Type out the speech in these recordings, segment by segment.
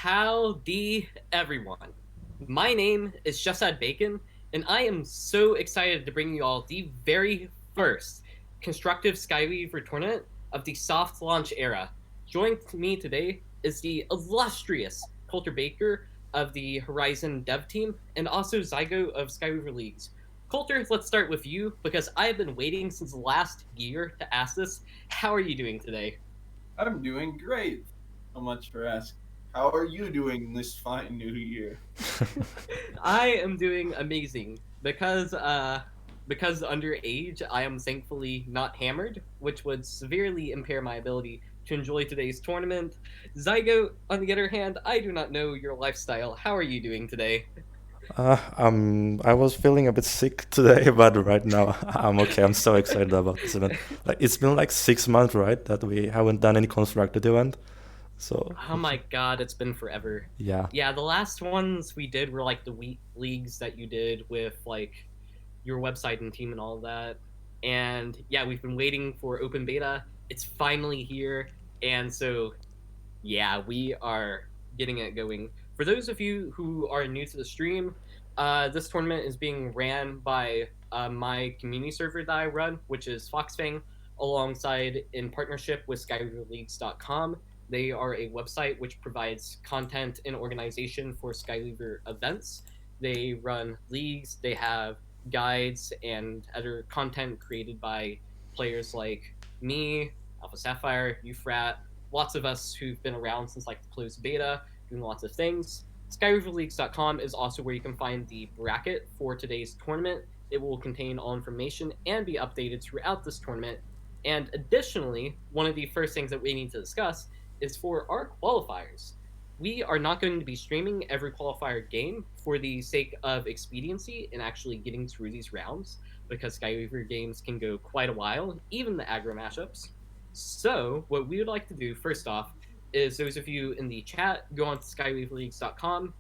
Howdy, everyone. My name is Just Bacon, and I am so excited to bring you all the very first constructive Skyweaver tournament of the soft launch era. Joining me today is the illustrious Coulter Baker of the Horizon dev team, and also Zygote of Skyweaver Leagues. Coulter, let's start with you because I have been waiting since last year to ask this. How are you doing today? I'm doing great. So much for asking. How are you doing this fine new year? I am doing amazing because underage, I am thankfully not hammered, which would severely impair my ability to enjoy today's tournament. Zygote, on the other hand, I do not know your lifestyle. How are you doing today? I was feeling a bit sick today, but right now I'm okay. I'm so excited about this event. Like it's been like 6 months, right, that we haven't done any constructed event. So Oh my god, it's been forever. yeah, Yeah, the last ones we did were like the leagues that you did with like your website and team and all of that. And yeah, we've been waiting for open beta. It's finally here. And so yeah, we are getting it going. For those of you who are new to the stream, this tournament is being ran by my community server that I run, which is Fang, alongside in partnership with SkyweaverLeagues.com. They are a website which provides content and organization for Skyweaver events. They run leagues, they have guides and other content created by players like me, Alpha Sapphire, Ufrat, lots of us who've been around since like the closed beta, doing lots of things. SkyweaverLeagues.com is also where you can find the bracket for today's tournament. It will contain all information and be updated throughout this tournament. And additionally, one of the first things that we need to discuss is for our qualifiers. We are not going to be streaming every qualifier game for the sake of expediency and actually getting through these rounds, because Skyweaver games can go quite a while, even the aggro mashups. So, what we would like to do first off is those of you in the chat go on to skyweaverleagues.com.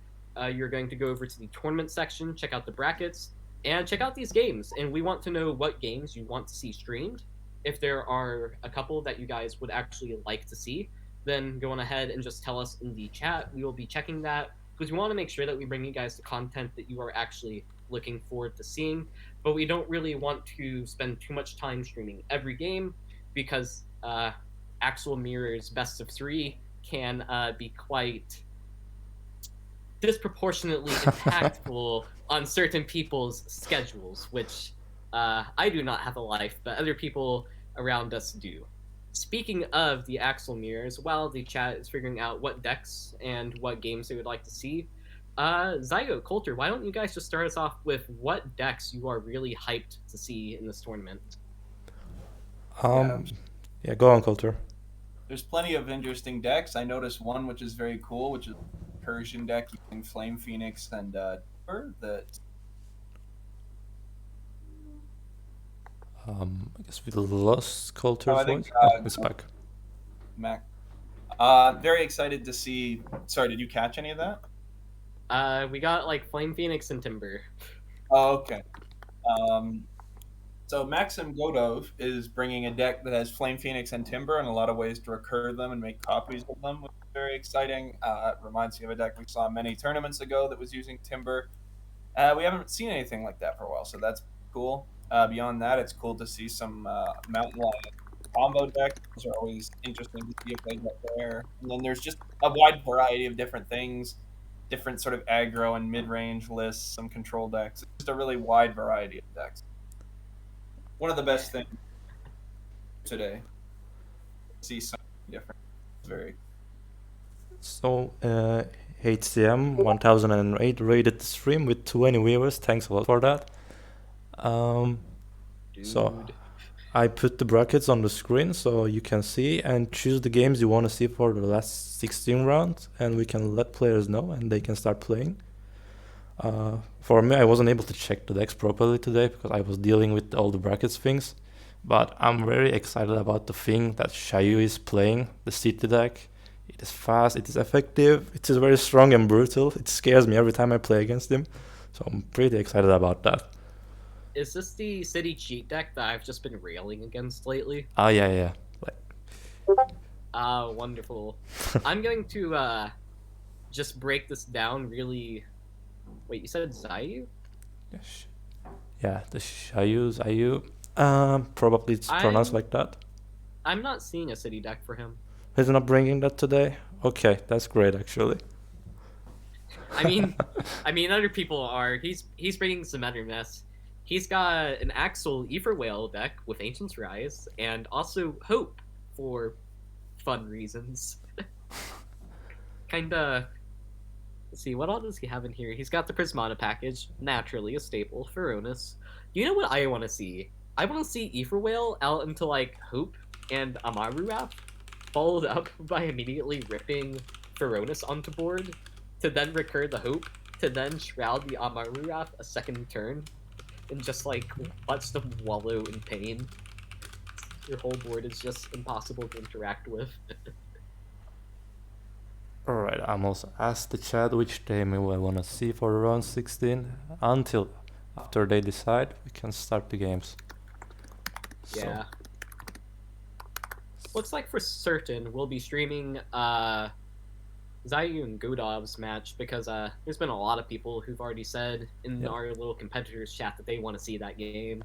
You're going to go over to the tournament section, check out the brackets, and check out these games. And we want to know what games you want to see streamed. If there are a couple that you guys would actually like to see, then go on ahead and just tell us in the chat. We will be checking that because we want to make sure that we bring you guys the content that you are actually looking forward to seeing. But we don't really want to spend too much time streaming every game because Axel Mirror's best of three can be quite disproportionately impactful on certain people's schedules, which I do not have a life, but other people around us do. Speaking of the Axel Mirrors, while the chat is figuring out what decks and what games they would like to see, Zygote, Coulter, why don't you guys just start us off with what decks you are really hyped to see in this tournament? um, yeah, go on, Coulter. There's plenty of interesting decks. I noticed one which is very cool, which is a Persian deck using Flame Phoenix and that I guess we lost Coulter's I think voice. Oh, it's back. Mac. Very excited to see. Sorry, did you catch any of that? We got like Flame Phoenix and Timber. Oh, okay. So Maxim Godov is bringing a deck that has Flame Phoenix and Timber and a lot of ways to recur them and make copies of them, which is very exciting. It reminds me of a deck we saw many tournaments ago that was using Timber. We haven't seen anything like that for a while, so that's cool. Beyond that, it's cool to see some Mountain Lion combo decks. Those are always interesting to see if they get there. And then there's just a wide variety of different things, different sort of aggro and mid-range lists, some control decks. It's just a really wide variety of decks. One of the best things today. See something different. It's very So HCM 1008 rated the stream with 20 viewers. Thanks a lot for that. So I put the brackets on the screen so you can see and choose the games you want to see for the last 16 rounds, and we can let players know and they can start playing. For me, I wasn't able to check the decks properly today because I was dealing with all the brackets things, but I'm very excited about the thing that XiaYu is playing, the city deck. It is fast, it is effective, it is very strong and brutal. It scares me every time I play against him, so I'm pretty excited about that. Is this the city cheat deck that I've just been railing against lately? Yeah. Wonderful. I'm going to just break this down really. Wait, you said XiaYu? Yes. Yeah, the XiaYu. Probably it's pronounced like that. I'm not seeing a city deck for him. He's not bringing that today? Okay, that's great actually. I mean, other people are. He's bringing some other mess. He's got an Axel Ether Whale deck with Ancient's Rise and also Hope for fun reasons. Kinda. Let's see, what all does he have in here? He's got the Prismata package, naturally a staple for Onus. You know what I want to see? I want to see Ether Whale out into like Hope and Amaru Wrap, followed up by immediately ripping Feronis onto board, to then recur the Hope, to then shroud the Amaru Wrap a second turn, and just like watch them wallow in pain. Your whole board is just impossible to interact with. Alright, I'm also asked the chat which demo I wanna see for round 16. Until after they decide, we can start the games. Yeah. Looks like for certain we'll be streaming XiaYu and GoodDog's match because there's been a lot of people who've already said in our little competitors chat that they want to see that game.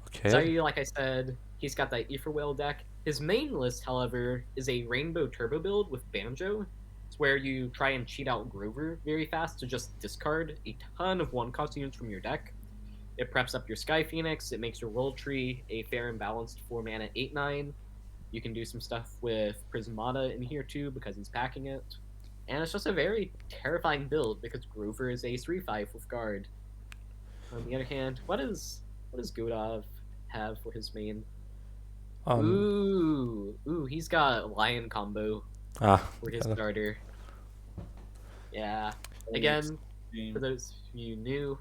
Okay. XiaYu, like I said, he's got that Ether Whale deck. His main list, however, is a Rainbow Turbo build with Banjo. It's where you try and cheat out Grover very fast to just discard a ton of 1-cost units from your deck. It preps up your Sky Phoenix, it makes your Roll Tree a fair and balanced 4-mana 8/9. You can do some stuff with Prismata in here too because he's packing it. And it's just a very terrifying build because Grover is a 3/5 with guard. On the other hand, what does GoodDog have for his main? Ooh, he's got a Lion combo for his starter. Yeah. Again, for those of you new,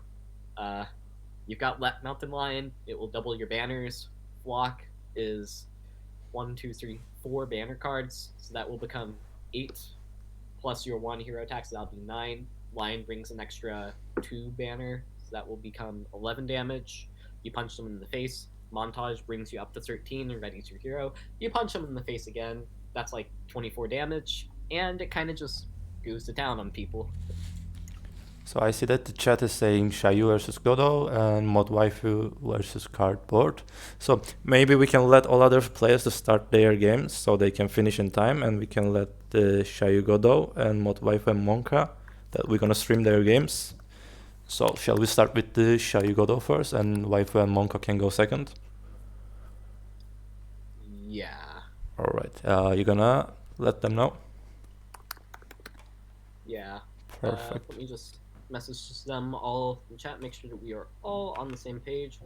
you've got Mountain Lion. It will double your banners. Flock is 1, 2, 3, 4 banner cards, so that will become 8. Plus your 1 hero attack, so that'll be 9. Lion brings an extra 2 banner, so that will become 11 damage. You punch them in the face. Montage brings you up to 13 and readies your hero. You punch them in the face again. That's like 24 damage, and it kind of just goes to town on people. So I see that the chat is saying XiaYu versus GoodDog and ModWaifu versus Cardboard. So maybe we can let all other players to start their games so they can finish in time, and we can let the XiaYu GoodDog and ModWaifu and Monka that we're gonna stream their games. So shall we start with the XiaYu GoodDog first, and Waifu and Monka can go second? Yeah. Alright, you gonna let them know? Yeah. Perfect. Let me just message them all in chat, make sure that we are all on the same page.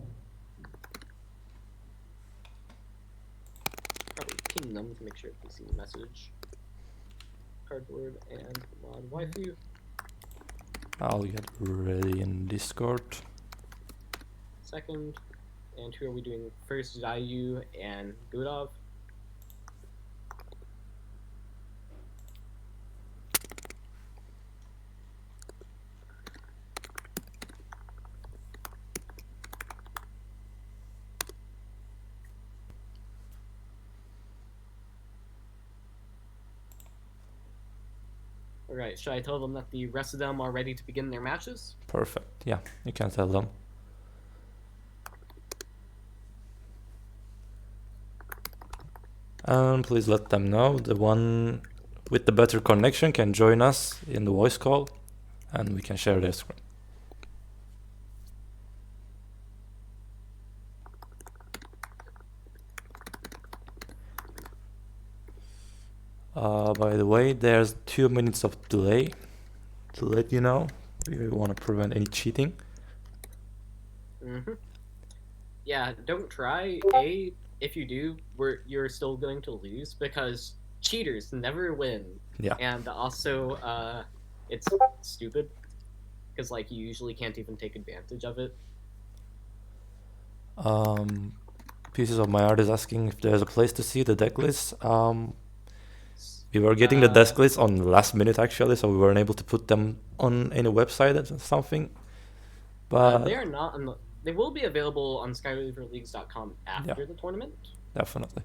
Probably ping them to make sure they see the message. Cardboard and ModWaifu. I'll get ready in Discord. Second. And who are we doing first? XiaYu and GoodDog. Alright, should I tell them that the rest of them are ready to begin their matches? Perfect. Yeah, you can tell them. And please let them know the one with the better connection can join us in the voice call, and we can share their screen. By the way, there's 2 minutes of delay to let you know. We want to prevent any cheating. Yeah, don't try. If you do, you're still going to lose because cheaters never win. Yeah. And also, it's stupid because like you usually can't even take advantage of it. Pieces of my art is asking if there's a place to see the deck list. We were getting the deck list on the last minute actually, so we weren't able to put them on any website or something. But they are not. They will be available on Skyweaverleagues.com after the tournament. Definitely.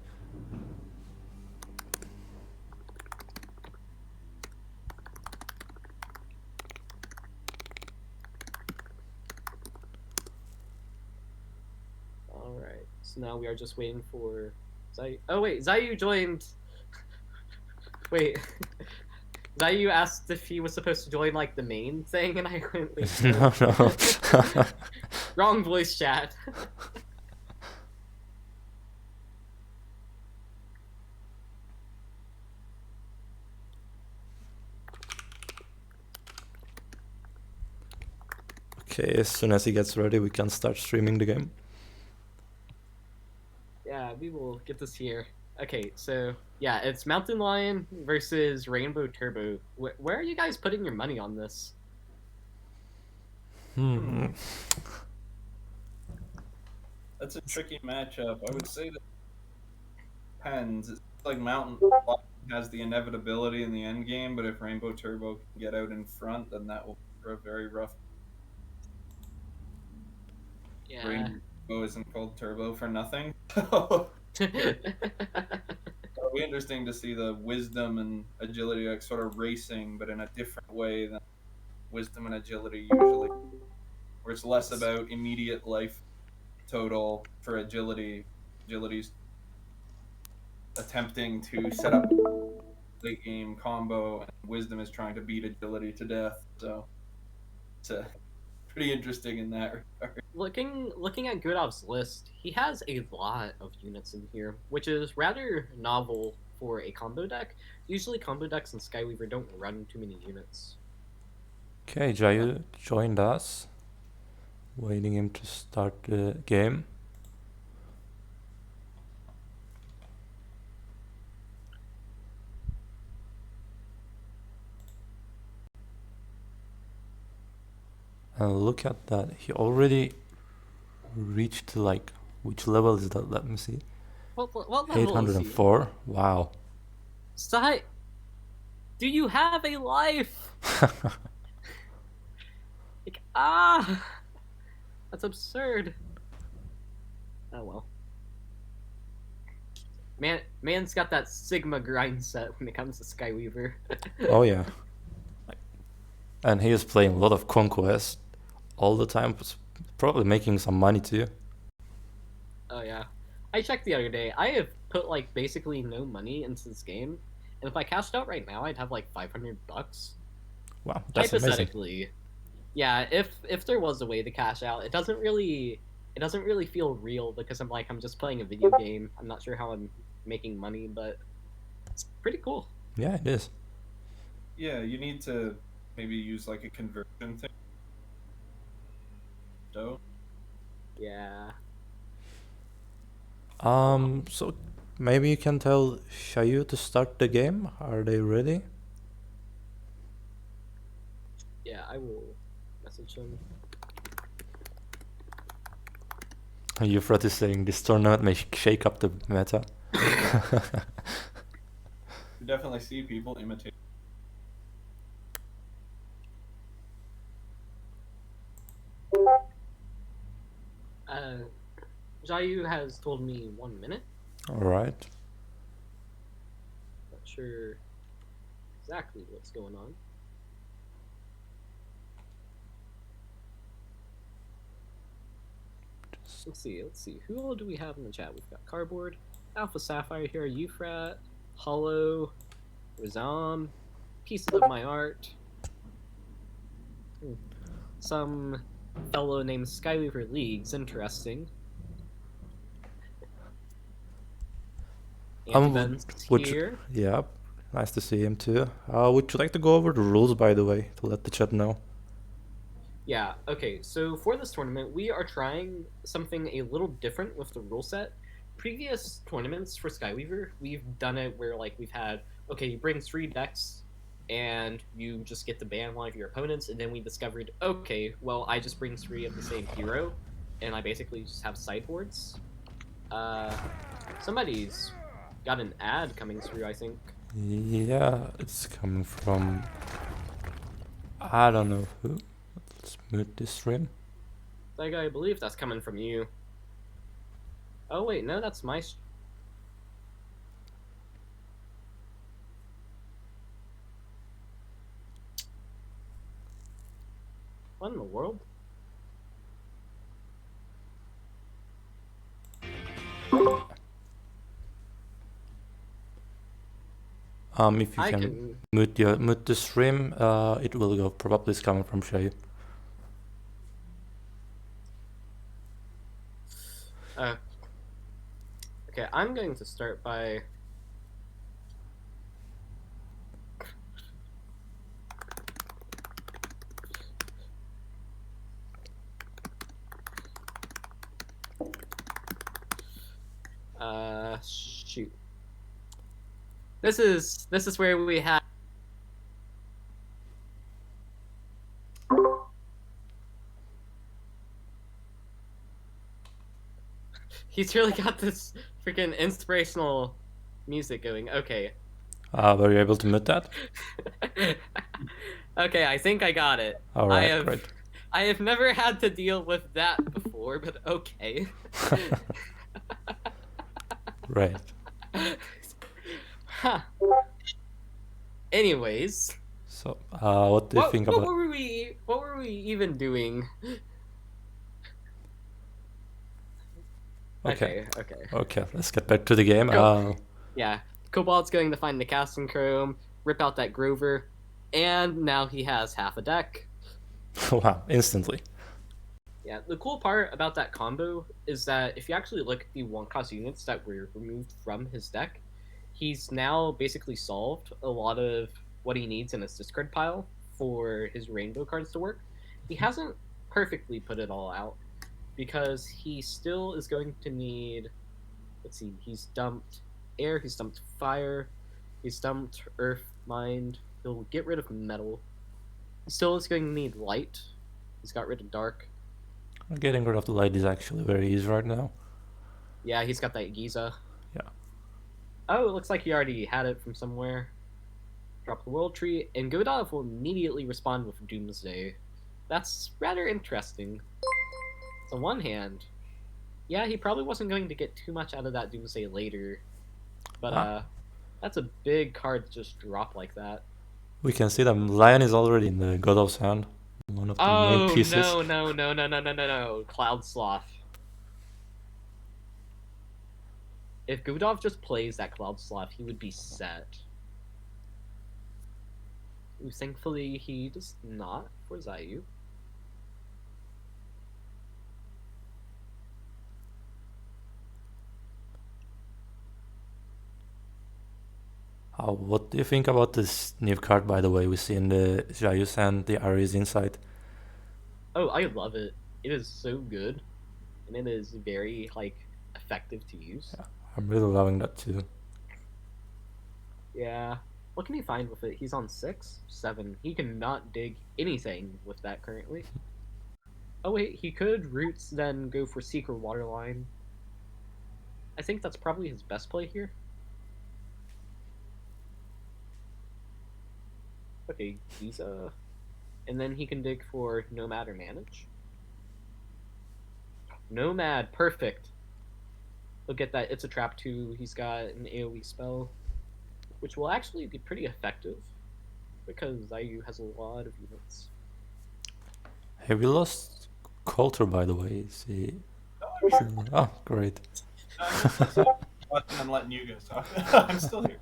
So now we are just waiting for ZiyaYu. Oh wait, ZiyaYu joined. Wait. ZiyaYu asked if he was supposed to join like the main thing, and I went, wait, No, no. wrong voice chat. Okay, as soon as he gets ready, we can start streaming the game. Yeah, we will get this here. Okay, so yeah, it's Mountain Lion versus Rainbow Turbo. Where are you guys putting your money on this? That's a tricky matchup. I would say that depends. It's like Mountain has the inevitability in the end game, but if Rainbow Turbo can get out in front, then that will be a very rough. Yeah. Rainbow isn't called Turbo for nothing. It'll be interesting to see the wisdom and agility like sort of racing, but in a different way than wisdom and agility usually, where it's less about immediate life total for agility. Agility's attempting to set up late game combo, and wisdom is trying to beat agility to death. So it's pretty interesting in that regard. Looking at GoodDog's list, he has a lot of units in here, which is rather novel for a combo deck. Usually combo decks in Skyweaver don't run too many units. Okay, XiaYu joined us. Waiting him to start the game. And look at that, he already reached like, which level is that? Let me see. What level is he? 804. Wow. Do you have a life? Like, that's absurd. Oh well. Man's got that Sigma grind set when it comes to Skyweaver. Oh yeah. And he is playing a lot of Conquest all the time, probably making some money too. Oh yeah. I checked the other day. I have put like basically no money into this game, and if I cashed out right now, I'd have like $500. Wow, that's amazing. Hypothetically. Yeah, if there was a way to cash out, it doesn't really feel real because I'm just playing a video game. I'm not sure how I'm making money, but it's pretty cool. Yeah, it is. Yeah, you need to maybe use like a conversion thing. So Yeah. So maybe you can tell XiaYu to start the game. Are they ready? Yeah, I will message him. Euphrat is saying this tournament may shake up the meta. you definitely see people imitate. XiaYu has told me 1 minute. Alright. Not sure exactly what's going on. Let's see. Who all do we have in the chat? We've got Cardboard, Alpha Sapphire here, Euphrat, Hollow, Razam, Pieces of My Art, some fellow named Skyweaver Leagues, interesting. Antiven's here. Yeah, nice to see him too. Would you like to go over the rules, by the way, to let the chat know? Yeah, okay, so for this tournament, we are trying something a little different with the rule set. Previous tournaments for Skyweaver, we've done it where, like, we've had, okay, you bring 3 decks, and you just get to ban one of your opponents, and then we discovered, okay, well, I just bring 3 of the same hero, and I basically just have sideboards. Somebody's got an ad coming through, I think. Yeah, it's coming from... I don't know who. Let's mute this stream. I believe that's coming from you. Oh wait, no, that's my... What in the world? If you I can can. mute the stream, it will go. Probably it's coming from XiaYu. Okay, I'm going to start by. Shoot. This is where we have. He's really got this freaking inspirational music going. Okay. Were you able to mute that? Okay, I think I got it. All right, great. I have never had to deal with that before, but okay. Right. Huh. Anyways. So, what do you think about? What were we even doing? Okay. Okay. Okay, let's get back to the game. Yeah, Cobalt's going to find the casting chrome, rip out that Grover, and now he has half a deck. Wow, instantly. Yeah, the cool part about that combo is that if you actually look at the one-cost units that were removed from his deck, he's now basically solved a lot of what he needs in his discard pile for his rainbow cards to work. He hasn't perfectly put it all out, because he still is going to need, let's see, he's dumped air, he's dumped fire, he's dumped earth, mind, he'll get rid of metal. He still is going to need light, he's got rid of dark. Getting rid of the light is actually very easy right now. Yeah, he's got that Giza. Yeah. Oh, it looks like he already had it from somewhere. Drop the world tree, and GoodDog will immediately respond with Doomsday. That's rather interesting. On one hand, yeah, he probably wasn't going to get too much out of that Doomsday later, but that's a big card to just drop like that. We can see that Lion is already in the GoodDog's hand. One of the main pieces. No, Cloud Sloth. If GoodDog just plays that Cloud Sloth, he would be set. Ooh, thankfully, he does not for XiaYu. What do you think about this new card, by the way, we see in the XiaYu's hand, the Aries Insight? Oh, I love it. It is so good, and it is very, effective to use. Yeah, I'm really loving that too. Yeah. What can he find with it? He's on 6? 7. He cannot dig anything with that currently. Oh wait, he could Roots, then go for Secret Waterline. I think that's probably his best play here. Okay, he's and then he can dig for Nomad or Manage. Nomad, perfect. Look at that, it's a trap too. He's got an AoE spell, which will actually be pretty effective because XiaYu has a lot of units. Hey, we lost Coulter, by the way. Is he... Oh, great. I'm letting you guys talk. I'm still here.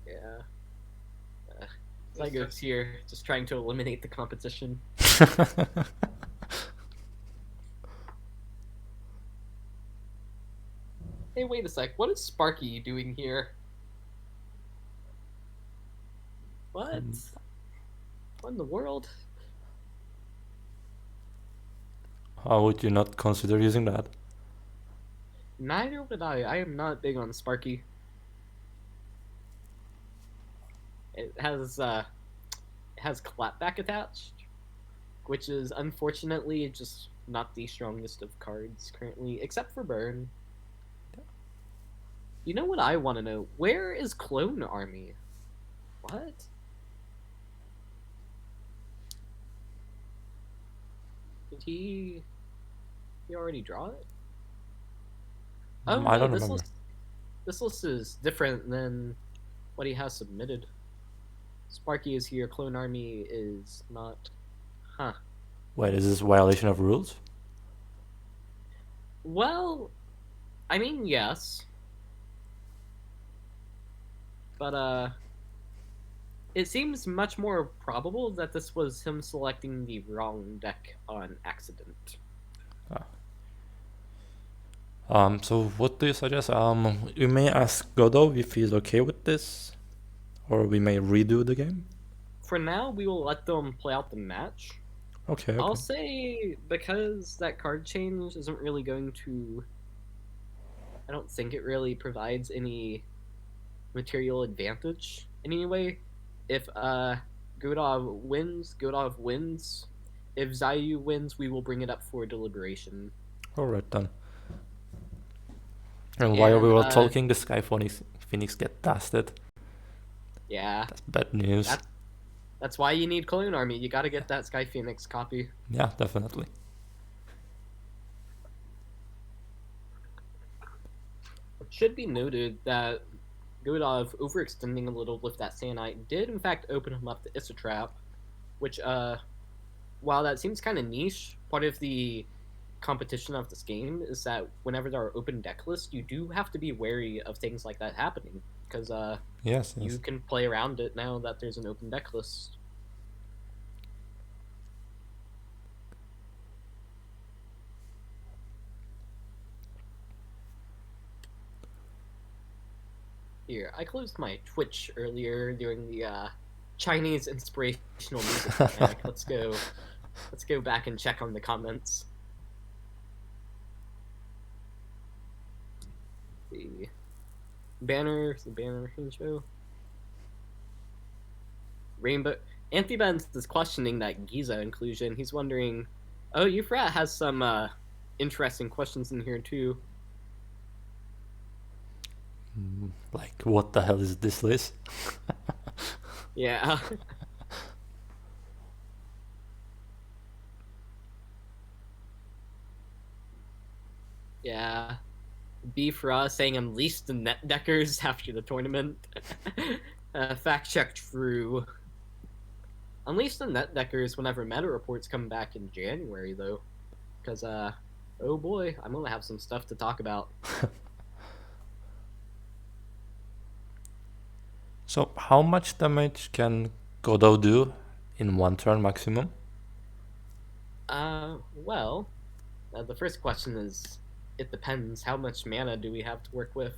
Yeah. Zygote's here, just trying to eliminate the competition. Hey, wait a sec. What is Sparky doing here? What? What in the world? How would you not consider using that? Neither would I. I am not big on Sparky. It has clapback attached, which is unfortunately just not the strongest of cards currently, except for Burn. You know what I want to know? Where is Clone Army? What? Did he already draw it? Oh, I don't this remember. list is different than what he has submitted. Sparky is here. Clone Army is not. Huh. Wait, is this violation of rules? Well, I mean, yes. But, it seems much more probable that this was him selecting the wrong deck on accident. So what do you suggest? We may ask Godot if he's okay with this, or we may redo the game. For now, we will let them play out the match. Okay. I'll say because that card change isn't really going to. I don't think it really provides any material advantage in any way. If GoodDog wins, GoodDog wins. If XiaYu wins, we will bring it up for deliberation. Alright then. And while we were talking, the Sky Phoenix get blasted. Yeah. That's bad news. That's why you need Clone Army. You gotta get that Sky Phoenix copy. Yeah, definitely. It should be noted that GoodDog overextending a little with that Sanite did in fact open him up to Issatrap, which while that seems kind of niche, part of the competition of this game is that whenever there are open deck lists, you do have to be wary of things like that happening, because yes. you can play around it now that there's an open deck list. Here, I closed my Twitch earlier during the Chinese inspirational music track. Let's go back and check on the comments. The banner intro. Rainbow Anthibens is questioning that Giza inclusion. He's wondering, oh, Euphrat has some interesting questions in here too. Like, what the hell is this list? Yeah. Yeah. Bfra saying unleash the net deckers after the tournament. Fact check true. Unleash the net deckers whenever meta reports come back in January though. Because oh boy, I'm gonna have some stuff to talk about. So how much damage can Godot do in one turn maximum? Well, the first question is, it depends. How much mana do we have to work with?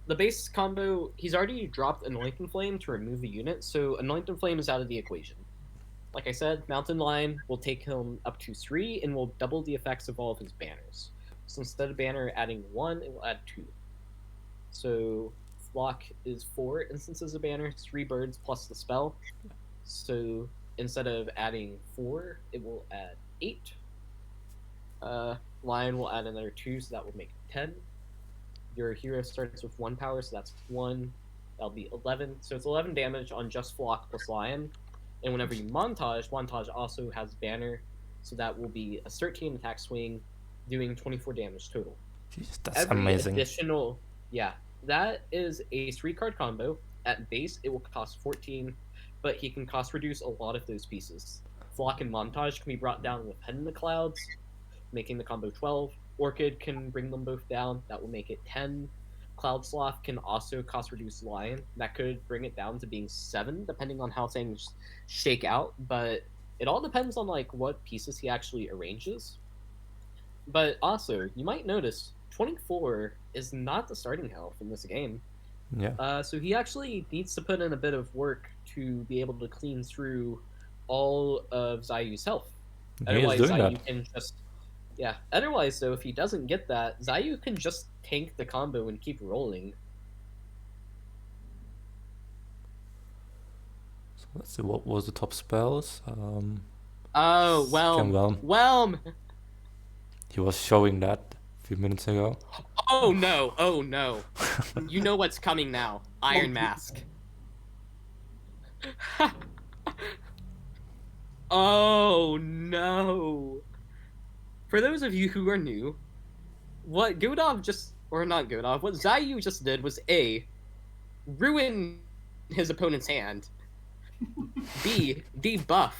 The base combo, he's already dropped Anointing Flame to remove a unit, so Anointing Flame is out of the equation. Like I said, Mountain Lion will take him up to 3 and will double the effects of all of his banners. So instead of banner adding 1, it will add 2. So Flock is 4 instances of banner, 3 birds plus the spell. So instead of adding 4, it will add 8. Lion will add another 2, so that will make 10. Your hero starts with 1 power, so that's 1. That'll be 11. So it's 11 damage on just Flock plus Lion. And whenever you montage also has banner, so that will be a 13 attack swing, doing 24 damage total. Jeez, that's amazing. Additional, yeah, that is a 3-card combo. At base, it will cost 14, but he can cost reduce a lot of those pieces. Flock and Montage can be brought down with Head in the Clouds, making the combo 12. Orchid can bring them both down. That will make it 10. Cloud Sloth can also cost reduce Lion. That could bring it down to being 7, depending on how things shake out. But it all depends on like what pieces he actually arranges. But also, you might notice 24 is not the starting health in this game. Yeah. So he actually needs to put in a bit of work to be able to clean through all of XiaYu's health. Otherwise, XiaYu can just... Yeah, otherwise, though, if he doesn't get that, XiaYu can just tank the combo and keep rolling. So let's see, what was the top spells? Oh, Whelm! He was showing that a few minutes ago. Oh no, oh no. You know what's coming now. Iron Mask. Oh no. For those of you who are new, what GoodDog what XiaYu just did was ruin his opponent's hand. B, debuff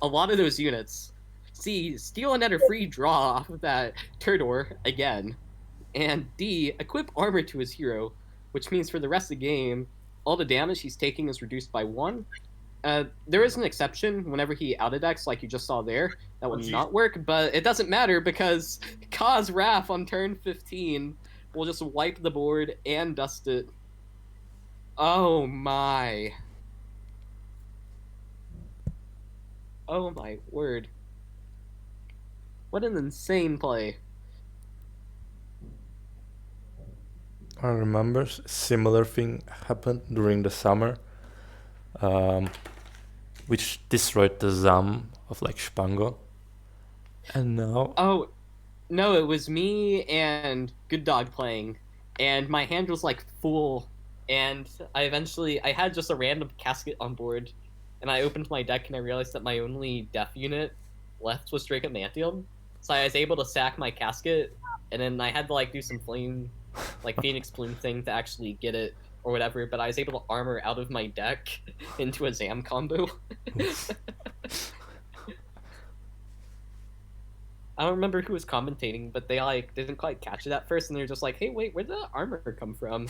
a lot of those units. C, steal another free draw off of that Turdor again. And D, equip armor to his hero, which means for the rest of the game, all the damage he's taking is reduced by 1. There is an exception whenever he out-attacks, like you just saw there. That would not work, but it doesn't matter because Ka's Wrath on turn 15 will just wipe the board and dust it. Oh my. Oh my word. What an insane play. I remember similar thing happened during the summer, which destroyed the ZAM of like Spango. And now... Oh, no, it was me and GoodDog playing, and my hand was like full, and I had just a random casket on board, and I opened my deck and I realized that my only death unit left was Dracomantium, so I was able to sack my casket, and then I had to like do some flame, like Phoenix Plume thing to actually get it, or whatever, but I was able to armor out of my deck into a ZAM combo. I don't remember who was commentating, but they like didn't quite catch it at first, and they're just like, "Hey, wait, where did the armor come from?"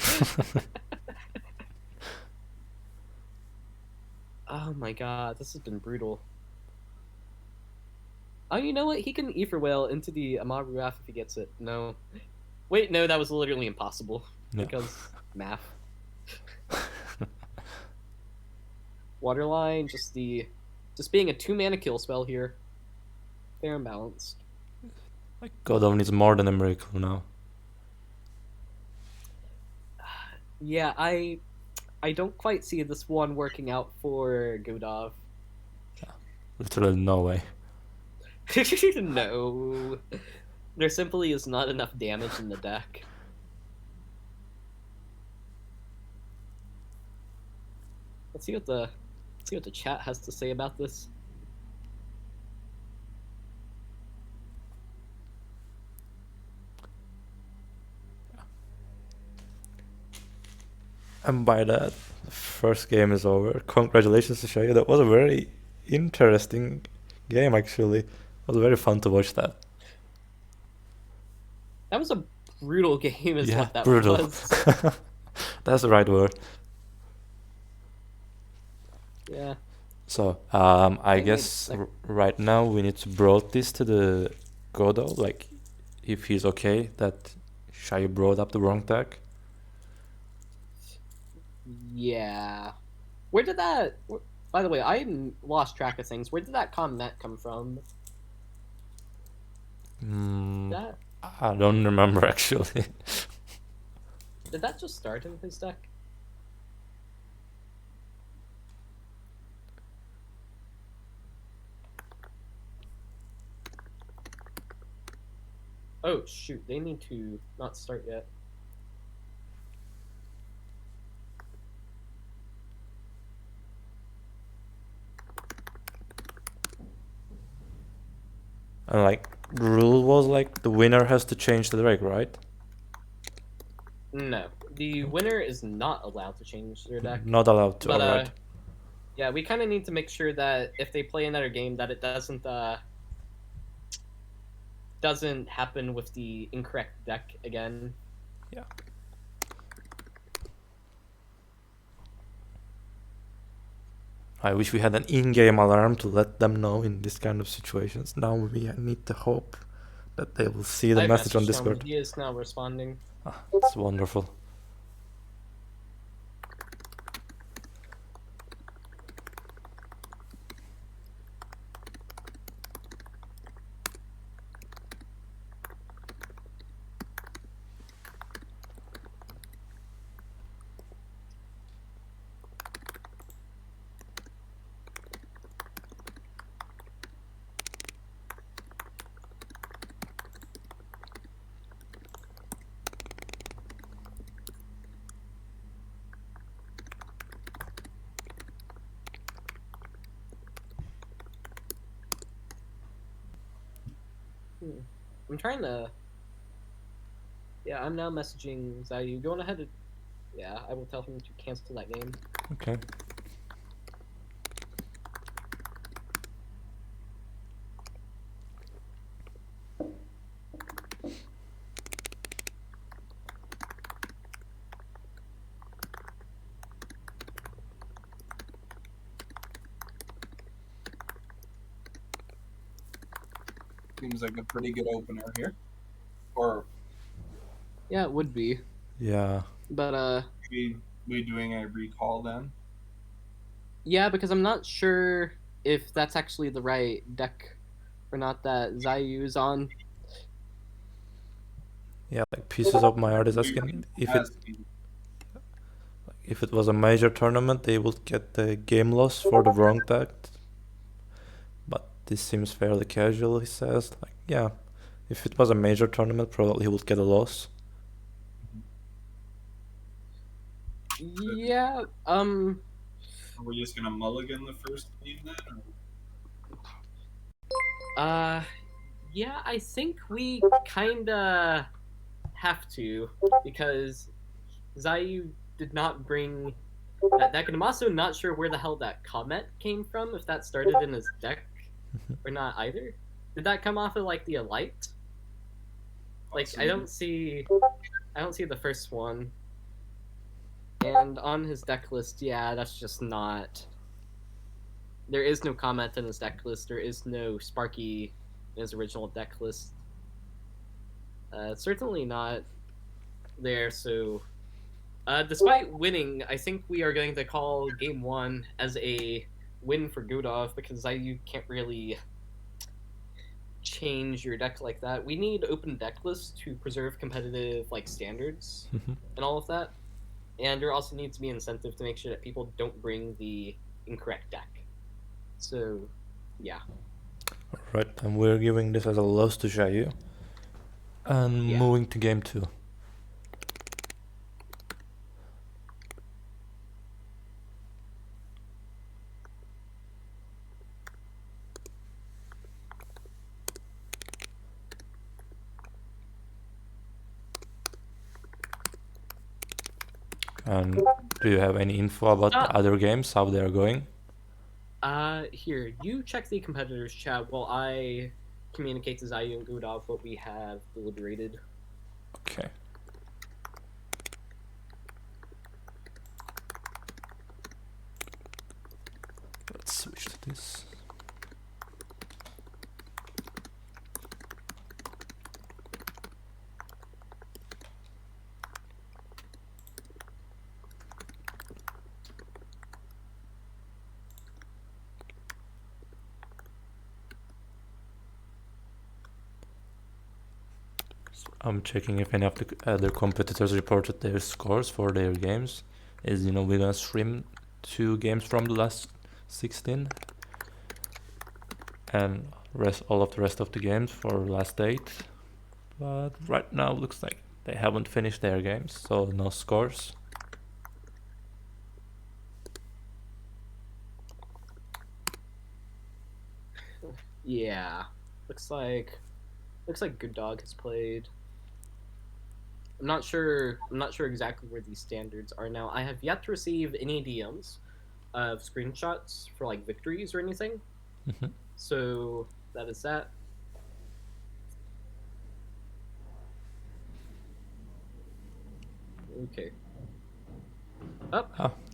Oh my god, this has been brutal. Oh, you know what? He can Ether Whale into the Amaru Wrath if he gets it. No. Wait, no, that was literally impossible. No. Because math. Waterline, just being a 2-mana kill spell here. Fair and balanced. Like GoodDog needs more than a miracle now. Yeah, I don't quite see this one working out for GoodDog. Literally no way. No. There simply is not enough damage in the deck. Let's see what the chat has to say about this. And by that, the first game is over. Congratulations to XiaYu. That was a very interesting game, actually. It was very fun to watch that. That was a brutal game, is what that brutal. was. That's the right word. Yeah. So, I guess right now we need to broad this to the GoodDog, like, if he's okay that XiaYu brought up the wrong deck. Yeah. Where did that... By the way, I lost track of things. Where did that comment come from? That... I don't remember, actually. Did that just start in his deck? Oh, shoot. They need to not start yet. And like, the rule was like, the winner has to change the deck, right? No. The winner is not allowed to change their deck. Not allowed to, But, alright. yeah, we kind of need to make sure that if they play another game, that it doesn't happen with the incorrect deck again. Yeah. I wish we had an in-game alarm to let them know in this kind of situations. Now we need to hope that they will see the I message on messaged Discord. him. He is now responding. It's wonderful. I'm trying to... Yeah, I'm now messaging XiaYu. Going ahead and... Yeah, I will tell him to cancel that game. Okay. Seems like a pretty good opener here. Or Yeah, it would be. Yeah. But we doing a recall then? yeah, because I'm not sure if that's actually the right deck or not that XiaYu's on. Yeah, like Pieces of My Heart is asking if it was a major tournament, they would get the game loss for the wrong deck. But this seems fairly casual, he says. Like, yeah, if it was a major tournament, probably he would get a loss. Yeah, Are we just gonna mulligan the first game then? yeah, I think we kinda have to, because XiaYu did not bring that deck, and I'm also not sure where the hell that comment came from, if that started in his deck or not either. Did that come off of like the Elite? Like I don't see the first one. And on his deck list, yeah, that's just not. There is no comment in his deck list. There is no Sparky in his original deck list. Certainly not there. So, despite winning, I think we are going to call game one as a win for GoodDog, because you can't really change your deck like that. We need open deck lists to preserve competitive like standards and all of that. And there also needs to be incentive to make sure that people don't bring the incorrect deck. So, yeah. Right, and we're giving this as a loss to XiaYu. And Yeah. moving to game 2. And do you have any info about the other games, how they are going? Here, you check the competitors chat while I communicate to XiaYu and GoodDog what we have deliberated. Okay. Let's switch to this. I'm checking if any of the other competitors reported their scores for their games. As you know, we're gonna stream 2 games from the last 16 and all of the rest of the games for last 8. But right now looks like they haven't finished their games, so no scores. Yeah, looks like GoodDog has played. I'm not sure exactly where these standards are now. I have yet to receive any DMs of screenshots for like victories or anything. So that is that. Okay.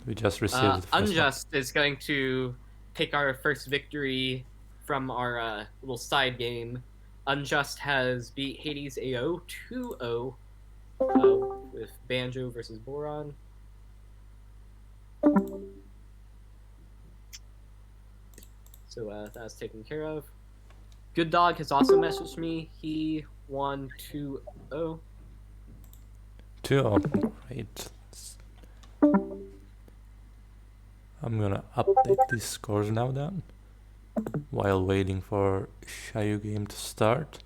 We just received the first Unjust is going to take our first victory from our little side game. Unjust has beat Hades AO 2-0 with Banjo versus Boron. So that's taken care of. GoodDog has also messaged me. He won 2-0. 2-0, great. I'm gonna update these scores now then, while waiting for XiaYu game to start.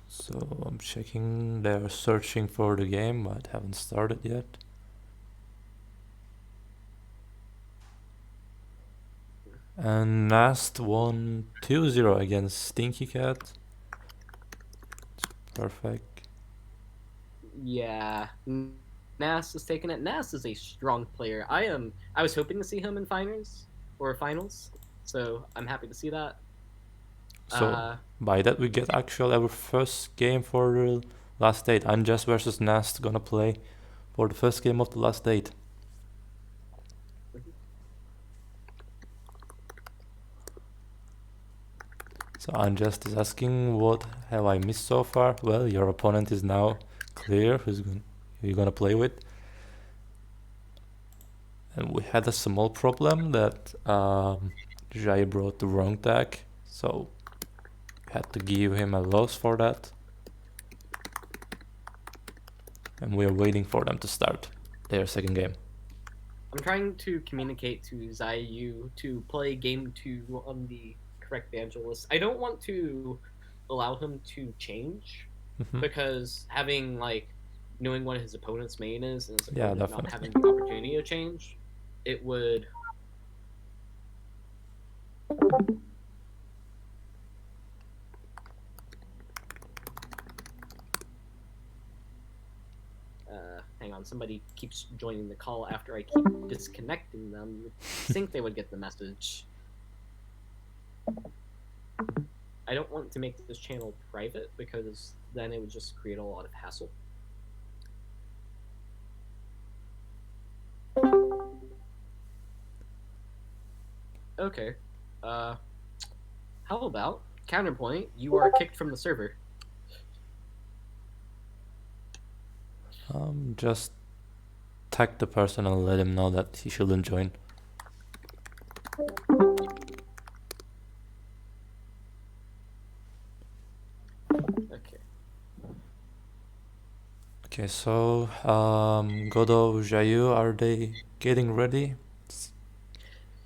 So I'm checking, they're searching for the game, but haven't started yet. And Nasst won 2-0 against Stinky Cat. Perfect. Yeah, Nasst is taking it. Nasst is a strong player. I was hoping to see him in finals, so I'm happy to see that. So by that we get actually our first game for the last date. Unjust versus Nasst gonna play for the first game of the last date. So Unjust is asking, what have I missed so far? Well, your opponent is now clear who you're gonna play with. And we had a small problem that Jai brought the wrong deck, so we had to give him a loss for that. And we are waiting for them to start their second game. I'm trying to communicate to XiaYu to play game 2 on the correct evangelist. I don't want to allow him to change because having knowing what his opponent's main is and his opponent not having the opportunity to change, it would hang on, somebody keeps joining the call after I keep disconnecting them. You'd think they would get the message. I don't want to make this channel private because then it would just create a lot of hassle. Okay. How about counterpoint? You are kicked from the server. Just tag the person and let him know that he shouldn't join. Okay, so GoodDog, XiaYu, are they getting ready?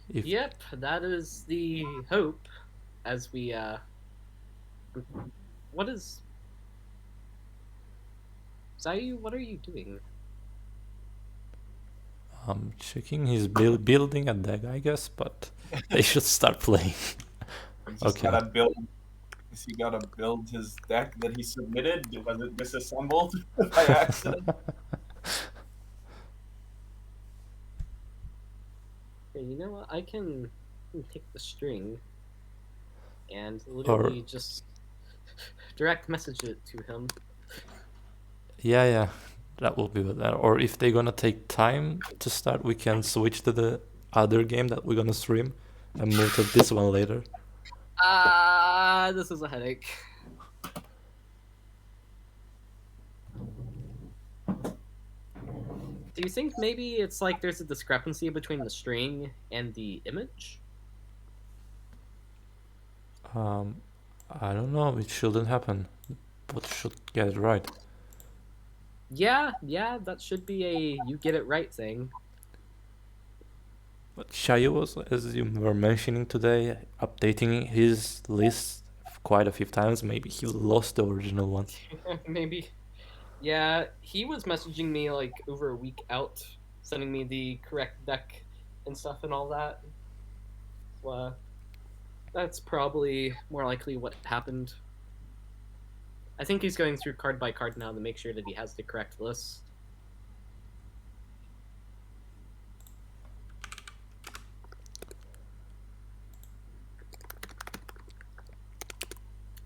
Yep, that is the hope. As we what is XiaYu? What are you doing? I'm checking. He's building a deck, I guess, but they should start playing. Okay. Has he got to build his deck that he submitted? Was it disassembled by accident? Okay, you know what? I can take the string and literally just direct message it to him. Yeah, that will be better. Or if they're gonna take time to start, we can switch to the other game that we're gonna stream and move to this one later. This is a headache. Do you think maybe it's like there's a discrepancy between the string and the image? I don't know. It shouldn't happen, but should get it right. Yeah, that should be a you get it right thing. But XiaYu was, as you were mentioning today, updating his list quite a few times. Maybe he lost the original one. Maybe. Yeah, he was messaging me like over a week out, sending me the correct deck and stuff and all that. That's probably more likely what happened. I think he's going through card by card now to make sure that he has the correct list.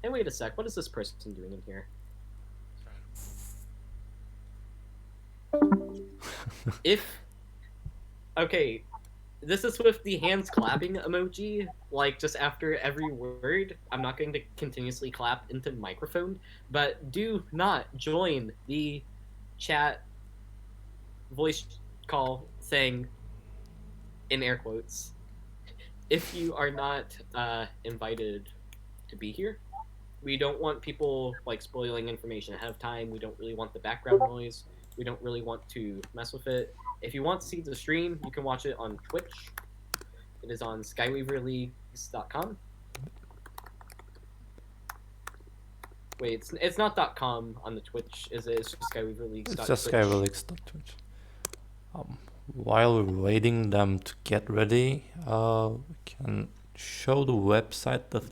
Hey, wait a sec. What is this person doing in here? Okay, this is with the hands clapping emoji, like just after every word. I'm not going to continuously clap into microphone, but do not join the chat voice call thing in air quotes if you are not invited to be here. We don't want people like spoiling information ahead of time. We don't really want the background noise. We don't really want to mess with it. If you want to see the stream, you can watch it on Twitch. It is on Skyweaverleagues.com. Wait, it's not .com on the Twitch, is it? It's just Skyweaverleagues. It's just Skyweaverleagues.twitch. While we're waiting them to get ready, we can show the website the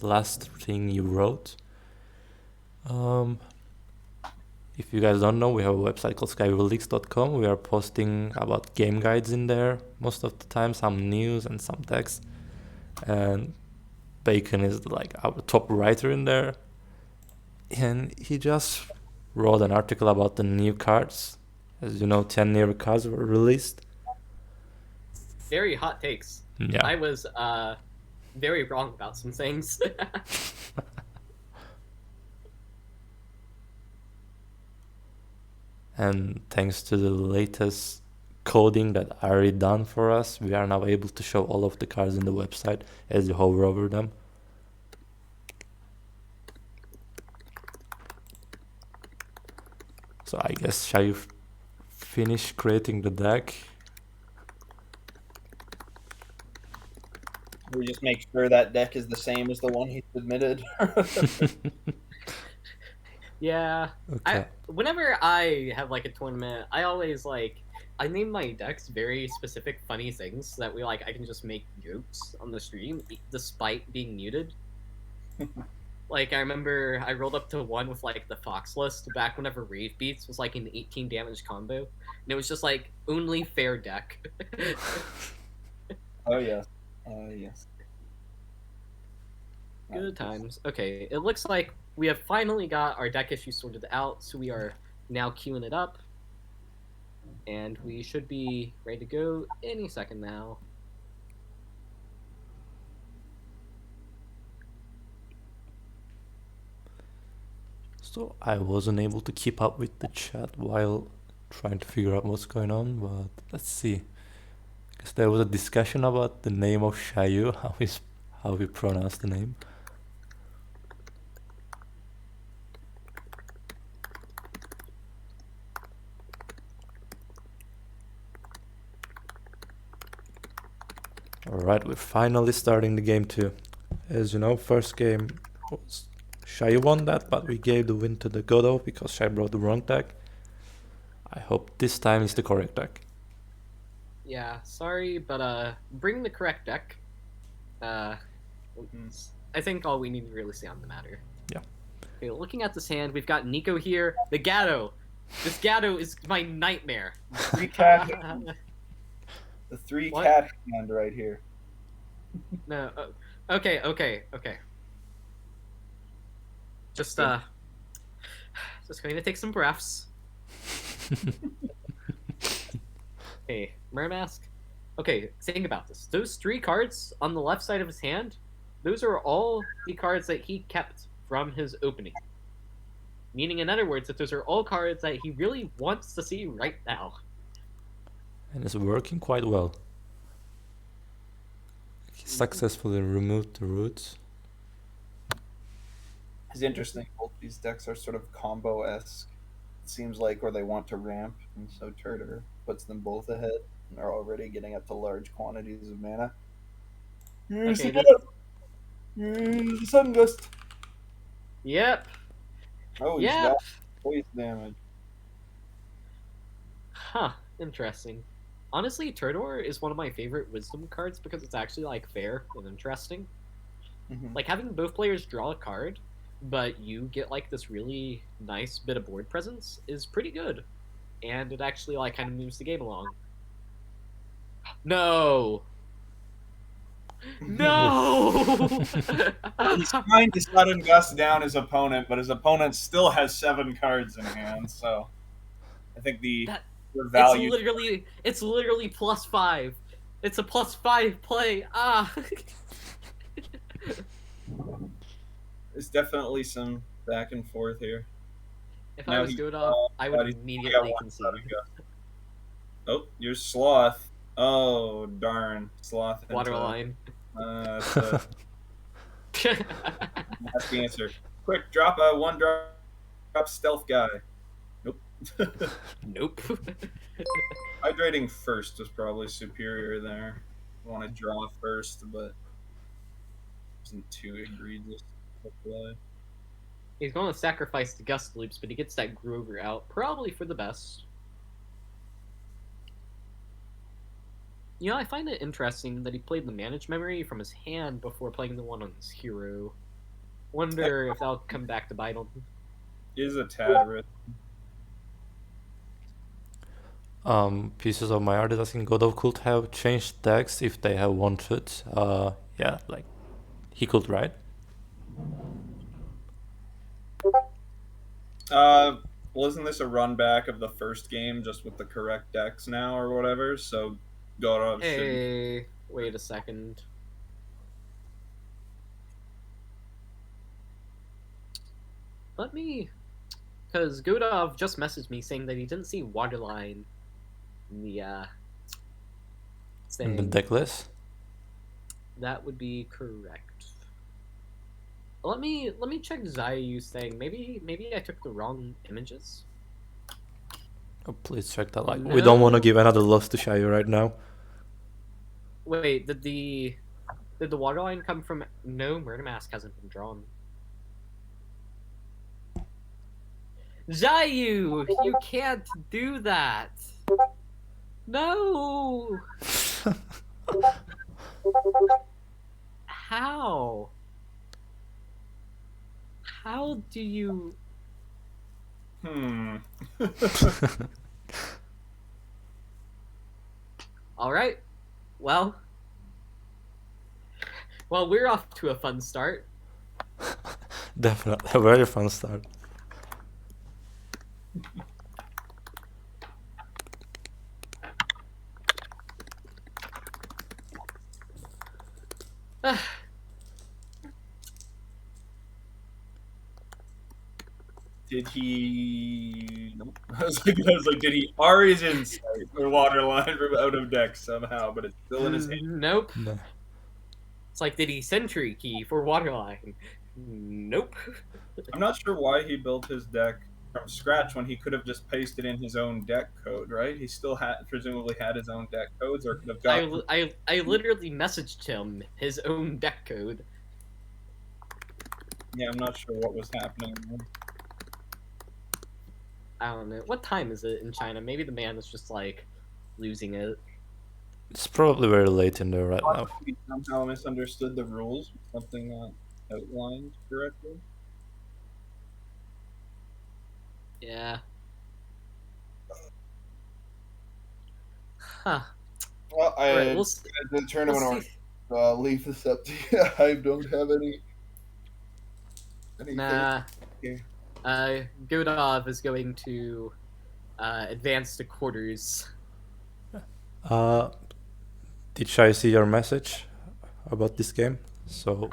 last thing you wrote. if you guys don't know, we have a website called SkyweaverLeaks.com. We are posting about game guides in there most of the time, some news and some text. And Bacon is like our top writer in there. And he just wrote an article about the new cards. As you know, 10 new cards were released. Very hot takes. Yeah. I was very wrong about some things. And thanks to the latest coding that Ari done for us, we are now able to show all of the cards in the website as you hover over them. So I guess, shall you finish creating the deck? We just make sure that deck is the same as the one he submitted. Yeah. Okay. Whenever I have like a tournament, I always I name my decks very specific funny things so that I can just make jokes on the stream despite being muted. I remember I rolled up to one with the Fox list back whenever Rave Beats was an 18 damage combo, and it was just only fair deck. Oh yes. Yes. Good times. Okay, it looks like we have finally got our deck issue sorted out, so we are now queuing it up. And we should be ready to go any second now. So I wasn't able to keep up with the chat while trying to figure out what's going on, but let's see. Because there was a discussion about the name of XiaYu, how we pronounce the name. Alright, we're finally starting the game 2. As you know, first game was XiaYu won that, but we gave the win to the GoodDog because Xia brought the wrong deck. I hope this time is the correct deck. Yeah, sorry, but bring the correct deck. I think all we need to really say on the matter. Yeah. Okay, looking at this hand, we've got Nico here. The Gatto. This Gatto is my nightmare. Three cat. The three What? cat hand right here. No. Okay. Just going to take some breaths. Okay, Mirror Mask. Okay, think about this. Those 3 cards on the left side of his hand, those are all the cards that he kept from his opening. Meaning, in other words, that those are all cards that he really wants to see right now. And it's working quite well. He successfully removed the roots. It's interesting. Both these decks are sort of combo-esque. It seems like where they want to ramp, and so Turtle puts them both ahead, and they're already getting up to large quantities of mana. Here's Okay, the Here's the Sun Gust. Yep. Oh, he's Yep. got voice damage. Huh. Interesting. Honestly, Turdor is one of my favorite wisdom cards because it's actually fair and interesting. Mhm. Having both players draw a card, but you get this really nice bit of board presence is pretty good, and it actually kind of moves the game along. No. No. He's trying to sudden gust down his opponent, but his opponent still has 7 cards in hand. So, I think the value. It's literally +5. It's a +5 play. Ah. There's definitely some back and forth here. If Now I was he- GoodDog, I would he's immediately got one concede. sudden gust. Oh, you're Sloth. Oh, darn. Sloth. Waterline. That's the answer. Quick, drop a 1-drop stealth guy. Nope. Nope. Hydrating first was probably superior there. Want to draw first, but wasn't too egregious. Play. He's going to sacrifice the Gust Loops, but he gets that Grover out, probably for the best. I find it interesting that he played the Manage Memory from his hand before playing the one on his hero. Wonder if that'll come back to bite him. Is a tad risky. Pieces of my art is asking GoodDog could have changed decks if they have wanted. Yeah, like he could, right? Well, isn't this a run back of the first game just with the correct decks now or whatever? So GoodDog should. Hey, wait a second. Let me, because GoodDog just messaged me saying that he didn't see Waterline in the In the thing. deck list. That would be correct. Let me check XiaYu's thing. Maybe I took the wrong images. Oh, please check that. Like, we don't want to give another loss to XiaYu right now. Wait, did the waterline come from? No, Murder Mask hasn't been drawn. XiaYu, you can't do that. No. How? How do you? All right. Well, we're off to a fun start. Definitely a very fun start. Did he? Nope. I was like, did he? Ari's insight for Waterline from out of deck somehow, but it's still in his hand. Nope. No. It's like, did he Sentry Key for Waterline? Nope. I'm not sure why he built his deck from scratch when he could have just pasted in his own deck code, right? He still presumably had his own deck codes, or could have gotten. I literally messaged him his own deck code. Yeah, I'm not sure what was happening. I don't know. What time is it in China? Maybe the man is just like losing it. It's probably very late in there right now. He somehow misunderstood the rules, something not outlined correctly. Yeah. Huh. Well, Alright, the tournament leave this up to you. I don't have anything. Nah. Okay. GoodDog is going to advance to quarters. Did Shai see your message about this game? So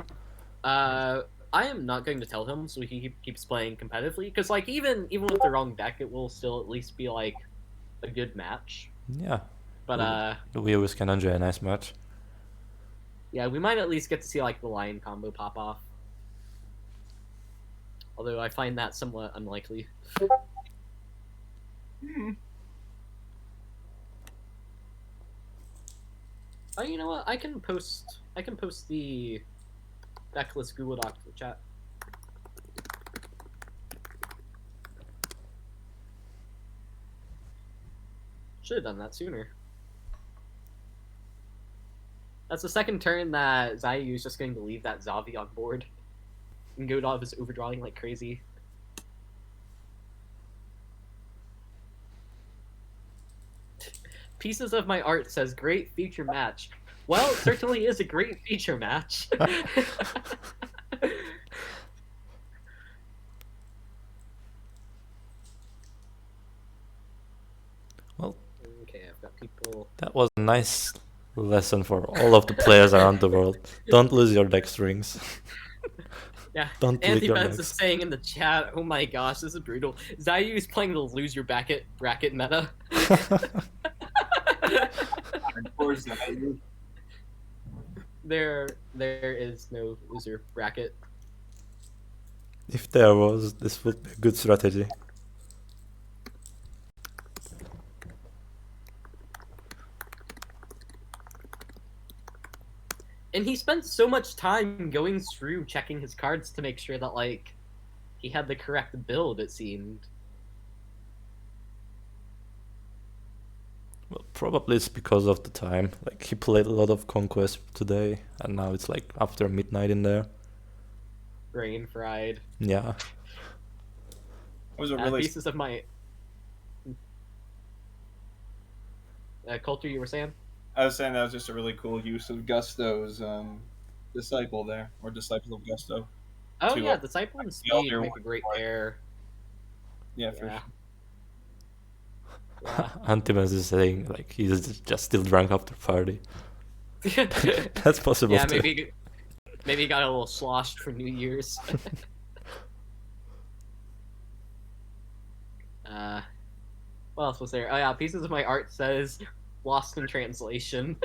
I am not going to tell him, so he keeps playing competitively. Because like even with the wrong deck, it will still at least be like a good match. yeah, But the viewers can enjoy a nice match. yeah, we might at least get to see like the lion combo pop off. Although I find that somewhat unlikely. Oh, you know what? I can post the decklist Google Doc to the chat. Should have done that sooner. That's the second turn that XiaYu is just going to leave that Zavi on board. And GoodDog is overdrawing like crazy. Pieces of my art says great feature match. Well, it certainly is a great feature match. Well, okay, I've got people. that was a nice lesson for all of the players around the world. Don't lose your deck strings. Yeah, Don't delete your Anti-Vents is decks. saying in the chat, oh my gosh, this is brutal. XiaYu is playing the lose your bracket meta. Poor XiaYu. There is no loser bracket. If there was, this would be a good strategy. And he spent so much time going through checking his cards to make sure that like he had the correct build, it seemed. Well, probably it's because of the time. Like, he played a lot of Conquest today, and now it's like after midnight in there. Brain fried. Yeah. Was it really? Pieces of my Coulter, you were saying? I was saying that was just a really cool use of Gusto's disciple there, or disciple of Gusto. Oh To, yeah, Disciple and the Speed elder make a one great for it. pair. Yeah, for Yeah. sure. Yeah. Antimus is saying like he's just still drunk after party. That's possible Yeah, too. maybe he got a little sloshed for New Year's. What else was there? Oh yeah, Pieces of My Art says lost in translation.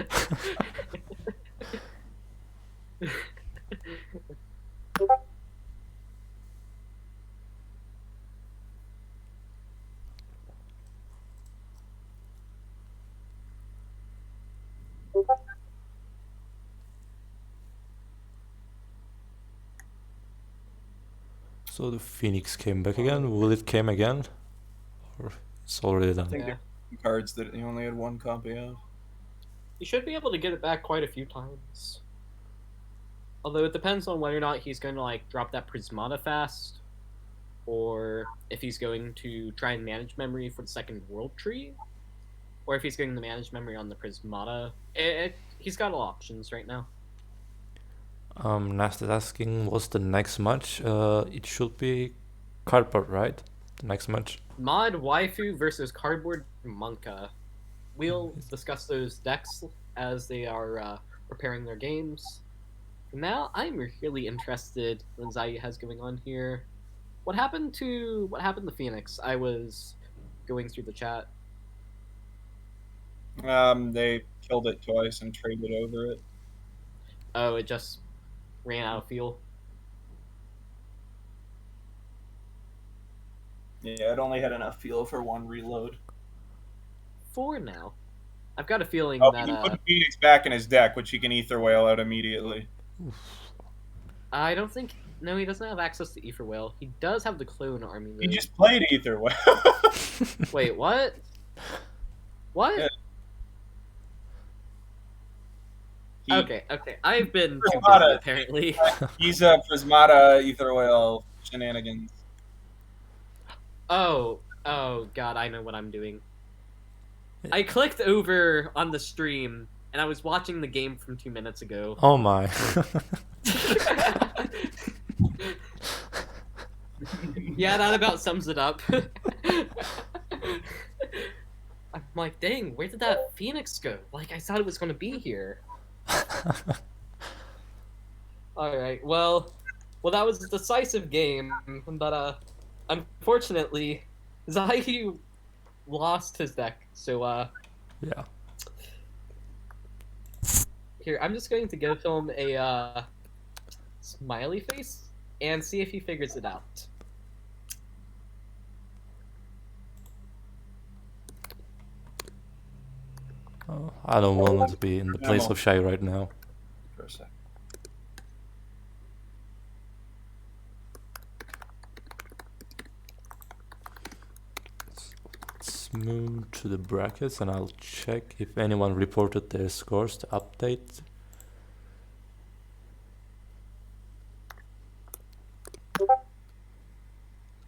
So the Phoenix came back again. Will it came again? Or it's already I done? think Yeah. there were cards that he only had one copy of. He should be able to get it back quite a few times. Although it depends on whether or not he's going to like drop that Prismata fast, or if he's going to try and manage memory for the second world tree, or if he's going to manage memory on the Prismata. He's got all options right now. Nasst is asking what's the next match? It should be Cardboard, right? The next match. ModWaifu versus CardboardMonka. We'll discuss those decks as they are preparing their games. For now, I'm really interested in what XiaYu has going on here. What happened to Phoenix? I was going through the chat. They killed it twice and traded over it. Oh, it just ran out of fuel. Yeah, it only had enough fuel for one reload. 4 now. I've got a feeling Oh, that he can put Phoenix back in his deck, which he can Ether Whale out immediately. I don't think. No, he doesn't have access to Ether Whale. He does have the clone army. He Though. just played Ether Whale. Wait, what? What? Yeah. Okay. I've been too Prismata. busy, apparently. He's a Prismata Ether Whale shenanigans. Oh, God, I know what I'm doing. I clicked over on the stream, and I was watching the game from 2 minutes ago. Oh my. Yeah, that about sums it up. I'm like, dang, where did that Phoenix go? Like, I thought it was going to be here. Alright, well, that was a decisive game, but, unfortunately, XiaYu lost his deck, so, Yeah. Here, I'm just going to give him a, smiley face, and see if he figures it out. Oh, I don't want to be in the place of Shy right now. For a sec. Let's move to the brackets and I'll check if anyone reported their scores to update.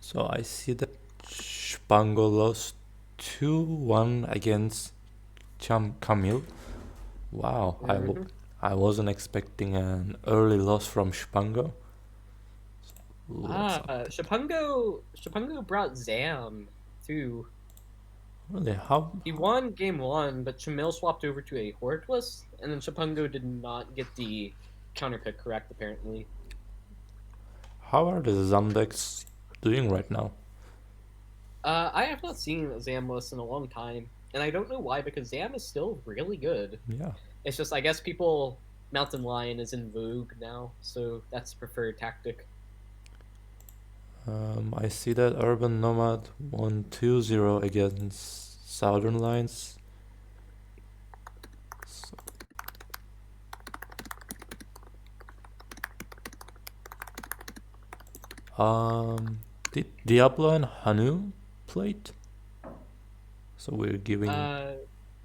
So I see that Spango lost 2-1 against Chamil. Wow, I wasn't expecting an early loss from Spango. Shapungo brought Zam too. Really? How? He won game 1, but Chamil swapped over to a Hortless, and then Shapungo did not get the counter pick correct apparently. How are the Zam decks doing right now? I have not seen a Zam list in a long time, and I don't know why, because Zam is still really good. Yeah. It's just, I guess Mountain Lion is in vogue now, so that's the preferred tactic. I see that Urban.Nomad won 2-0 against Southern Lines. Did Diablo and Hanu played? So we're giving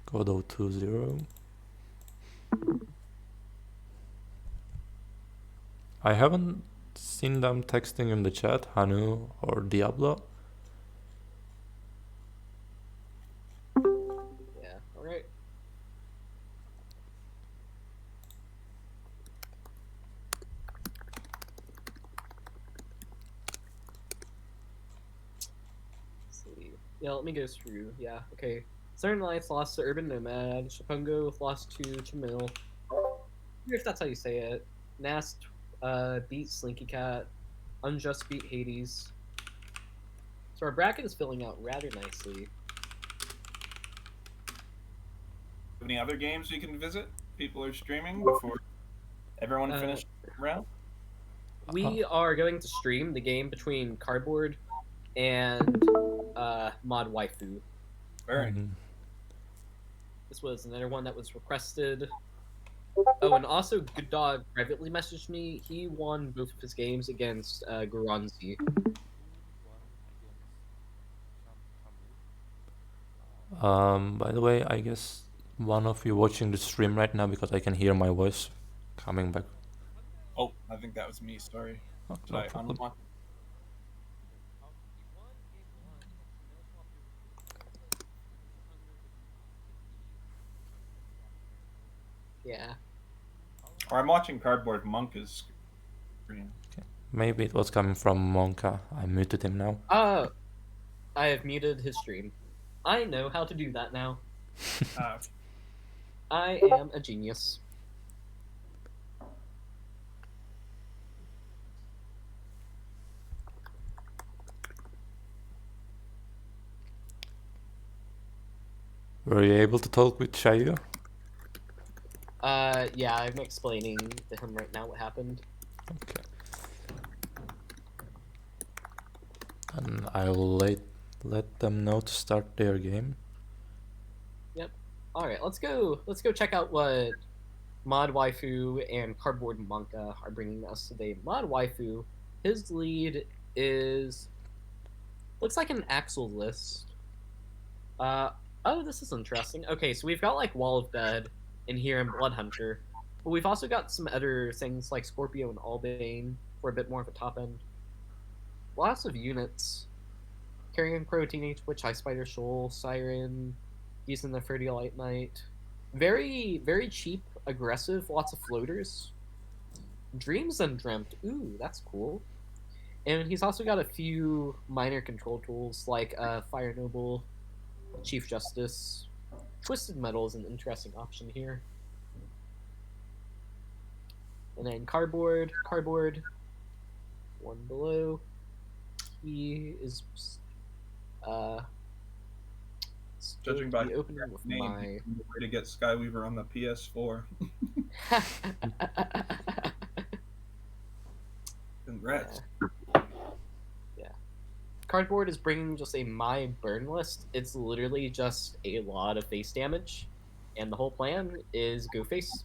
GoodDog 2-0. I haven't seen them texting in the chat, Hanu or Diablo. Yeah, alright. Yeah, let me go through. Yeah, okay. Southern Lights lost to Urban.Nomad. Shapungo lost to Chamil. If that's how you say it. Nasst beat Slinky Cat. Unjust beat Hades. So our bracket is filling out rather nicely. Any other games we can visit? People are streaming before everyone finished the round. We are going to stream the game between Cardboard and ModWaifu. Very. This was another one that was requested. Oh, and also GoodDog privately messaged me. He won both of his games against Guranzi. By the way, I guess one of you watching the stream right now because I can hear my voice coming back. Oh, I think that was me. Sorry. Oh, Did no I problem. unlock? Yeah. Or I'm watching CardBoardMonka's screen. Okay. Maybe it was coming from Monka. I muted him now. I have muted his stream. I know how to do that now. I am a genius. Were you able to talk with XiaYu? Yeah, I'm explaining to him right now what happened. Okay. And I will let them know to start their game. Yep. Alright, let's go check out what ModWaifu and CardBoardMonka are bringing us today. ModWaifu, his lead is... looks like an Axel list. Oh, this is interesting. Okay, so we've got, like, Wall of Bed in here and Bloodhunter. But we've also got some other things like Scorpio and Albane for a bit more of a top end. Lots of units. Carrion Crow, Teenage Witch, High Spider Shoal, Siren, using the Ferdiolite Knight. Very, very cheap, aggressive, lots of floaters. Dreams Undreamt. Ooh, that's cool. And he's also got a few minor control tools like Fire Noble, Chief Justice. Twisted Metal is an interesting option here. And then Cardboard, one below. He is Judging by the opening with name, my way to get Skyweaver on the PS4. Congrats. Yeah. Cardboard is bringing just a my burn list. It's literally just a lot of face damage, and the whole plan is go face.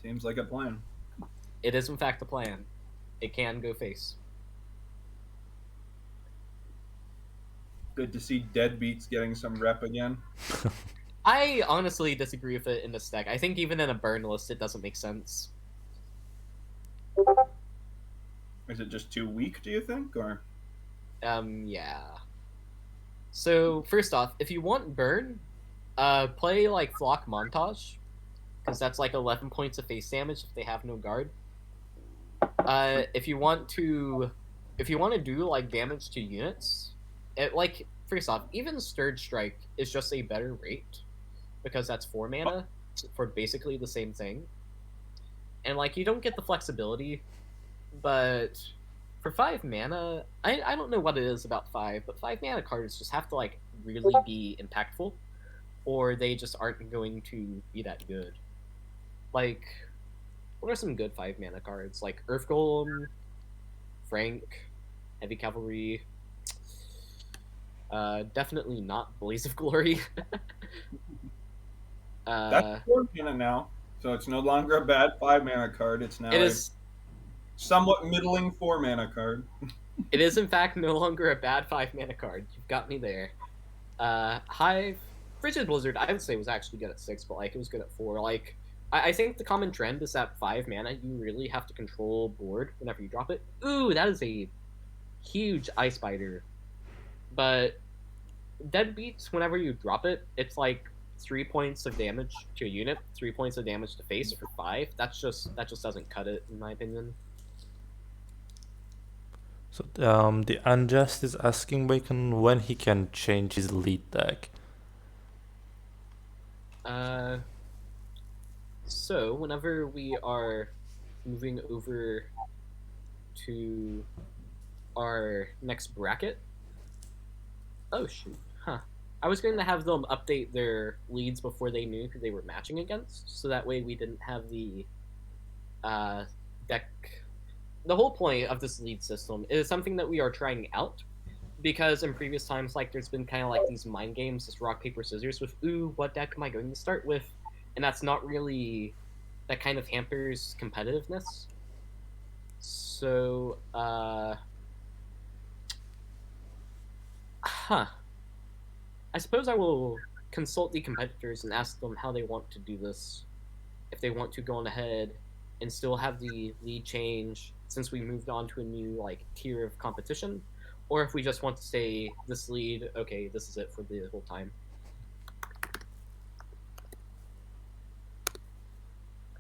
Seems like a plan. It is in fact a plan. It can go face. Good to see Deadbeats getting some rep again. I honestly disagree with it in this deck. I think even in a burn list, it doesn't make sense. Is it just too weak, do you think, or? Yeah. So first off, if you want burn, play like Flock Montage, because that's like 11 points of face damage if they have no guard. If you want to do like damage to units, like first off, even Stirred Strike is just a better rate, because that's 4 mana for basically the same thing, and like you don't get the flexibility, but for 5 mana, I don't know what it is about 5, but 5 mana cards just have to like really be impactful, or they just aren't going to be that good. Like, what are some good 5 mana cards? Like Earth Golem, Frank, Heavy Cavalry. Definitely not Blaze of Glory. That's 4 mana now, so it's no longer a bad 5 mana card. It's now a somewhat middling 4 mana card. It is in fact no longer a bad 5 mana card. You've got me there. Hive, Frigid Blizzard, I would say was actually good at 6, but like it was good at 4. Like I think the common trend is that 5 mana you really have to control board whenever you drop it. Ooh, that is a huge Ice Spider. But Deadbeats, whenever you drop it, it's like 3 points of damage to a unit, 3 points of damage to face for 5. That just doesn't cut it, in my opinion. So the Unjust is asking Bacon when he can change his lead deck. So whenever we are moving over to our next bracket. Oh shoot, huh. I was going to have them update their leads before they knew who they were matching against, so that way we didn't have the deck. The whole point of this lead system is something that we are trying out, because in previous times, like, there's been kind of like these mind games, this rock paper scissors with, ooh, what deck am I going to start with? And that's not really, that kind of hampers competitiveness. So, I suppose I will consult the competitors and ask them how they want to do this. If they want to go on ahead and still have the lead change since we moved on to a new like tier of competition, or if we just want to stay this lead, okay, this is it for the whole time.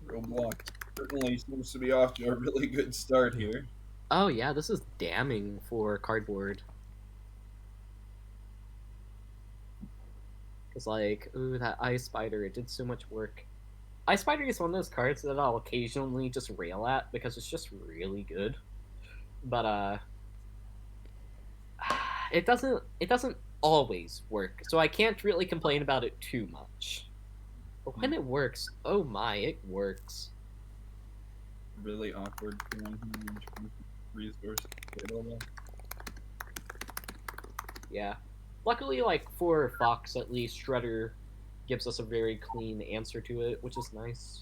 Roblox certainly seems to be off to a really good start here. Oh yeah, this is damning for Cardboard. It's like, ooh, that Ice Spider, it did so much work. Ice Spider is one of those cards that I'll occasionally just rail at because it's just really good. But it doesn't always work, so I can't really complain about it too much. But when it works, oh my, it works. Really awkward resource. Yeah. Luckily, like, for Fox, at least, Shredder gives us a very clean answer to it, which is nice.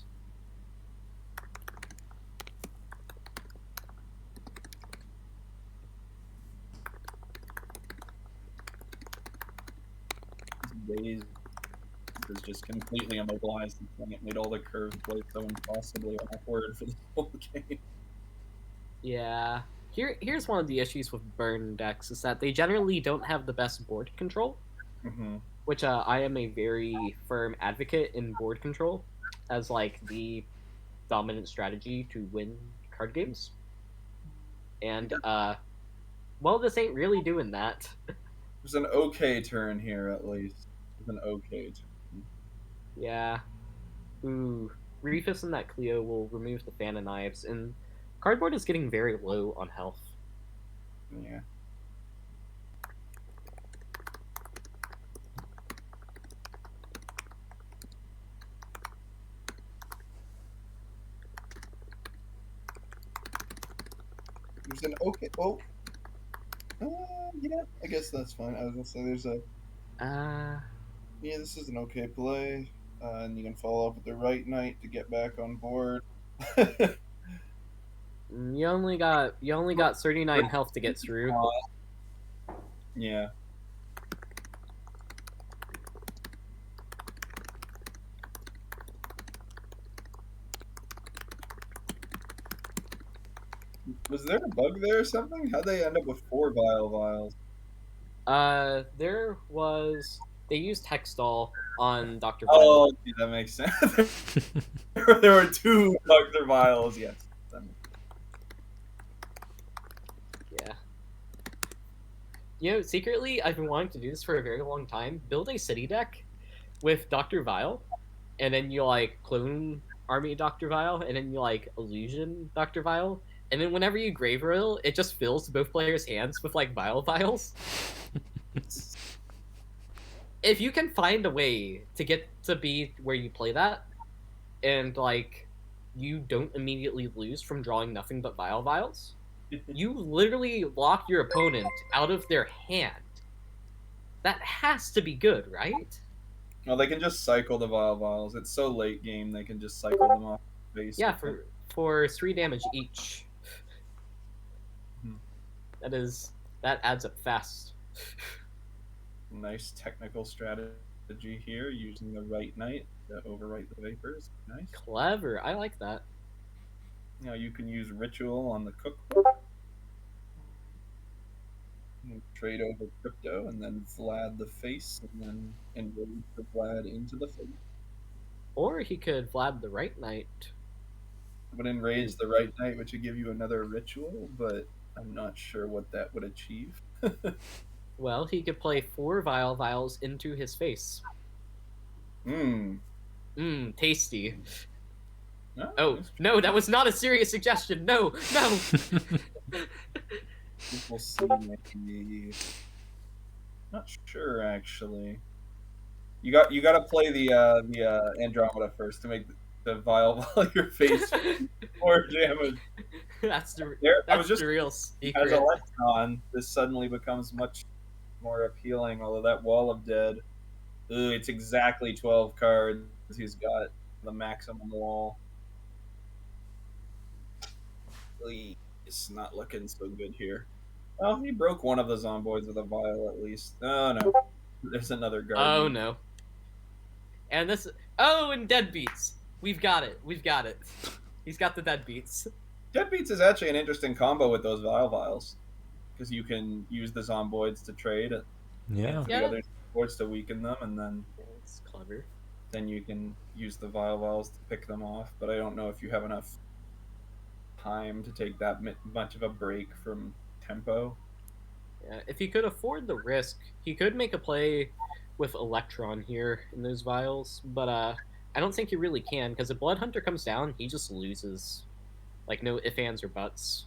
Days is just completely immobilized and saying it made all the curves play so impossibly awkward for the whole game. Yeah. Here's one of the issues with burn decks, is that they generally don't have the best board control. Mm-hmm. Which I am a very firm advocate in board control as like the dominant strategy to win card games. And well, this ain't really doing that. There's an okay turn here, at least. There's an okay turn. Yeah. Ooh, Reefus and that Cleo will remove the fan of knives, and Cardboard is getting very low on health. Yeah. There's an okay. Oh. Yeah, I guess that's fine. I was gonna say there's a. Yeah, this is an okay play, and you can follow up with the right knight to get back on board. You only got 39 health to get through. Yeah. Was there a bug there or something? How'd they end up with 4 vials? There was, they used Hextall on Dr. Oh, yeah, that makes sense. There were 2 Dr. Vials, yes. Yeah. You know, secretly, I've been wanting to do this for a very long time. Build a city deck with Dr. Vile, and then you, like, clone Army Dr. Vile, and then you, like, Illusion Dr. Vile, and then whenever you Grave Royal, it just fills both players' hands with, like, Vile Vials. If you can find a way to get to be where you play that, and, like, you don't immediately lose from drawing nothing but Vile Vials, you literally lock your opponent out of their hand. That has to be good, right? Well, they can just cycle the vials. It's so late game, they can just cycle them off the base. Yeah, for 3 damage each. That adds up fast. Nice technical strategy here, using the right knight to overwrite the vapors. Nice. Clever. I like that. Now you can use ritual on the cookbook. Trade over crypto, and then Vlad the face, and then enrage the Vlad into the face. Or he could Vlad the right knight. But enrage the right knight, which would give you another ritual, but I'm not sure what that would achieve. Well, he could play 4 vials into his face. Tasty. Oh, no, that was not a serious suggestion. No. We'll see. Maybe. Not sure, actually. You got to play the Andromeda first to make the vial while your face more damage. That's the real secret. As Electron, this suddenly becomes much more appealing. Although that Wall of Dead, it's exactly 12 cards. He's got the maximum wall. It's not looking so good here. Well, he broke one of the zomboids with a vial at least. Oh no, there's another guard. Oh no. And this. Oh, and Deadbeats. We've got it. He's got the Deadbeats. Deadbeats is actually an interesting combo with those vials, because you can use the zomboids to trade Yeah. the other boards to weaken them, and then it's clever. Then you can use the vials to pick them off. But I don't know if you have enough time to take that much of a break from tempo. Yeah, if he could afford the risk, he could make a play with Electron here in those vials, but I don't think he really can, because if Blood Hunter comes down, he just loses. Like, no ifs, ands, or buts.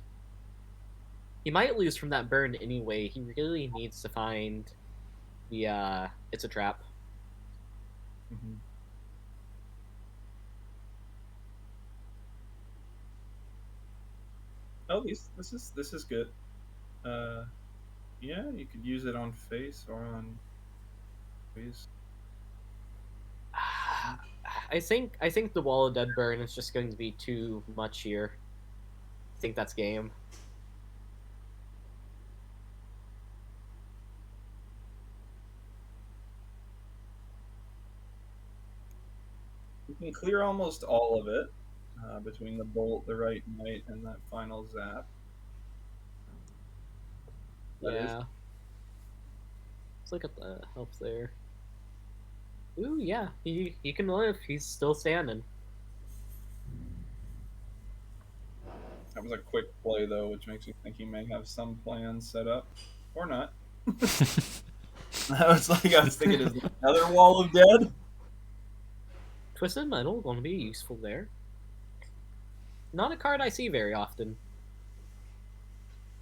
He might lose from that burn anyway. He really needs to find the, it's a trap. Mm-hmm. Oh, this is good. Yeah, you could use it on face or on face. I think the Wall of Dead burn is just going to be too much here. I think that's game. You can clear almost all of it between the bolt, the right knight, and that final zap. Yeah. Let's look at the health there. Ooh, yeah, he can live. He's still standing. That was a quick play, though, which makes me think he may have some plans set up. Or not. I was thinking, is there another Wall of Dead? Twisted Metal going to be useful there. Not a card I see very often.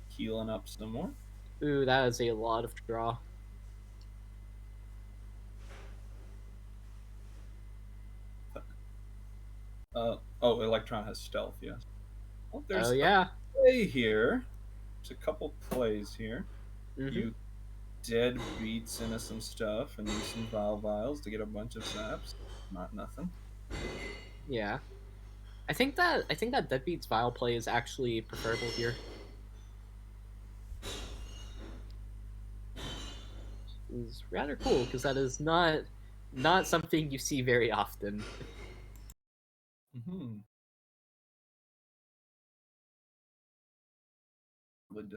Healing up some more. Ooh, that is a lot of draw. Electron has stealth, yes. Well, there's yeah. A play here. There's a couple plays here. Mm-hmm. You dead beats into some stuff and use some vials to get a bunch of zaps. Not nothing. Yeah. I think that Deadbeat's Vial play is actually preferable here. It's rather cool, because that is not something you see very often. Mm-hmm.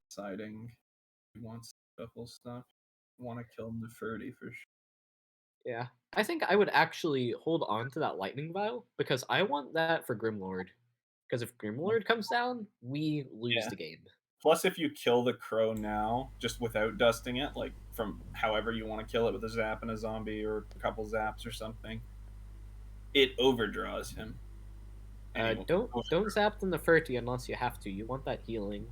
Deciding he wants shuffle stuff. Want to kill Nefertiti for sure. Yeah. I think I would actually hold on to that Lightning Vial, because I want that for Grimlord. Because if Grimlord comes down, we lose the game. Plus, if you kill the crow now, just without dusting it, like from however you want to kill it with a zap and a zombie or a couple zaps or something, it overdraws him. Don't zap the Nefertiti unless you have to. You want that healing.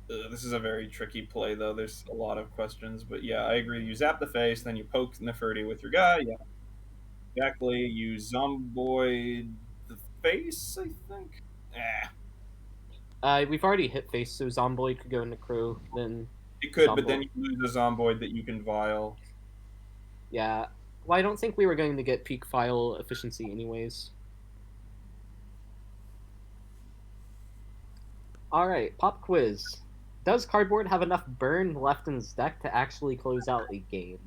This is a very tricky play, though. There's a lot of questions, but yeah, I agree. You zap the face, then you poke Nefertiti with your guy. Yeah, exactly. You zomboid the face, I think. We've already hit face, so Zomboid could go into Crow, then... It could, but then you lose a Zomboid that you can vial. Yeah. Well, I don't think we were going to get peak file efficiency anyways. Alright, pop quiz. Does Cardboard have enough burn left in his deck to actually close out a game?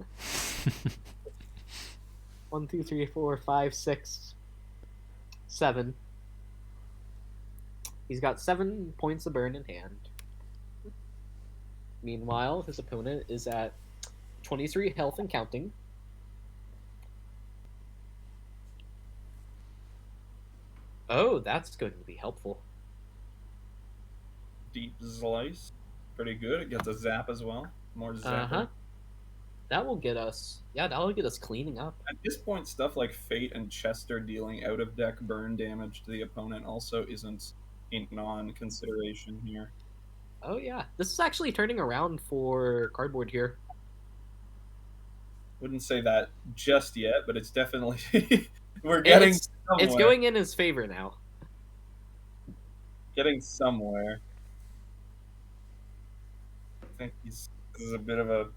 1, 2, 3, 4, 5, 6, 7. He's got 7 points of burn in hand. Meanwhile, his opponent is at 23 health and counting. Oh, that's going to be helpful. Deep Slice. Pretty good. It gets a zap as well. More zap. That will get us. Yeah, that will get us cleaning up. At this point, stuff like Fate and Chester dealing out of deck burn damage to the opponent also isn't a non-consideration here. Oh yeah, this is actually turning around for cardboard here. Wouldn't say that just yet, but it's definitely we're getting somewhere. It's going in his favor now. Getting somewhere. I think this is a bit of a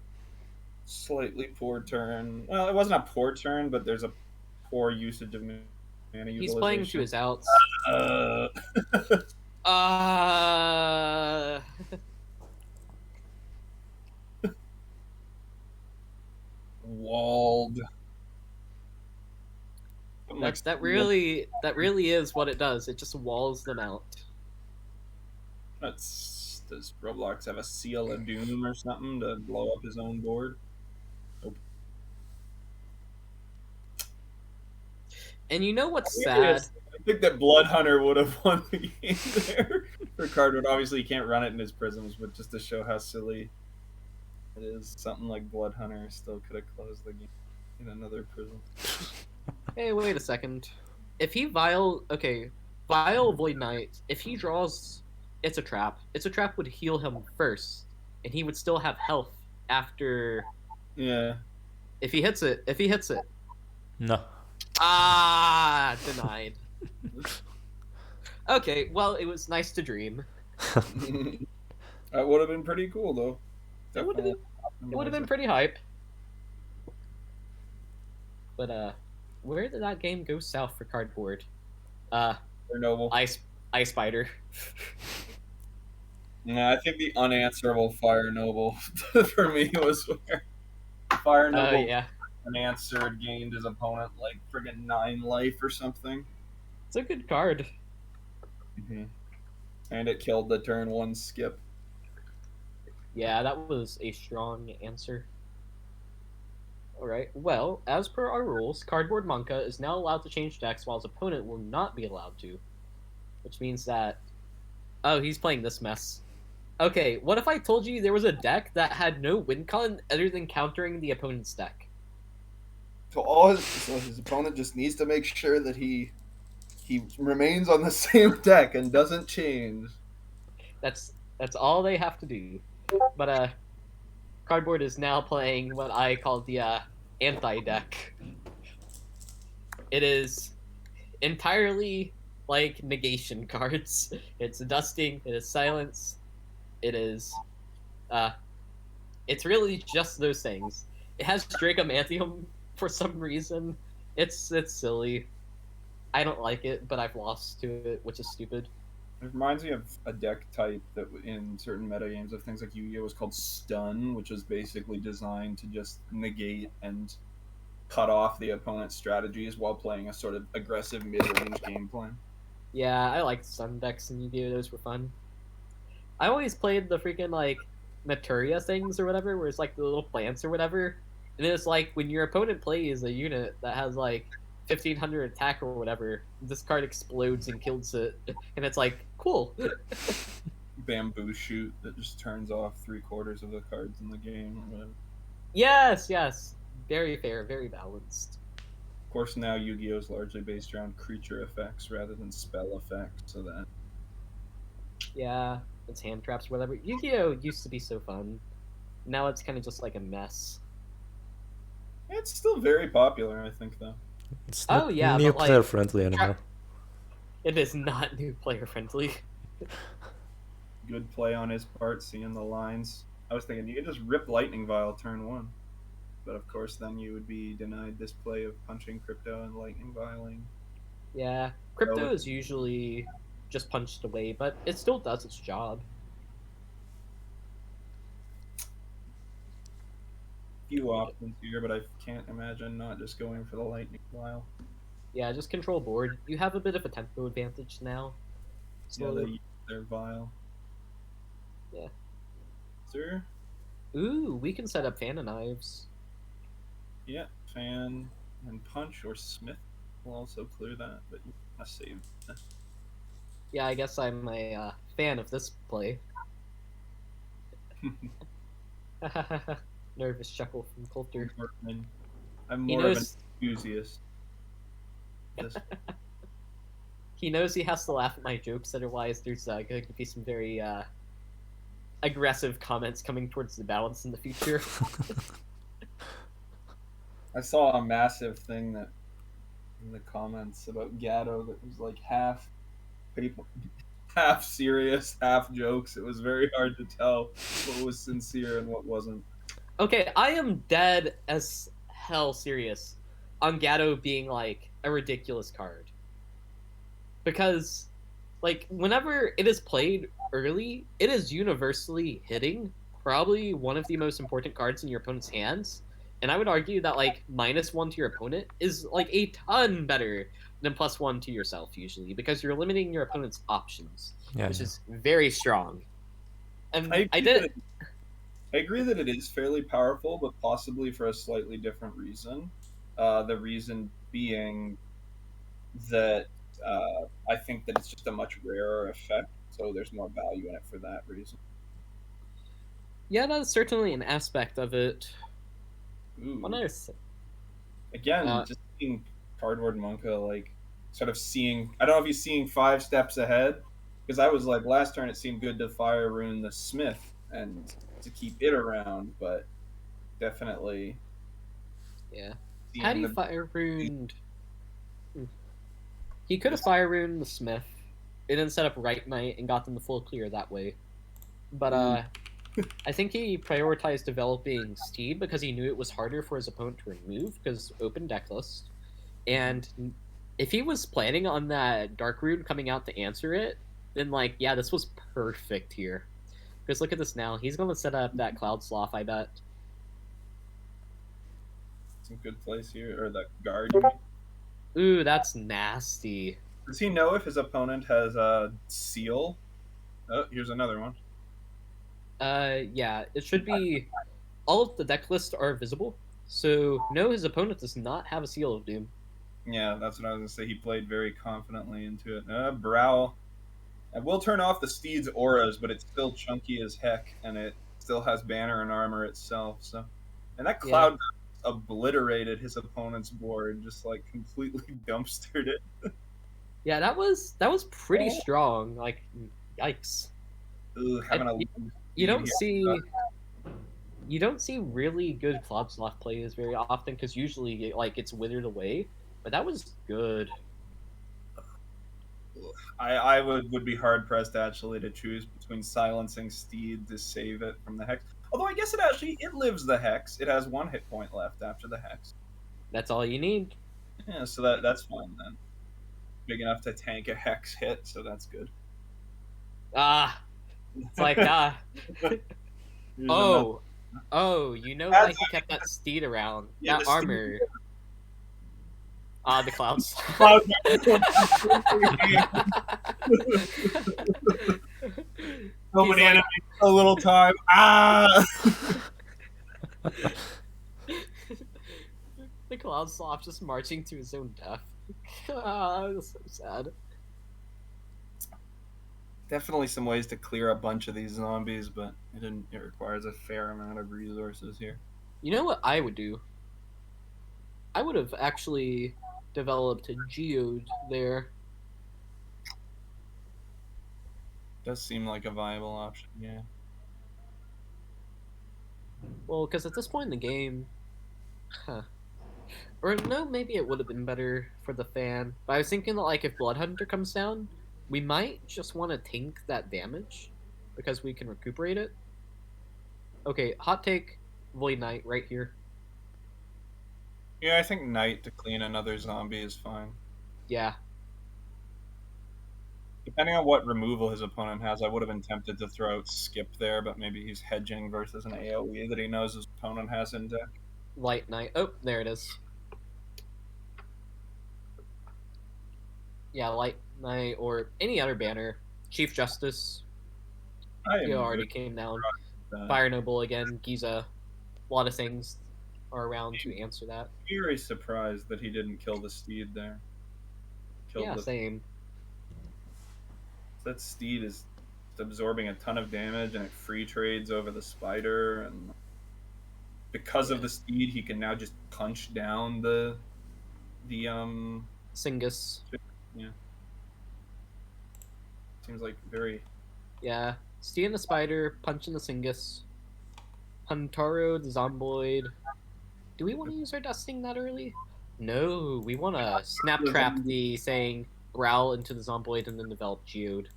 slightly poor turn. Well, it wasn't a poor turn, but there's a poor usage of mana utilization. He's playing to his outs. Walled. That really is what it does. It just walls them out. Does Roblox have a Seal of Doom or something to blow up his own board? Nope. And you know what's sad? I think that Blood Hunter would have won the game there for cardboard. Obviously, he can't run it in his prisms, but just to show how silly it is, something like Blood Hunter still could have closed the game in another prism. Hey, wait a second. If he Vile Void Knight, if he draws, it's a trap. It's a trap would heal him first, and he would still have health after. Yeah. If he hits it. No. Ah, denied. Okay, well, it was nice to dream. That would have been pretty cool, though. It would have been pretty hype. But where did that game go south for cardboard? Noble. Ice Spider. Yeah, I think the unanswerable Fire Noble for me was where Fire Noble unanswered gained his opponent like friggin' 9 life or something. It's a good card. Mm-hmm. And it killed the turn 1 skip. Yeah, that was a strong answer. Alright, well, as per our rules, CardboardMonka is now allowed to change decks while his opponent will not be allowed to. Which means that... Oh, he's playing this mess. Okay, what if I told you there was a deck that had no win con other than countering the opponent's deck? So his opponent just needs to make sure that he remains on the same deck and doesn't change. That's all they have to do. But Cardboard is now playing what I call the anti-deck. It is entirely like negation cards. It's dusting, it is silence, it is it's really just those things. It has Dracomantium for some reason. It's silly. I don't like it, but I've lost to it, which is stupid. It reminds me of a deck type that in certain metagames of things like Yu-Gi-Oh! Was called Stun, which was basically designed to just negate and cut off the opponent's strategies while playing a sort of aggressive mid-range game plan. Yeah, I liked Stun decks in Yu-Gi-Oh! Those were fun. I always played the freaking, like, Materia things or whatever, where it's like the little plants or whatever. And it's like, when your opponent plays a unit that has, like, 1500 attack or whatever, this card explodes and kills it, and it's like, cool. Bamboo shoot that just turns off 3/4 of the cards in the game or whatever. Yes, very fair, very balanced. Of course, now Yu-Gi-Oh! Is largely based around creature effects rather than spell effects, so that... Yeah, it's hand traps or whatever. Yu-Gi-Oh! Used to be so fun. Now it's kind of just like a mess. It's still very popular, I think, though. It's not new but, like, player friendly anymore. It is not new player friendly. Good play on his part, seeing the lines. I was thinking you could just rip Lightning Vial turn 1. But of course then you would be denied this play of punching Crypto and Lightning Vialing. Yeah, Crypto is usually just punched away, but it still does its job. Few options here, but I can't imagine not just going for the Lightning Vial. Yeah, just control board. You have a bit of a tempo advantage now. So yeah, they use their Vial. Yeah. Sir? Ooh, we can set up Fan and Knives. Yeah, Fan and Punch or Smith will also clear that, but you must save. Yeah, I guess I'm a fan of this play. Nervous chuckle from Coulter. I'm He more of an knows enthusiast. This he knows he has to laugh at my jokes, otherwise there's going to be some very aggressive comments coming towards the balance in the future. I saw a massive thing that in the comments about Gatto that was like half people, half serious, half jokes. It was very hard to tell what was sincere and what wasn't. Okay, I am dead as hell serious on Gatto being like a ridiculous card. Because, like, whenever it is played early, it is universally hitting probably one of the most important cards in your opponent's hands. And I would argue that, like, -1 to your opponent is, like, a ton better than +1 to yourself, usually, because you're limiting your opponent's options, which is very strong. And I agree that it is fairly powerful, but possibly for a slightly different reason. The reason being that I think that it's just a much rarer effect, so there's more value in it for that reason. Yeah, that's certainly an aspect of it. Ooh. Again, just seeing CardboardMonka, like, sort of seeing... I don't know if he's seeing 5 steps ahead, because I was like, last turn it seemed good to fire rune the Smith and to keep it around, but definitely... Yeah. How do you fire runed... He could have fire runed the Smith, and then set up Right Knight and got them the full clear that way. But I think he prioritized developing Steed because he knew it was harder for his opponent to remove because open deck list. And if he was planning on that Dark Rune coming out to answer it, then, like, yeah, this was perfect here. Because look at this now. He's going to set up that Cloud Sloth, I bet. Some good place here. Or that guard, you mean? Ooh, that's nasty. Does he know if his opponent has a seal? Oh, here's another one. Yeah, it should be... All of the deck lists are visible, so no, his opponent does not have a Seal of Doom. Yeah, that's what I was going to say. He played very confidently into it. Brow. I will turn off the Steed's auras, but it's still chunky as heck, and it still has banner and armor itself. So, and that Cloud obliterated his opponent's board, just like completely dumpstered it. Yeah, that was pretty strong. Like, yikes. Ooh, you don't see really good Cloud Sloth plays very often because usually like it's withered away, but that was good. I would be hard pressed actually to choose between silencing Steed to save it from the hex. Although I guess it lives the hex. It has 1 hit point left after the hex. That's all you need. Yeah, so that's fine then. Big enough to tank a hex hit, so that's good. It's like oh, you know why he kept that Steed around? Yeah, that armor. The clouds. So many enemies, a little time. The Cloud Sloth just marching to his own death. That's so sad. Definitely some ways to clear a bunch of these zombies, but it requires a fair amount of resources here. You know what I would do? I would have actually developed a geode there. Does seem like a viable option, yeah. Well, because at this point in the game, or no, maybe it would have been better for the fan. But I was thinking that, like, if Blood Hunter comes down, we might just want to tank that damage because we can recuperate it. Okay, hot take, Void Knight right here. Yeah, I think Knight to clean another zombie is fine. Yeah. Depending on what removal his opponent has, I would have been tempted to throw out Skip there, but maybe he's hedging versus an AoE that he knows his opponent has in deck. Light Knight. Oh, there it is. Yeah, Light Knight or any other banner. Chief Justice. He already came down. Fire Noble again. Giza. A lot of things are around to answer that. Very surprised that he didn't kill the Steed there. Same. That Steed is absorbing a ton of damage, and it free trades over the spider, and because of the speed, he can now just punch down the Singus. Yeah. Seems like very... Yeah. Stee and the spider, punch in the Singus. Huntaro, the Zomboid. Do we want to use our dusting that early? No, we want to snap trap the saying growl into the Zomboid and then develop Geode.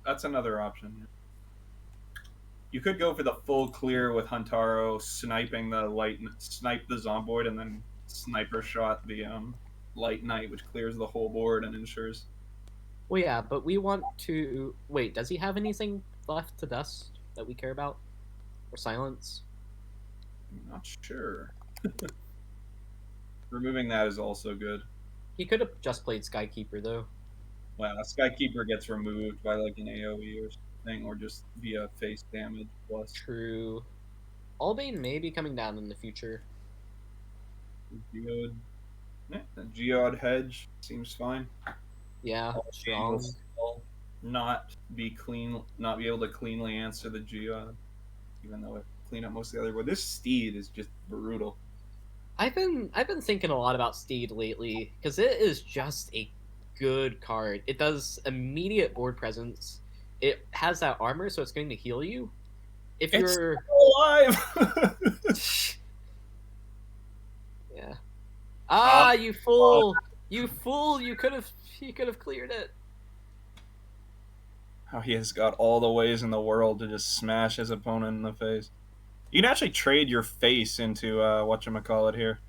That's another option. You could go for the full clear with Huntaro sniping snipe the Zomboid and then sniper shot the Light Knight, which clears the whole board and ensures. Well, yeah, but we want to... Wait, does he have anything left to dust that we care about? Or silence? I'm not sure. Removing that is also good. He could have just played Skykeeper, though. Wow, Skykeeper gets removed by like an AoE or something, or just via face damage plus. True. Albane may be coming down in the future. Geode. Yeah, the Geode hedge seems fine. Yeah, strong. Not be able to cleanly answer the Geode, even though it clean up most of the other. But this Steed is just brutal. I've been thinking a lot about Steed lately because it is just a good card. It does immediate board presence. It has that armor, so it's going to heal you. If you're alive. Yeah. Ah, you fool! You fool! You could have cleared it. How he has got all the ways in the world to just smash his opponent in the face. You can actually trade your face into whatchamacallit here.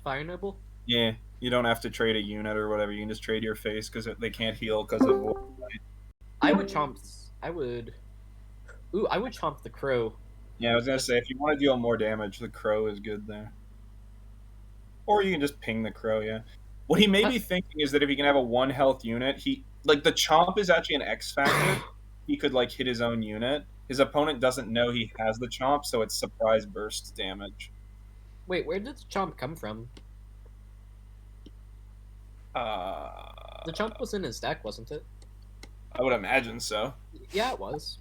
Fire Noble? Yeah, you don't have to trade a unit or whatever. You can just trade your face because they can't heal because of. I would chomp the crow. Yeah, I was gonna say if you want to deal more damage, the crow is good there. Or you can just ping the crow. Yeah. What he may be thinking is that if he can have a 1 health unit, the chomp is actually an X factor. He could like hit his own unit. His opponent doesn't know he has the chomp, so it's surprise burst damage. Wait, where did the chomp come from? The chomp was in his deck, wasn't it? I would imagine so. Yeah, it was.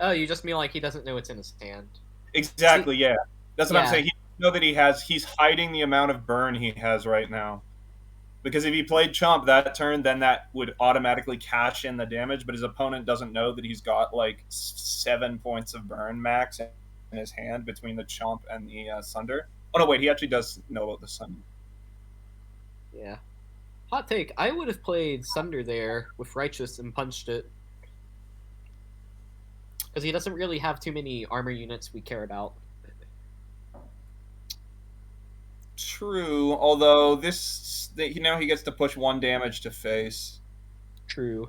Oh, you just mean like he doesn't know it's in his hand. Exactly, yeah. That's what I'm saying. He doesn't know that he's hiding the amount of burn he has right now. Because if he played Chomp that turn, then that would automatically cash in the damage, but his opponent doesn't know that he's got like 7 points of burn max in his hand between the Chomp and the Sunder. Oh no, wait, he actually does know about the Sunder. Yeah. Hot take, I would have played Sunder there with Righteous and punched it. Because he doesn't really have too many armor units we care about. True, although now he gets to push 1 damage to face. True.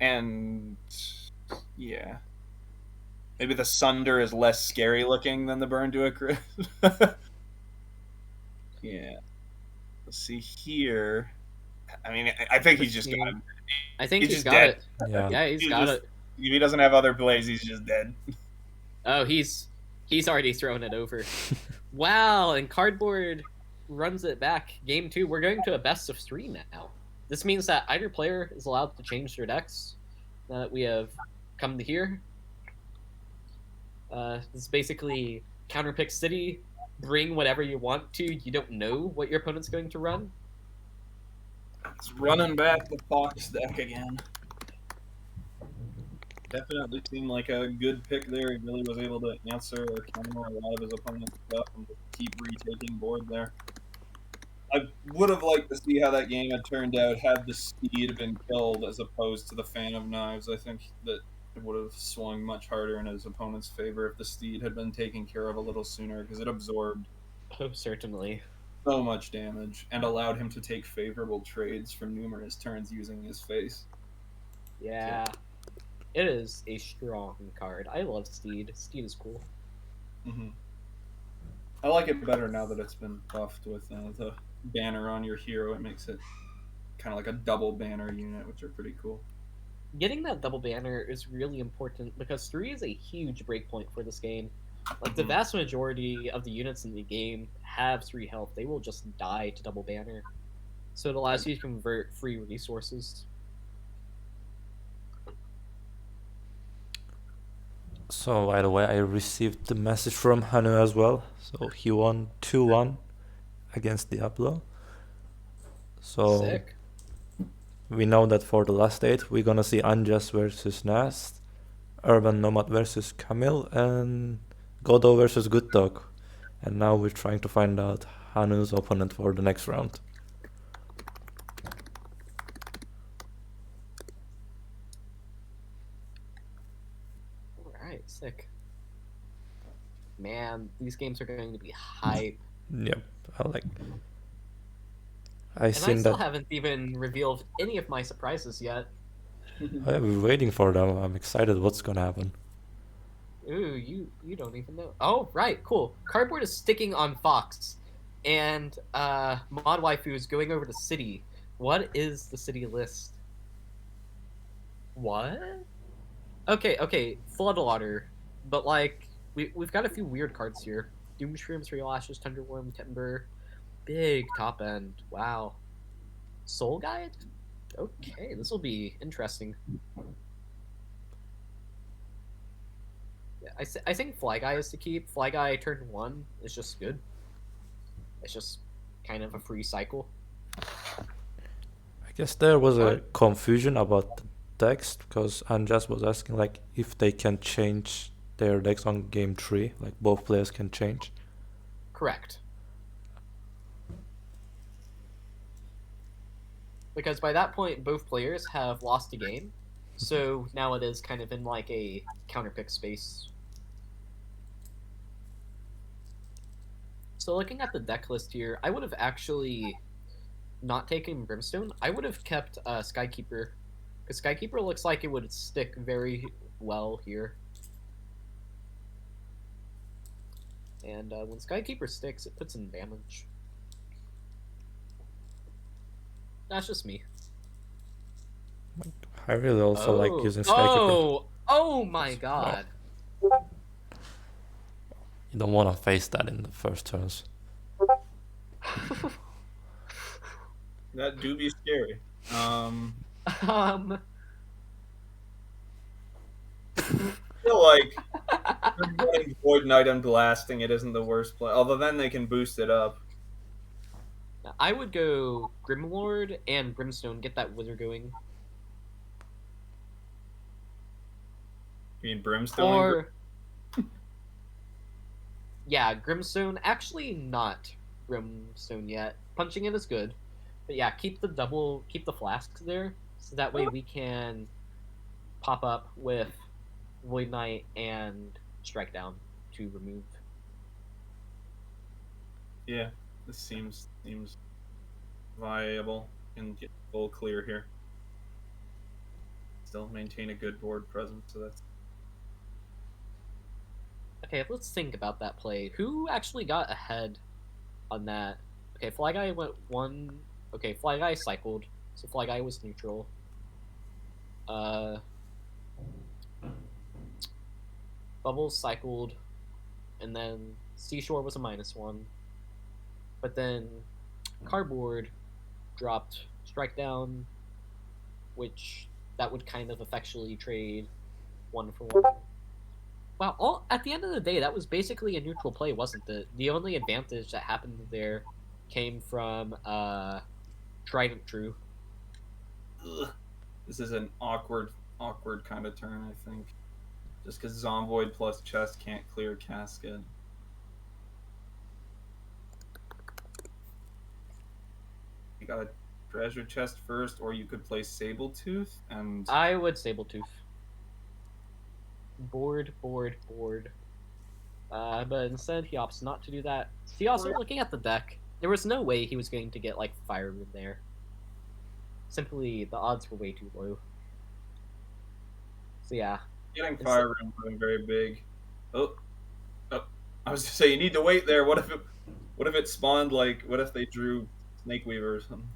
And yeah. Maybe the Sunder is less scary looking than the burn to a crit. Yeah. Let's see here. I mean, I think he's just got him. I think he's got it. Yeah, he's got it. If he doesn't have other plays, he's just dead. Oh, he's already thrown it over. Wow, and Cardboard runs it back. Game 2, we're going to a best of 3 now. This means that either player is allowed to change their decks now that we have come to here. This is basically counterpick city. Bring whatever you want to. You don't know what your opponent's going to run. It's running back the Fox deck again. Definitely seemed like a good pick there. He really was able to answer or counter a lot of his opponent's stuff and just keep retaking board there. I would have liked to see how that game had turned out had the Steed been killed as opposed to the Fan of Knives. I think that it would have swung much harder in his opponent's favor if the Steed had been taken care of a little sooner, because it absorbed certainly so much damage and allowed him to take favorable trades from numerous turns using his face. Yeah. It is a strong card. I love Steed. Steed is cool. Mm-hmm. I like it better now that it's been buffed with the banner on your hero. It makes it kind of like a double banner unit, which are pretty cool. Getting that double banner is really important because 3 is a huge breakpoint for this game. Like, the vast majority of the units in the game have 3 health. They will just die to double banner. So it allows you to convert free resources. So, by the way, I received the message from Hanu as well. So he won 2-1 against Diablo. So Sick. we know that for the last 8, we're gonna see Unjust versus Nasst, Urban.Nomad versus Chamil, and GoodDog versus GoodDog. And now we're trying to find out Hanu's opponent for the next round. Alright, sick. Man, these games are going to be hype. Yep, I And I seen still that. haven't even revealed any of my surprises yet. I'm waiting for them. I'm excited what's gonna happen. Ooh, you don't even know. Oh, right, cool. Cardboard is sticking on Fox, and ModWaifu is going over to City. What is the City list? What? Okay, Floodwater, but like we've got a few weird cards here. Doom Shrooms, Real Ashes, Thunderworm, Timber, big top end. Wow. Soul Guide? Okay, this will be interesting. Yeah, I think Fly Guy is to keep. Fly Guy turn 1 is just good. It's just kind of a free cycle. I guess there was a confusion about the decks because Unjust was asking like if they can change their decks on game 3, like both players can change. Correct. Because by that point, both players have lost a game, so now it is kind of in like a counterpick space. So looking at the deck list here, I would have actually not taken Brimstone. I would have kept Skykeeper, because Skykeeper looks like it would stick very well here. And when Skykeeper sticks, it puts in damage. That's just me. I really also like using Skykeeper. Oh my god. You don't want to face that in the first turns. That do be scary. I feel like running Void Knight and blasting it isn't the worst play. Although then they can boost it up. I would go Grimlord and Brimstone, get that Wither going. You mean Brimstone? Or yeah, Grimstone. Actually, not Brimstone yet. Punching it is good, but yeah, keep the flasks there, so that way we can pop up with Void Knight and Strike Down to remove. Yeah, this seems viable and get full clear here. Still maintain a good board presence, so that's. Okay, let's think about that play. Who actually got ahead on that? Okay, Fly Guy went 1. Okay, Fly Guy cycled, so Fly Guy was neutral. Bubbles cycled, and then Seashore was a -1. But then Cardboard dropped Strike Down, which that would kind of effectually trade 1 for 1. Wow, at the end of the day, that was basically a neutral play, wasn't it? The only advantage that happened there came from Trident True. Ugh. This is an awkward kind of turn, I think. Just because Zomvoid plus Chest can't clear Casket. You got a treasure chest first, or you could play Sabletooth, and... I would Sabletooth. Board. But instead, he opts not to do that. See, also, looking at the deck, there was no way he was going to get, like, Fire Rune there. Simply, the odds were way too low. So, yeah. Getting Fire Rune would be very big. Oh. I was to say, you need to wait there. What if it spawned, like, what if they drew Snake Weaver or something?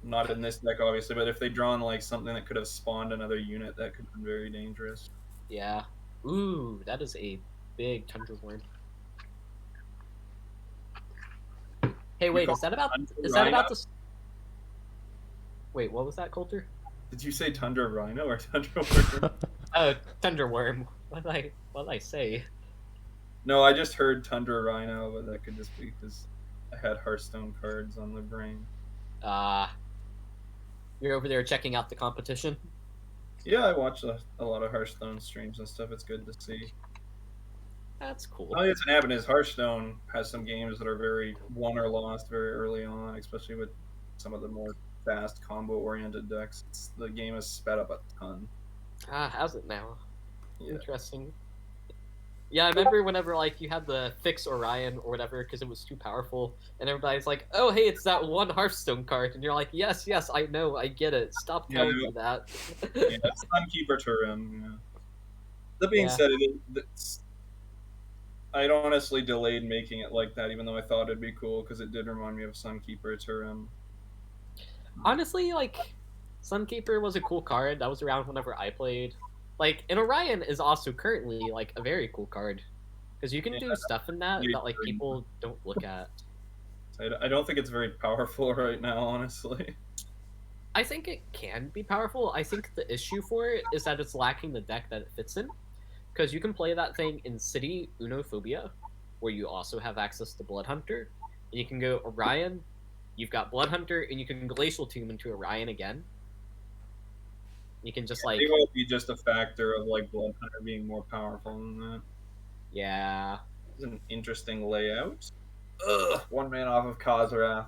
Not in this deck, obviously, but if they drawn, like, something that could have spawned another unit, that could have been very dangerous. Yeah. Ooh, that is a big Tundra Worm. Hey, wait, is that about the... Wait, what was that, Coulter? Did you say Tundra Rhino or Tundra Worm? Oh, Thunderworm. What did I say? No, I just heard Tundra Rhino, but that could just be because I had Hearthstone cards on the brain. You're over there checking out the competition? Yeah, I watch a lot of Hearthstone streams and stuff. It's good to see. That's cool. All that's happened is Hearthstone has some games that are very won or lost very early on, especially with some of the more fast combo-oriented decks. The game has sped up a ton. How's it now? Yeah. Interesting. Yeah, I remember whenever like you had the fix Orion or whatever because it was too powerful, and everybody's like, "Oh, hey, it's that one Hearthstone card," and you're like, "Yes, yes, I know, I get it. Stop telling me that." Yeah, Sunkeeper Turim. Yeah. That being said, I'd honestly delayed making it like that, even though I thought it'd be cool because it did remind me of Sunkeeper Turim. Honestly, like, Sunkeeper was a cool card that was around whenever I played. Like, and Orion is also currently like a very cool card because you can do stuff in that like people don't look at. I don't think it's very powerful right now, honestly. I think it can be powerful. I think the issue for it is that it's lacking the deck that it fits in. Because you can play that thing in City Unophobia, where you also have access to Blood Hunter. And you can go Orion, you've got Blood Hunter, and you can Glacial Tomb into Orion again. You can just like... It won't be just a factor of like Blood Hunter being more powerful than that. Yeah. It's an interesting layout. Ugh, 1 man off of Khazra.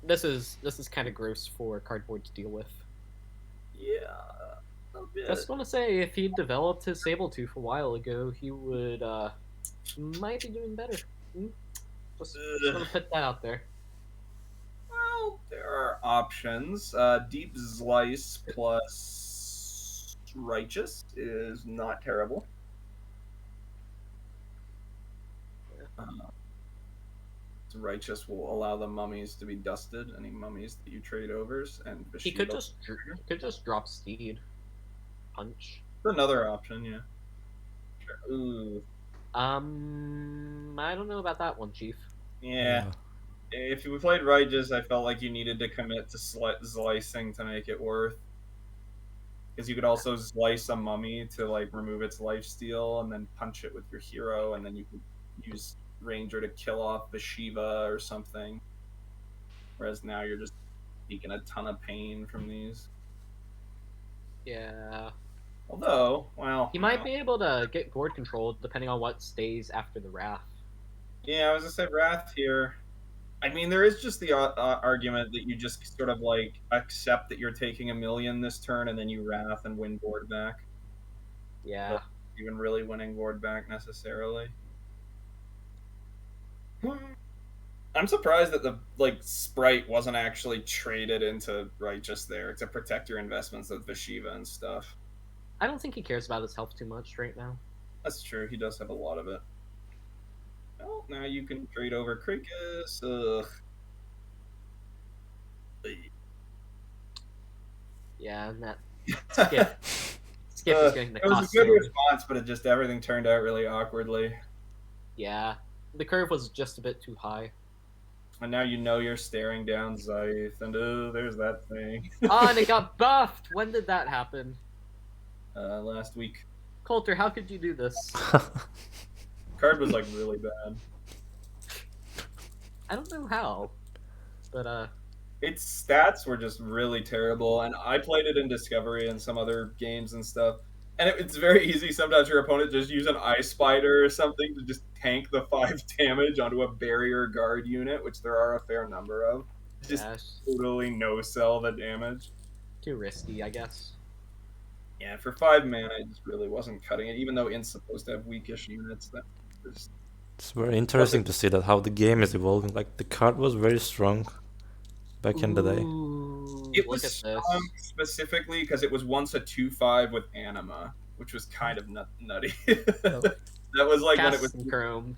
This is kind of gross for Cardboard to deal with. Yeah. Just want to say, if he'd developed his Sabletooth a while ago, he would might be doing better. Just want to put that out there. Well, there are options. Deep Slice plus Righteous is not terrible. Righteous will allow the mummies to be dusted, any mummies that you trade overs, and he could just drop Steed. Punch. Another option, yeah. Sure. Ooh. I don't know about that one, Chief. Yeah. If you played Righteous, I felt like you needed to commit to slicing to make it worth. Because you could also slice a mummy to like remove its lifesteal, and then punch it with your hero, and then you could use Ranger to kill off the Shiva or something. Whereas now you're just taking a ton of pain from these. Yeah. Although, well... He might be able to get board control depending on what stays after the Wrath. Yeah, I was going to say Wrath here. I mean, there is just the argument that you just sort of, like, accept that you're taking a million this turn and then you Wrath and win board back. Yeah. But even really winning board back necessarily. I'm surprised that the sprite wasn't actually traded into Righteous there to protect your investments with Vashiva and stuff. I don't think he cares about his health too much right now. That's true. He does have a lot of it. Well, now you can trade over Krakus. Ugh. Yeah, and that Skip. Skip is getting the costume. It was a good response, but everything turned out really awkwardly. Yeah. The curve was just a bit too high. And now you know you're staring down Zyth, and there's that thing. Oh, and it got buffed! When did that happen? Last week. Coulter, how could you do this? Card was really bad. I don't know how, but its stats were just really terrible, and I played it in Discovery and some other games and stuff. And it's very easy sometimes your opponent just use an Ice Spider or something to just tank the 5 damage onto a barrier guard unit, which there are a fair number of. Just totally no-sell the damage. Too risky, I guess. Yeah, for 5 mana, it just really wasn't cutting it, even though Int's supposed to have weakish units. It's very interesting to see that how the game is evolving. Like, the card was very strong back in the day. It was strong specifically because it was once a 2/5 with Anima, which was kind of nutty. That was like when it was Chrome.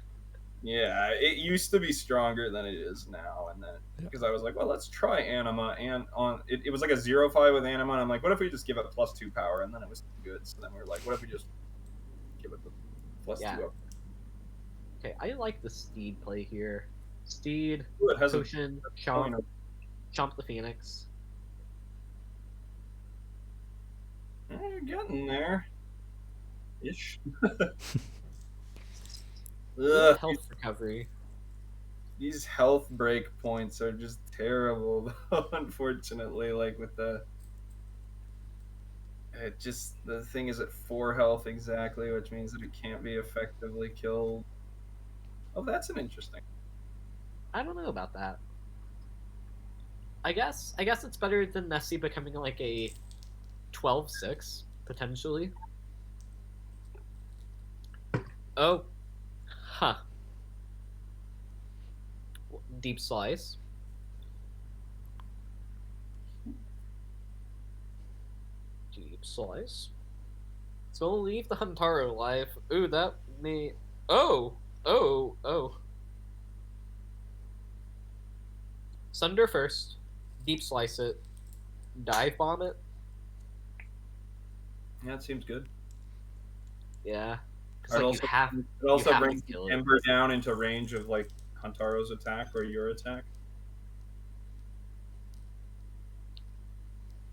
Yeah, it used to be stronger than it is now, and then because I was like, well, let's try Anima, and it was like a 0/5 with Anima, and I'm like, what if we just give it +2 power, and then it was good. So then we were like, what if we just give it the +2 up? Okay, I like the Steed play here. Steed, Ooh, Potion, Chomp the Phoenix. Getting there. Ish. Health recovery. These health break points are just terrible, though, unfortunately. Like with the thing is at 4 health exactly, which means that it can't be effectively killed. Oh, that's an interesting. I don't know about that. I guess it's better than Nessie becoming like a 12-6 potentially. Oh, huh. Deep slice. Deep slice. So we'll leave the Huntaro alive. Ooh, that may. Oh! Sunder first. Deep slice it. Dive bomb it. Yeah, it seems good. Yeah. It Like also brings Ember down into range of like Hantaro's attack or your attack.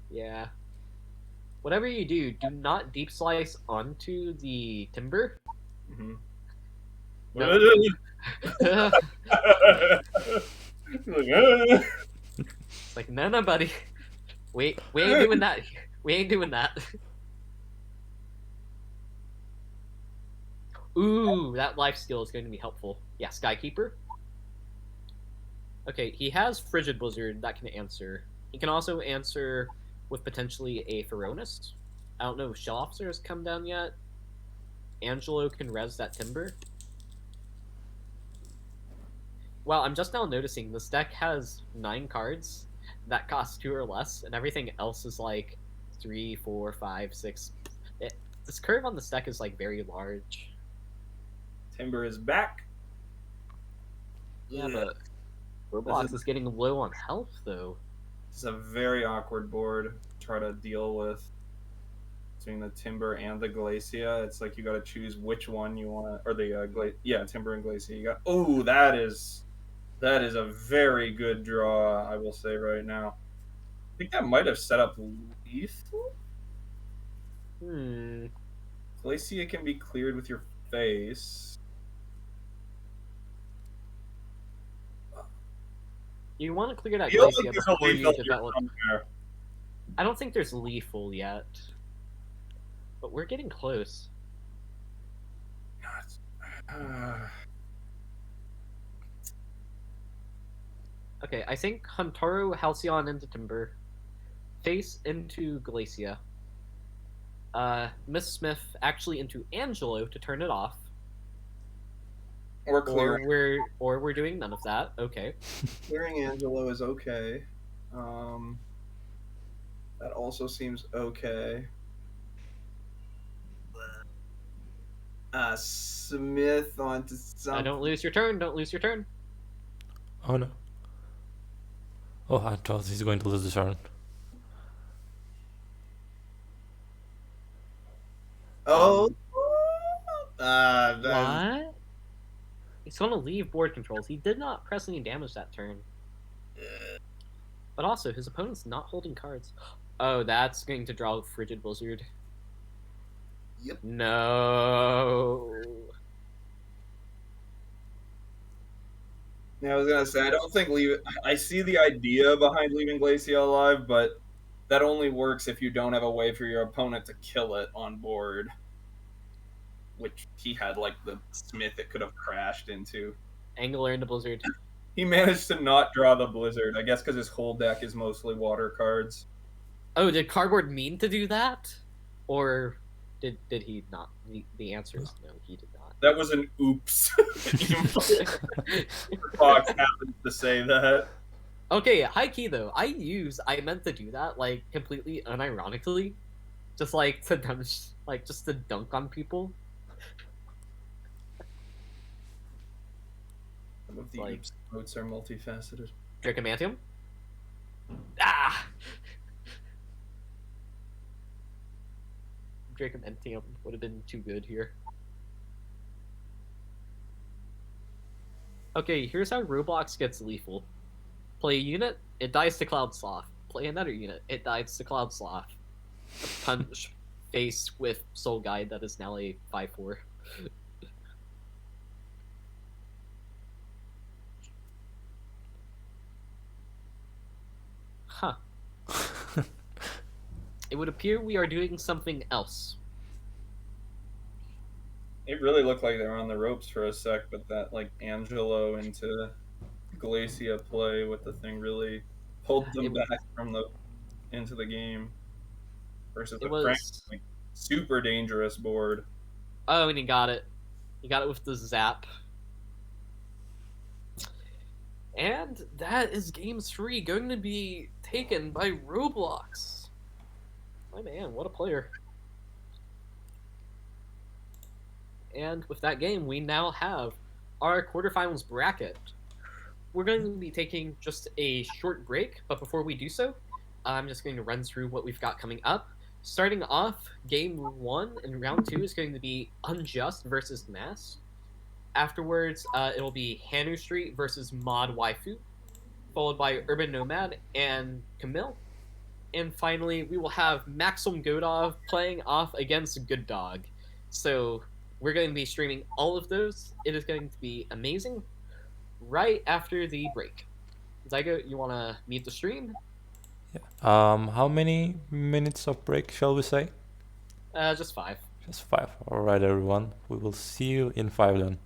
Yeah. Whatever you do, do not deep slice onto the timber. Mm-hmm. No. It's like, no, buddy. We ain't doing that. We ain't doing that. Ooh, that life skill is going to be helpful. Yeah, Skykeeper. Okay, he has Frigid Blizzard that can answer. He can also answer with potentially a Feronis. I don't know if Shell Officer has come down yet. Angelo can res that timber. Well, I'm just now noticing this deck has 9 cards that cost 2 or less, and everything else is like 3, 4, 5, 6. This curve on this deck is like very large. Timber is back. Yeah, but Roblox is getting low on health though. It's a very awkward board to try to deal with between the Timber and the Glacia. It's like you got to choose which one you want, or the Timber and Glacia. You got. Oh, that is a very good draw. I will say right now. I think that might have set up lethal. Glacia can be cleared with your face. You want to clear that Glacia before you develop. I don't think there's lethal yet, but we're getting close. Okay, I think Huntaro, Halcyon into Timber, face into Glacia. Miss Smith actually into Angelo to turn it off. Or clearing. Or we're doing none of that. Okay. Clearing Angelo is okay. That also seems okay. Smith onto something. Don't lose your turn. Don't lose your turn. Oh no. Oh, I thought he's going to lose the turn. Oh. What? He's going to leave board controls. He did not press any damage that turn. But also, his opponent's not holding cards. Oh, that's going to draw Frigid Blizzard. Yep. No. Yeah, I was gonna say I don't think I see the idea behind leaving Glacia alive, but that only works if you don't have a way for your opponent to kill it on board. Which he had, like the Smith it could have crashed into. Angler into Blizzard. He managed to not draw the Blizzard, I guess because his whole deck is mostly water cards. Oh, did Cardboard mean to do that? Or did he not? The answer is no, he did not. That was an oops. Fox happened to say that. Okay, high key though. I meant to do that, like, completely unironically. Just like to dunk on people. Some of the oops quotes are multifaceted. Dracomantium? Ah! Dracomantium would have been too good here. Okay, here's how Roblox gets lethal. Play a unit, it dies to Cloud Sloth. Play another unit, it dies to Cloud Sloth. Punch. face with Soul Guide that is now a 5/4. Huh. It would appear we are doing something else. It really looked like they were on the ropes for a sec, but that like Angelo into Glacia play with the thing really pulled them back from the into the game. Versus It the Frank, was. like, super dangerous board. Oh, and he got it. He got it with the zap. And that is game 3 going to be taken by Roblox. My man, what a player. And with that game, we now have our quarterfinals bracket. We're going to be taking just a short break, but before we do so, I'm just going to run through what we've got coming up. Starting off, game 1 and round 2 is going to be Unjust versus Nasst. Afterwards, it'll be HanooStreet versus ModWaifu, followed by Urban.Nomad and Chamil. And finally, we will have Maxim Godov playing off against GoodDog. So we're going to be streaming all of those. It is going to be amazing right after the break. Zygote, you want to mute the stream? How many minutes of break shall we say? Just 5. Just 5. Alright, everyone. We will see you in 5 then.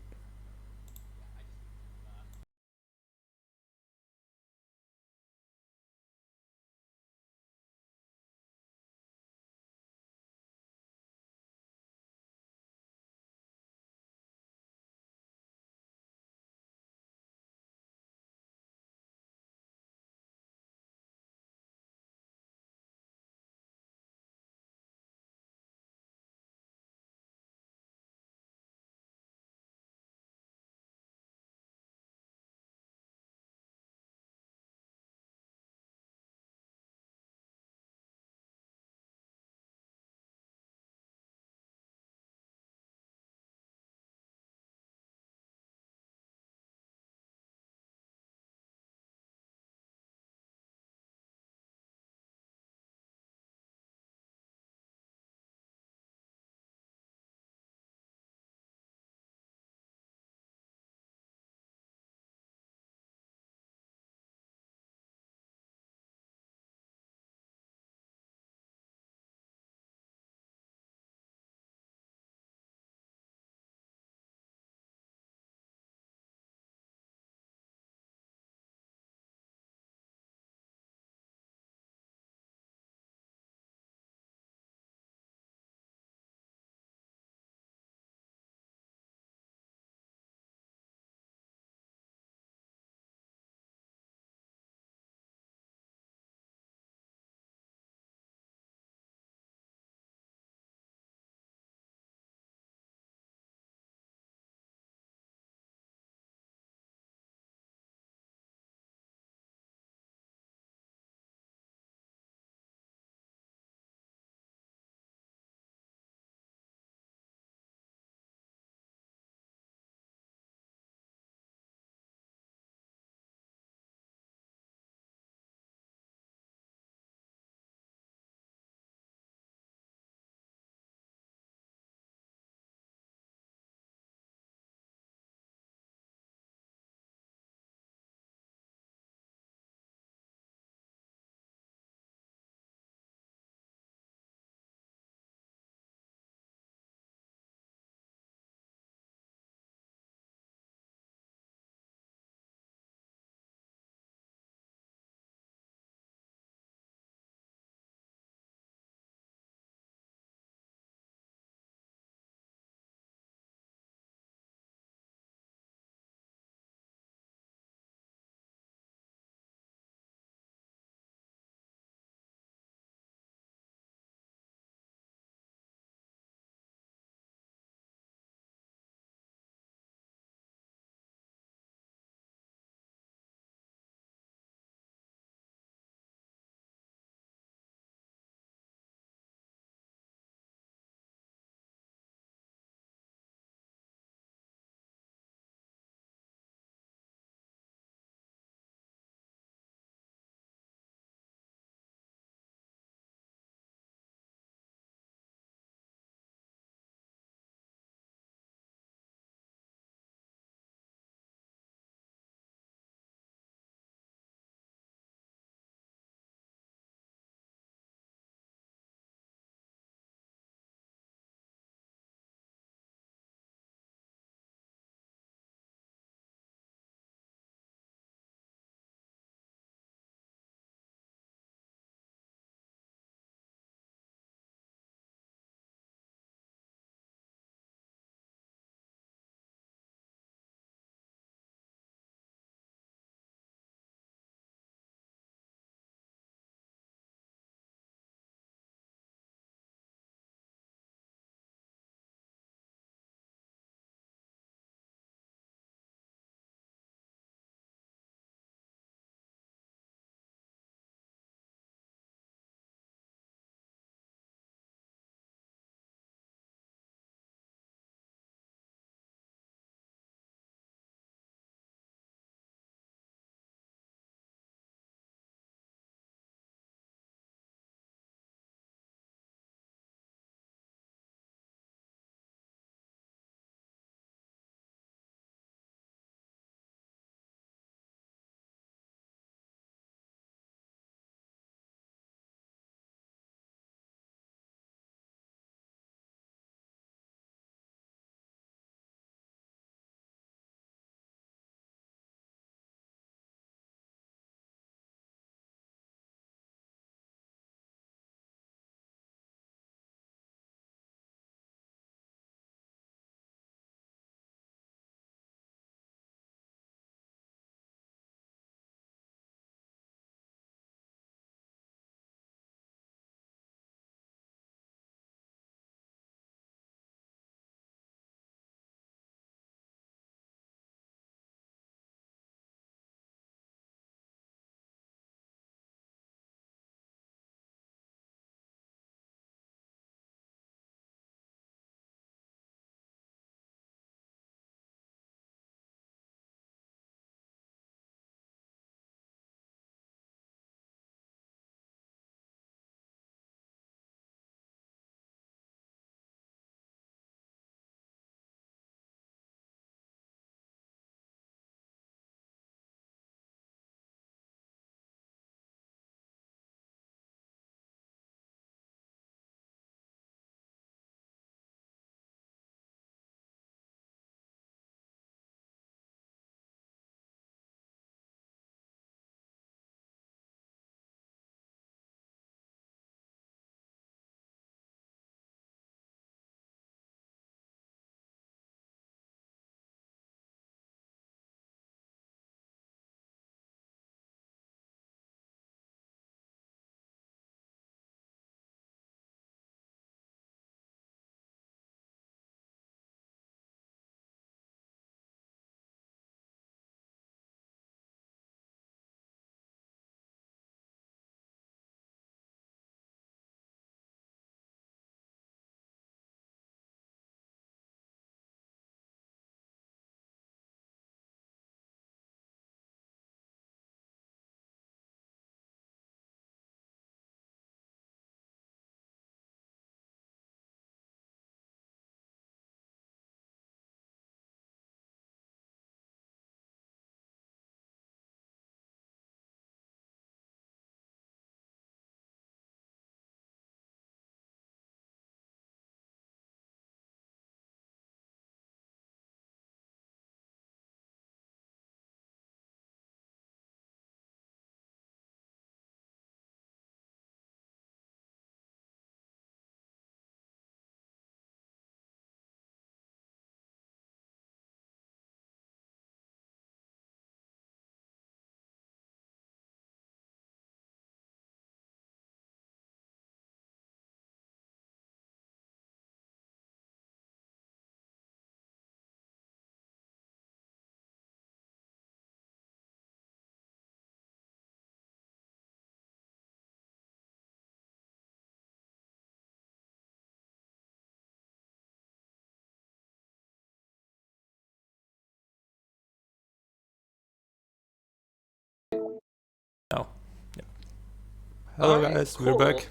Hello Alright, guys, we're cool. back.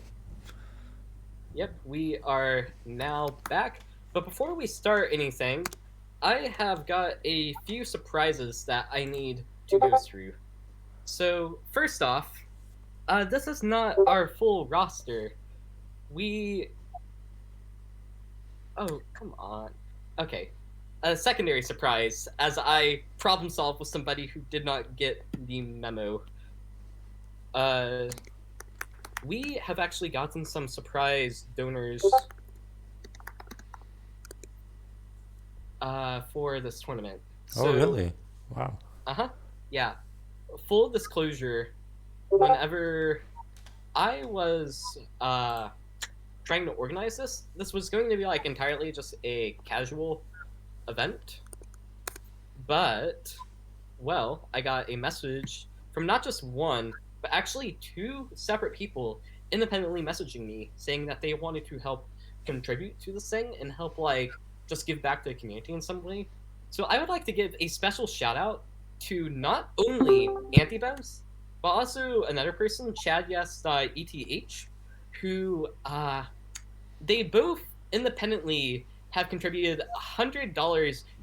Yep, we are now back. But before we start anything, I have got a few surprises that I need to go through. So, first off, this is not our full roster. Oh, come on. Okay. A secondary surprise, as I problem solved with somebody who did not get the memo. We have actually gotten some surprise donors for this tournament. Oh really? Wow. Yeah. Full disclosure, whenever I was trying to organize this was going to be like entirely just a casual event. But, well, I got a message from not just one, but actually two separate people independently messaging me saying that they wanted to help contribute to this thing and help like just give back to the community in some way. So I would like to give a special shout out to not only Antibes, but also another person, ETH, who they both independently have contributed $100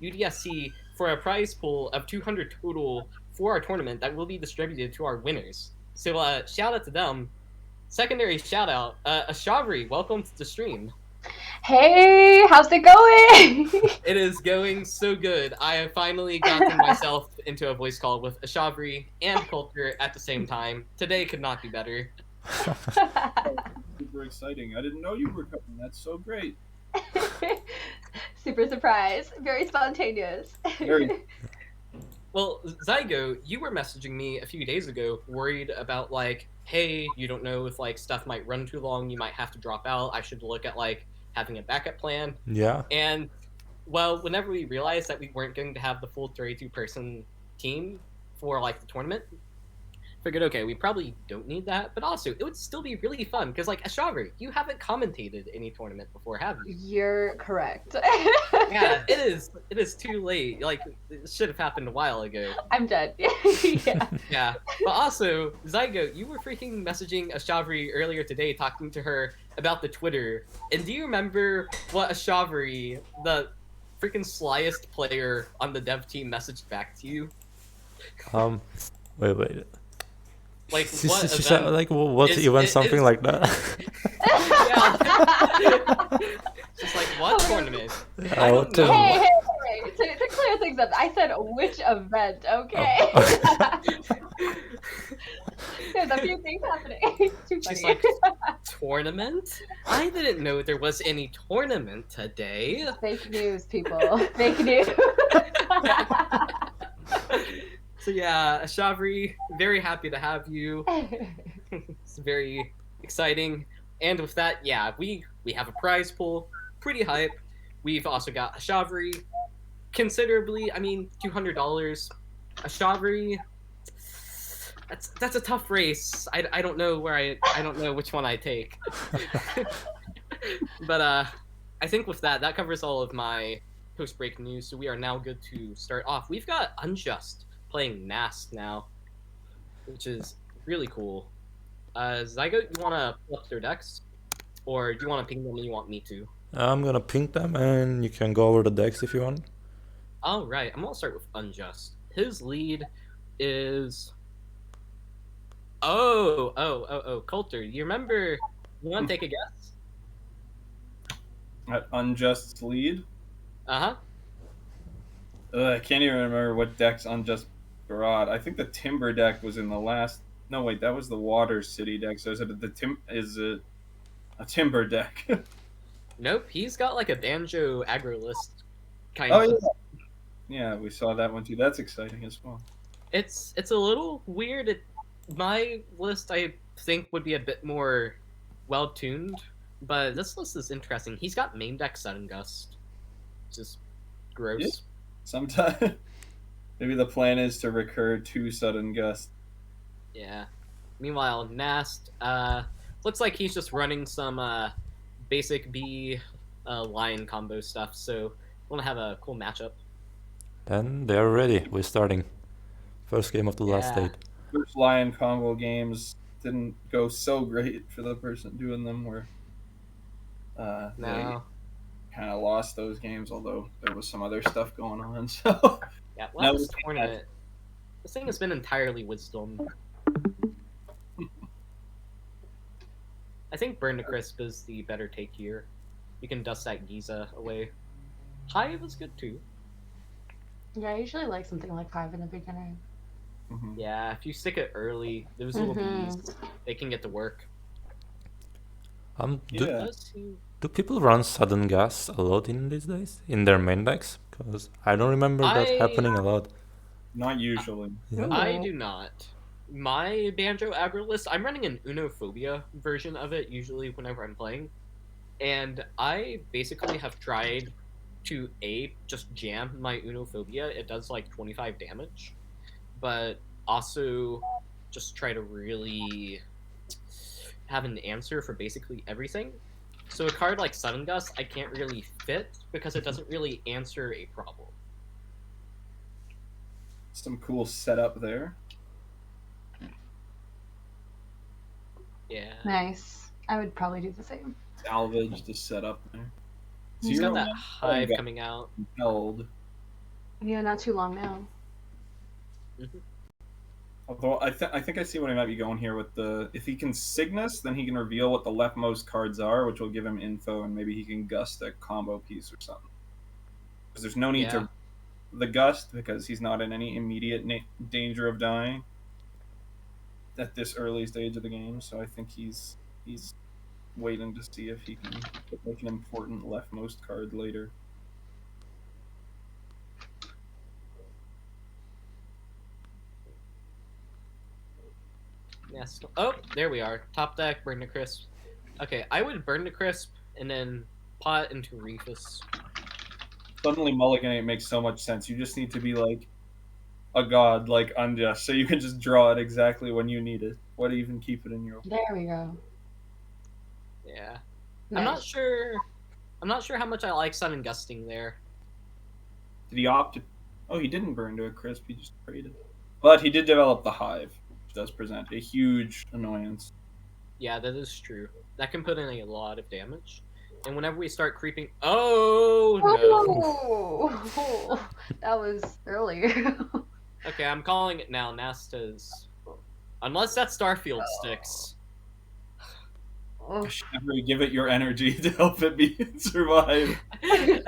UDSC for a prize pool of 200 total for our tournament that will be distributed to our winners. So shout out to them. Secondary shout out, Ashavari, welcome to the stream. Hey, how's it going? It is going so good. I have finally gotten myself into a voice call with Ashavari and Coulter at the same time. Today could not be better. Super exciting. I didn't know you were coming. That's so great. Super surprise. Very spontaneous. Very. Well, Zygote, you were messaging me a few days ago worried about like, hey, you don't know if like stuff might run too long, you might have to drop out. I should look at like having a backup plan. Yeah. And well, whenever we realized that we weren't going to have the full 32-person team for like the tournament, figured, okay, we probably don't need that, but also it would still be really fun because like Ashavari, you haven't commentated any tournament before, have you? You're correct. Yeah, it is too late. Like it should have happened a while ago. I'm dead. Yeah. Yeah. But also, Zygote, you were freaking messaging Ashavari earlier today talking to her about the Twitter. And do you remember what Ashavari, the freaking slyest player on the dev team, messaged back to you? Wait. Like She what said, event? like what event, something like that. Yeah. Just like what tournament? I don't know. Hey, to clear things up, I said which event, okay? Oh. There's a few things happening. She's like, tournament? I didn't know there was any tournament today. Fake news, people. Fake news. So yeah, Ashavari, very happy to have you. It's very exciting. And with that, yeah, we have a prize pool, pretty hype. We've also got Ashavari, considerably, I mean, $200. Ashavari, that's a tough race. I don't know where I don't know which one I take. But I think with that covers all of my post-break news. So we are now good to start off. We've got Unjust playing Nasst now, which is really cool. Zygote, you want to pull up their decks? Or do you want to ping them and you want me to? I'm gonna ping them and you can go over the decks if you want. Alright, I'm going to start with Unjust. His lead is... Oh, Coulter, you remember... You want to take a guess? At Unjust's lead? Uh-huh. I can't even remember what decks Unjust brought. I think the Timber deck was in the last... No, wait, that was the Water City deck. So is it a Timber deck? Nope, he's got like a Banjo aggro list kind Oh, of. yeah. Yeah, we saw that one too. That's exciting as well. It's a little weird. My list, I think, would be a bit more well-tuned, but this list is interesting. He's got main deck Sudden Gust. Just gross. Yeah. Sometime. Maybe the plan is to recur to Sudden Gust. Yeah. Meanwhile, Nasst, looks like he's just running some basic B lion combo stuff, so want to have a cool matchup. Then they're ready. We're starting. First game of the last Yeah. state. First Lion combo games didn't go so great for the person doing them, where No. they kind of lost those games, although there was some other stuff going on. So Yeah, well, No, this we tournament, this thing has been entirely wisdom. I think Burn to Crisp is the better take here. You can dust that Giza away. Hive is good too. Yeah, I usually like something like Hive in the beginning. mhm. Yeah, if you stick it early, those little bees, they can get to work. Yeah. Do people run sudden gas a lot in these days in their main decks? Because I don't remember that happening a lot. Not usually. Yeah. I do not. My Banjo aggro list, I'm running an Unophobia version of it usually whenever I'm playing. And I basically have tried to just jam my Unophobia. It does like 25 damage. But also just try to really have an answer for basically everything. So a card like Sudden Gust I can't really fit because it doesn't really answer a problem. Some cool setup there. Yeah. Nice. I would probably do the same. Salvage the setup there. He's got that Zero Hive got coming out. held. Yeah, not too long now. Although I think I see what he might be going here with the, if he can Cygnus, then he can reveal what the leftmost cards are, which will give him info, and maybe he can gust a combo piece or something. Because there's no need to the gust, because he's not in any immediate danger of dying at this early stage of the game. So I think he's waiting to see if he can make an important leftmost card later. Yes. Oh, there we are. Top deck, Burn to Crisp. Okay, I would Burn to Crisp and then pot into Reefus. Suddenly mulliganing makes so much sense. You just need to be like a god, like Unjust, so you can just draw it exactly when you need it. What even keep it in your... There we go. Yeah. Nice. I'm not sure how much I like Sudden Gusting there. Did he opt to... Oh, he didn't burn to a crisp, he just traded. But he did develop the Hive, which does present a huge annoyance. Yeah, that is true. That can put in a lot of damage. And whenever we start creeping... Oh, no. Oh, that was earlier. Okay, I'm calling it now. Nasst is... Unless that Starfield sticks. Oh. Ashavari, give it your energy to help it survive. It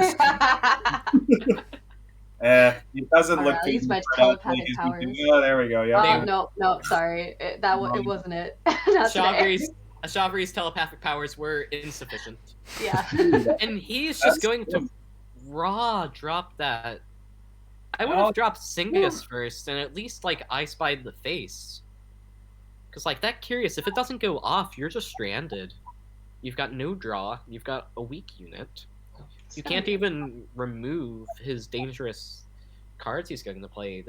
doesn't look I'll too use my good. telepathic powers. Oh, there we go. Yeah. Oh, no, sorry. It wasn't it. Not today. Ashavari's telepathic powers were insufficient. Yeah. And he's just going to raw drop that. I would have dropped Singus first, and at least, like, I spied the face. Because, like, that Curious, if it doesn't go off, you're just stranded. You've got no draw. You've got a weak unit. You can't even remove his dangerous cards he's going to play.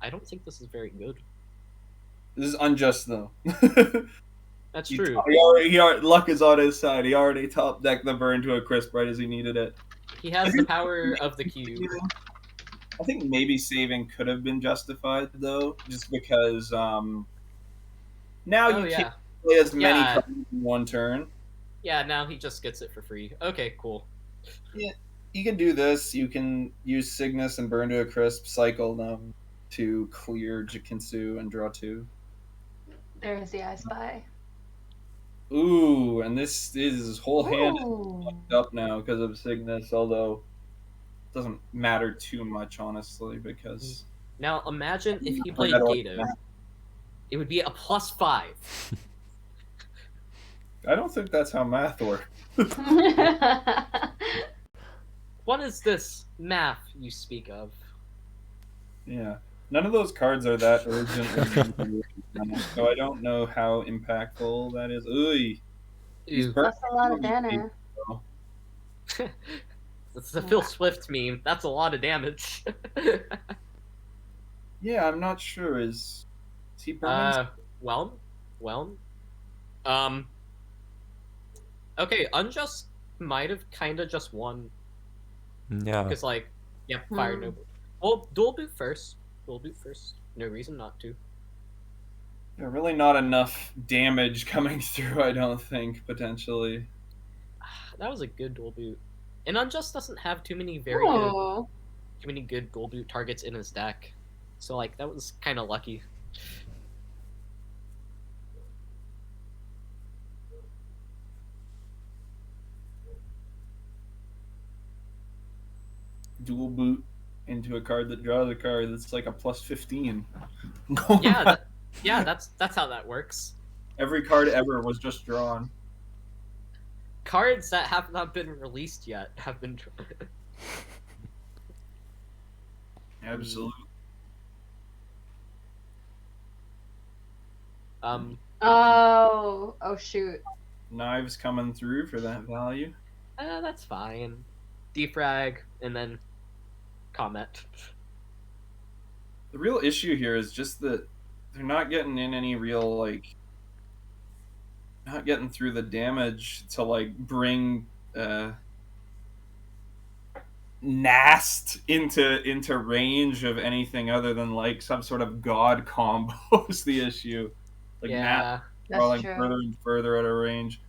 I don't think this is very good. This is Unjust, though. That's true. Luck is on his side. He already top decked the burn to a crisp right as he needed it. He has the power of the cube. I think maybe saving could have been justified, though, just because now you can't play as many cards in one turn. Yeah, now he just gets it for free. Okay, cool. Yeah, you can do this. You can use Cygnus and burn to a crisp, cycle them to clear Jikinsu and draw 2. There's the I Spy. Ooh, and this is his whole hand is fucked up now because of Cygnus, although it doesn't matter too much, honestly, because... Now, imagine if he played Gato. It would be a +5. I don't think that's how math works. What is this math you speak of? Yeah. None of those cards are that urgent, so I don't know how impactful that is. Ooh. That's a lot of banner. It's the Phil Swift meme. That's a lot of damage. Yeah, I'm not sure. Is he burning? Well. Okay, Unjust might have kind of just won. Yeah. Because, like, Fire Noble. Well, dual boot first. No reason not to. Yeah, really not enough damage coming through, I don't think, potentially. That was a good dual boot. And Unjust doesn't have too many Oh. dual boot targets in his deck. So like that was kind of lucky. Dual boot into a card that draws a card that's like a plus 15. Yeah, that's how that works. Every card ever was just drawn. Cards that have not been released yet have been drawn. Absolutely. Oh shoot. Knives coming through for that value. That's fine. Defrag and then Comet. The real issue here is just that they're not getting in any real, like, not getting through the damage to, like, bring Nasst into range of anything other than, like, some sort of god combo is the issue. Like, Yeah, That's crawling true. further and further out of range.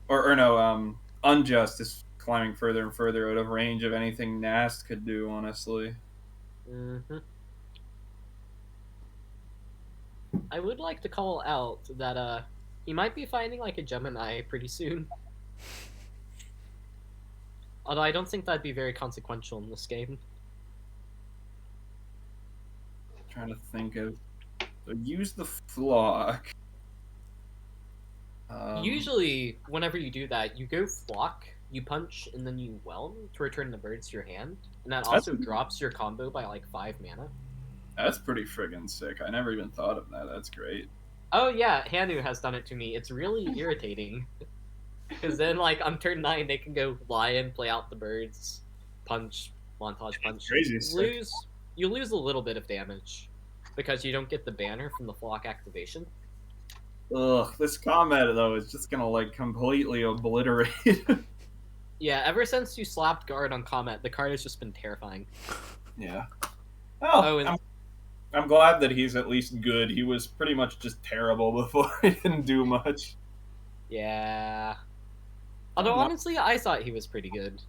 Or no, Unjust is climbing further and further out of range of anything Nasst could do, honestly. Mm-hmm. I would like to call out that he might be finding like a Gemini pretty soon. Although I don't think that'd be very consequential in this game. Trying to think of. So use the flock. Usually, whenever you do that, you go flock, you punch, and then you whelm to return the birds to your hand. And that also drops your combo by like 5 mana. That's pretty friggin' sick. I never even thought of that. That's great. Oh yeah, Hanu has done it to me. It's really irritating. Because then, like, on turn 9, they can go lion, play out the birds, punch, montage punch. Crazy sick. You lose a little bit of damage because you don't get the banner from the flock activation. Ugh, this comment though is just gonna like completely obliterate. Yeah, ever since you slapped guard on Comet, the card has just been terrifying. Yeah. Oh, and I'm glad that he's at least good. He was pretty much just terrible before. He didn't do much. yeah. Although honestly, I thought he was pretty good.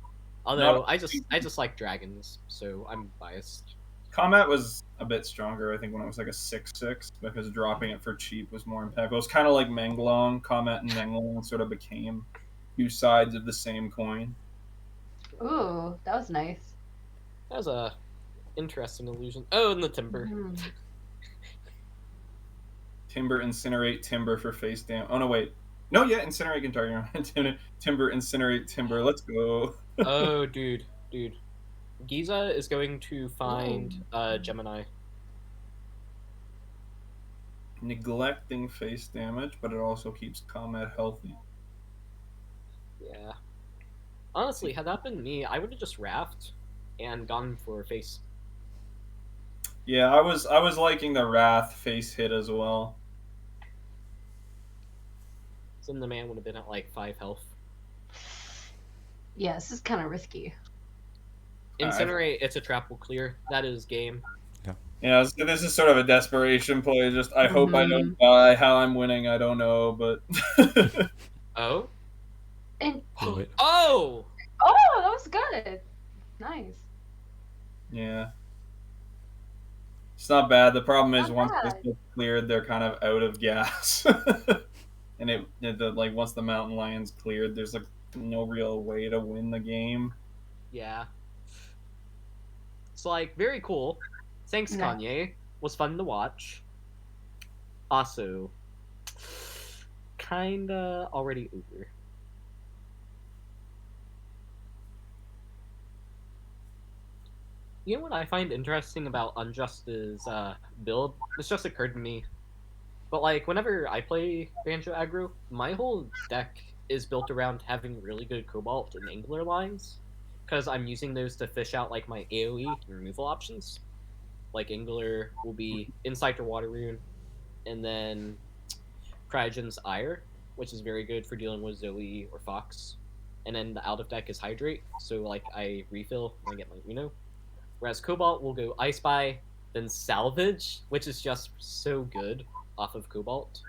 Although No. I just like dragons, so I'm biased. Comet was a bit stronger, I think, when it was like a 6/6, because dropping it for cheap was more impactful. It was kind of like Menglong. Comet and Menglong sort of became two sides of the same coin. Ooh, that was nice. That was a interesting illusion. Oh, and the timber. Mhm. Timber, Incinerate, Timber for face damage. Oh, no, wait. No, yeah, Incinerate can target. Timber, Incinerate, Timber. Let's go. Oh, dude. Giza is going to find Gemini. Neglecting face damage, but it also keeps Comet healthy. Yeah. Honestly, had that been me, I would have just Raft and gone for face. Yeah, I was liking the Wrath face hit as well. Then the man would have been at like 5 health. Yeah, this is kind of risky. Incinerate, it's a trap will clear. That is game. Yeah, so this is sort of a desperation play. Just, I hope I don't die. How I'm winning, I don't know, but... Oh? And Oh, wait. Oh! oh, that was good. Nice. Yeah. It's not bad. The problem is Not once bad. this gets cleared, they're kind of out of gas. And like once the mountain lion's cleared, there's like no real way to win the game. Yeah. It's like, very cool. Thanks, No. Kanye. Was fun to watch. Also, kinda already over. You know what I find interesting about Unjust's build? This just occurred to me. But like, whenever I play Banjo aggro, my whole deck is built around having really good Cobalt and Angler lines. Because I'm using those to fish out like my AoE removal options. Like Angler will be Insight or Water Rune, and then Cryogen's Ire, which is very good for dealing with Zoe or Fox. And then the out of deck is Hydrate, so like I refill when I get my Reno. Whereas Cobalt will go Ice Spy, then Salvage, which is just so good off of Cobalt.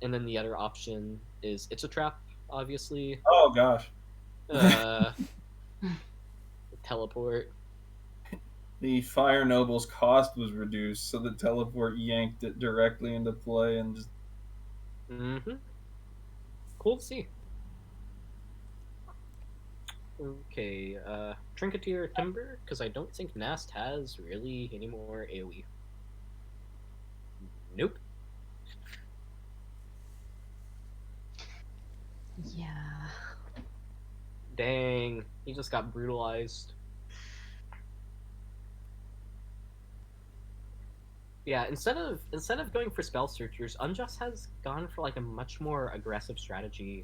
And then the other option is It's a Trap, obviously. Oh gosh. Teleport. The Fire Noble's cost was reduced, so the teleport yanked it directly into play and just. Cool to see. Okay, Trinketeer Timber, because I don't think Nasst has really any more AoE. Nope. Yeah. Dang, he just got brutalized. Yeah, instead of going for spell searchers, Unjust has gone for like a much more aggressive strategy.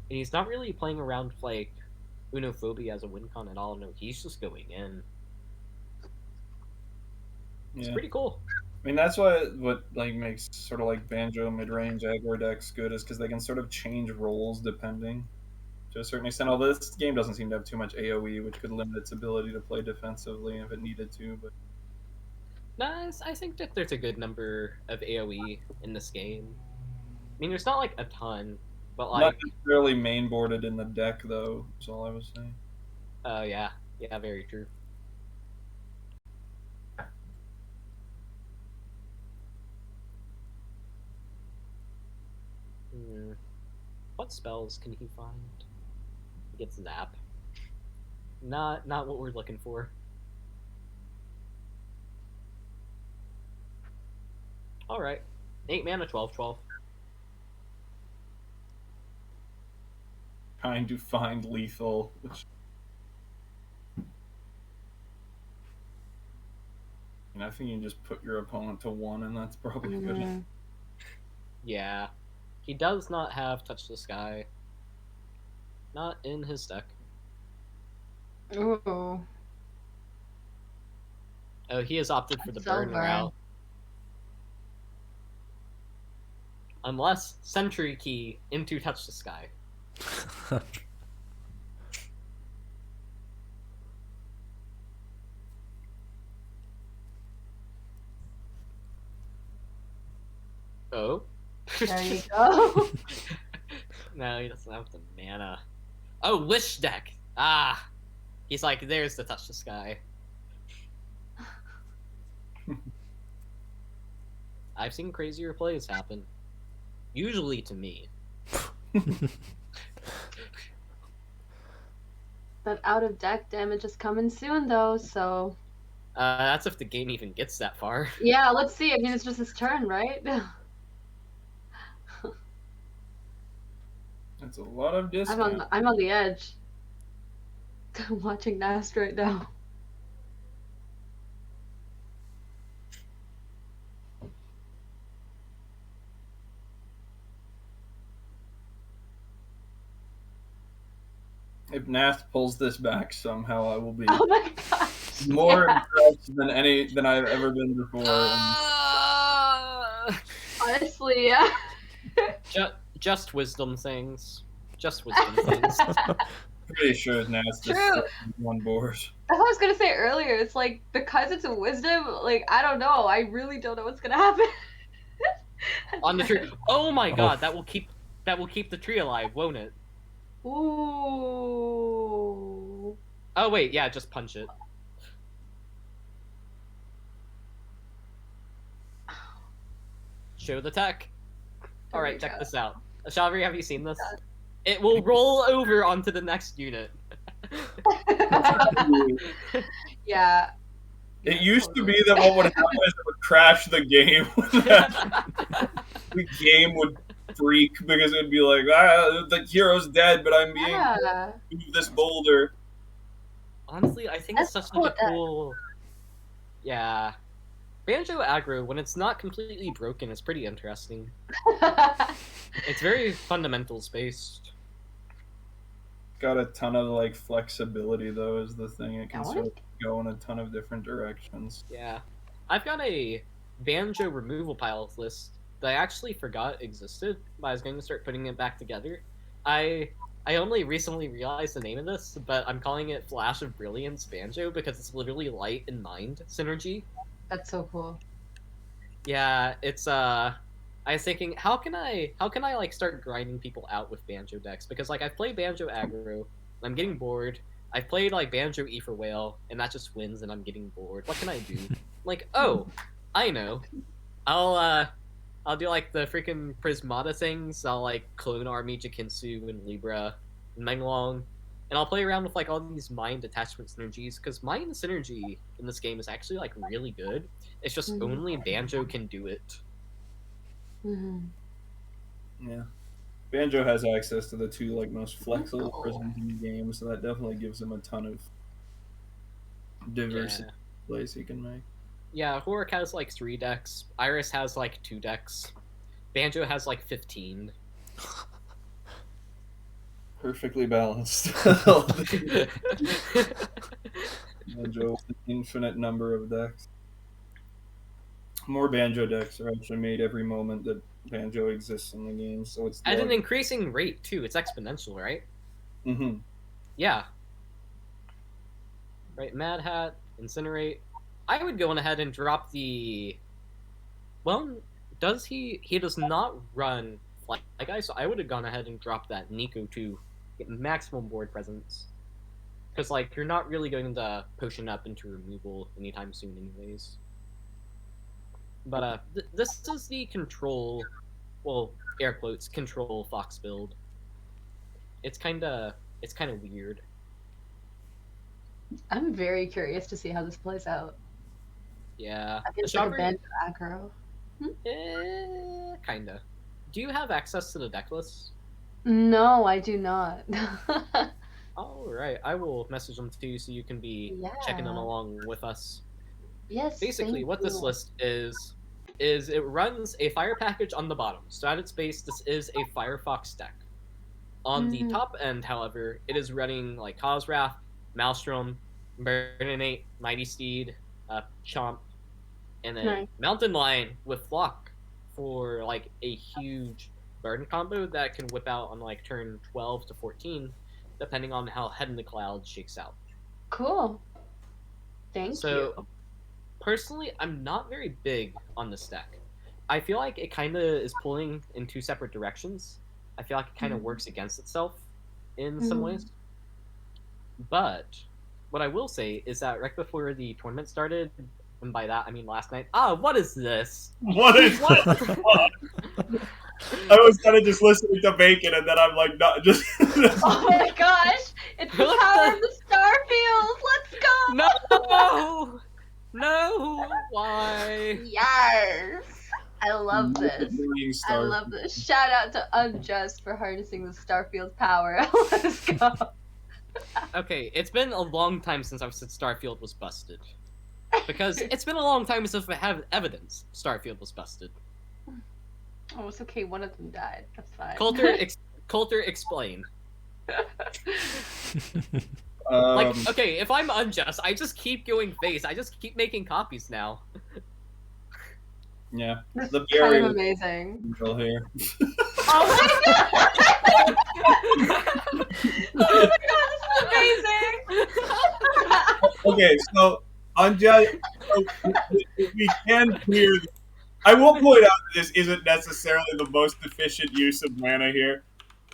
And he's not really playing around with like Unophobia as a win con at all. No, he's just going in. It's pretty cool. I mean, that's what like makes sort of like Banjo mid-range aggro decks good, is because they can sort of change roles depending to a certain extent. Although this game doesn't seem to have too much AoE, which could limit its ability to play defensively if it needed to. But Nice. I think that there's a good number of AoE in this game. I mean, there's not like a ton, but like not necessarily mainboarded in the deck, though. That's all I was saying. Oh yeah, very true. What spells can he find? He gets Zap. Not what we're looking for. Alright. 8 mana, 12/12. Trying to find lethal, which... And I think you can just put your opponent to 1, and that's probably good. Yeah. He does not have Touch the Sky. Not in his deck. Ooh. Oh, he has opted for the That's burn over. route. Unless Sentry Key into Touch the Sky. Oh? There you go. No, he doesn't have the mana. Oh, Wish deck! Ah! He's like, there's the Touch the Sky. I've seen crazier plays happen. Usually to me. That out of deck damage is coming soon, though, so. That's if the game even gets that far. Yeah, let's see. I mean, it's just his turn, right? That's a lot of discount. I'm on the edge. I'm watching Nasst right now. If Nasst pulls this back somehow, I will be Oh my gosh. more yeah. impressed than I've ever been before. Honestly, yeah. Just wisdom things. Just wisdom things. Pretty sure Nasst just True. one board. That's what I was gonna say earlier. It's like, because it's a wisdom, like, I don't know. I really don't know what's gonna happen. On the tree. Oh my god, that will keep the tree alive, won't it? Ooh. Oh wait, yeah, just punch it. Show the tech. Alright, check this out. Ashavari, have you seen this? It will roll over onto the next unit. Yeah. It used to be that what would happen is it would crash the game. The game would freak because it would be like, the hero's dead, but I'm being moved this boulder. Honestly, I think it's That's such like a cool. cool. Yeah. Banjo aggro, when it's not completely broken, is pretty interesting. It's very fundamentals based. Got a ton of like flexibility though, is the thing. It can sort of go in a ton of different directions. Yeah. I've got a Banjo removal pile list that I actually forgot existed, but I was going to start putting it back together. I I only recently realized the name of this, but I'm calling it Flash of Brilliance Banjo because it's literally light and mind synergy. That's so cool. Yeah, it's I was thinking, how can I like start grinding people out with Banjo decks? Because like I've played Banjo aggro, and I'm getting bored. I've played like Banjo Ether Whale, and that just wins, and I'm getting bored. What can I do? Like, oh, I know. I'll do like the freaking Prismata things. I'll like clone Army, Jikinsu, and Libra, and Menglong, and I'll play around with like all these mind attachment synergies. Because mind synergy in this game is actually like really good. It's just only Banjo can do it. Yeah, Banjo has access to the two like most flexible prisms in the game, so that definitely gives him a ton of diversity plays he can make. Yeah, Hork has like 3 decks. Iris has like 2 decks. Banjo has like 15. Perfectly balanced. Banjo with an infinite number of decks. More Banjo decks are actually made every moment that Banjo exists in the game, so it's at an increasing rate too. It's exponential, right? Mm-hmm. Yeah. Right, Mad Hat, Incinerate. I would go on ahead and drop the. Well, does he? He does not run Fly Guy, so I would have gone ahead and dropped that Nico to get maximum board presence. Because like you're not really going to potion up into removal anytime soon, anyways. But this is the control, well, air quotes, control Fox build. It's kind of weird. I'm very curious to see how this plays out. Yeah. It's like a Banjo aggro. Kinda. Do you have access to the deck list? No, I do not. Alright, I will message them to you so you can be checking them along with us. Yes. Basically, what this list is it runs a fire package on the bottom. So at its base, this is a Firefox deck. On the top end, however, it is running like Coswrath, Maelstrom, Burninate, Mighty Steed, Chomp, and then Mountain Lion with Flock for like a huge burn combo that can whip out on like turn 12 to 14, depending on how Head in the Cloud shakes out. Cool. Thank you. Personally, I'm not very big on this deck. I feel like it kind of is pulling in 2 separate directions. I feel like it kind of works against itself in some ways. But what I will say is that right before the tournament started, and by that I mean last night. What is this? What is what? I was kind of just listening to Bacon, and then I'm like, not just. Oh my gosh! It's the power of the Starfields. Let's go! No! Why? Yes! I love this. I love this. Shout out to Unjust for harnessing the Starfield power. Let's go. Okay, it's been a long time since I've said Starfield was busted. Because it's been a long time since I have evidence Starfield was busted. Oh, it's okay. One of them died. That's fine. Coulter, explain. Like, okay, if I'm Unjust, I just keep going face. I just keep making copies now. Yeah, this the is kind of amazing. Here. Oh my god! Oh my god, this is amazing! Okay, so Unjust, we can clear. I will point out that this isn't necessarily the most efficient use of mana here.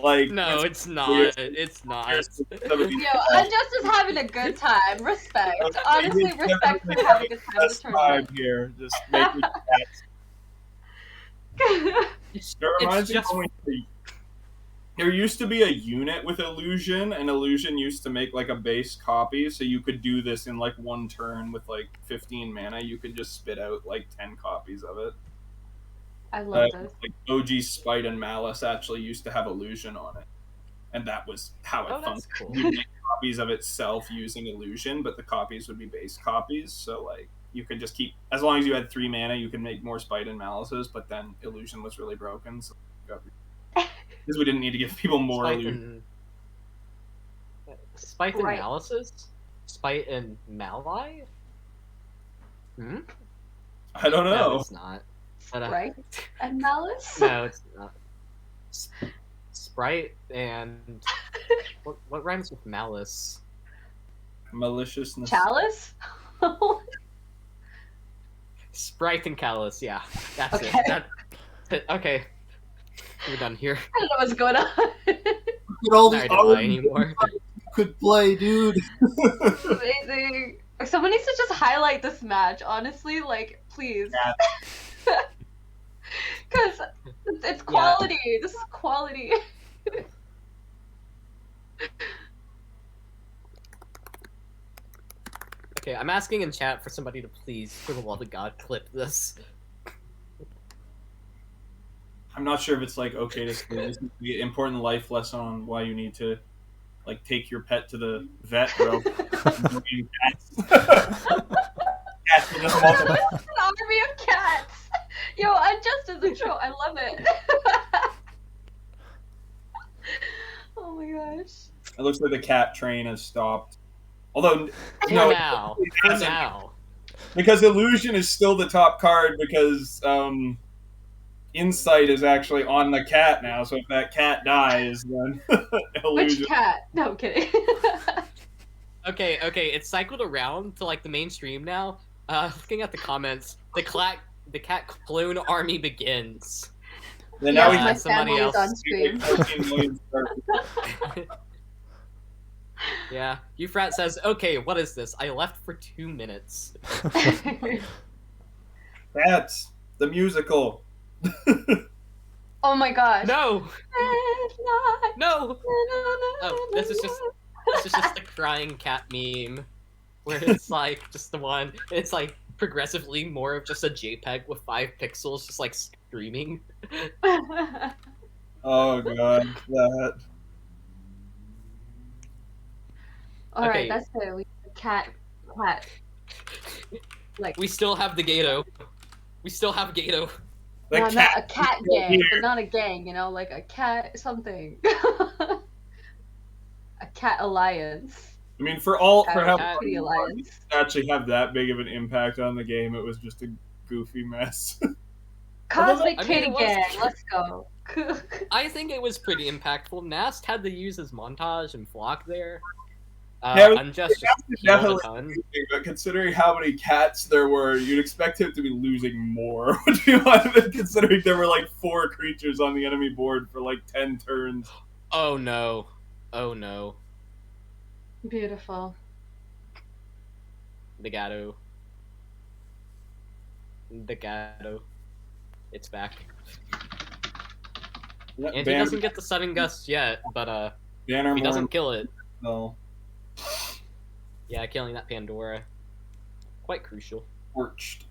Like, no, it's not. It's not. Yo, Unjust is having a good time. Respect. Honestly, respect for having a good time with the tournament. Here, just making That reminds me, there used to be a unit with Illusion, and Illusion used to make like a base copy, so you could do this in like one turn with like 15 mana. You could just spit out like 10 copies of it. I love this. Like OG Spite and Malice actually used to have Illusion on it, and that was how it functioned. Cool. You make copies of itself using Illusion, but the copies would be base copies. So like you could just keep, as long as you had 3 mana, you could make more Spite and Malices. But then Illusion was really broken, so because we didn't need to give people more Illusion. Spite and Malices? Spite and Mali? I don't know. No, it's not. Sprite and Malice? No, it's not. Sprite and What rhymes with malice? Maliciousness. Chalice? Sprite and callous, yeah. That's Okay. it. Okay. We're done here. I don't know what's going on. Look at all the Neither do I art anymore. you could play, dude. Amazing. Someone needs to just highlight this match, honestly. Like, please. Because it's quality. Yeah. This is quality. Okay, I'm asking in chat for somebody to please, for the love of God, clip this. I'm not sure if it's like okay to say this is the important life lesson on why you need to like take your pet to the vet or else cats. Cats will just multiply. An army of cats. Yo, Unjust is a troll. I love it. Oh my gosh. It looks like the cat train has stopped. Although For no, now. For now. because Illusion is still the top card because Insight is actually on the cat now, so if that cat dies, then Illusion. Which cat? No, I'm kidding. Okay, it's cycled around to like the mainstream now. Looking at the comments, the cat clone army begins. Then Yes, now my somebody family else. is on stream. 14 million stars. Yeah, Ufrat says, okay, what is this? I left for 2 minutes. That's the musical. Oh my gosh. No! No! Oh, this is just the crying cat meme. Where it's like, just the one, it's like progressively more of just a JPEG with 5 pixels just like screaming. Oh god, that. Alright, Okay. that's fair. We cat. Like, We still have the Gato. We still have Gato. The no, cat. not a cat gang, here. but not a gang, you know, like a cat something. A cat alliance. I mean, for how cat Kitty alliance. to actually have that big of an impact on the game, it was just a goofy mess. Cosmic I mean, Kitty it was- Gang, let's go. I think it was pretty impactful. Nasst had to use his montage and flock there. Yeah, Unjust just definitely killed a ton. But considering how many cats there were, you'd expect him to be losing more. Would be honest, considering there were like 4 creatures on the enemy board for like 10 turns. Oh no. Oh no. Beautiful. The Gato. The Gato. It's back. And he doesn't get the sudden gust yet, but if he doesn't kill it, No. yeah, killing that Pandora, quite crucial. Torched.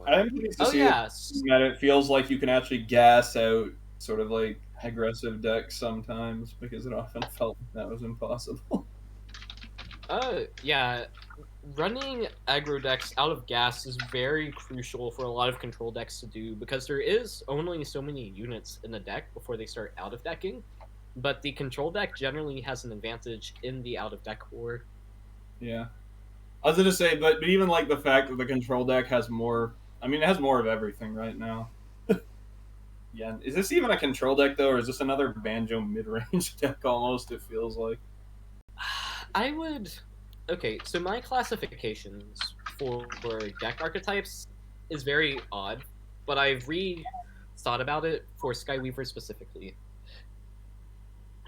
I'm pleased to Oh see yeah, that it feels like you can actually gas out sort of like aggressive decks sometimes, because it often felt that was impossible. yeah. Running aggro decks out of gas is very crucial for a lot of control decks to do, because there is only so many units in the deck before they start out of decking, but the control deck generally has an advantage in the out of deck war. Yeah. I was gonna say, but even like the fact that the control deck has more, I mean, it has more of everything right now. Yeah. Is this even a control deck though, or is this another Banjo mid-range deck almost, it feels like? I would... Okay, so my classifications for deck archetypes is very odd, but I've thought about it for Skyweaver specifically.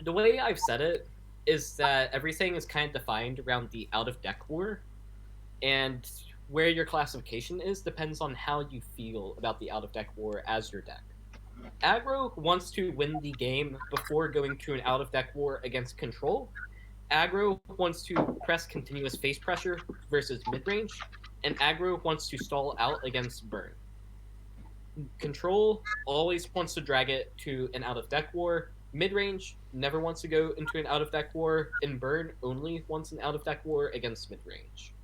The way I've said it is that everything is kind of defined around the out-of-deck war, and where your classification is depends on how you feel about the out-of-deck war as your deck. Aggro wants to win the game before going to an out-of-deck war against control. Aggro wants to press continuous face pressure versus mid-range, and aggro wants to stall out against burn. Control always wants to drag it to an out-of-deck war. Mid-range never wants to go into an out-of-deck war, and burn only wants an out-of-deck war against mid-range.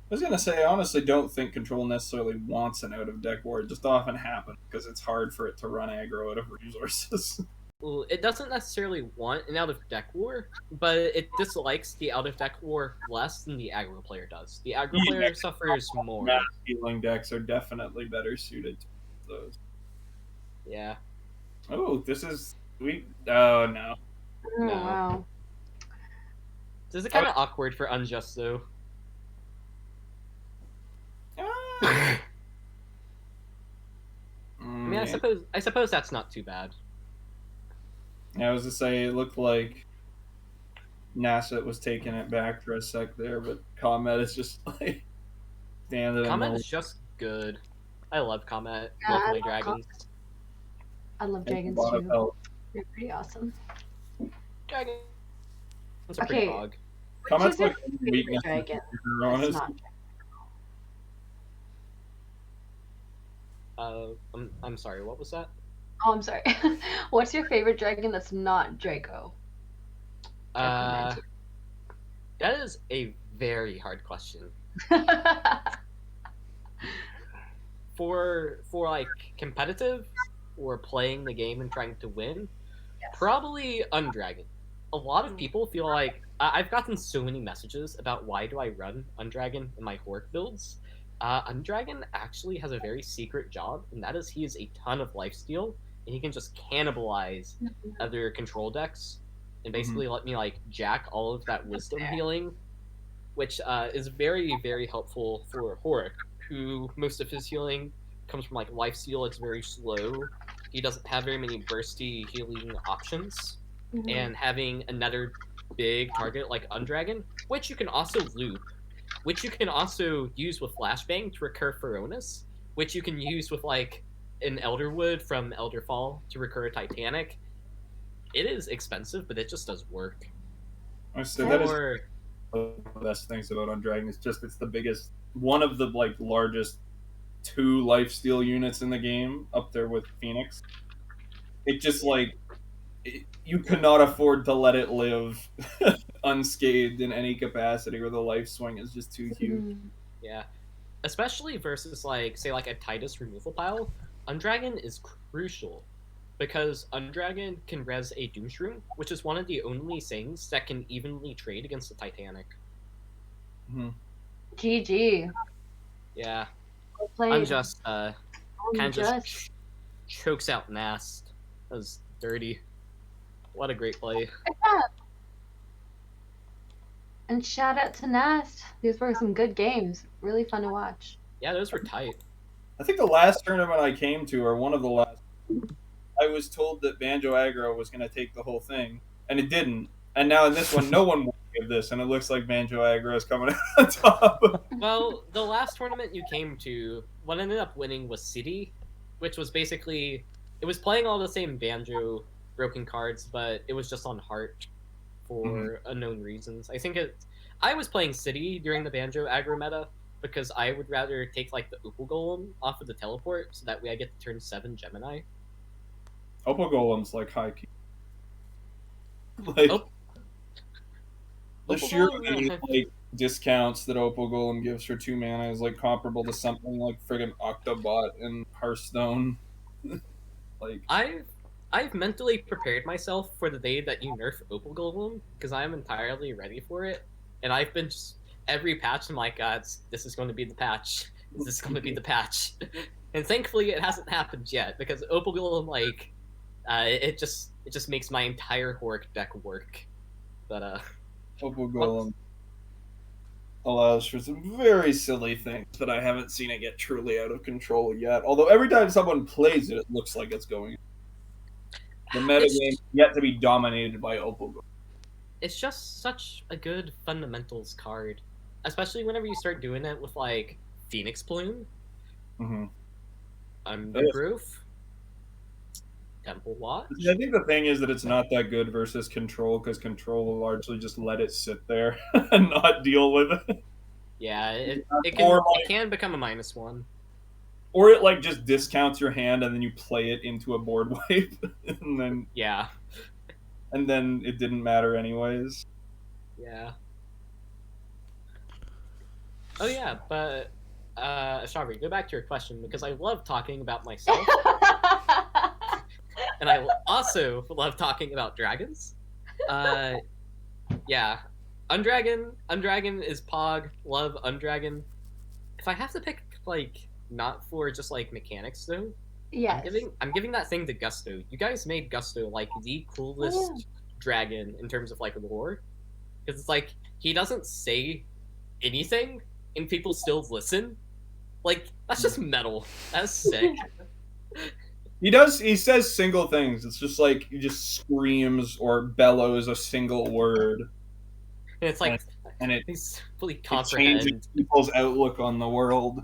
I was gonna say, I honestly don't think control necessarily wants an out-of-deck war. It just often happens because it's hard for it to run aggro out of resources. it doesn't necessarily want an out-of-deck war, but it dislikes the out-of-deck war less than the aggro player does. The aggro player suffers more. Mass healing decks are definitely better suited to those. Yeah. Oh, this is sweet. Oh, no. Oh, No. wow. This is kind of awkward for Unjust, though. Ah. I mean, I suppose that's not too bad. I was to say, it looked like Nasst was taking it back for a sec there, but Comet is just like standing. Comet is just good. I love Comet. Yeah, Love I my love dragons. I love dragons Lot of too. help. They're pretty awesome. Dragons are pretty Okay. bog. Comet's What's your like favorite weakness. dragon? Honest. It's not I'm sorry. What was that? Oh, I'm sorry. What's your favorite dragon that's not Draco? That is a very hard question. For like competitive or playing the game and trying to win, Yes. probably Undragon. A lot of people feel like I've gotten so many messages about why do I run Undragon in my Horde builds. Undragon actually has a very secret job, and that is he is a ton of lifesteal, and he can just cannibalize other control decks and basically let me like jack all of that wisdom healing, which is very, very helpful for Horik, who most of his healing comes from like lifesteal. It's very slow. He doesn't have very many bursty healing options, and having another big target like Undragon, which you can also loop, which you can also use with Flashbang to recur Feronis, which you can use with like an Elderwood from Elderfall to recur Titanic. It is expensive, but it just does work. So that is one of the best things about Undragon. It's just it's the biggest, one of the like largest 2 lifesteal units in the game, up there with Phoenix. It just like you cannot afford to let it live unscathed in any capacity, or the life swing is just too huge. Yeah, especially versus like say like a Titus removal pile. Undragon is crucial because Undragon can res a Doomshroom, which is one of the only things that can evenly trade against the Titanic. GG. Yeah. Well played. Unjust kind of just chokes out Nasst. That was dirty. What a great play. And shout out to Nasst. These were some good games. Really fun to watch. Yeah, those were tight. I think the last tournament I came to, or one of the last, I was told that Banjo Aggro was going to take the whole thing, and it didn't. And now in this one, no one will give this, and it looks like Banjo Aggro is coming out on top. Well, the last tournament you came to, what ended up winning was City, which was basically, it was playing all the same Banjo broken cards, but it was just on Heart for unknown reasons. I was playing City during the Banjo aggro meta because I would rather take like the Opal Golem off of the teleport so that way I get to turn 7 Gemini. Opal Golem's like high key. Like the sheer like discounts that Opal Golem gives for 2 mana is like comparable to something like friggin' Octobot in Hearthstone. Like I've mentally prepared myself for the day that you nerf Opal Golem because I am entirely ready for it, and I've been just every patch I'm like, this is going to be the patch. This is going to be the patch, and thankfully it hasn't happened yet because Opal Golem like it just makes my entire Horik deck work. But Opal Golem allows for some very silly things, but I haven't seen it get truly out of control yet. Although every time someone plays it, it looks like it's going. The metagame yet to be dominated by Opal Golem. It's just such a good fundamentals card, especially whenever you start doing it with like Phoenix Plume, Undergrowth, Temple Watch. I think the thing is that it's not that good versus Control, because Control will largely just let it sit there and not deal with it. Yeah, it can become a -1. Or it like just discounts your hand and then you play it into a board wipe, and then and then it didn't matter anyways. Yeah. Oh yeah, but Ashavari, go back to your question because I love talking about myself. and I also love talking about dragons. Yeah, Undragon is Pog. Love Undragon. If I have to pick, like, not for just like mechanics though, Yes. I'm giving that thing to Gusto. You guys made Gusto like the coolest dragon in terms of like lore, because it's like he doesn't say anything and people still listen. Like, that's just metal. That's sick. He says single things. It's just like he just screams or bellows a single word. And it's like, and it he's fully it comprehend. changes people's outlook on the world.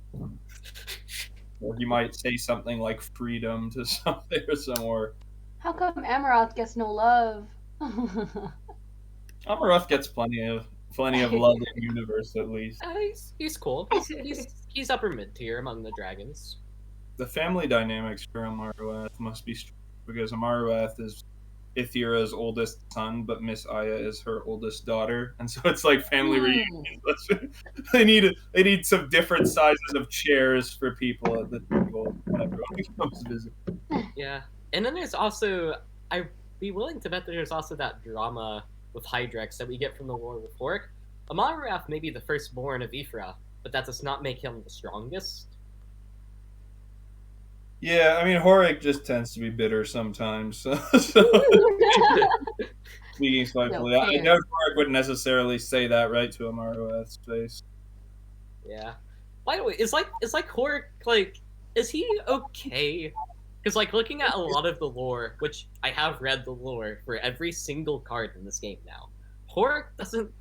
Or you might say something like freedom to something or somewhere. How come Amaranth gets no love? Amaranth gets plenty of love in the universe, at least. He's cool. He's upper mid tier among the dragons. The family dynamics for Amaruath must be strong, because Amaruath is Ithira's oldest son, but Miss Aya is her oldest daughter, and so it's like family reunion. They need some different sizes of chairs for people at the table when everyone comes to visit. Yeah, and then there's also, I'd be willing to bet that there's also that drama with Hydrex that we get from the lore with Horik. Amaruath may be the firstborn of Ithra, but that does not make him the strongest. Yeah, I mean, Horik just tends to be bitter sometimes. So speaking spitefully, I know Horik wouldn't necessarily say that right to Amaruath's face. Yeah. By the way, is Horik, like, is he okay? Because, like, looking at a lot of the lore, which I have read the lore for every single card in this game now, Horik doesn't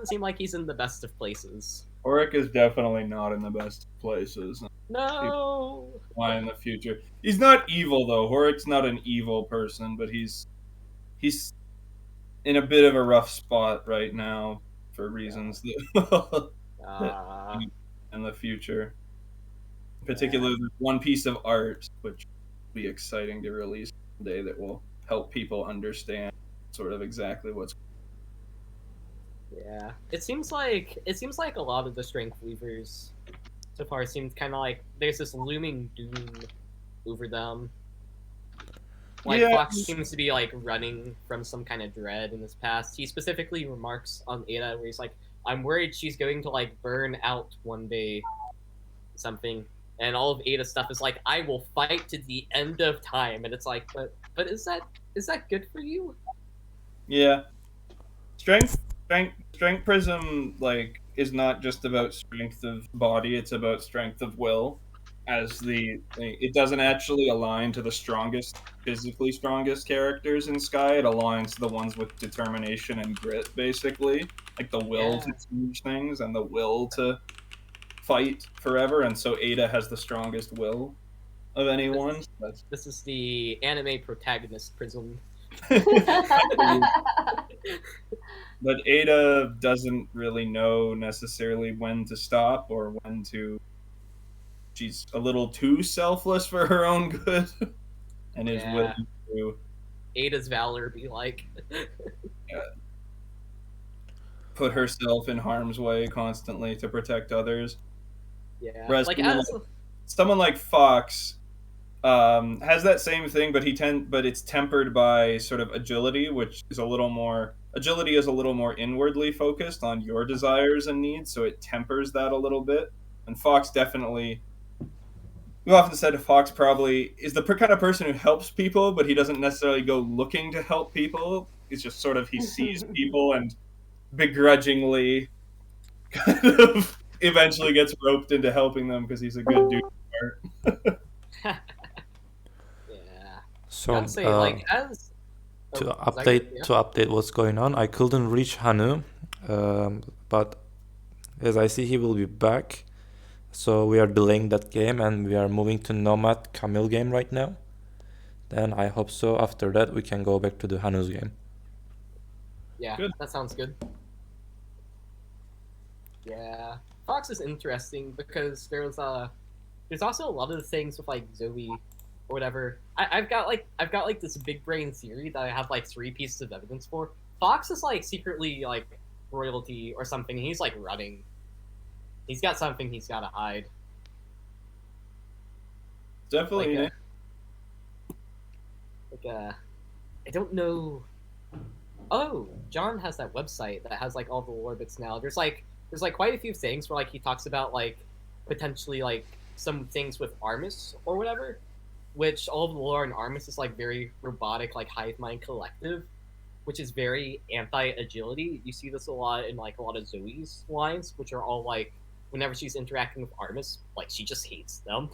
seem like he's in the best of places. Horik is definitely not in the best of places. No. Why in the future? He's not evil though. Horik's not an evil person, but he's in a bit of a rough spot right now for reasons that in the future. Particularly one piece of art which will be exciting to release someday that will help people understand sort of exactly what's. Yeah, it seems like a lot of the strength weavers so far seems kind of like there's this looming doom over them. Like, Fox seems to be like running from some kind of dread in his past. He specifically remarks on Ada where he's like, "I'm worried she's going to like burn out one day," something. And all of Ada's stuff is like, "I will fight to the end of time," and it's like, but is that good for you? Yeah, strength prism like is not just about strength of body; it's about strength of will. As it doesn't actually align to the physically strongest characters in Sky. It aligns to the ones with determination and grit, basically, like the will to change things and the will to fight forever. And so Ada has the strongest will of anyone. This is the anime protagonist prism. But Ada doesn't really know necessarily when to stop or when to. She's a little too selfless for her own good, and is willing to. Ada's valor be like. Put herself in harm's way constantly to protect others. Yeah. Whereas someone like Fox has that same thing, but it's tempered by sort of agility, which is a little more. Agility is a little more inwardly focused on your desires and needs, so it tempers that a little bit. And Fox definitely. We often said Fox probably is the kind of person who helps people, but he doesn't necessarily go looking to help people. It's just sort of he sees people and begrudgingly kind of eventually gets roped into helping them because he's a good dude. Yeah. So say, like, to update what's going on, I couldn't reach Hanu, but as I see, he will be back. So we are delaying that game and we are moving to Nomad Chamil game right now. Then I hope so. After that, we can go back to the Hanu's game. Yeah, good. That sounds good. Yeah, Fox is interesting because there's also a lot of the things with like Zoe or whatever. I've got like this big brain theory that I have like 3 pieces of evidence for. Fox is like secretly like royalty or something. He's like running. He's got something he's got to hide. Definitely. I don't know. Oh, John has that website that has like all the lore bits now. There's quite a few things where like he talks about like potentially like some things with Armis or whatever, which all of the lore in Armis is like very robotic, like hive mind collective, which is very anti-agility. You see this a lot in like a lot of Zoe's lines, which are all like whenever she's interacting with Armis, like she just hates them.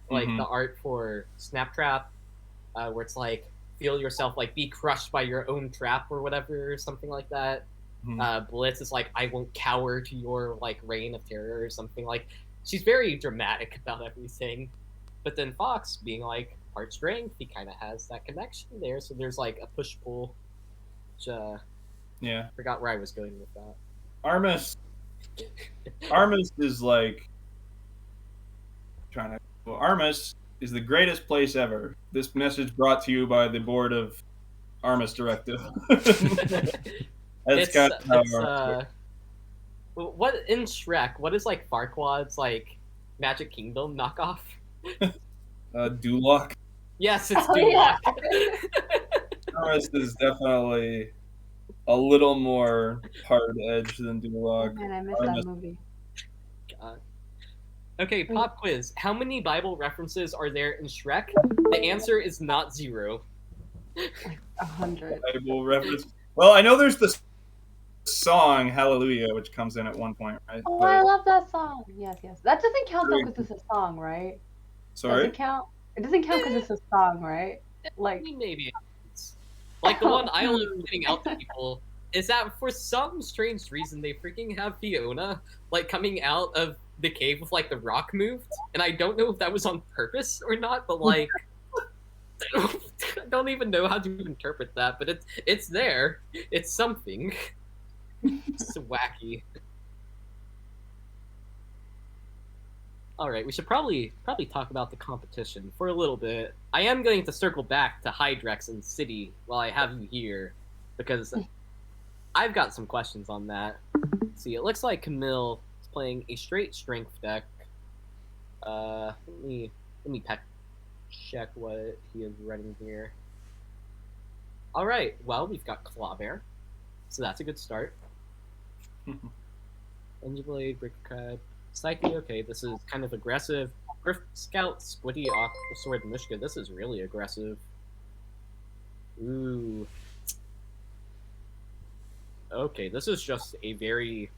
Like the art for Snaptrap, where it's like feel yourself like be crushed by your own trap or whatever, something like that. Blitz is like I won't cower to your like reign of terror or something. Like she's very dramatic about everything. But then Fox being like heart strength, he kind of has that connection there. So there's like a push pull. Which, yeah. Forgot where I was going with that. Armis is like Armis is the greatest place ever. This message brought to you by the board of Armis Directive. That's kind of how what in Shrek? What is like Farquaad's like Magic Kingdom knockoff? Duloc. Yes, it's Duloc. Armis is definitely a little more hard edge than Duloc. Oh, man, I missed that movie. God. Okay, pop quiz. How many Bible references are there in Shrek? The answer is not 0. 100. Bible reference. Well, I know there's the song Hallelujah, which comes in at one point, right? Oh, I love that song. Yes. That doesn't count though because it's a song, right? Sorry? Does it count? It doesn't count because it's a song, right? Like maybe. Like the one I love getting out to people is that for some strange reason they freaking have Fiona like coming out of the cave with like the rock moved, and I don't know if that was on purpose or not, but like I don't even know how to interpret that, but it's there. It's something. It's wacky. Alright, we should probably talk about the competition for a little bit. I am going to circle back to Hydrex and City while I have you here, because I've got some questions on that. See, it looks like Chamil is playing a straight strength deck. Let me check what he is running here. Alright, well, we've got Clawbear, so that's a good start. Engiblade, Brick Crab, Psyche, okay, this is kind of aggressive. Griff Scout, Squiddy, Sword, Mishka, this is really aggressive. Ooh. Okay, this is just a very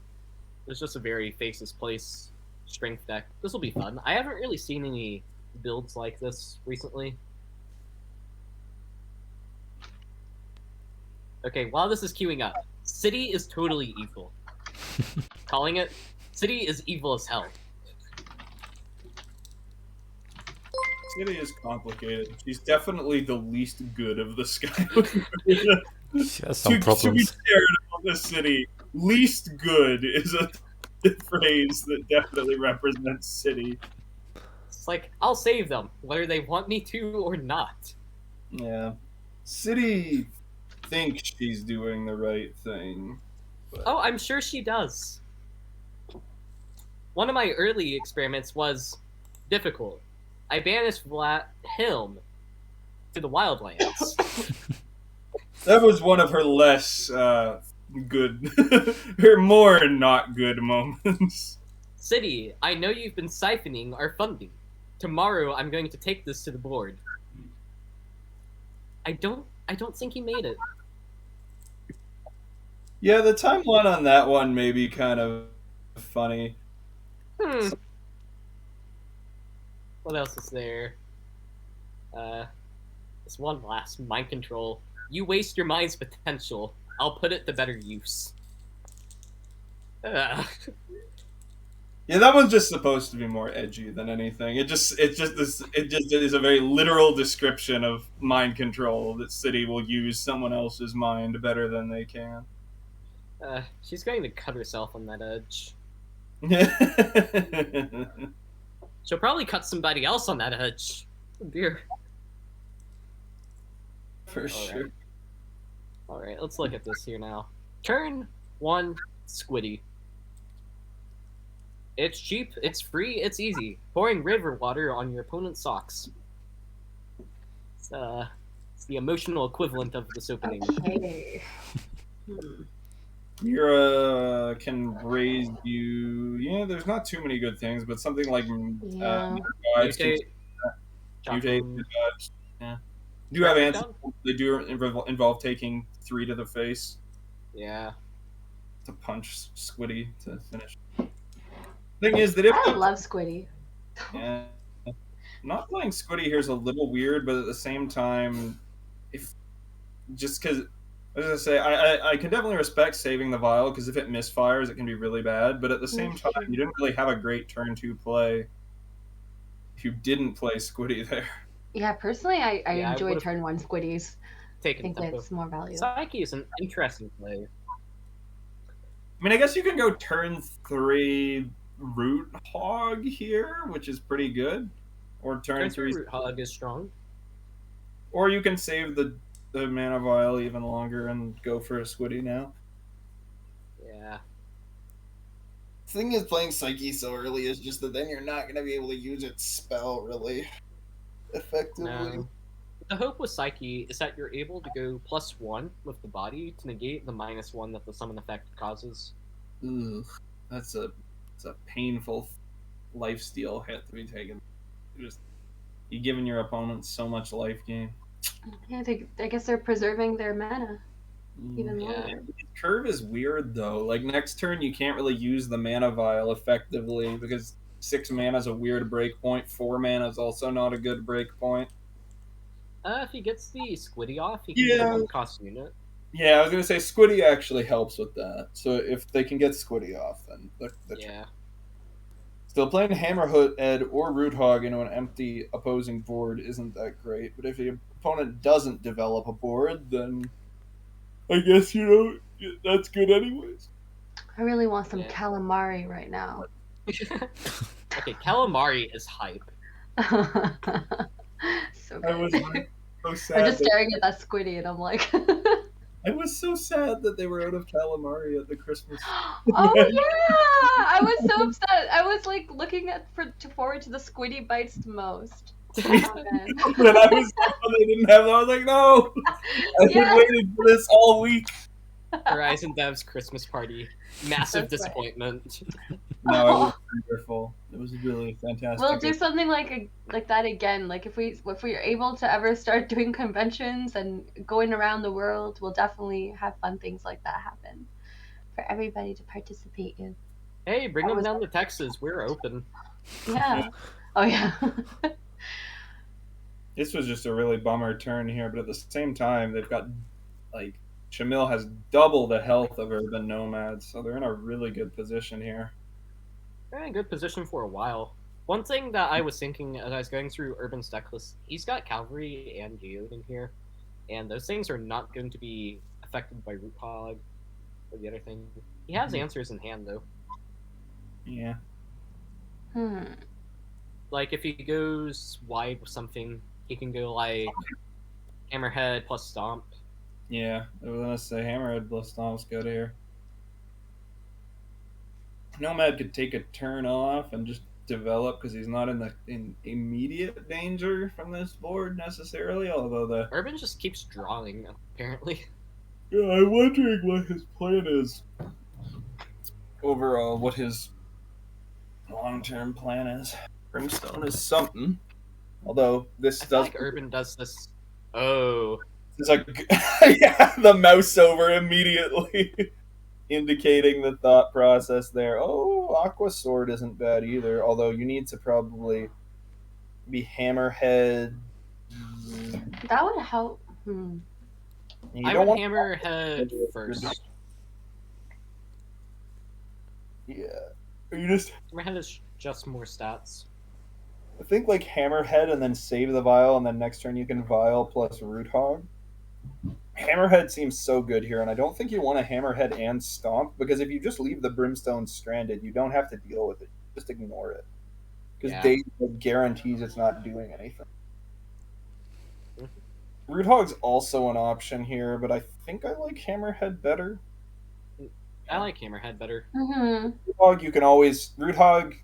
Faceless Place strength deck. This will be fun. I haven't really seen any builds like this recently. Okay, while this is queuing up, City is totally evil. Calling it. City is evil as hell. City is complicated. She's definitely the least good of the Skyweaver. She has some problems. To be scared of the City, least good is a phrase that definitely represents City. It's like, I'll save them, whether they want me to or not. Yeah. City thinks she's doing the right thing. But... Oh, I'm sure she does. One of my early experiments was difficult. I banished him to the Wildlands. That was one of her less good, her more not good moments. City, I know you've been siphoning our funding. Tomorrow, I'm going to take this to the board. I don't think he made it. Yeah, the timeline on that one may be kind of funny. What else is there? This one last, mind control. You waste your mind's potential. I'll put it to better use. Yeah, that one's just supposed to be more edgy than anything. It just is a very literal description of mind control that City will use someone else's mind better than they can. She's going to cut herself on that edge. She'll probably cut somebody else on that edge. Oh dear. For sure. Alright, let's look at this here now. Turn 1, Squiddy. It's cheap, it's free, it's easy. Pouring river water on your opponent's socks. It's the emotional equivalent of this opening. Okay. Mira can raise you. Yeah, there's not too many good things, but something like Yeah. Mutate. mutate. Yeah. Do you have answers? They do involve taking 3 to the face. Yeah. To punch Squiddy to finish. Thing is that if I love Squiddy. Yeah. Not playing Squiddy here is a little weird, but at the same time, if just because I was gonna say I can definitely respect saving the vial because if it misfires, it can be really bad. But at the same time, you didn't really have a great turn 2 play if you didn't play Squiddy there. Yeah, personally, I enjoy turn 1 Squiddies. I think tempo. it's more value. Psyche is an interesting play. I mean, I guess you can go turn 3 Root Hog here, which is pretty good. Or turn 3 Root Hog is strong. Or you can save the mana vial even longer and go for a Squiddy now. Yeah. The thing is, playing Psyche so early is just that then you're not going to be able to use its spell really effectively. No. The hope with Psyche is that you're able to go +1 with the body to negate the -1 that the summon effect causes. Ugh, that's a painful lifesteal hit to be taken. You're giving your opponent so much life gain. Yeah, I guess they're preserving their mana even longer. Curve is weird though. Like next turn, you can't really use the mana vial effectively because 6 mana is a weird breakpoint. 4 mana is also not a good breakpoint. If he gets the Squiddy off, he can get a 1-cost unit. Yeah, I was gonna say Squiddy actually helps with that. So if they can get Squiddy off, then yeah. Still playing Hammerhead or Root-Hog into an empty opposing board isn't that great. But if the opponent doesn't develop a board, then I guess that's good anyways. I really want some calamari right now. Okay, calamari is hype. So I was so sad. I'm just staring at that Squiddy and I'm like... I was so sad that they were out of calamari at the Christmas. Oh yeah! I was so upset. I was like looking forward to the Squiddy bites the most. When I was they didn't have them, I was like, no! I've been waiting for this all week. Horizon Dev's Christmas party. Massive disappointment. No, it was wonderful. It was really fantastic. We'll do something like that again. Like if we're able to ever start doing conventions and going around the world, we'll definitely have fun things like that happen for everybody to participate in. Hey, bring them down to Texas. We're open. Yeah. Oh yeah. This was just a really bummer turn here, but at the same time, they've got like Chamil has double the health of Urban.Nomad, so they're in a really good position here. They're in a good position for a while. One thing that I was thinking as I was going through Urban's deck list, he's got Cavalry and Geode in here, and those things are not going to be affected by Root Hog or the other thing. He has answers in hand, though. Yeah. Like, if he goes wide with something, he can go, like, Hammerhead plus Stomp. Yeah, I was gonna say Hammerhead plus Stomp's good here. Nomad could take a turn off and just develop because he's not in immediate danger from this board necessarily. Although the Urban just keeps drawing apparently. Yeah, I'm wondering what his plan is. Overall, what his long-term plan is. Brimstone is something. Although this I feel like Urban does this. Oh. It's like yeah, the mouse over immediately. Indicating the thought process there. Oh, Aqua Sword isn't bad either, although you need to probably be Hammerhead. That would help. I would Hammerhead first. Yeah. You just Hammerhead is just more stats. I think like Hammerhead and then save the Vial, and then next turn you can Vial plus Root Hog. Hammerhead seems so good here, and I don't think you want to Hammerhead and Stomp, because if you just leave the Brimstone stranded, you don't have to deal with it. Just ignore it. Because Daze guarantees it's not doing anything. Root Hog's also an option here, but I think I like Hammerhead better. I like Hammerhead better. Root you can always Root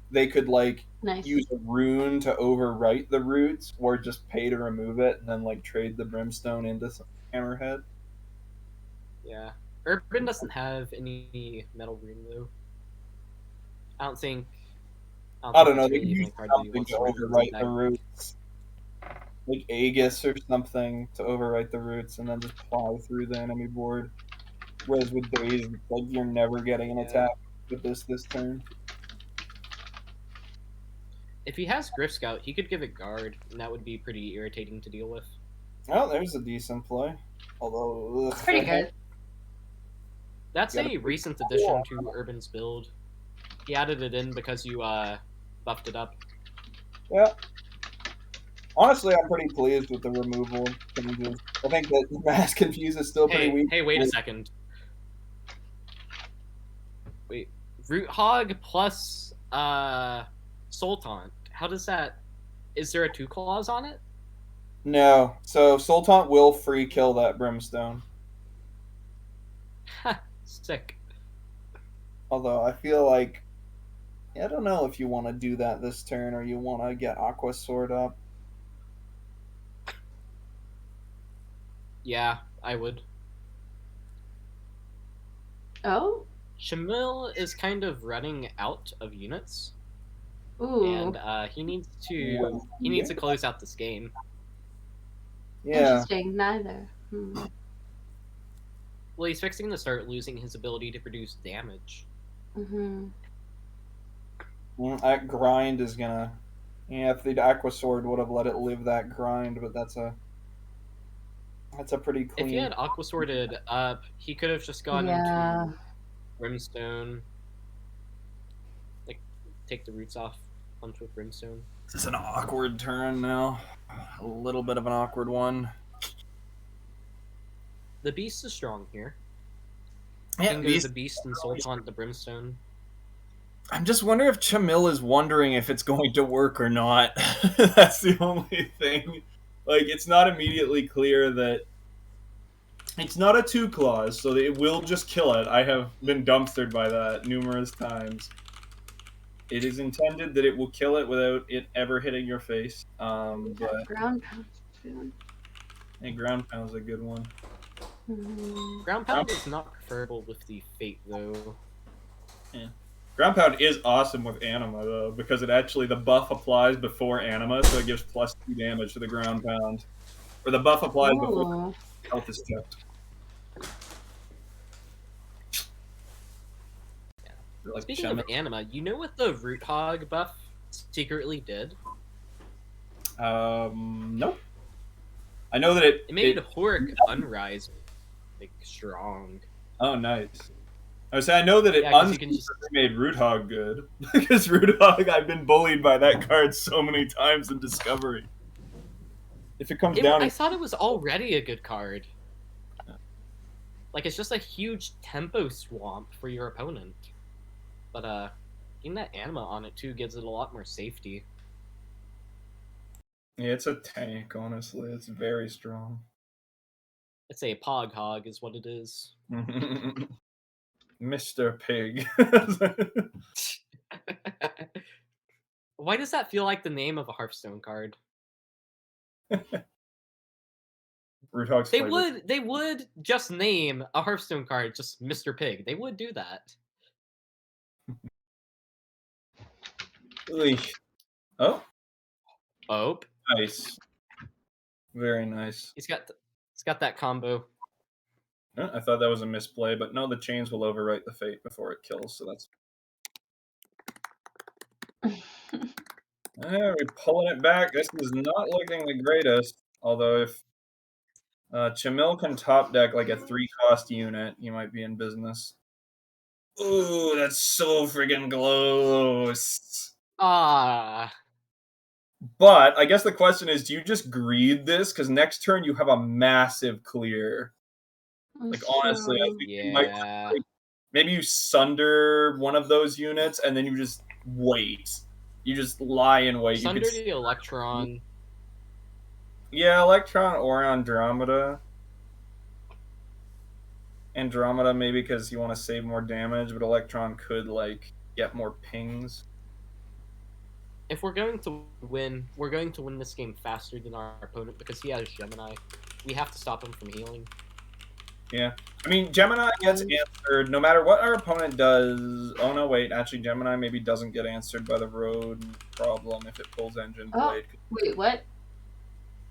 they could like Nice. use a rune to overwrite the roots, or just pay to remove it, and then like trade the brimstone into some Hammerhead. Yeah, Urban doesn't have any metal rune though. I don't think I don't know. it's They really could even use a card that something wants to write overwrite back. the roots, like Aegis or something to overwrite the roots, and then just plow through the enemy board. Whereas with Daze, it's like you're never getting an attack with this turn. If he has Griff Scout, he could give it guard, and that would be pretty irritating to deal with. Oh, there's a decent play. Although Pretty good. That's a recent addition to Urban's build. He added it in because you buffed it up. Yeah. Honestly, I'm pretty pleased with the removal changes. I think that Mass Confuse is still pretty weak. Hey, wait a second. Wait, Root Hog plus Soul Taunt. How does that? Is there a 2 clause on it? No. So Soul Taunt will free kill that Brimstone. Ha, sick. Although I feel like I don't know if you want to do that this turn or you want to get Aqua Sword up. Yeah, I would. Oh? Chamil is kind of running out of units. Ooh. And he needs to close out this game. Yeah. Interesting. Neither. Well, he's fixing to start losing his ability to produce damage. That grind is gonna. Yeah, if the Aqua Sword would have let it live that grind, but that's a pretty clean. If he had Aqua Sworded up, he could have just gone into Brimstone. Like, take the roots off onto a Brimstone. This is an awkward turn now. A little bit of an awkward one. The Beast is strong here. Yeah, the Beast and Soul Taunt the Brimstone. I'm just wondering if Chamil is wondering if it's going to work or not. That's the only thing. Like, it's not immediately clear that it's not a 2 clause, so it will just kill it. I have been dumpstered by that numerous times. It is intended that it will kill it without it ever hitting your face. But Ground pound. I think Ground Pound's a good one. Ground Pound is not preferable with the Fate, though. Yeah. Ground Pound is awesome with Anima, though, because it actually, the buff applies before Anima, so it gives +2 damage to the Ground Pound. Or the buff applies before health is checked. Yeah. Like Speaking of Anima, you know what the Root Hog buff secretly did? Nope. I know that it made Hork Unrise like strong. Oh, nice. I was saying I know that it made Root Hog good because Root Hog, I've been bullied by that card so many times in Discovery. If it comes down, I thought it was already a good card. Like, it's just a huge tempo swamp for your opponent, but getting that Anima on it too gives it a lot more safety. Yeah, it's a tank. Honestly, it's very strong. It's a Pog Hog, is what it is. Mr. Pig. Why does that feel like the name of a Hearthstone card? They would just name a Hearthstone card just Mr. Pig. They would do that. Oh. Oh. Nice. Very nice. He's got that combo. I thought that was a misplay, but no, the chains will overwrite the Fate before it kills, so that's... We're pulling it back. This is not looking the greatest, although if Chamil can top deck like a 3-cost unit, you might be in business. Ooh, that's so friggin' close. But I guess the question is, do you just greed this? Because next turn you have a massive clear. Like, honestly, I think you might, maybe you sunder one of those units and then you just wait. You just lie in wait. Sunder the Electron. Yeah, Electron or Andromeda. Andromeda maybe because you want to save more damage, but Electron could like get more pings. If we're going to win, we're going to win this game faster than our opponent because he has Gemini. We have to stop him from healing. Yeah. I mean, Gemini gets answered no matter what our opponent does. Oh, no, wait. Actually, Gemini maybe doesn't get answered by the road problem if it pulls Engine Blade. Wait, what?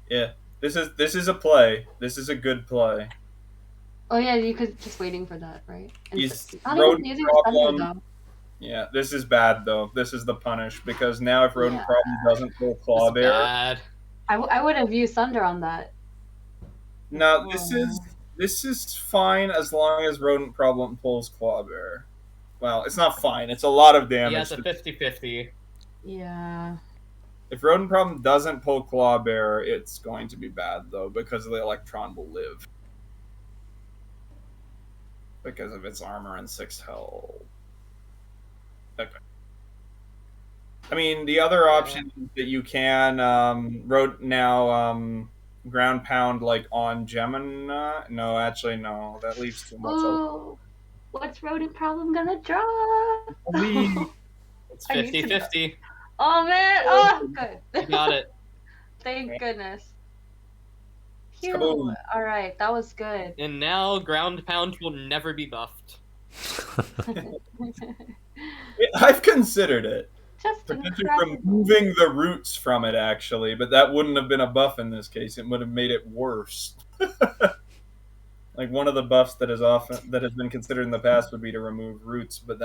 Yeah. This is a play. This is a good play. Oh, yeah, you could just waiting for that, right? He's not road even using problem. Thunder, though. Yeah, this is bad, though. This is the punish, because now if Rodent Problem doesn't pull Claw Bear... Bad. I would have used Thunder on that. No, this is fine as long as Rodent Problem pulls Claw Bear. Well, it's not fine. It's a lot of damage. He has a 50-50. Yeah. If Rodent Problem doesn't pull Claw Bear, it's going to be bad, though, because the Electron will live. Because of its armor and 6 health. Okay. I mean, the other option that you can ground pound like on Gemini. No, actually, no. That leaves too much. Ooh, what's Rodent Problem gonna draw? It's 50-50. Oh man! Oh, good. You got it. Thank goodness. Phew. Kaboom. All right, that was good. And now ground pound will never be buffed. I've considered it. Just Potentially incredible. removing the roots from it, actually, but that wouldn't have been a buff in this case. It would have made it worse. Like one of the buffs that has been considered in the past would be to remove roots, but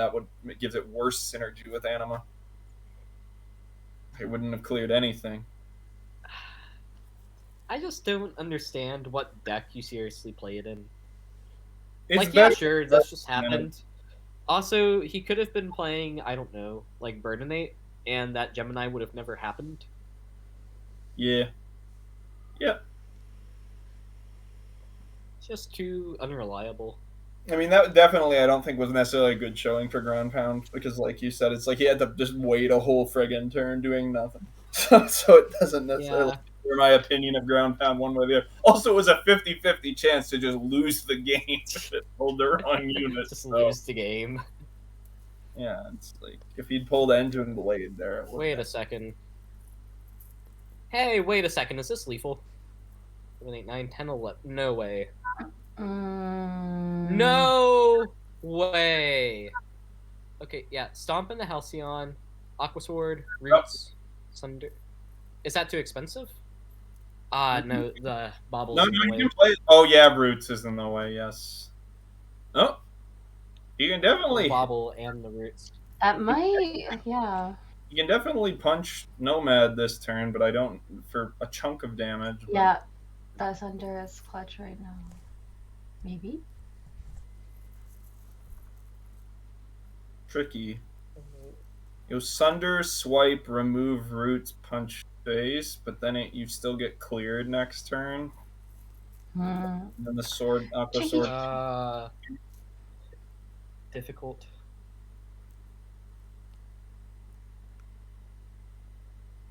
it gives it worse synergy with Anima. It wouldn't have cleared anything. I just don't understand what deck you seriously play it in. It's Like, yeah, better- sure, this just happened. Also, he could have been playing, I don't know, like Burdenate, and that Gemini would have never happened. Yeah. Yeah. It's just too unreliable. I mean, that definitely I don't think was necessarily a good showing for ground pound because, like you said, it's like he had to just wait a whole friggin' turn doing nothing. So it doesn't necessarily for my opinion of ground pound one way or the other. Also, it was a 50-50 chance to just lose the game if it pulled the wrong unit. Just lose the game. Yeah, it's like if he'd pulled Engine Blade there. It Wait a second. Hey, wait a second. Is this lethal? 7, 8, 9, 10, 11. No way. No way. Okay, yeah. Stomp in the Halcyon, Aquasword, Roots, Sunder. Is that too expensive? No, the Bobble's in the you way. can play. Oh yeah, Roots is in the way. Yes. Oh, you can definitely The Bobble and the Roots. That might, yeah. You can definitely punch Nomad this turn, but I don't for a chunk of damage. But... Yeah, that's under his clutch right now. Maybe. Tricky. You Sunder, swipe, remove Roots, punch face, but then you still get cleared next turn. And then the sword, Aqua Sword. Difficult.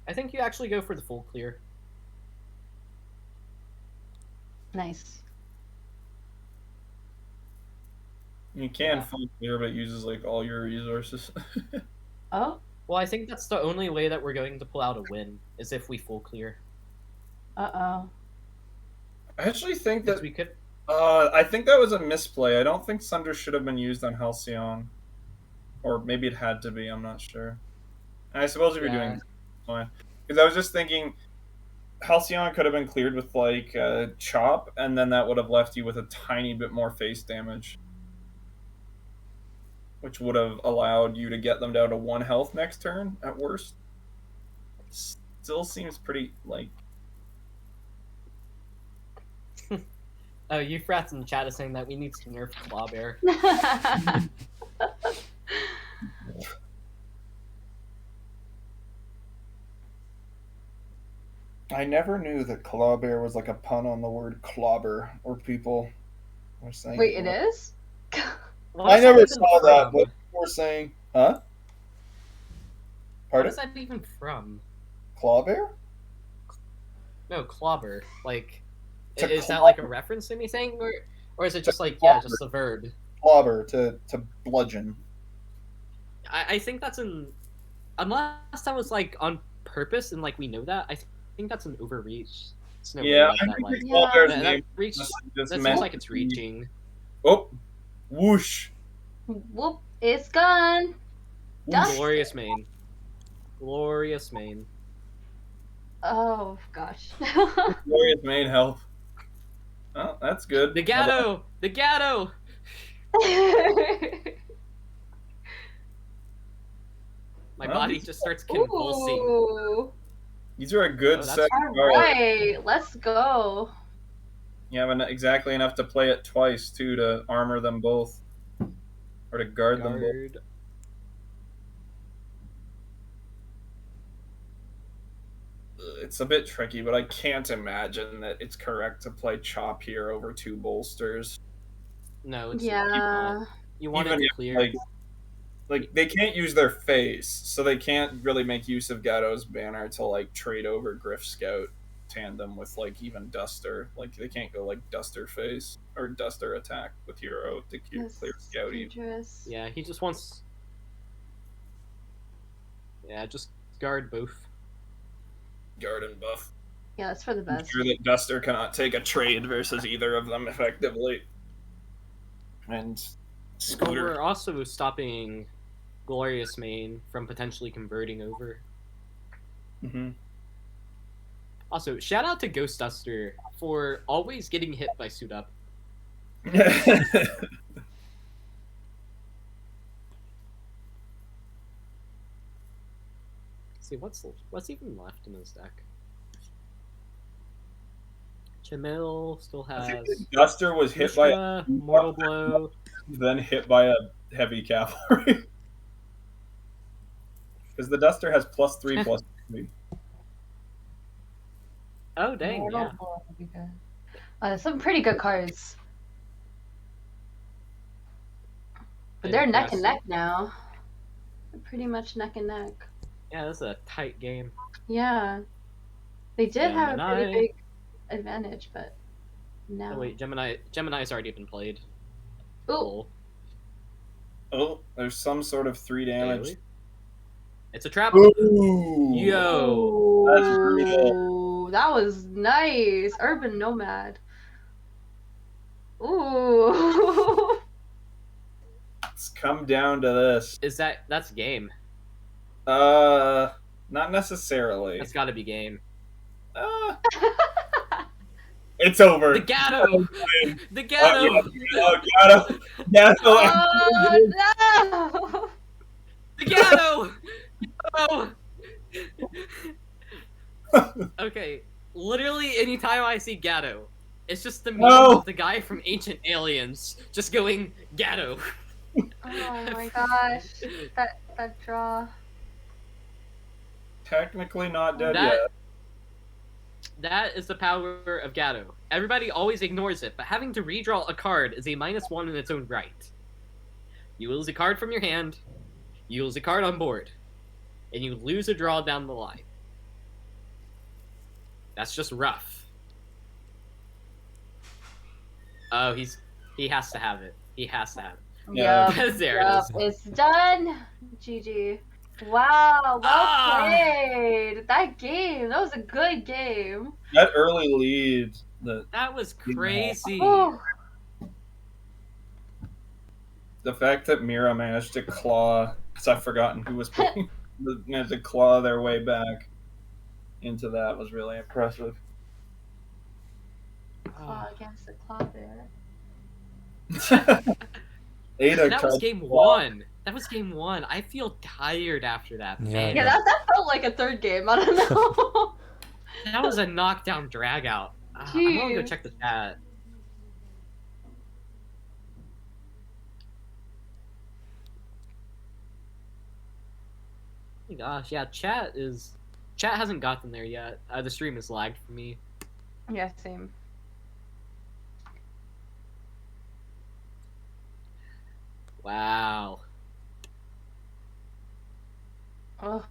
I think you actually go for the full clear. Nice. You can full clear, but it uses like all your resources. Oh. Well, I think that's the only way that we're going to pull out a win, is if we full clear. Uh-oh. I actually think that we could. I think that was a misplay. I don't think Sunder should have been used on Halcyon, or maybe it had to be. I'm not sure. And I suppose if you're doing, fine. Because I was just thinking, Halcyon could have been cleared with like Chop, and then that would have left you with a tiny bit more face damage, which would have allowed you to get them down to 1 health next turn at worst. Still seems pretty like. Oh, you frats in the chat is saying that we need to nerf Claw Bear. I never knew that Clawbear was like a pun on the word clobber, or people were saying. Wait, it is? I never saw that, but people were saying, huh? What Pardon? is that even from? Clawbear? No, Clobber. Like, To is that like a reference to anything? Or Or is it just like, yeah, just the verb? Clobber, to bludgeon. I think that's unless that was like on purpose and like we know that, I think that's an overreach. It's no way Yeah, like I that. think Like we called Yeah. their that name. reach. Just That seems meant like it's to be- reaching. Oh, whoosh. Whoop! It's gone. Dust. Glorious main. Glorious main. Oh gosh. Glorious main help. Oh, that's good. The Gatto! The Gatto! My Well, body just starts convulsing. Ooh. These are a good Oh, that's- set. All right, let's go. You have exactly enough to play it twice too to armor them both, or to guard them both. Guard. It's a bit tricky, but I can't imagine that it's correct to play Chop here over 2 bolsters. No, it's Yeah. not. You want Even it to if, clear. like they can't use their face, so they can't really make use of Gatto's banner to like trade over Griff Scout tandem with like even Duster. Like they can't go like Duster face or Duster attack with hero to clear That's Scouty. dangerous. Yeah, he just wants. Yeah, just guard both. Guard and buff. Yeah, that's for the I'm best. sure that Duster cannot take a trade versus either of them effectively. And But Scooter. we're also stopping Glorious Main from potentially converting over. Mm-hmm. Also, shout out to Ghost Duster for always getting hit by Suit Up. Let's see what's even left in his deck. Chamil still has Duster was hit by Mushra, Mortal Blow. then hit by a heavy cavalry. Because the Duster has +3/+3. Oh dang, Mortal yeah. Blow would be good. Some pretty good cards. But they're neck and neck now. They're pretty much neck and neck. Yeah, this is a tight game. Yeah. They did have a Gemini. pretty big advantage, but no. Oh wait, Gemini's already been played. Ooh. Cool. Oh, there's some sort of 3 damage. Daily. It's a trap. Ooh. Yo. That's brutal. Ooh, that was nice. Urban.Nomad. Ooh. It's come down to this. That's game. Not necessarily. That's gotta be game. It's over. The Gatto! The Gatto! Oh, Gatto. Gatto. Oh no! The Gatto! Oh! Okay, literally anytime I see Gatto, it's just the meme No. of the guy from Ancient Aliens just going, Gatto. Oh my gosh. That draw. Technically not dead That- yet. That is the power of Gatto. Everybody always ignores it, but having to redraw a card is a -1 in its own right. You lose a card from your hand, you lose a card on board, and you lose a draw down the line. That's just rough. Oh, he has to have it. He has to have it. Yeah. Yup, There yup, it is. it's done. GG. Wow, well Ah! played. That game, that was a good game. That early lead. That was crazy. Ooh. The fact that Mira managed to claw, because I've forgotten who was playing, managed to claw their way back into that was really impressive. Claw against the claw bear. Ada That was tried game to claw. 1. That was game 1. I feel tired after that. Yeah. Man. Yeah, that felt like a third game. I don't know. That was a knockdown drag out. I'm gonna go Jeez. check the chat. Oh my gosh, yeah, chat hasn't gotten there yet. The stream is lagged for me. Yeah, same. Wow. Oh.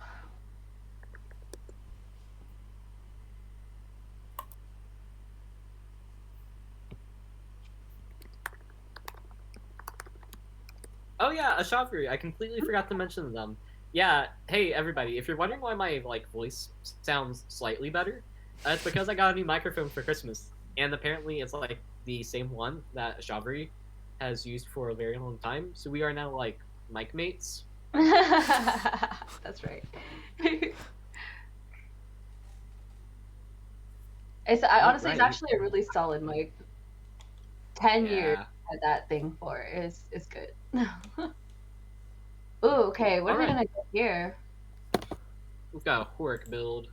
Oh yeah, Ashavari. I completely forgot to mention them. Yeah, hey everybody, if you're wondering why my voice sounds slightly better, it's because I got a new microphone for Christmas, and apparently it's the same one that Ashavari has used for a very long time. So we are now mic mates. That's right. Honestly, it's actually a really solid mic. 10 years at that thing for is good. Ooh, okay, what are we gonna get here? We've got a Horic build.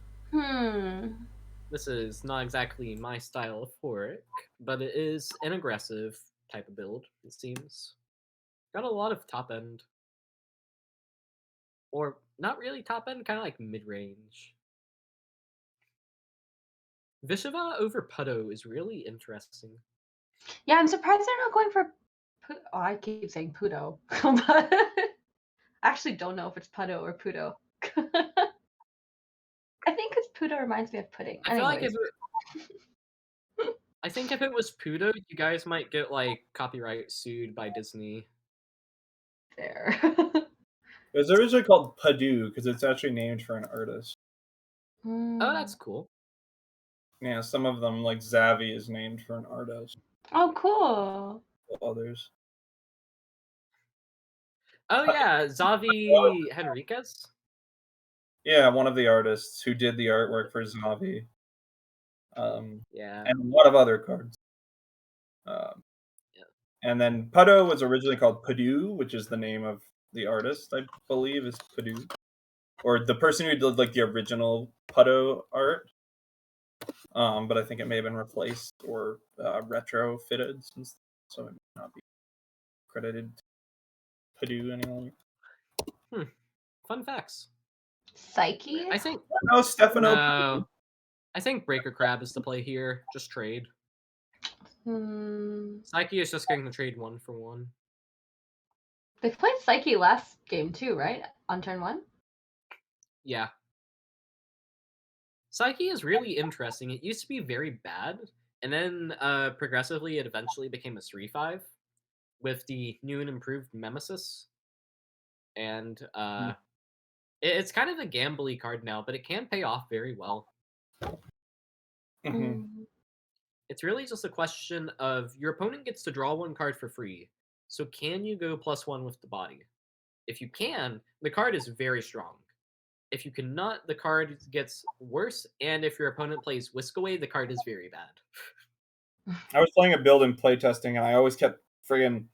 This is not exactly my style of Horic, but it is an aggressive type of build, it seems. Got a lot of top end. Or not really top end, kind of like mid-range. Vishava over Pudo is really interesting. Yeah, I'm surprised they're not going for Oh, I keep saying Pudo. But I actually don't know if it's Pudo or Pudo. I think it's Pudo reminds me of pudding. I feel like I think if it was Pudo, you guys might get copyright sued by Disney. There. It was originally called Padu because it's actually named for an artist. Oh, that's cool. Yeah, some of them, like Zavi, is named for an artist. Oh, cool. Others. Oh yeah, Zavi Henriquez. Yeah, one of the artists who did the artwork for Zavi. Yeah. And a lot of other cards. And then Pudo was originally called Padu, which is the name of the artist, I believe, is Padu. Or the person who did the original Pudo art. But I think it may have been replaced or retrofitted, so it may not be credited to Padu any longer. Fun facts. Psyche? I think Stefano. No. I think Breaker Crab is the play here. Just trade. Psyche is just getting the trade 1-for-1. They played Psyche last game too, right? On turn 1? Yeah. Psyche is really interesting. It used to be very bad, and then progressively it eventually became a 3/5 with the new and improved Nemesis. And it's kind of a gambly card now, but it can pay off very well. It's really just a question of your opponent gets to draw 1 card for free. So can you go +1 with the body? If you can, the card is very strong. If you cannot, the card gets worse, and if your opponent plays Whisk Away, the card is very bad. I was playing a build in playtesting, and I always kept friggin'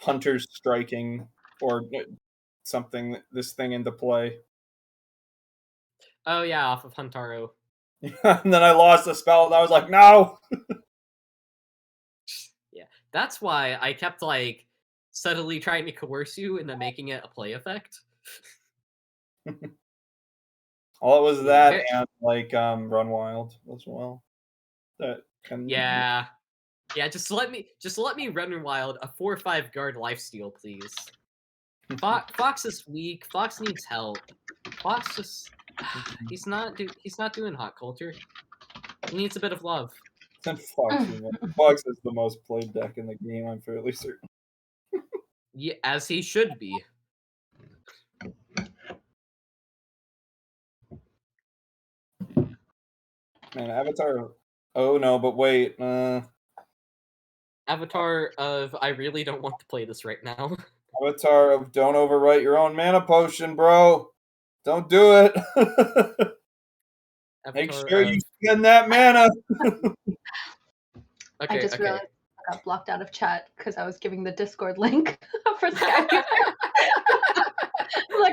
Hunters striking or something, this thing into play. Oh yeah, off of Huntaro. And then I lost the spell, and I was like, no! Yeah, that's why I kept subtly trying to coerce you into making it a play effect. All it was that and Run Wild as well. That can Yeah, just let me run wild a 4/5 guard lifesteal, please. Fox is weak. Fox needs help. Fox just he's not doing hot Coulter. He needs a bit of love. Fox is the most played deck in the game, I'm fairly certain. Yeah, as he should be. Man, Avatar. Oh no, but wait. Avatar of I really don't want to play this right now. Avatar of don't overwrite your own mana potion, bro. Don't do it. Make sure you spend that mana. I just realized I got blocked out of chat because I was giving the Discord link for Skyweaver.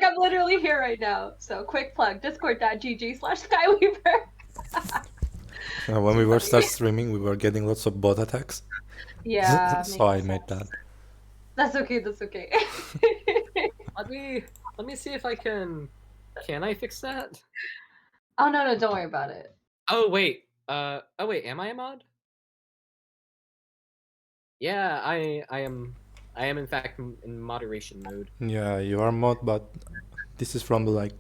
I'm literally here right now. So quick plug, discord.gg/Skyweaver. When we were start streaming, we were getting lots of bot attacks. Yeah. So I made that. That's okay. Let me see if I can. Can I fix that? Oh no, don't worry about it. Oh wait. Am I a mod? Yeah, I am in fact in moderation mode. Yeah, you are mod, but this is from the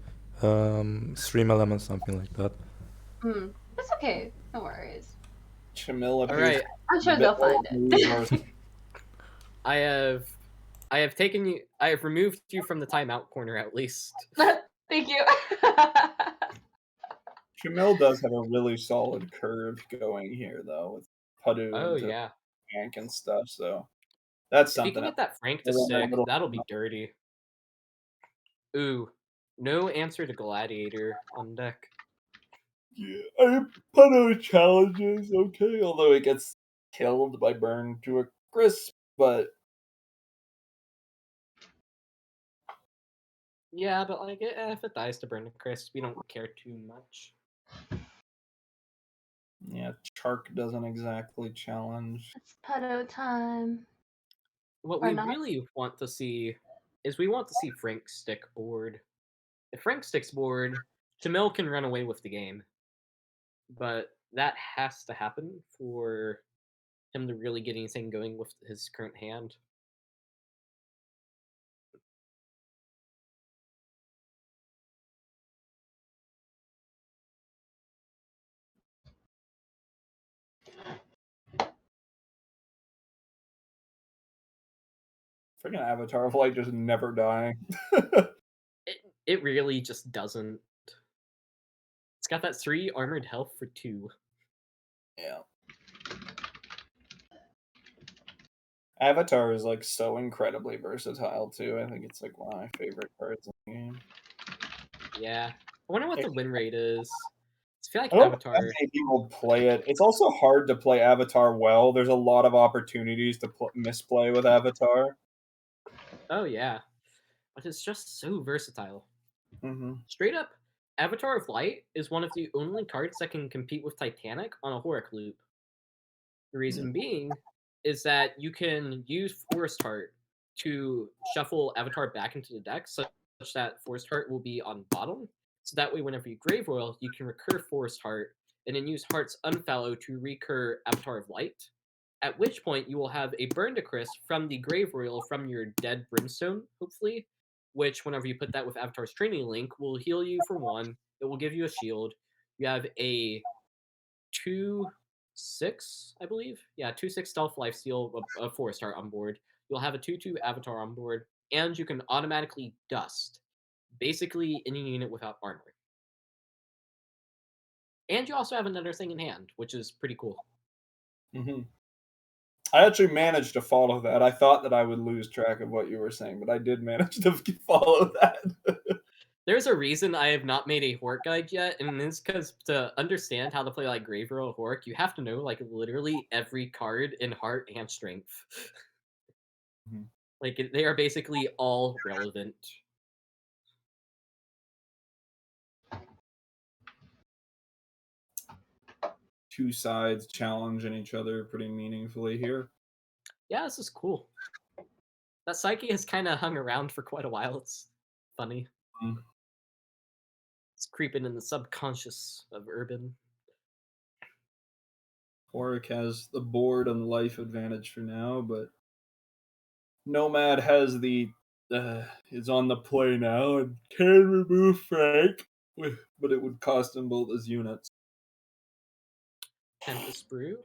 stream element, something like that. That's okay. No worries. Chamil. All right. I'm sure they'll find it. I have I have removed you from the timeout corner at least. Thank you. Chamil does have a really solid curve going here, though, with Padu Oh into yeah. Fang and stuff. So that's If you something. can get that Frank to Little- stick, little- that'll be dirty. Ooh, no answer to Gladiator on deck. Yeah, Padu challenges okay, although it gets killed by burn to a crisp. But Yeah, but like if it dies to burn to crisp, we don't care too much. yeah, Chark doesn't exactly challenge. It's pedo time. What Or we not. really want to see is we want to see Frank stick board. If Frank sticks board, Chamil can run away with the game. But that has to happen for him to really get anything going with his current hand. Freaking Avatar of Light just never dying. It really just doesn't. It's got that 3 armored health for 2. Yeah. Avatar is like so incredibly versatile too. I think it's like one of my favorite cards in the game. Yeah. I wonder what the win rate is. I feel like I don't Avatar. think many people play it. It's also hard to play Avatar well. There's a lot of opportunities to misplay with Avatar. Oh yeah, but it's just so versatile. Mm-hmm. Straight up, Avatar of Light is one of the only cards that can compete with Titanic on a Horic loop. The reason being is that you can use Forest Heart to shuffle Avatar back into the deck such that Forest Heart will be on bottom. So that way, whenever you Grave Royal, you can recur Forest Heart and then use Heart's Unfallow to recur Avatar of Light. At which point, you will have a Burn to Crisp from the Grave Royal from your dead Brimstone, hopefully, which, whenever you put that with Avatar's Training Link, will heal you for 1. It will give you a shield. You have a 2/6, I believe. Yeah, 2/6 Stealth Lifesteal, a Forest Heart on board. You'll have a 2/2 Avatar on board, and you can automatically Dust basically any unit without armor. And you also have another thing in hand, which is pretty cool. Mm-hmm. I actually managed to follow that. I thought that I would lose track of what you were saying, but I did manage to follow that. There's a reason I have not made a Horic guide yet, and it's because to understand how to play like Grave Royal Horic, you have to know like literally every card in Heart and Strength. Mm-hmm. Like they are basically all relevant. Two sides challenging each other pretty meaningfully here. Yeah, this is cool. That Psyche has kind of hung around for quite a while. It's funny. Mm. It's creeping in the subconscious of Urban. Horic has the board and life advantage for now, but Nomad has the is on the play now and can remove Frank, but it would cost him both his units. Tempest Brew,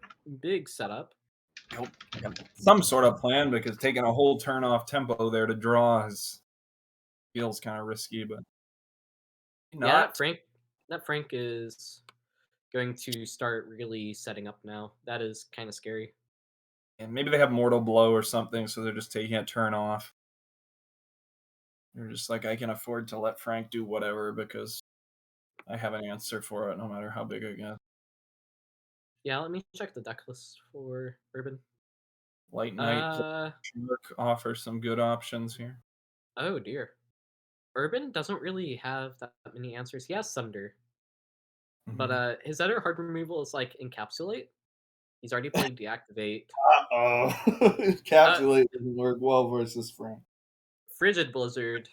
big setup. Some sort of plan, because taking a whole turn off tempo there to draw feels kind of risky, but yeah, that Frank is going to start really setting up now. That is kind of scary. And maybe they have Mortal Blow or something, so they're just taking a turn off. They're just like, I can afford to let Frank do whatever because I have an answer for it, no matter how big it gets. Yeah, let me check the deck list for Urban. Light Knight offers some good options here. Oh dear. Urban doesn't really have that many answers. He has Sunder. Mm-hmm. But his other hard removal is like Encapsulate. He's already played Deactivate. Uh-oh. Encapsulate doesn't work well versus Frank. Frigid Blizzard.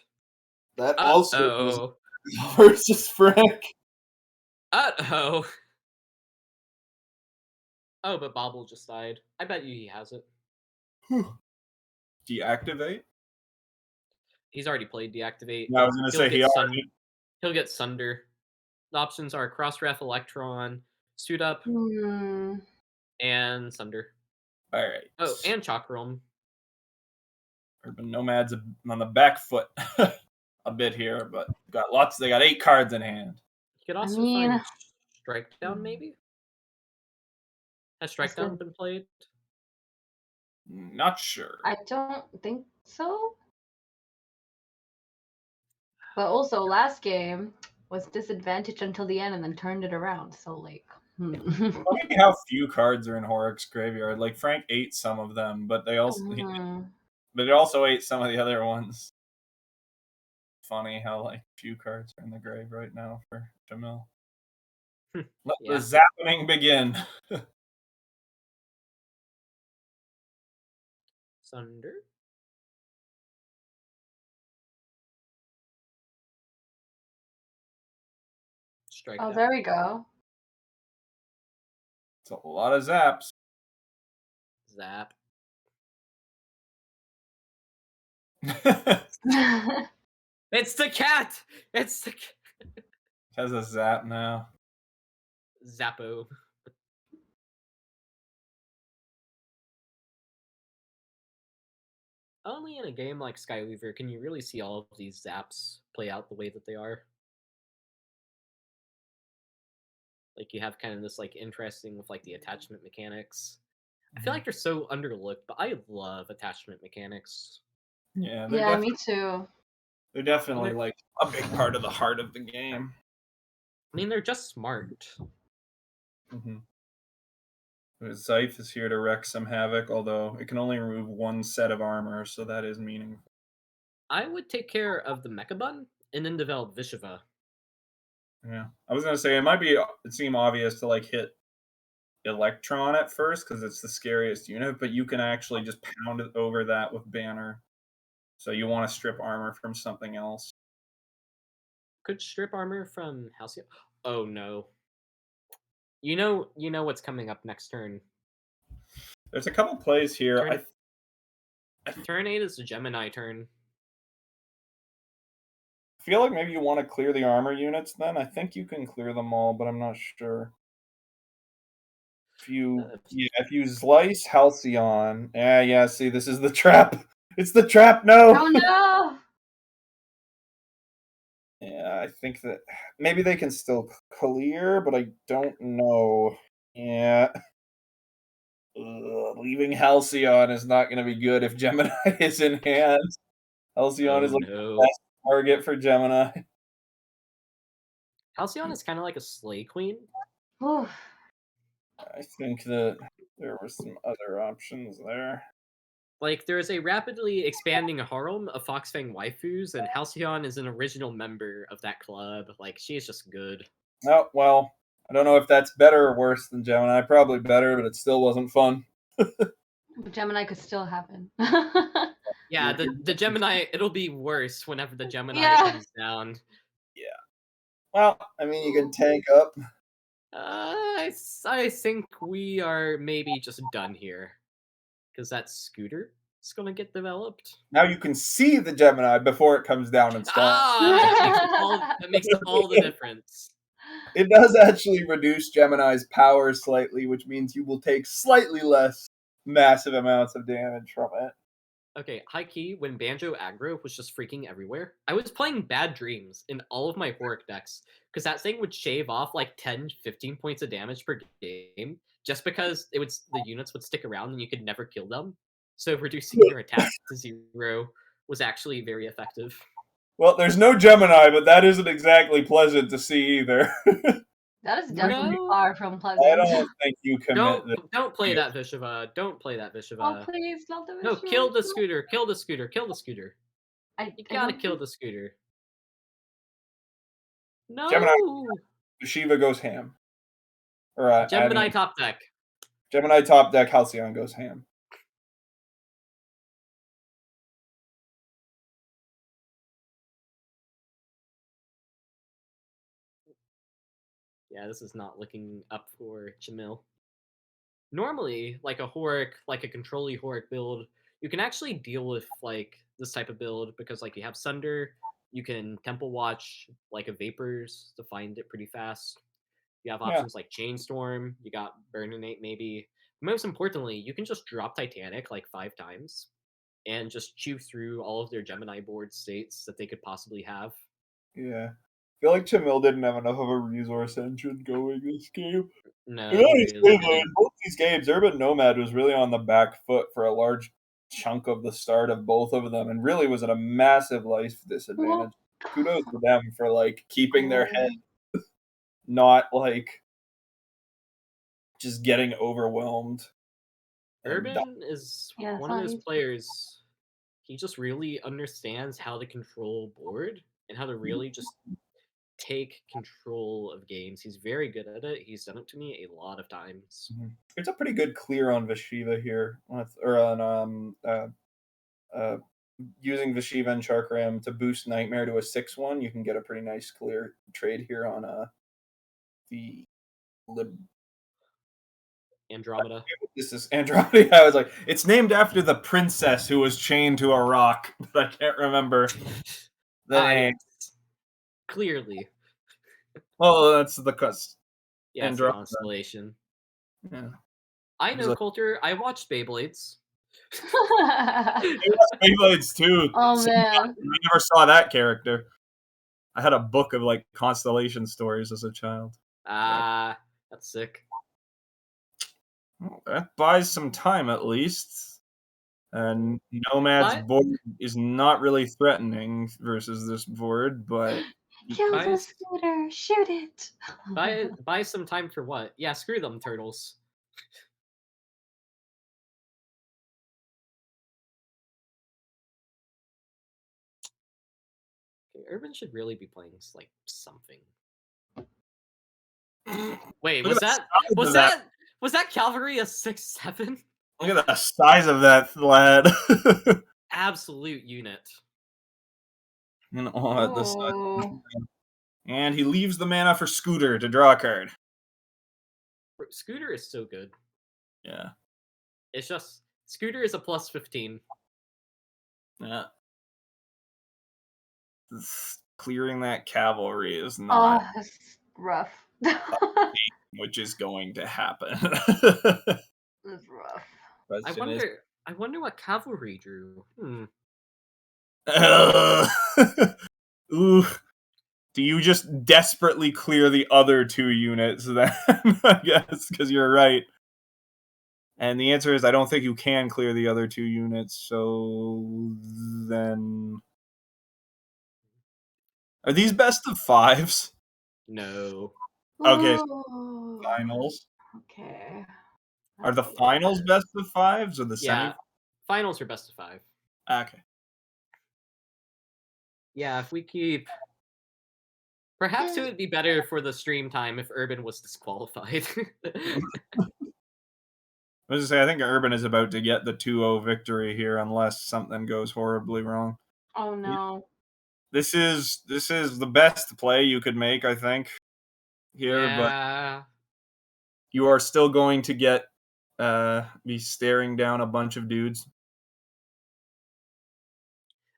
That also versus Frank. Uh-oh. Oh, but Bobble just died. I bet you he has it. Deactivate? He's already played Deactivate. No, I was going to say he'll get Sunder. The options are Crossref Electron, Suit Up, and Sunder. All right. Oh, and Chakram. Urban.Nomad's on the back foot a bit here, but got lots. They got 8 cards in hand. You could also find Strike Down, maybe? Has Strike Down been played? Not sure. I don't think so. But also, last game was disadvantaged until the end and then turned it around. So, like, Funny how few cards are in Horik's graveyard. Like, Frank ate some of them, but they also, but it also ate some of the other ones. Funny how like few cards are in the grave right now for Chamil. Let the zapping begin. Sunder. Strike oh, down. there we go. It's a lot of zaps. Zap. It's the cat! It's the cat! It has a zap now. Zappo. Only in a game like Skyweaver can you really see all of these zaps play out the way that they are. Like, you have kind of this, like, interesting with, like, the attachment mechanics. I feel like they're so underlooked, but I love attachment mechanics. Yeah, yeah, me too. They're definitely, like, a big part of the heart of the game. I mean, they're just smart. Zyfe is here to wreak some havoc, although it can only remove 1 set of armor, so that is meaningful. I would take care of the Mecha Bun and then develop Vishava. Yeah, I was gonna say it seem obvious to like hit Electron at first because it's the scariest unit, but you can actually just pound it over that with Banner. So you want to strip armor from something else. Could strip armor from Halcyon? Oh no. You know what's coming up next turn. There's a couple plays here. Turn 8 is the Gemini turn. I feel like maybe you want to clear the armor units then. I think you can clear them all, but I'm not sure. If you slice Halcyon, yeah, see, this is the trap. It's the trap, no! Oh no! Yeah, I think that maybe they can still clear, but I don't know. Yeah. Leaving Halcyon is not going to be good if Gemini is in hand. Halcyon is like the best target for Gemini. Halcyon is kind of like a Slay Queen. Oof. I think that there were some other options there. Like, there is a rapidly expanding harem of Fang waifus, and Halcyon is an original member of that club. Like, she is just good. Oh, well, I don't know if that's better or worse than Gemini. Probably better, but it still wasn't fun. But Gemini could still happen. Yeah, the Gemini, it'll be worse whenever the Gemini comes down. Yeah. Well, I mean, you can tank up. I think we are maybe just done here. Because that Scooter is going to get developed. Now you can see the Gemini before it comes down and stops. That makes all the difference. It does actually reduce Gemini's power slightly, which means you will take slightly less massive amounts of damage from it. Okay, high key, when Banjo aggro was just freaking everywhere, I was playing Bad Dreams in all of my Horik decks, because that thing would shave off like 10, 15 points of damage per game, just because the units would stick around and you could never kill them. So reducing your attack to 0 was actually very effective. Well, there's no Gemini, but that isn't exactly pleasant to see either. That is definitely far from pleasant. I don't think you commit. Don't play that Vishava. Don't play that Vishava. Oh, please, not the Vishava. No, kill the Scooter. Kill the Scooter. Kill the Scooter. You gotta kill the Scooter. No! Gemini. Shiva goes ham. Or, Gemini top deck. Gemini top deck, Halcyon goes ham. Yeah, this is not looking up for Chamil. Normally, like a Horik, like a control-y Horik build, you can actually deal with like this type of build because like you have Sunder, you can Temple Watch like a Vapors to find it pretty fast. You have options like Chainstorm, you got Burninate maybe. Most importantly, you can just drop Titanic like 5 times. and just chew through all of their Gemini board states that they could possibly have. Yeah. I feel like Chamil didn't have enough of a resource engine going this game. No, And honestly, really though, in both these games, Urban.Nomad was really on the back foot for a large chunk of the start of both of them, and really was at a massive life disadvantage. Kudos to them for like keeping their head, not like just getting overwhelmed. Urban is Yeah, one of those players. He just really understands how to control board and how to really just take control of games. He's very good at it. He's done it to me a lot of times. It's a pretty good clear on Vashiva here, or on using Vashiva and Charkram to boost Nightmare to a 6/1. You can get a pretty nice clear trade here on the Andromeda. This is Andromeda. I was like, it's named after the princess who was chained to a rock, but I can't remember the name. Clearly. Oh, that's the Yeah, it's a constellation. Yeah. I know, Coulter. I watched Beyblades. Beyblades too. Oh man, I never saw that character. I had a book of like constellation stories as a child. That's sick. Well, that buys some time at least. And Nomad's board is not really threatening versus this board, but kill the scooter, shoot it. Buy some time for what? Yeah, screw them turtles. Okay, Urban should really be playing like something. Wait, was that cavalry a 6/7? Look at the size of that lad. Absolute unit. And he leaves the mana for Scooter to draw a card. Scooter is so good. Yeah. It's just Scooter is a +15. Yeah. Clearing that cavalry is not rough. which is going to happen. It's rough. I wonder what cavalry drew. Ooh. Do you just desperately clear the other two units then? I guess, because you're right. And the answer is I don't think you can clear the other two units, so then... Are these best of 5s? No. Okay. Finals. Okay. Are the finals best of 5s or the semi? Finals are best of 5. Okay. Yeah, if we keep... Perhaps it would be better for the stream time if Urban was disqualified. I was to say, I think Urban is about to get the 2-0 victory here unless something goes horribly wrong. Oh no. This is the best play you could make, I think, here, but you are still going to get be staring down a bunch of dudes.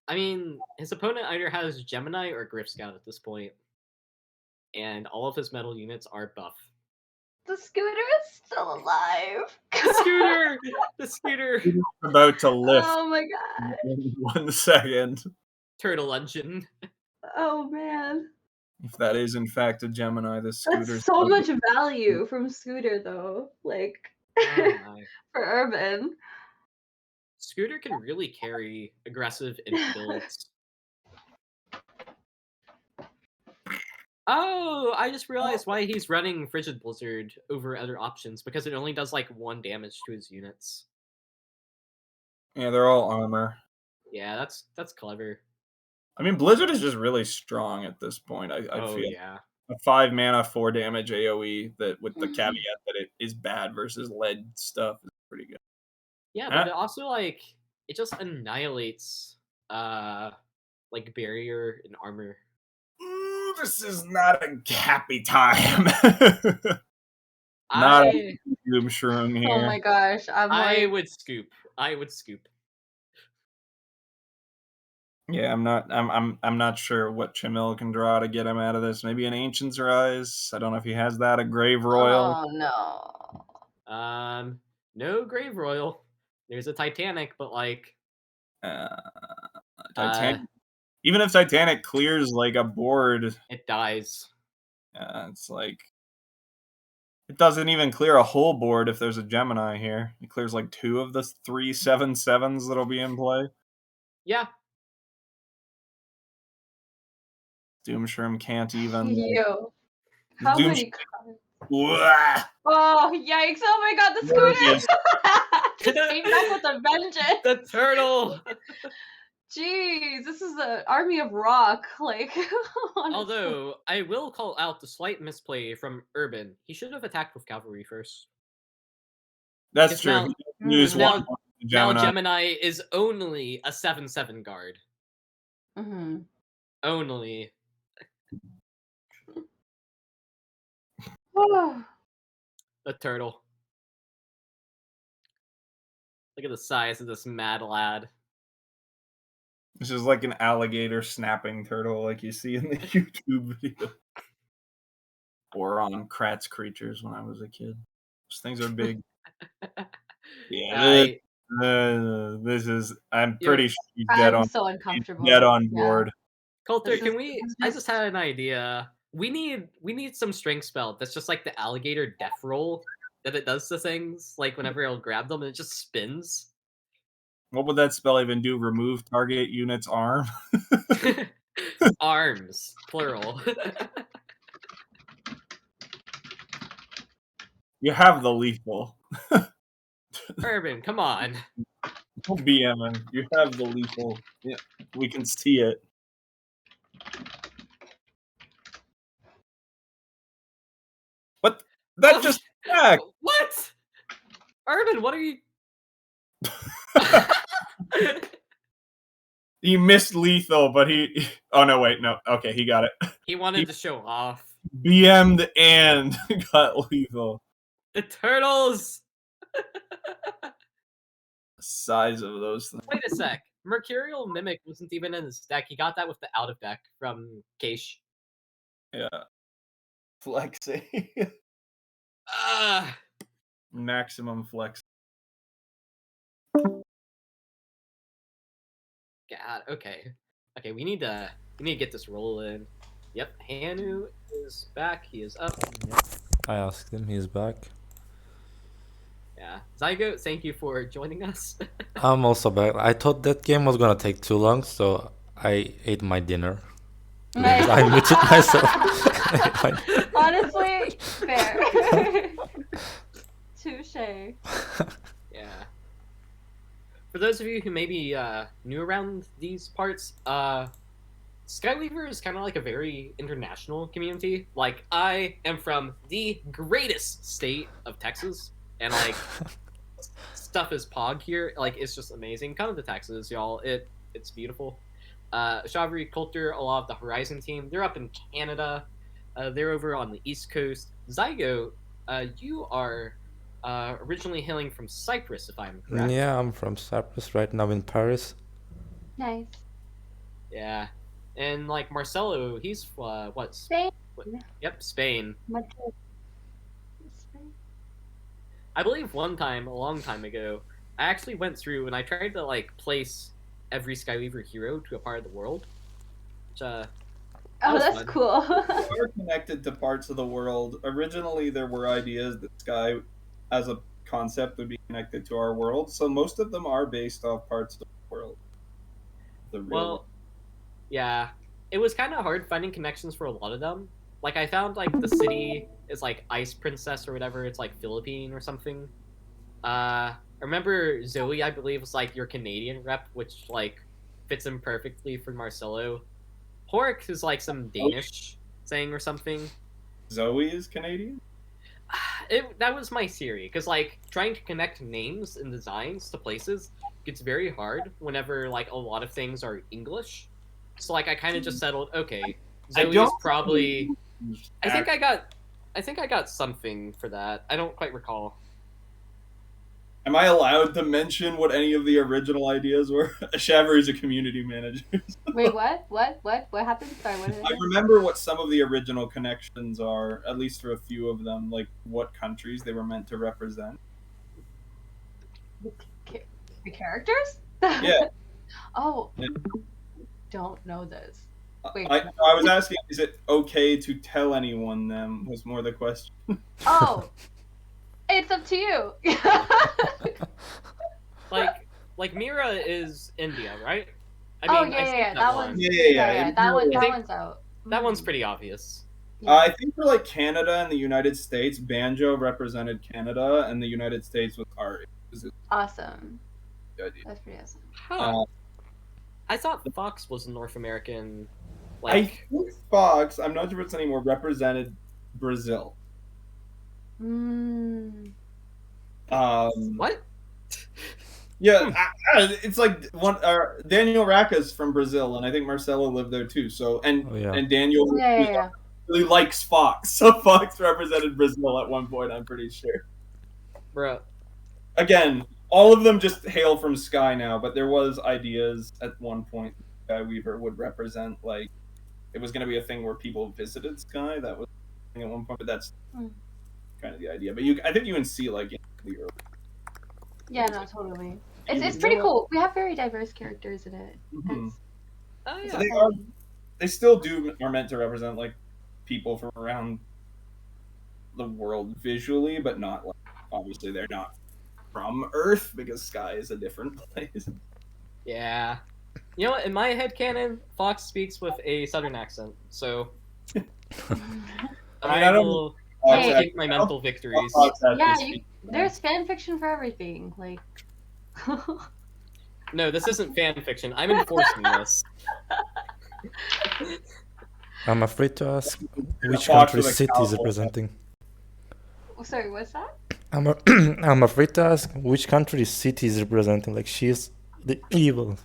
I mean, his opponent either has Gemini or Griff Scout at this point. And all of his metal units are buff. The scooter is still alive. The scooter! About to lift. Oh my god. In 1 second. Turtle engine. Oh man. If that is in fact a Gemini, this scooter. That's so much value from Scooter though. Like for Urban. Scooter can really carry aggressive builds. Oh, I just realized why he's running Frigid Blizzard over other options, because it only does like 1 damage to his units. Yeah, they're all armor. Yeah, that's clever. I mean, Blizzard is just really strong at this point. I feel. Yeah. A 5 mana, 4 damage AoE that with the caveat that it is bad versus lead stuff is pretty good. Yeah, but it also like it just annihilates like barrier and armor. Ooh, this is not a happy time. Not a doom shroom here. Oh my gosh, I would scoop. Yeah, I'm not sure what Chamil can draw to get him out of this. Maybe an Ancient's Rise. I don't know if he has that. A Grave Royal. Oh no. No Grave Royal. There's a Titanic, but like Titanic. Even if Titanic clears like a board, it dies. It's like it doesn't even clear a whole board if there's a Gemini here. It clears like 2 of the 3 7/7s that'll be in play. Yeah. Doomshroom can't even. Yo. How many cards? Oh, yikes. Oh my god, the scooter! Just came back with a vengeance. The turtle! Jeez, this is an army of rock. Like, honestly. Although, I will call out the slight misplay from Urban. He should have attacked with cavalry first. That's true. Now Gemini is only a 7/7 guard. Mm-hmm. Only. The turtle. Look at the size of this mad lad. This is like an alligator snapping turtle like you see in the YouTube video. Or on Kratz Creatures when I was a kid. Those things are big. Yeah. This is... I'm pretty sure he's dead on... so uncomfortable. He's dead on board. Coulter, can we... I just had an idea. We need some strength spell that's just like the alligator death roll that it does to things. Like whenever it'll grab them, it just spins. What would that spell even do? Remove target unit's arm? Arms, plural. You have the lethal. Urban, come on. Don't BM him. You have the lethal. Yeah, we can see it. What? That just attacked. What? Urban, what are you... He missed lethal, but he... Oh, no, wait, no. Okay, he got it. He wanted to show off. BM'd and got lethal. The turtles! The size of those things. Wait a sec. Mercurial Mimic wasn't even in his deck. He got that with the out of deck from Keish. Yeah. Flexing. Maximum flex. God, okay. Okay, we need to get this rolling. Yep, Hanu is back. He is up. Yep. I asked him. He's back. Yeah. Zygote, thank you for joining us. I'm also back. I thought that game was gonna take too long, so I ate my dinner. I muted myself. Honestly, fair. Touche. Yeah. For those of you who may be new around these parts, Skyweaver is kind of like a very international community. Like, I am from the greatest state of Texas, and like, stuff is pog here. Like, it's just amazing. Come to Texas, y'all. It's beautiful. Ashavari, Coulter, a lot of the Horizon team, they're up in Canada. They're over on the East Coast. Zygote, you are originally hailing from Cyprus, if I'm correct. Yeah, I'm from Cyprus right now in Paris. Nice. Yeah. And like Marcelo, he's what? Spain. Yep, Spain. Madrid. I believe one time, a long time ago, I actually went through and I tried to like place every Skyweaver hero to a part of the world. Which, oh, that's fun. cool. We're connected to parts of the world. Originally, there were ideas that Sky, as a concept, would be connected to our world. So most of them are based off parts of the world. Well, yeah, it was kind of hard finding connections for a lot of them. Like, I found like the city is like Ice Princess or whatever. It's like Philippine or something. I remember Zoe, I believe, was like your Canadian rep, which like fits in perfectly for Marcelo. Horik is like some Danish thing or something. Zoe is Canadian? That was my theory, because like trying to connect names and designs to places gets very hard whenever like a lot of things are English. So like I kind of just settled, okay, Zoe is probably. I think I got something for that. I don't quite recall. Am I allowed to mention what any of the original ideas were? Ashavari is a community manager. Wait, what? What happened? Sorry, what did I remember what some of the original connections are, at least for a few of them, like what countries they were meant to represent. The characters? Yeah. Oh, don't know this. Wait. I was asking, is it okay to tell anyone them? Was more the question. Oh, it's up to you. Like Mira is India, right? Oh, I've seen yeah. That one's Yeah. that one's out. That one's pretty obvious. I think for like Canada and the United States, Banjo represented Canada, and the United States was Ari. Awesome. Good idea. That's pretty awesome. Huh. I thought Fox was North American. I think Fox, I'm not sure if it's anymore, represented Brazil. What? Yeah, it's like Daniel Racca's from Brazil, and I think Marcelo lived there too. So and Daniel really likes Fox, so Fox represented Brazil at one point. I'm pretty sure. Bro. Again, all of them just hail from Sky now, but there was ideas at one point Skyweaver would represent, like, it was going to be a thing where people visited Sky. That was a thing at one point, but that's kind of the idea. But I think you can see, like, in the early. Yeah, no, totally. It's pretty cool. We have very diverse characters in it. Mm-hmm. Oh, yeah. So they still are meant to represent, like, people from around the world visually, but not, like, obviously they're not from Earth, because Sky is a different place. Yeah. You know what? In my headcanon, Fox speaks with a southern accent, so I will take my mental victories. Yeah, there's fan fiction for everything. Like, no, this isn't fan fiction. I'm enforcing this. I'm afraid to ask which country city is representing. Sorry, what's that? I'm afraid to ask which country city is representing. Like, she's the evil.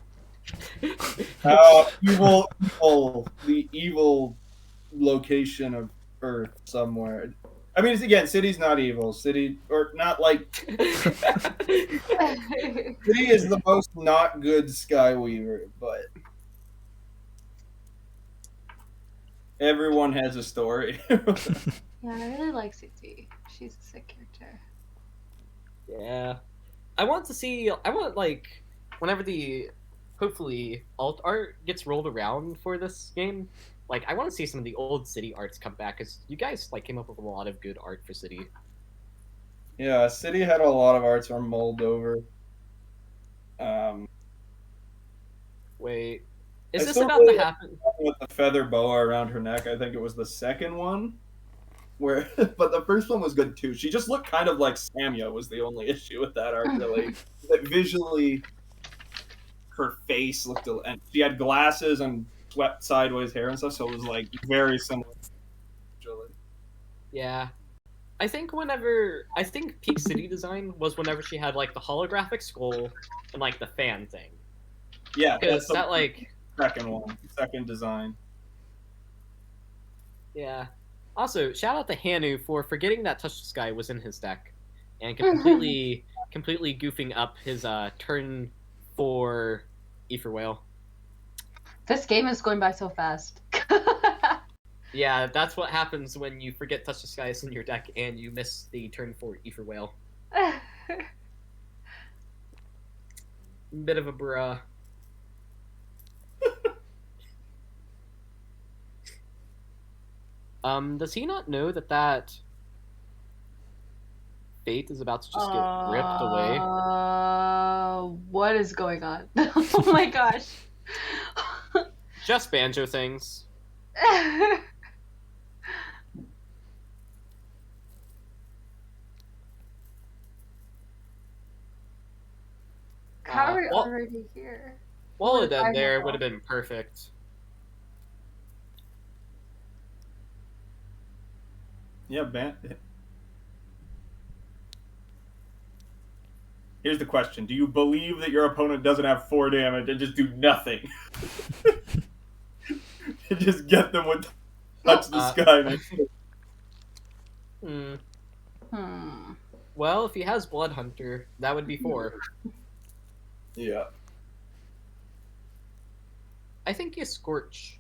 The evil location of Earth somewhere. I mean, again, city's not evil. City, or not like. City is the most not good Skyweaver, but everyone has a story. Yeah, I really like City. She's a sick character. Yeah. I want, like, whenever hopefully alt art gets rolled around for this game, like, I want to see some of the old City arts come back, because you guys, like, came up with a lot of good art for City. Yeah, City had a lot of arts from Moldover. Wait, is this about to happen? With the feather boa around her neck, I think it was the second one. But the first one was good too. She just looked kind of like Samya, was the only issue with that art, really. That visually, her face looked, and she had glasses and swept sideways hair and stuff, so it was like very similar. Visually. Yeah. I think peak City design was whenever she had, like, the holographic skull and, like, the fan thing. Yeah, because that, like, second design. Yeah. Also, shout out to Hanu for forgetting that Touch the Sky was in his deck, and completely goofing up his turn 4 Ether Whale. This game is going by so fast. Yeah, that's what happens when you forget Touch the Sky is in your deck and you miss the turn 4 Ether Whale. Bit of a bruh. Does he not know that Fate is about to just get ripped away? What is going on? Oh my gosh. Just Banjo things. How are we already here? Well, then there would have been perfect. Yeah, Here's the question. Do you believe that your opponent doesn't have 4 damage and just do nothing? And just get them with Touch the Sky. Well, if he has Blood Hunter, that would be 4. Yeah. I think you Scorch.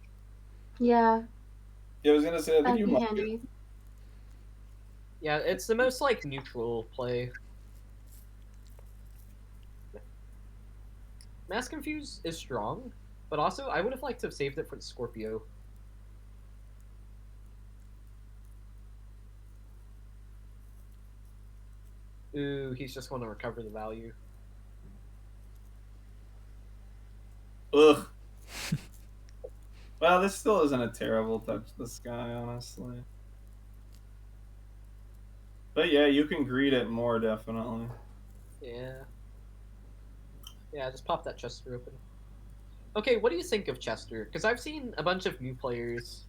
Yeah. Yeah, I was gonna say, I think you might. Handy. Yeah, it's the most, like, neutral play. Mass Confuse is strong, but also I would have liked to have saved it for the Scorpio. Ooh, he's just going to recover the value. Ugh. Well, this still isn't a terrible touch the sky, honestly. But yeah, you can greet it more, definitely. Yeah. Yeah, just pop that Chester open. Okay, what do you think of Chester? Because I've seen a bunch of new players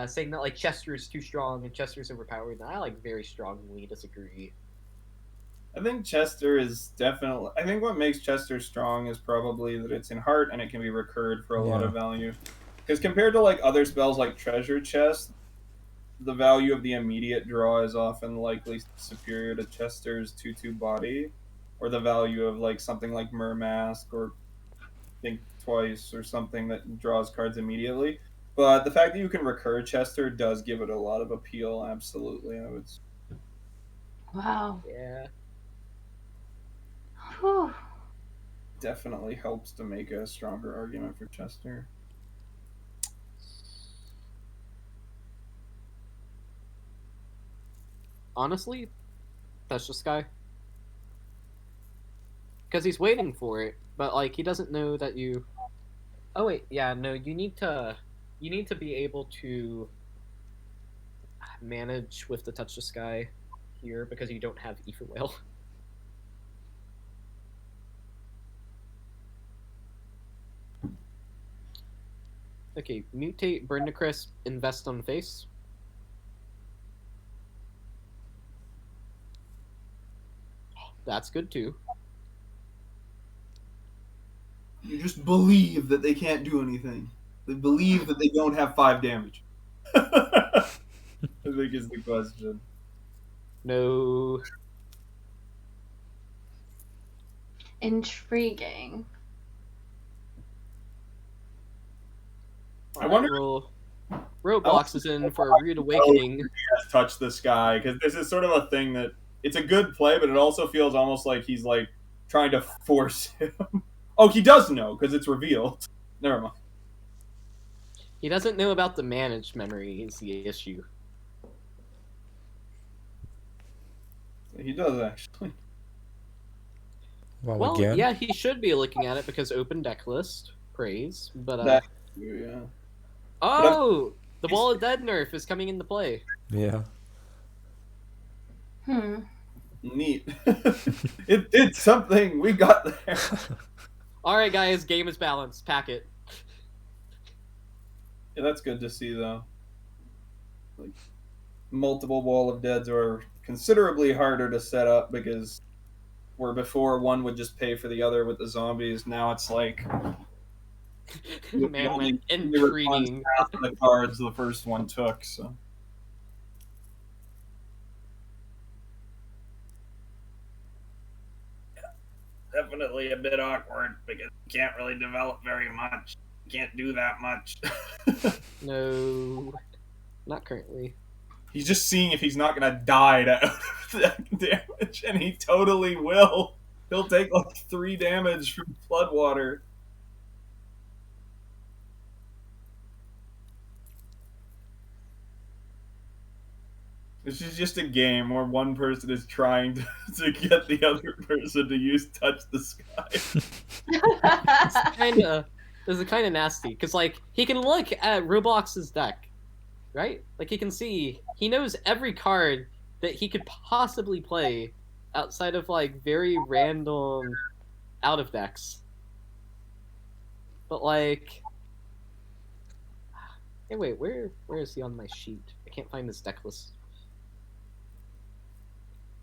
saying that like Chester is too strong and Chester's overpowered, and I like very strongly disagree. I think Chester is definitely... I think what makes Chester strong is probably that it's in heart and it can be recurred for a lot of value. Because compared to like other spells like Treasure Chest, the value of the immediate draw is often likely superior to Chester's 2/2 body, or the value of like something like Mermask or Think Twice or something that draws cards immediately. But the fact that you can recur Chester does give it a lot of appeal, absolutely, I would say. Wow. Yeah. Whew. Definitely helps to make a stronger argument for Chester. Honestly, that's just Sky. Because he's waiting for it, but like he doesn't know that you. Oh wait, yeah, no, you need to be able to manage with the Touch the Sky here because you don't have Ether Whale. Okay, mutate, burn to crisp, invest on face. That's good too. You just believe that they can't do anything. They believe that they don't have 5 damage. I think is the question. No. Intriguing. I wonder. Roblox is in for a rude awakening. Has touched the sky because this is sort of a thing that it's a good play, but it also feels almost like he's like trying to force him. Oh, he does know because it's revealed. Never mind. He doesn't know about the managed memory is the issue. He does actually. Well, again? Yeah, he should be looking at it because open deck list praise, but That's true, yeah. Oh, the Wall of Dead nerf is coming into play. Yeah. Neat. It did something. We got there. All right, guys, game is balanced. Pack it. Yeah, that's good to see, though. Like, multiple Wall of Deads are considerably harder to set up because where before one would just pay for the other with the zombies, now it's like Man, intriguing. Half of the cards the first one took, so. Definitely a bit awkward because you can't really develop very much. You can't do that much. No, not currently. He's just seeing if he's not gonna die to damage, and he totally will. He'll take like 3 damage from Floodwater. This is just a game where one person is trying to get the other person to use Touch the Sky. This is kind of nasty because like he can look at Roblox's deck, right? Like he can see, he knows every card that he could possibly play outside of like very random out of decks. But like, hey, wait, where is he on my sheet? I can't find his deck list.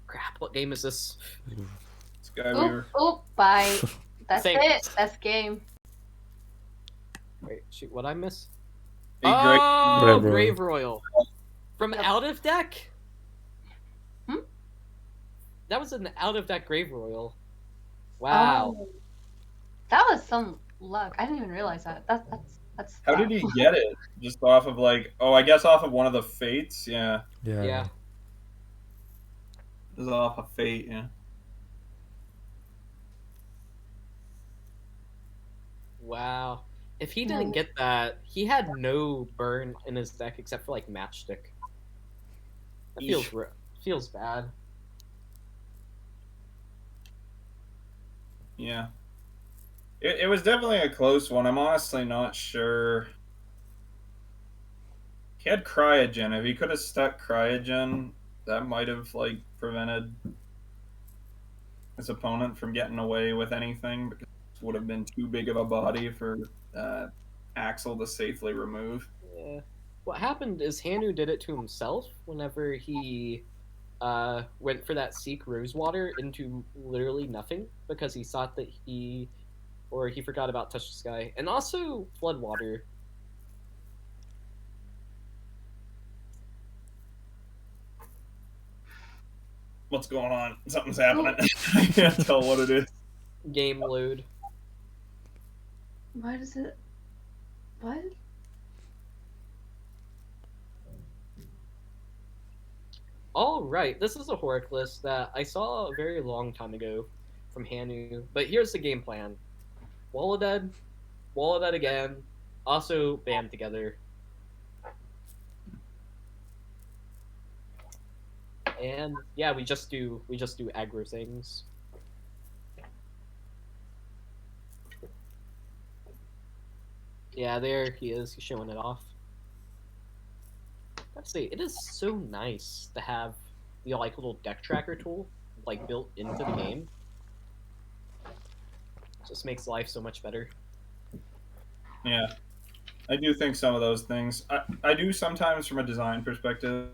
Crap, what game is this? Skyweaver. Oh, bye. That's Thanks. it. That's game. Wait, shoot, what'd I miss? Hey, Oh, Grave Grave Royal. From out of deck? That was an out of deck Grave Royal. Wow. Oh, that was some luck. I didn't even realize that. That's. How did he get it? Just off of like, oh, I guess off of one of the fates? Yeah. Yeah. It was off a fate, yeah. Wow. If he didn't get that, he had no burn in his deck except for like Matchstick. That feels bad. Yeah. It was definitely a close one. I'm honestly not sure. He had Cryogen. If he could have stuck Cryogen, that might have like prevented his opponent from getting away with anything, because it would have been too big of a body for Axel to safely remove. Yeah. What happened is Hanu did it to himself whenever he went for that Seek Rosewater into literally nothing because he thought that he forgot about Touch the Sky. And also Floodwater. What's going on? Something's happening. I can't tell what it is. Game load. Why does it... What? Alright, this is a Horic list that I saw a very long time ago from Hanu, but here's the game plan. Wallowdead again, also band together. And yeah, we just do aggro things. Yeah, there he is. He's showing it off. I have to say, it is so nice to have the like little deck tracker tool like built into the game. Just makes life so much better. Yeah, I do think some of those things. I do sometimes, from a design perspective,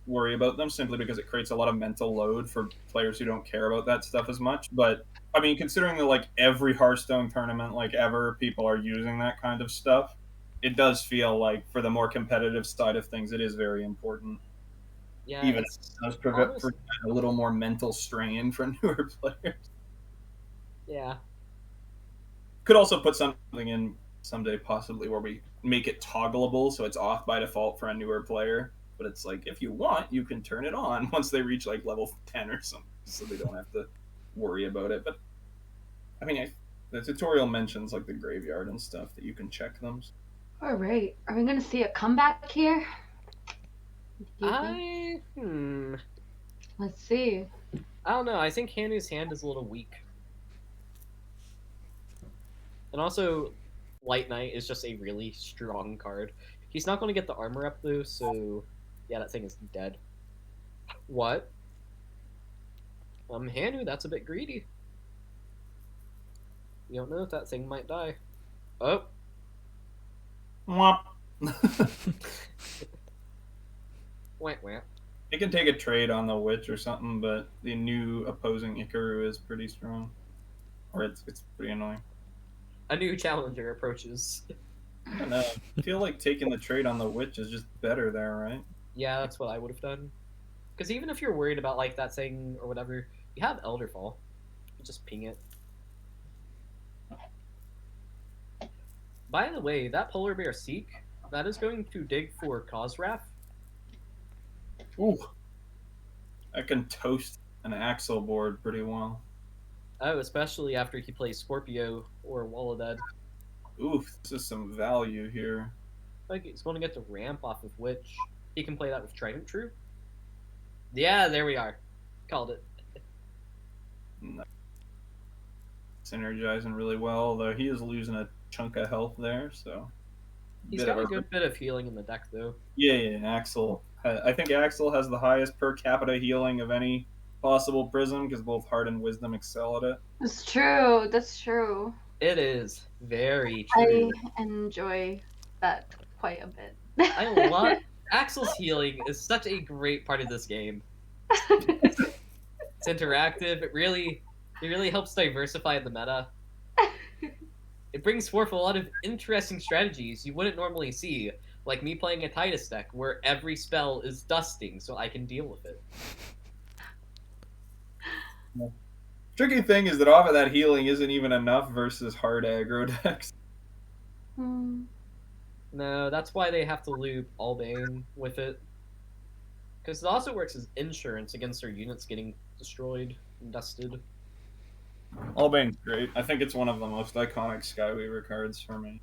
worry about them simply because it creates a lot of mental load for players who don't care about that stuff as much. But I mean, considering that like every Hearthstone tournament like ever, people are using that kind of stuff, it does feel like for the more competitive side of things, it is very important. Yeah, Even if it does prevent a little more mental strain for newer players. Yeah. Could also put something in someday possibly where we make it toggleable so it's off by default for a newer player. But it's like, if you want, you can turn it on once they reach like level 10 or something, so they don't have to worry about it. But I mean, the tutorial mentions like the graveyard and stuff that you can check them. All right, are we gonna see a comeback here? Let's see. I don't know. I think Hanu's hand is a little weak. And also, Light Knight is just a really strong card. He's not going to get the armor up, though, so yeah, that thing is dead. What? Hanu, that's a bit greedy. You don't know if that thing might die. Oh. Womp. Wah, wah. It can take a trade on the Witch or something, but the new opposing Ikaru is pretty strong. Or it's pretty annoying. A new challenger approaches. I don't know. I feel like taking the trade on the Witch is just better there, right? Yeah, that's what I would have done. Because even if you're worried about like that thing or whatever, you have Elderfall. You just ping it. By the way, that Polar Bear Seek, that is going to dig for Coswrath. Ooh. I can toast an Axel board pretty well. Oh, especially after he plays Scorpio or Wall of Dead. Oof, this is some value here. Like, he's going to get the ramp off of Witch. He can play that with Trident True. Yeah, there we are. Called it. Synergizing really well, although he is losing a chunk of health there, so... He's got a good bit of healing in the deck, though. Yeah, Axel. I think Axel has the highest per capita healing of any possible Prism, because both Heart and Wisdom excel at it. That's true. That's true. It is very true. I enjoy that quite a bit. I love Axel's healing is such a great part of this game. It's interactive. It really helps diversify the meta. It brings forth a lot of interesting strategies you wouldn't normally see, like me playing a Titus deck where every spell is dusting so I can deal with it. Tricky thing is that off of that healing isn't even enough versus hard aggro decks. No, that's why they have to loop Albane with it. Because it also works as insurance against their units getting destroyed and dusted. Allbane's great. I think it's one of the most iconic Skyweaver cards for me.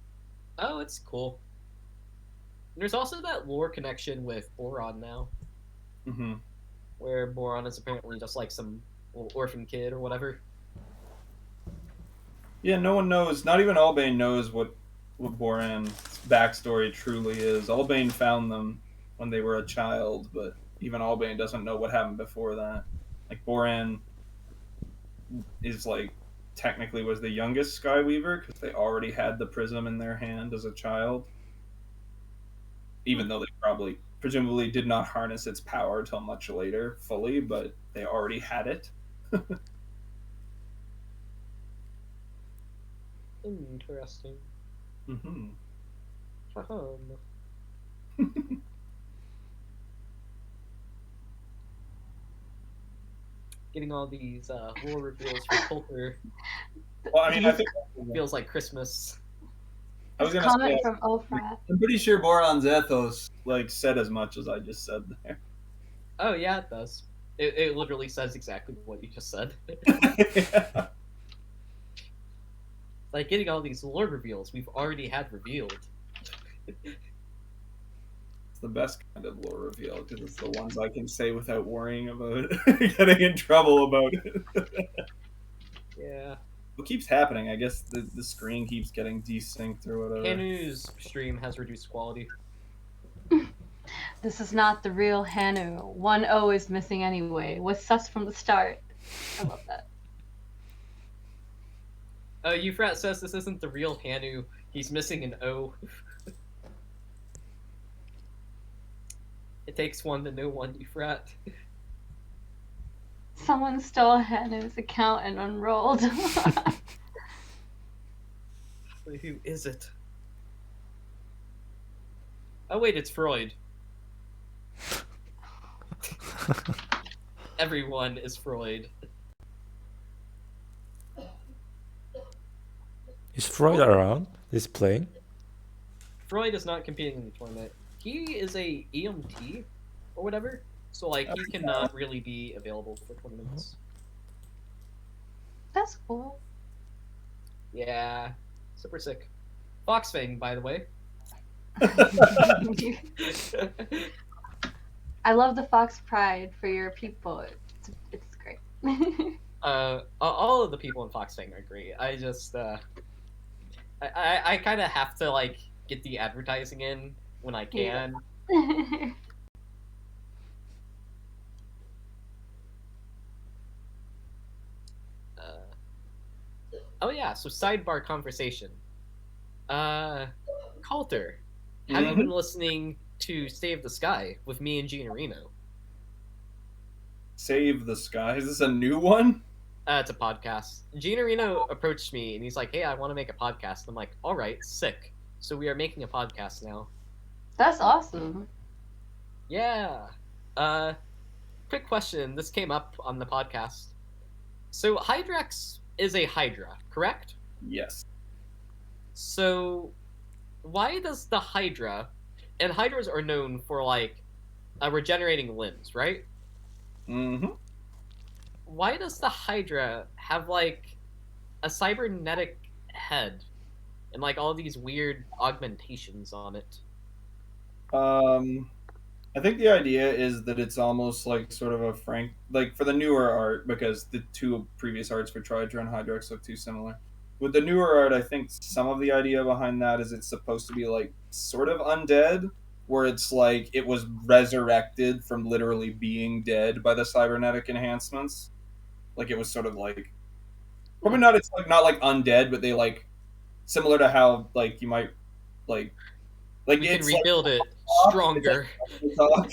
Oh, it's cool. There's also that lore connection with Boron now, Mm-hmm. where Boron is apparently just like some little orphan kid or whatever. Yeah, no one knows. Not even Allbane knows what Boran's backstory truly is. Allbane found them when they were a child, but even Allbane doesn't know what happened before that. Like, Boran is like technically was the youngest Skyweaver because they already had the prism in their hand as a child, even though they probably presumably did not harness its power till much later fully, but they already had it. Interesting. Mm-hmm. Getting all these lore reveals for Coulter Well, I mean, I think feels like Christmas. I was gonna Comment say, from Ofrat. I'm pretty sure Boron's ethos like said as much as I just said there. Oh yeah, it does. It literally says exactly what you just said. Yeah. Like getting all these lore reveals we've already had revealed. It's the best kind of lore reveal because it's the ones I can say without worrying about getting in trouble about it. Yeah. What keeps happening? I guess the screen keeps getting desynced or whatever. Hanoo's stream has reduced quality. This is not the real Hanu. 1 O is missing anyway. Was sus from the start. I love that. Euphrat says this isn't the real Hanoo. He's missing an O. It takes one to know one, Euphrat. Someone stole Hanu's account and unrolled. Who is it? Oh wait, it's Freud. Everyone is Freud. Is Freud around? Is he playing? Freud is not competing in the tournament. He is a EMT or whatever, so like he cannot really be available for tournaments. That's cool. Yeah, super sick. Fox Fang, by the way. I love the Fox Pride for your people. It's great. All of the people in Fox Fang are great. I just I kind of have to like get the advertising in when I can. Yeah. Oh yeah, so sidebar conversation. Coulter, have you been listening to Save the Sky with me and Gina Reno? Save the Sky? Is this a new one? It's a podcast. Gina Reno approached me and he's like, "Hey, I want to make a podcast." I'm like, "All right, sick." So we are making a podcast now. That's awesome. Yeah. Quick question. This came up on the podcast. So Hydrax is a Hydra, correct? Yes. So why does the Hydra, and Hydras are known for like regenerating limbs, right? Mm-hmm. Why does the Hydra have like a cybernetic head and like all these weird augmentations on it? I think the idea is that it's almost like sort of a Frank, like for the newer art, because the two previous arts for Tridra and Hydrax look too similar. With the newer art, I think some of the idea behind that is it's supposed to be like sort of undead, where it's like it was resurrected from literally being dead by the cybernetic enhancements. Like it was sort of like probably not. It's like not like undead, but they like similar to how like you might like we can rebuild it stronger.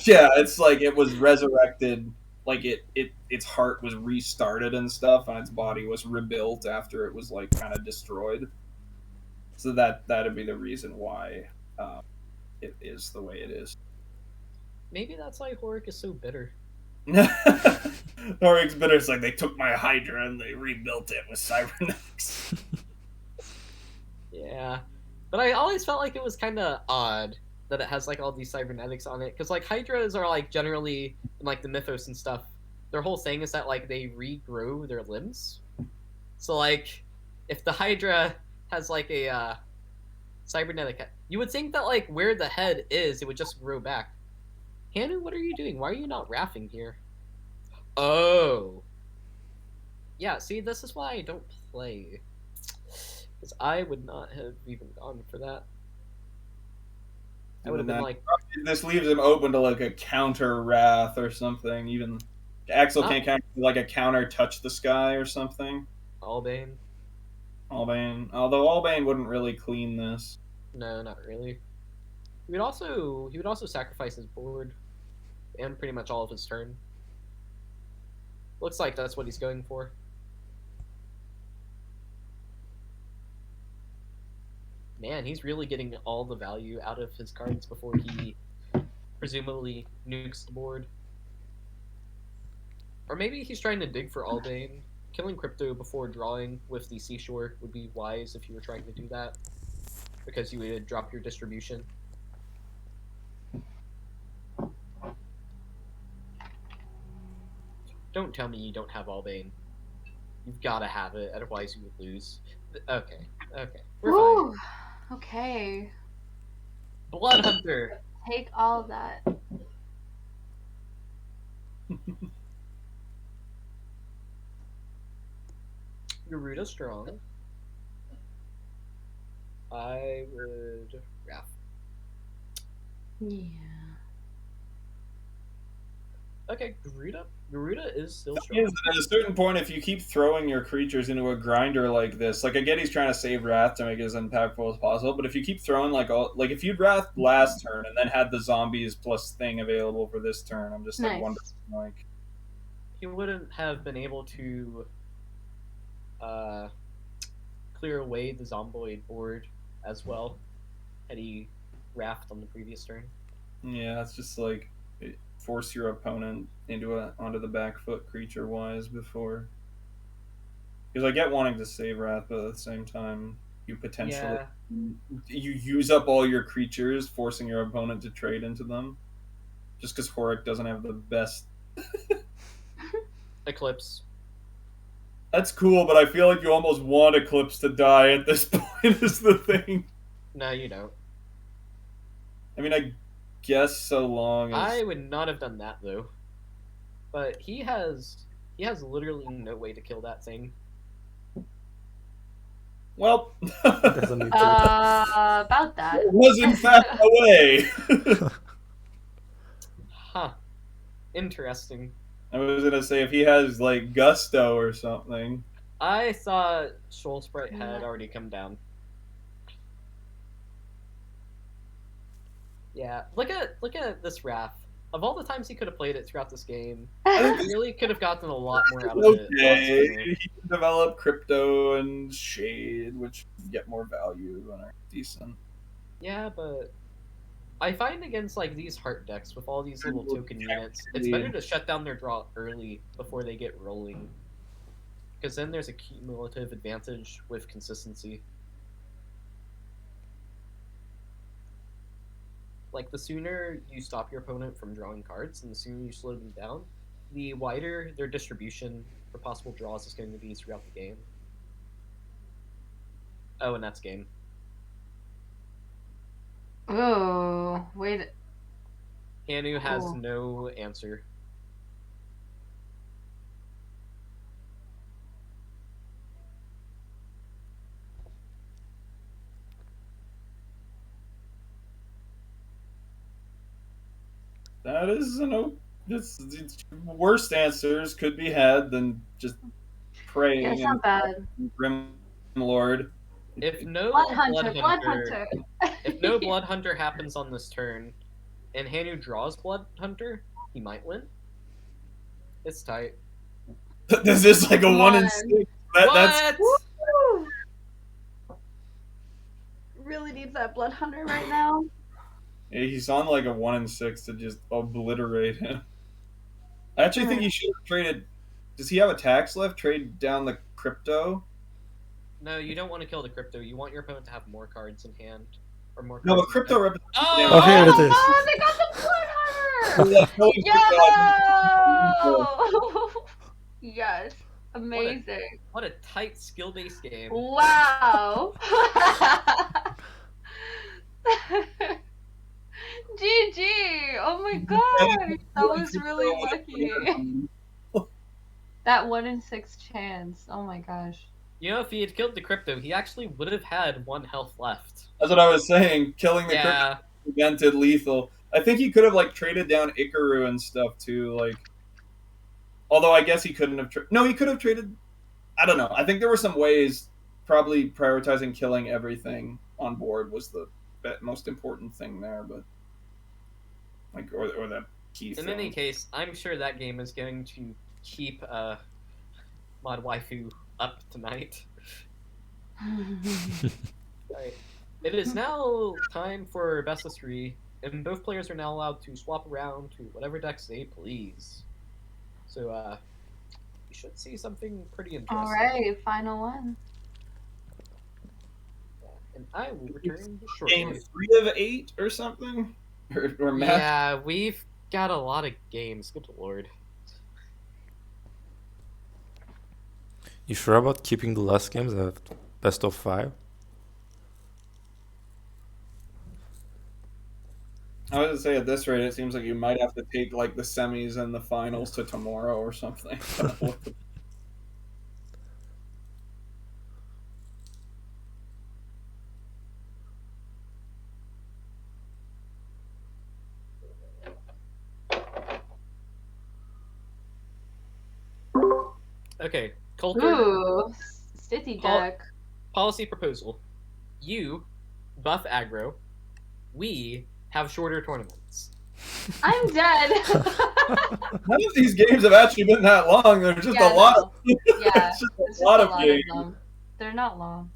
Yeah, it's like it was resurrected, like its heart was restarted and stuff, and its body was rebuilt after it was like kind of destroyed. So that'd be the reason why it is the way it is. Maybe that's why Horik is so bitter. Horik's bitter. It's like they took my Hydra and they rebuilt it with cybernetics. Yeah. But I always felt like it was kind of odd that it has like all these cybernetics on it, because like Hydras are like generally in like the mythos and stuff, their whole thing is that like they regrow their limbs. So like, if the Hydra has like a cybernetic head, you would think that like where the head is, it would just grow back. Hanu, what are you doing? Why are you not raffing here? Oh. Yeah, see, this is why I don't play. Because I would not have even gone for that. I would have been like... This leaves him open to like a counter Wrath or something. Even Axel can't counter like a counter Touch the Sky or something. Albane. Albane. Although Albane wouldn't really clean this. No, not really. He would also sacrifice his board and pretty much all of his turn. Looks like that's what he's going for. Man, he's really getting all the value out of his cards before he presumably nukes the board. Or maybe he's trying to dig for Albane. Killing Crypto before drawing with the Seashore would be wise if you were trying to do that, because you would drop your distribution. Don't tell me you don't have Albane. You've got to have it, otherwise you would lose. Okay, we're Ooh, fine. okay. Blood Hunter. Take all of that. Garuda strong. I would Wrath. Yeah. Okay, Garuda is still At strong. a certain point, if you keep throwing your creatures into a grinder like this, like I get he's trying to save Wrath to make it as impactful as possible, but if you keep throwing like if you'd Wrath last turn and then had the zombies plus thing available for this turn, I'm just like wondering like he wouldn't have been able to clear away the zomboid board as well had he Wrathed on the previous turn. Yeah, it's just like force your opponent onto the back foot creature wise before, because I get wanting to save Wrath, but at the same time you potentially you use up all your creatures, forcing your opponent to trade into them just because Horik doesn't have the best Eclipse. That's cool, but I feel like you almost want Eclipse to die at this point is the thing. No, you don't. I mean, I guess so long as... I would not have done that though. But he has literally no way to kill that thing. Well, Doesn't need to. About that. It was in fact a way. Huh. Interesting. I was gonna say if he has like Gusto or something. I thought Soul Sprite had already come down. Yeah, look at this Wrath. Of all the times he could have played it throughout this game, he really could have gotten a lot more out of it. Okay, he can develop Crypto and Shade, which get more value and are decent. Yeah, but I find against like these heart decks with all these little token units, it's better to shut down their draw early before they get rolling, because then there's a cumulative advantage with consistency. Like, the sooner you stop your opponent from drawing cards and the sooner you slow them down, the wider their distribution for possible draws is going to be throughout the game. Oh, and that's game. Oh, wait. Hanu has no answer. That is it's worst answers could be had than just praying. Yeah, it's not bad. Grim Lord. If no Blood Hunter. If no Blood Hunter happens on this turn, and Hanu draws Blood Hunter, he might win. It's tight. This is like a 1 in 6. That's Woo! Really needs that Blood Hunter right now. Yeah, he's on like a 1 in 6 to just obliterate him. I actually think he should have traded. Does he have attacks left? Trade down the Crypto? No, you don't want to kill the Crypto. You want your opponent to have more cards in hand. Or more No, cards but Crypto represents. Oh, here it is. Oh, they got the Blood Hunter! Yo! Yes. Amazing. What a tight skill-based game. Wow. GG. Oh my gosh. That was really lucky. That 1 in 6 chance. Oh my gosh. You know, if he had killed the crypto, he actually would have had 1 health left. That's what I was saying. Killing the Yeah. crypto prevented lethal. I think he could have like traded down Ikaru and stuff too. Like, although I guess he couldn't have. No, he could have traded. I don't know. I think there were some ways. Probably prioritizing killing everything on board was the most important thing there, but like or the key thing. In any case, I'm sure that game is going to keep ModWaifu up tonight. Right. It is now time for best of 3, and both players are now allowed to swap around to whatever decks they please. So we should see something pretty interesting. Alright, final one. And I will return shortly. Game 3 of 8 or something? Or match? Yeah, we've got a lot of games. Good lord. You sure about keeping the last games at best of 5? I was gonna say, at this rate, it seems like you might have to take like the semis and the finals to tomorrow or something. Okay, Coulter. Ooh, Stitty deck. Policy proposal. You buff aggro. We have shorter tournaments. I'm dead. None of these games have actually been that long. There's just a lot. No. Yeah, it's just there's a lot of of games. them. They're not long.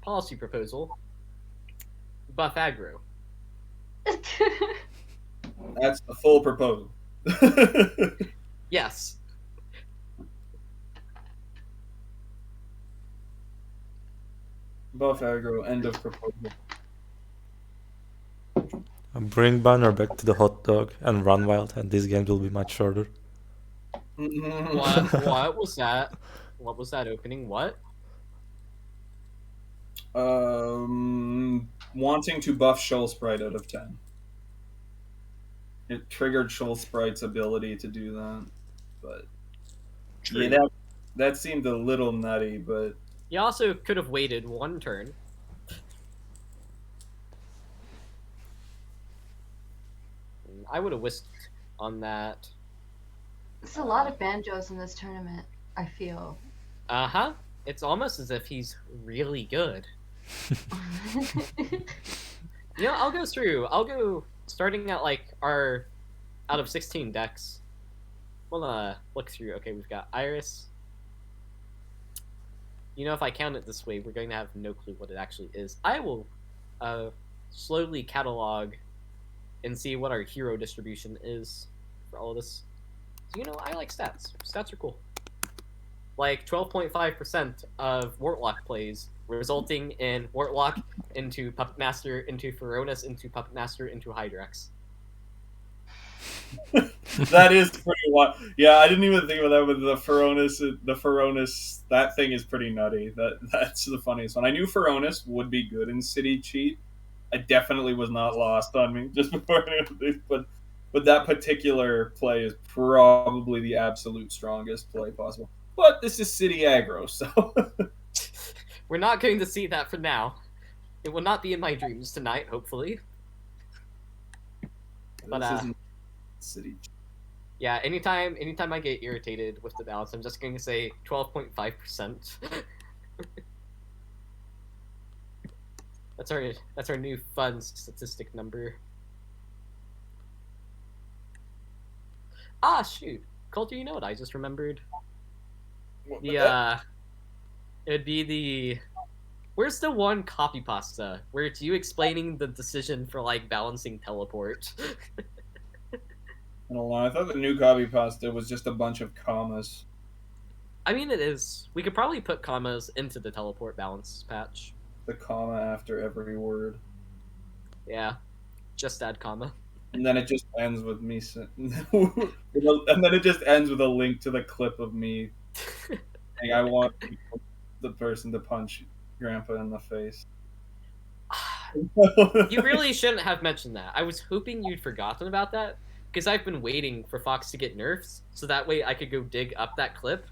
Policy proposal. Buff aggro. That's the full proposal. Yes. Buff aggro, end of proposal. Bring Banner back to the hot dog and run wild, and this game will be much shorter. What was that? What was that opening? What? Wanting to buff Shoal Sprite out of 10. It triggered Shoal Sprite's ability to do that, but True. yeah, that seemed a little nutty. But You also could have waited 1 turn. I would have whisked on that. There's a lot of banjos in this tournament, I feel. Uh-huh. It's almost as if he's really good. You know, I'll go through. I'll go starting at like our out of 16 decks. We'll look through. Okay, we've got Iris. You know, if I count it this way, we're going to have no clue what it actually is. I will slowly catalog and see what our hero distribution is for all of this. So, you know, I like stats. Stats are cool. Like 12.5% of Wartlock plays, resulting in Wartlock into Puppet Master, into Feronis, into Puppet Master, into Hydrex. that is pretty wild. Yeah, I didn't even think about that with the Feronis. The Feronis, that thing is pretty nutty. That's the funniest one. I knew Feronis would be good in City Cheat. I definitely was not lost on me just before I knew this, but that particular play is probably the absolute strongest play possible. But this is City Aggro, so We're not going to see that for now. It will not be in my dreams tonight, hopefully. But this isn't City. Yeah, anytime I get irritated with the balance, I'm just going to say 12.5%. That's our new fun statistic number. Ah, shoot, Coulter, you know what I just remembered? It'd be the. Where's the one copy pasta where it's you explaining the decision for like balancing teleport? I don't know. I thought the new copy pasta was just a bunch of commas. I mean, it is. We could probably put commas into the teleport balance patch. The comma after every word. Yeah, just add comma. And then it just ends with me, and then it just ends with a link to the clip of me. Saying, I want the person to punch Grandpa in the face. You really shouldn't have mentioned that. I was hoping you'd forgotten about that, because I've been waiting for Fox to get nerfs, so that way I could go dig up that clip,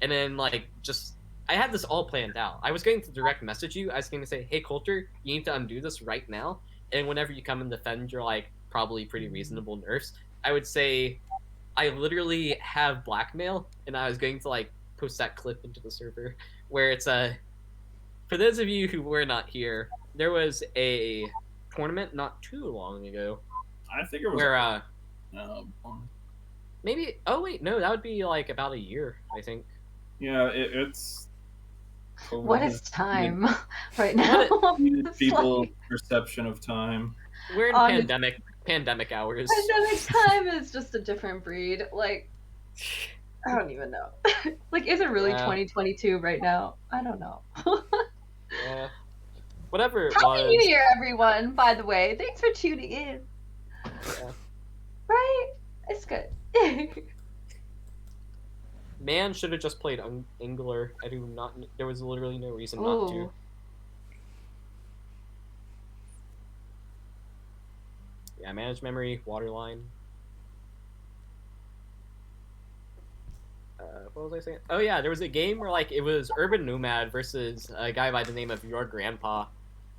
and then, like, just... I had this all planned out. I was going to direct message you. I was going to say, hey, Coulter, you need to undo this right now, and whenever you come and defend your, like, probably pretty reasonable nerfs, I would say, I literally have blackmail, and I was going to, like, post that clip into the server, where it's a... For those of you who were not here, there was a tournament not too long ago. I think it was where maybe. Oh wait, no, that would be like about a year, I think. Yeah, it's. What is time right now? People's perception of time. We're in pandemic hours. Pandemic time is just a different breed. Like, I don't even know. Like, is it really 2022 right now? I don't know. Yeah. Whatever it Happy was. New Year, everyone, by the way. Thanks for tuning in. Yeah. Right? It's good. Man should have just played Angler. There was literally no reason not to. Yeah, manage memory, waterline. What was I saying? Oh yeah, there was a game where like it was Urban.Nomad versus a guy by the name of Your Grandpa,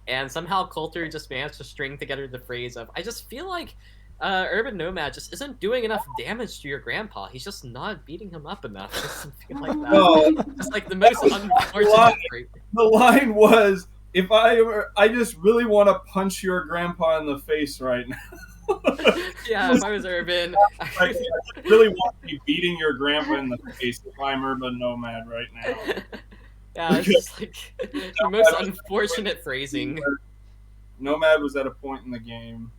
and somehow Coulter just managed to string together the phrase of, I just feel like Urban.Nomad just isn't doing enough damage to your grandpa. He's just not beating him up enough. Just something like that. No. Just like the most unfortunate phrase. The line was, if I just really want to punch your grandpa in the face right now. Yeah, if I was Urban, I really want to be beating your grandpa in the face if I'm Urban.Nomad right now. Yeah, it's just like the most unfortunate phrasing. Nomad was at a point in the game,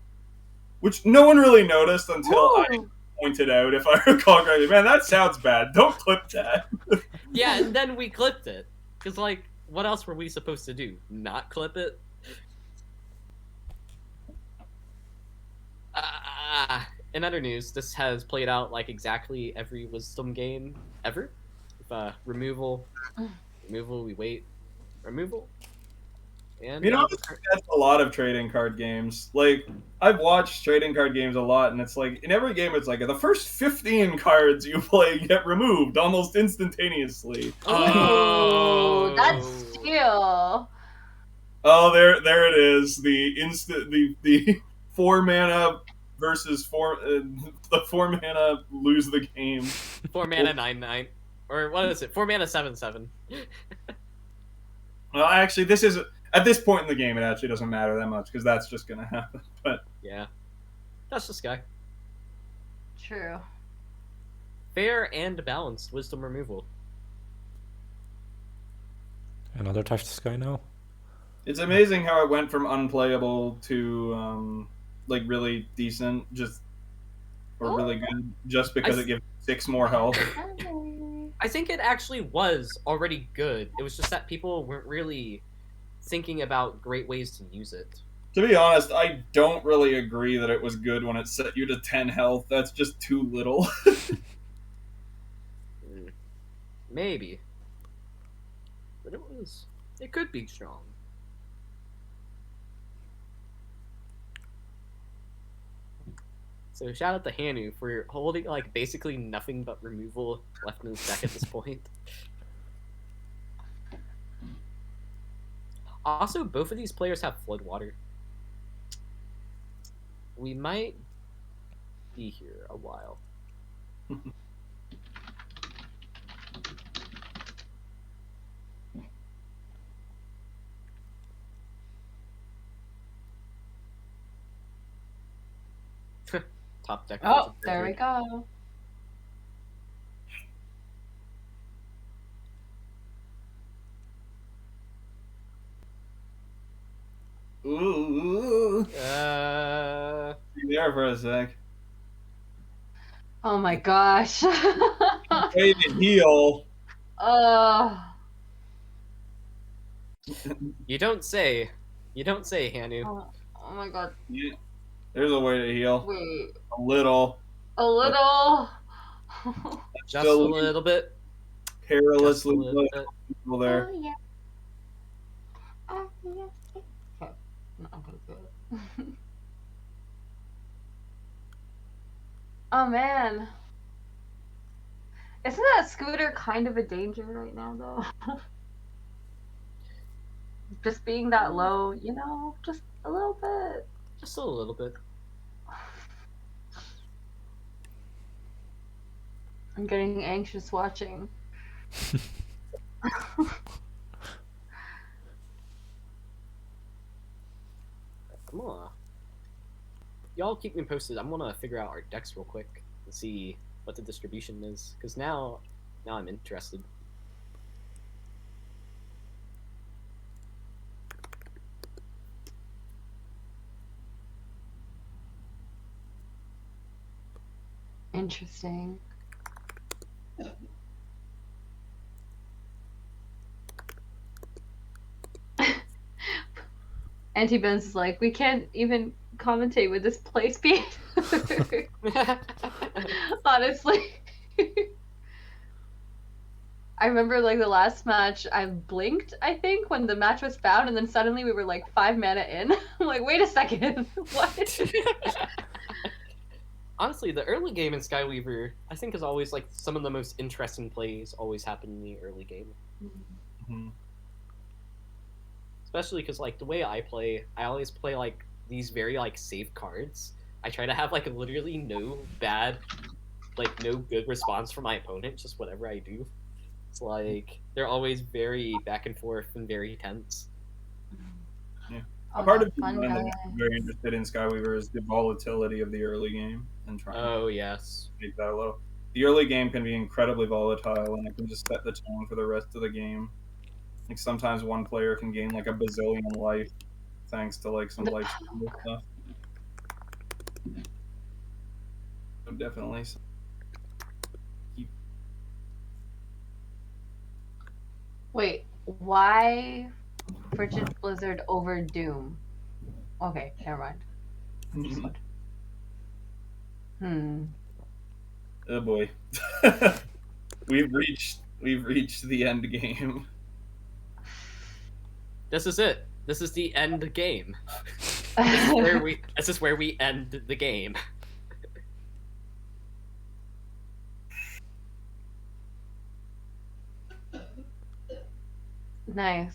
which no one really noticed until I pointed out, if I recall correctly. Man, that sounds bad. Don't clip that. Yeah, and then we clipped it. Because, like, what else were we supposed to do? Not clip it? In other news, this has played out like exactly every Wisdom game ever. With, removal, we wait, removal. And, you know, that's a lot of trading card games. Like, I've watched trading card games a lot, and it's like, in every game, it's like, the first 15 cards you play get removed almost instantaneously. Oh, that's steal. Oh, there it is. The 4 mana versus the 4 mana lose the game. 4 mana 9/9, or what is it? 4 mana 7/7. Well, actually, this is at this point in the game, it actually doesn't matter that much because that's just gonna happen. But yeah, that's just Sky. True. Fair and balanced Wisdom removal. Another touch to Sky now. It's amazing how it went from unplayable to like really decent, or really good, just because it gives 6 more health. I think it actually was already good. It was just that people weren't really thinking about great ways to use it. To be honest, I don't really agree that it was good when it set you to 10 health. That's just too little. Maybe. But it could be strong. So shout out to Hanu for holding like basically nothing but removal left in his deck at this point. Also, both of these players have Floodwater. We might be here a while. Top deck. Oh, there we go. Ooh. Be there for a sec. Oh my gosh. Way to heal. You don't say. You don't say, Hanu. Oh my god. Yeah. There's a way to heal. Wait. A little. A little. Just a little bit. Perilously Just a little bit. people there. Oh, yeah. Oh, yeah. Okay. No, I'm gonna do it. Oh, man. Isn't that scooter kind of a danger right now, though? Just being that low, you know, just a little bit. Just a little bit. I'm getting anxious watching. Come on. Y'all keep me posted. I'm gonna figure out our decks real quick and see what the distribution is, because now I'm interested. Interesting. Auntie Ben's is like, we can't even commentate with this play speed. Honestly. I remember like the last match, I blinked, I think, when the match was found, and then suddenly we were like 5 mana in. I'm like, wait a second. What? Honestly, the early game in Skyweaver, I think, is always like some of the most interesting plays always happen in the early game. Mm-hmm. Especially because like the way I always play like these very like safe cards. I try to have like literally no good response from my opponent, just whatever I do. It's like they're always very back and forth and very tense. Yeah. Oh, A part of fun me that guy. I'm very interested in Skyweaver is the volatility of the early game and trying Oh yes. to make that low. The early game can be incredibly volatile, and it can just set the tone for the rest of the game. Like sometimes one player can gain like a bazillion life thanks to like some life steal stuff. So definitely. Wait, why Frigid Blizzard over Doom? Okay, never mind. Just wondered. Oh boy. We've reached the end game. This is it. This is the end game. This is where we end the game. Nice.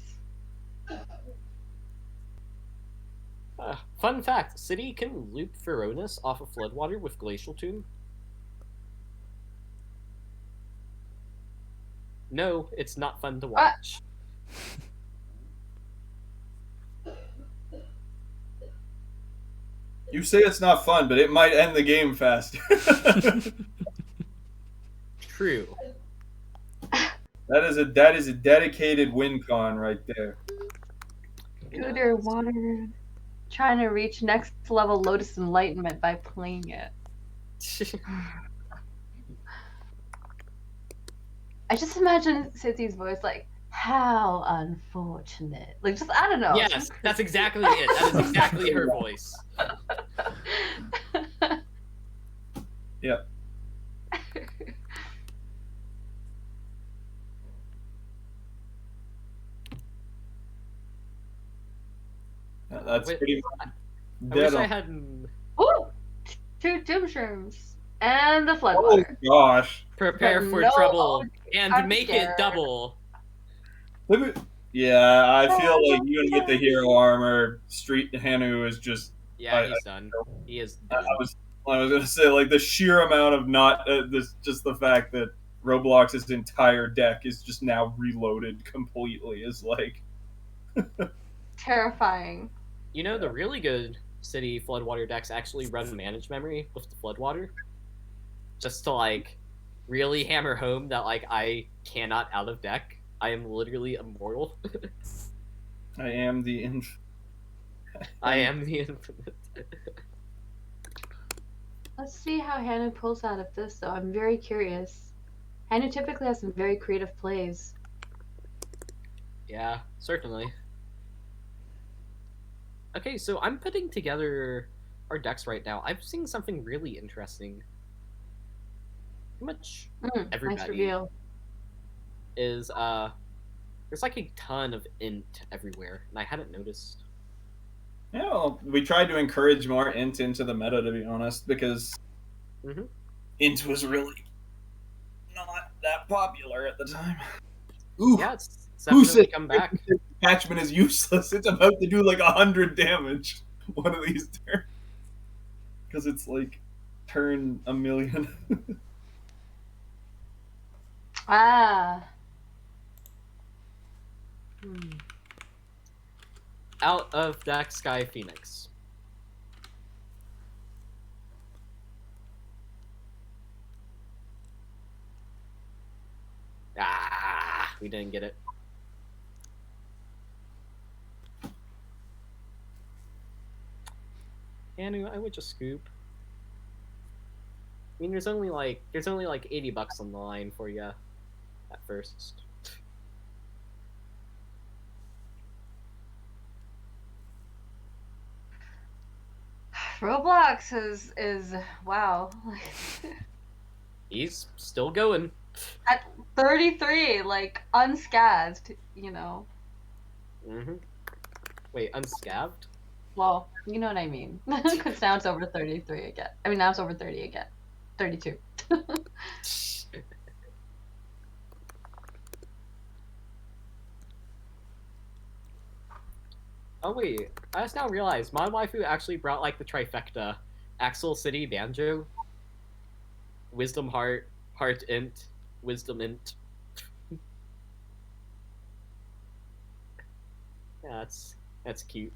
Fun fact, City can loop Feronis off of Floodwater with Glacial Tomb. No, it's not fun to watch. You say it's not fun, but it might end the game faster. True. That is a dedicated win con right there. Scooter Water trying to reach next level Lotus Enlightenment by playing it. I just imagine City's voice like, how unfortunate. Like, just, I don't know. Yes, that's exactly it. That is exactly her voice. Yep. That's pretty much I wish dead I on. had. Ooh! 2 Doom Shrooms. And the Oh Floodwater. gosh. Prepare for No, trouble and I'm make scared. it double. Look at, yeah, I feel like even with the hero armor, Street Hanu is just. Yeah, he's done. He is done. I was gonna say like the sheer amount of not just the fact that Roblox's entire deck is just now reloaded completely is like Terrifying. You know, the really good City Floodwater decks actually run Manage Memory with the Floodwater. Just to, like, really hammer home that, like, I cannot out of deck. I am literally immortal. I am the I am the infinite. Let's see how Hannah pulls out of this, though. I'm very curious. Hannah typically has some very creative plays. Yeah, certainly. Okay, so I'm putting together our decks right now, I'm seeing something really interesting. Pretty much Nice everybody reveal. is there's like a ton of int everywhere, and I hadn't noticed. Yeah, well, we tried to encourage more int into the meta, to be honest, because int was really not that popular at the time. Ooh, Yeah, it's definitely come back. Attachment is useless. It's about to do like 100 damage one of these turns. Because it's like turn 1,000,000. Ah. Out of deck Sky Phoenix. Ah, we didn't get it. And I would just scoop. I mean, there's only like $80 on the line for you at first. Roblox is wow. He's still going. At 33, like unscathed, you know. Wait, unscabbed? Well, you know what I mean. Because now it's over 33 again. I mean, now it's over 30 again. 32. Oh wait, I just now realized ModWaifu actually brought like the trifecta: Axel City Banjo, Wisdom Heart, Heart Int, Wisdom Int. Yeah, that's cute.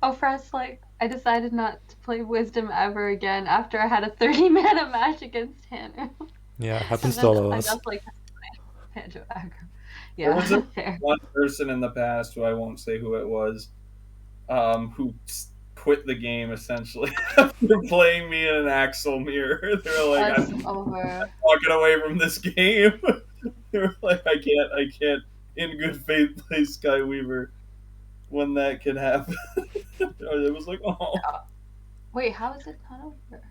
Oh, Fred's like, I decided not to play Wisdom ever again after I had a 30-mana match against Hanu. Yeah, happens to all of I us. just like Banjo aggro. There Yeah, was a, fair. one person in the past, who I won't say who it was, who quit the game essentially after playing me in an Axel mirror. They were like, That's I'm over. walking away from this game. They were like, I can't in good faith play Skyweaver when that can happen. It was like, oh. Wait, how is it not over?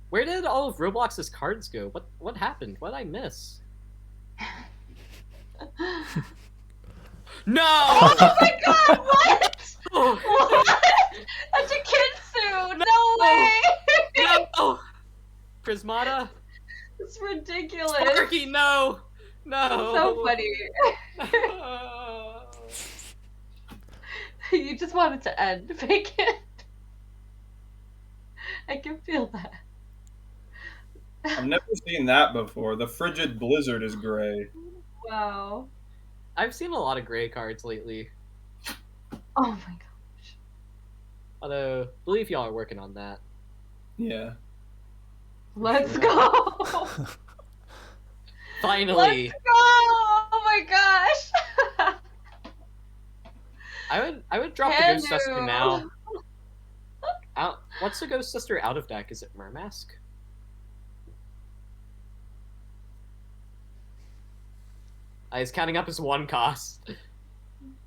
Where did all of Roblox's cards go? What happened? What did I miss? No! Oh my god, what? What? A Jikitsu! No way! No! Prismata? It's ridiculous. Sparky, no! No! So funny. No. You just want it to end. Fake it. I can feel that. I've never seen that before. The frigid blizzard is gray. Wow. I've seen a lot of gray cards lately. Oh my gosh. Although, I believe y'all are working on that. Yeah. Let's go! Finally! Let's go! Oh my gosh! I would drop the Ghost Sister now. What's the Ghost Sister out of deck? Is it Mermask? He's counting up his 1 cost.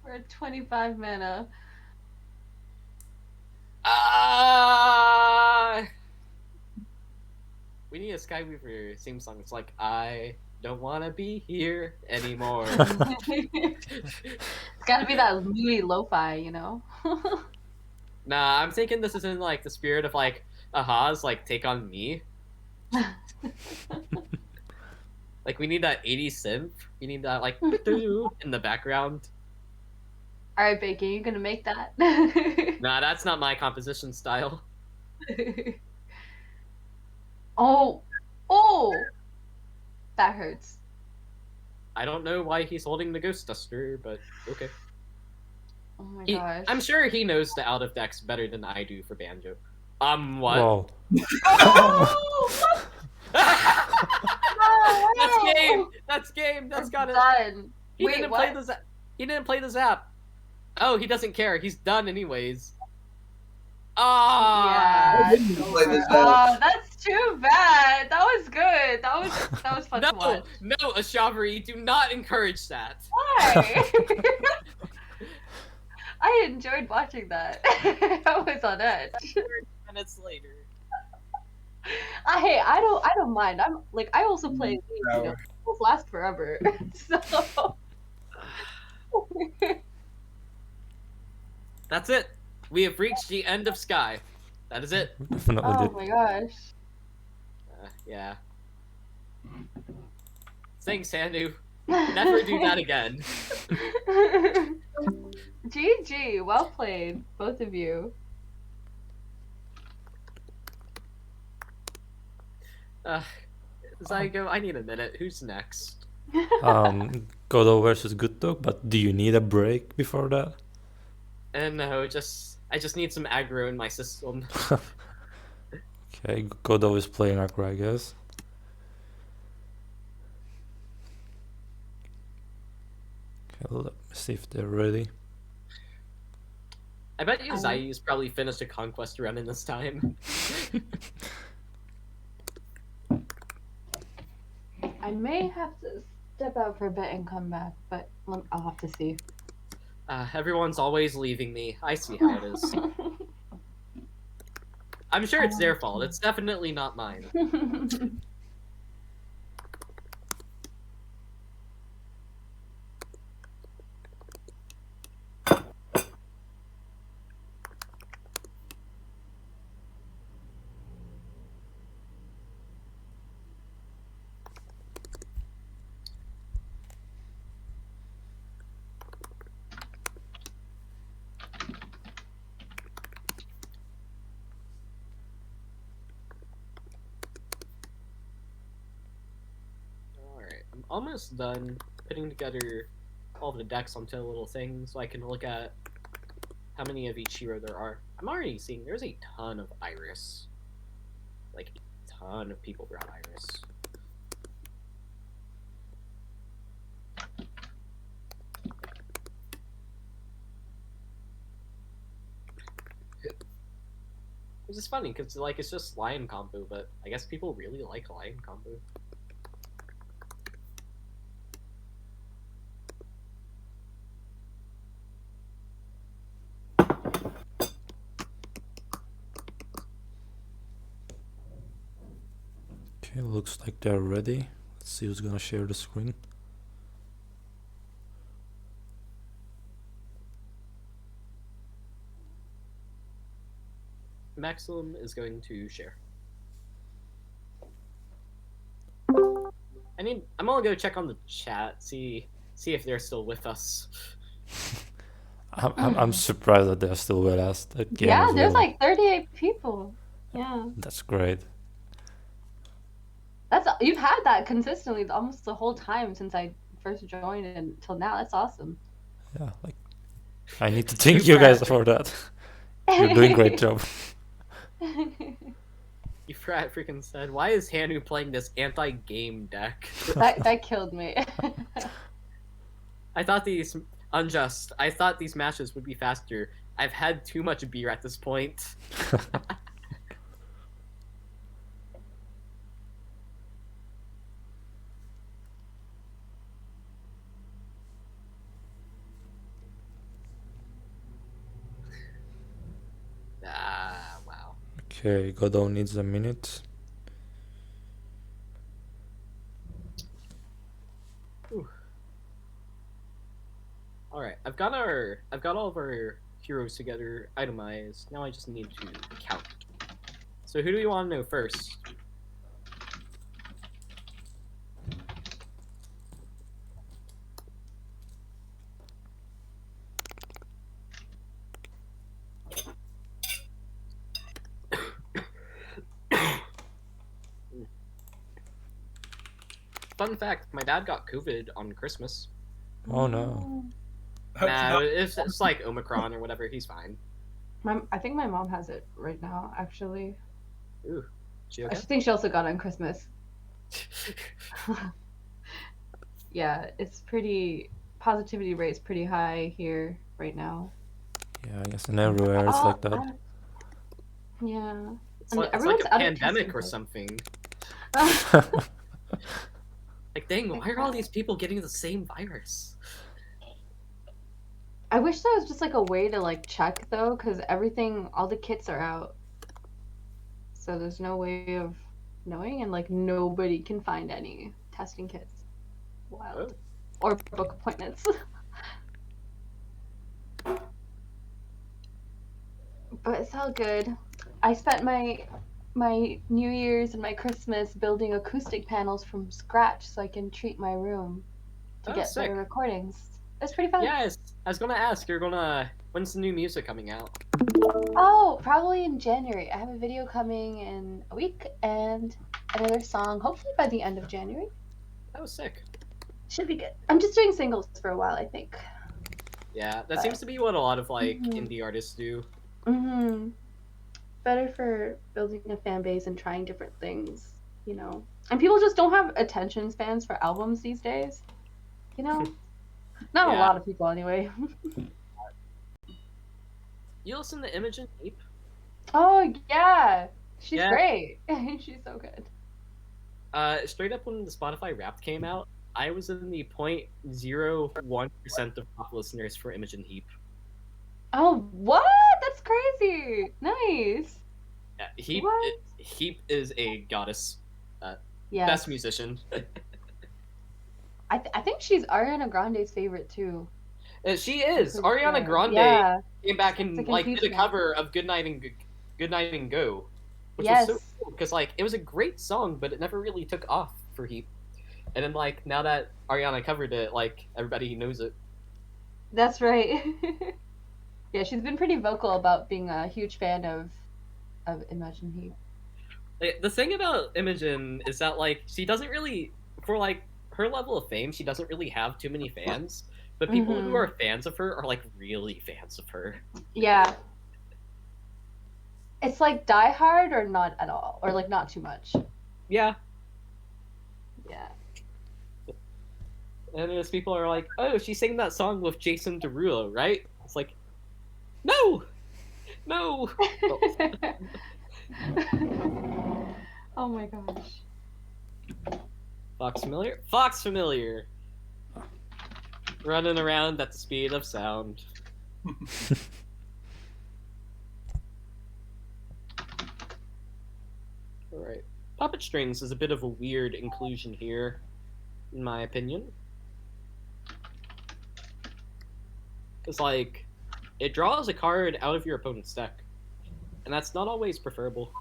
We're at 25 mana. We need a Skyweaver theme song. It's like, I don't want to be here anymore. It's gotta be that moody lo-fi, you know? Nah, I'm thinking this is in like the spirit of like Aha's like Take on Me. Like we need that 80s synth. We need that like in the background. Alright, Bacon, you gonna make that? Nah, that's not my composition style. Oh! Oh! That hurts. I don't know why he's holding the Ghost Duster, but okay. Oh my gosh. I'm sure he knows the out of decks better than I do for Banjo. What? Whoa. Oh! That's game. That's game. That's got it. Done. He Wait, didn't what? play the zap. He didn't play the zap. Oh, he doesn't care. He's done anyways. Yeah. I didn't play this Oh, that's too bad. That was good. That was fun to watch. No, Ashavari, do not encourage that. Why? I enjoyed watching that. I was on edge. 30 minutes later. Hey, I don't mind. I'm like I also play games, you know, those last forever. So That's it. We have reached the end of Sky. That is it. Definitely oh did. my gosh. Yeah. Thanks, Hanu. Never do that again. GG, well played, both of you. Zygo, I need a minute. Who's next? GoodDog versus GoodDog, but do you need a break before that? And no, I just need some aggro in my system. Okay, GoodDog is playing aggro, I guess. Okay, let me see if they're ready. I bet you ZiaYu's probably finished a conquest run in this time. I may have to step out for a bit and come back, but I'll have to see. Everyone's always leaving me. I see how it is. I'm sure it's their fault. It's definitely not mine. I'm almost done putting together all the decks onto a little thing so I can look at how many of each hero there are. I'm already seeing there's a ton of Iris. Like, a ton of people brought Iris. Which is funny, because like, it's just Lion combo, but I guess people really like Lion combo. Okay, looks like they're ready. Let's see who's gonna share the screen. Maximum is going to share. I'm gonna go check on the chat, see if they're still with us. I'm surprised that they're still with us. That game Yeah, is there's really- like 38 people. Yeah. That's great. You've had that consistently almost the whole time since I first joined until now. That's awesome. Yeah, like I need to thank you guys for that. You're doing a great job. You freaking said, why is Hanu playing this anti-game deck? that killed me. I thought these Unjust. I thought these matches would be faster. I've had too much beer at this point. Wow. Okay, GoodDog needs a minute. All right, I've got all of our heroes together, itemized. Now I just need to count. So who do we want to know first? Fun fact, my dad got COVID on Christmas. Oh no. Nah, it's like Omicron or whatever, he's fine. I think my mom has it right now, actually. Ooh, she okay? I think she also got it on Christmas. Yeah, it's positivity rate's pretty high here right now. Yeah, I guess in everywhere it's like that. Yeah. It's And like, everyone's a out of pandemic testing or kits. something. Like, dang, why are all these people getting the same virus? I wish there was just like a way to like check though, because all the kits are out. So there's no way of knowing, and like nobody can find any testing kits. Wild. Or book appointments. But it's all good. I spent my New Year's and my Christmas building acoustic panels from scratch so I can treat my room to get Sick. better recordings. It's pretty fun. Yes, I was gonna ask. When's the new music coming out? Oh, probably in January. I have a video coming in a week and another song hopefully by the end of January. That was sick. Should be good. I'm just doing singles for a while, I think. Yeah, that seems to be what a lot of like Mhm. indie artists do. Better for building a fan base and trying different things, you know. And people just don't have attention spans for albums these days. You know? Not a Yeah. lot of people anyway. You listen to Imogen Heap? Oh yeah. She's Yeah. great. She's so good. Straight up when the Spotify Wrapped came out, I was in the 0.01% of top listeners for Imogen Heap. Oh, what? That's crazy. Nice. Yeah, Heap is a goddess. Yes. Best musician. I think she's Ariana Grande's favorite too. She is. Because, Ariana Grande came back and It's like did a impeachment. cover of Good Night and Go, which Yes. was so cool because like it was a great song, but it never really took off for Heap. And then like now that Ariana covered it, like everybody knows it. That's right. Yeah, she's been pretty vocal about being a huge fan of Imogen Heap. The thing about Imogen is that like she doesn't really, for like her level of fame, she doesn't really have too many fans. But people who are fans of her are like really fans of her. Yeah. It's like Die Hard or not at all, or like not too much. Yeah. Yeah. And as people are like, oh, she sang that song with Jason Derulo, right? It's like, no! Oh my gosh. Fox Familiar. Running around at the speed of sound. Alright. Puppet Strings is a bit of a weird inclusion here, in my opinion. Because, like, it draws a card out of your opponent's deck. And that's not always preferable.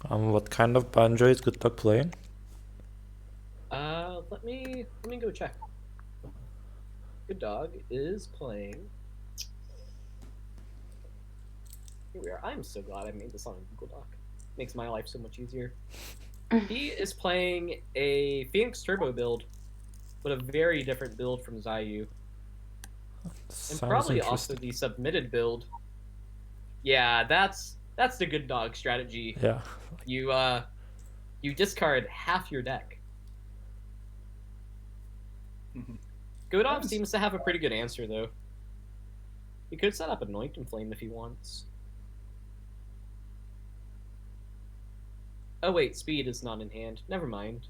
What kind of banjo is GoodDog playing? Let me go check. GoodDog is playing. Here we are. I'm so glad I made this on Google Doc. Makes my life so much easier. He is playing a Phoenix Turbo build, but a very different build from XiaYu. And probably also the submitted build. Yeah, that's the GoodDog strategy. Yeah. You discard half your deck. GoodDog seems to have a pretty good answer though. He could set up Anoint and Flame if he wants. Oh wait, Speed is not in hand. Never mind.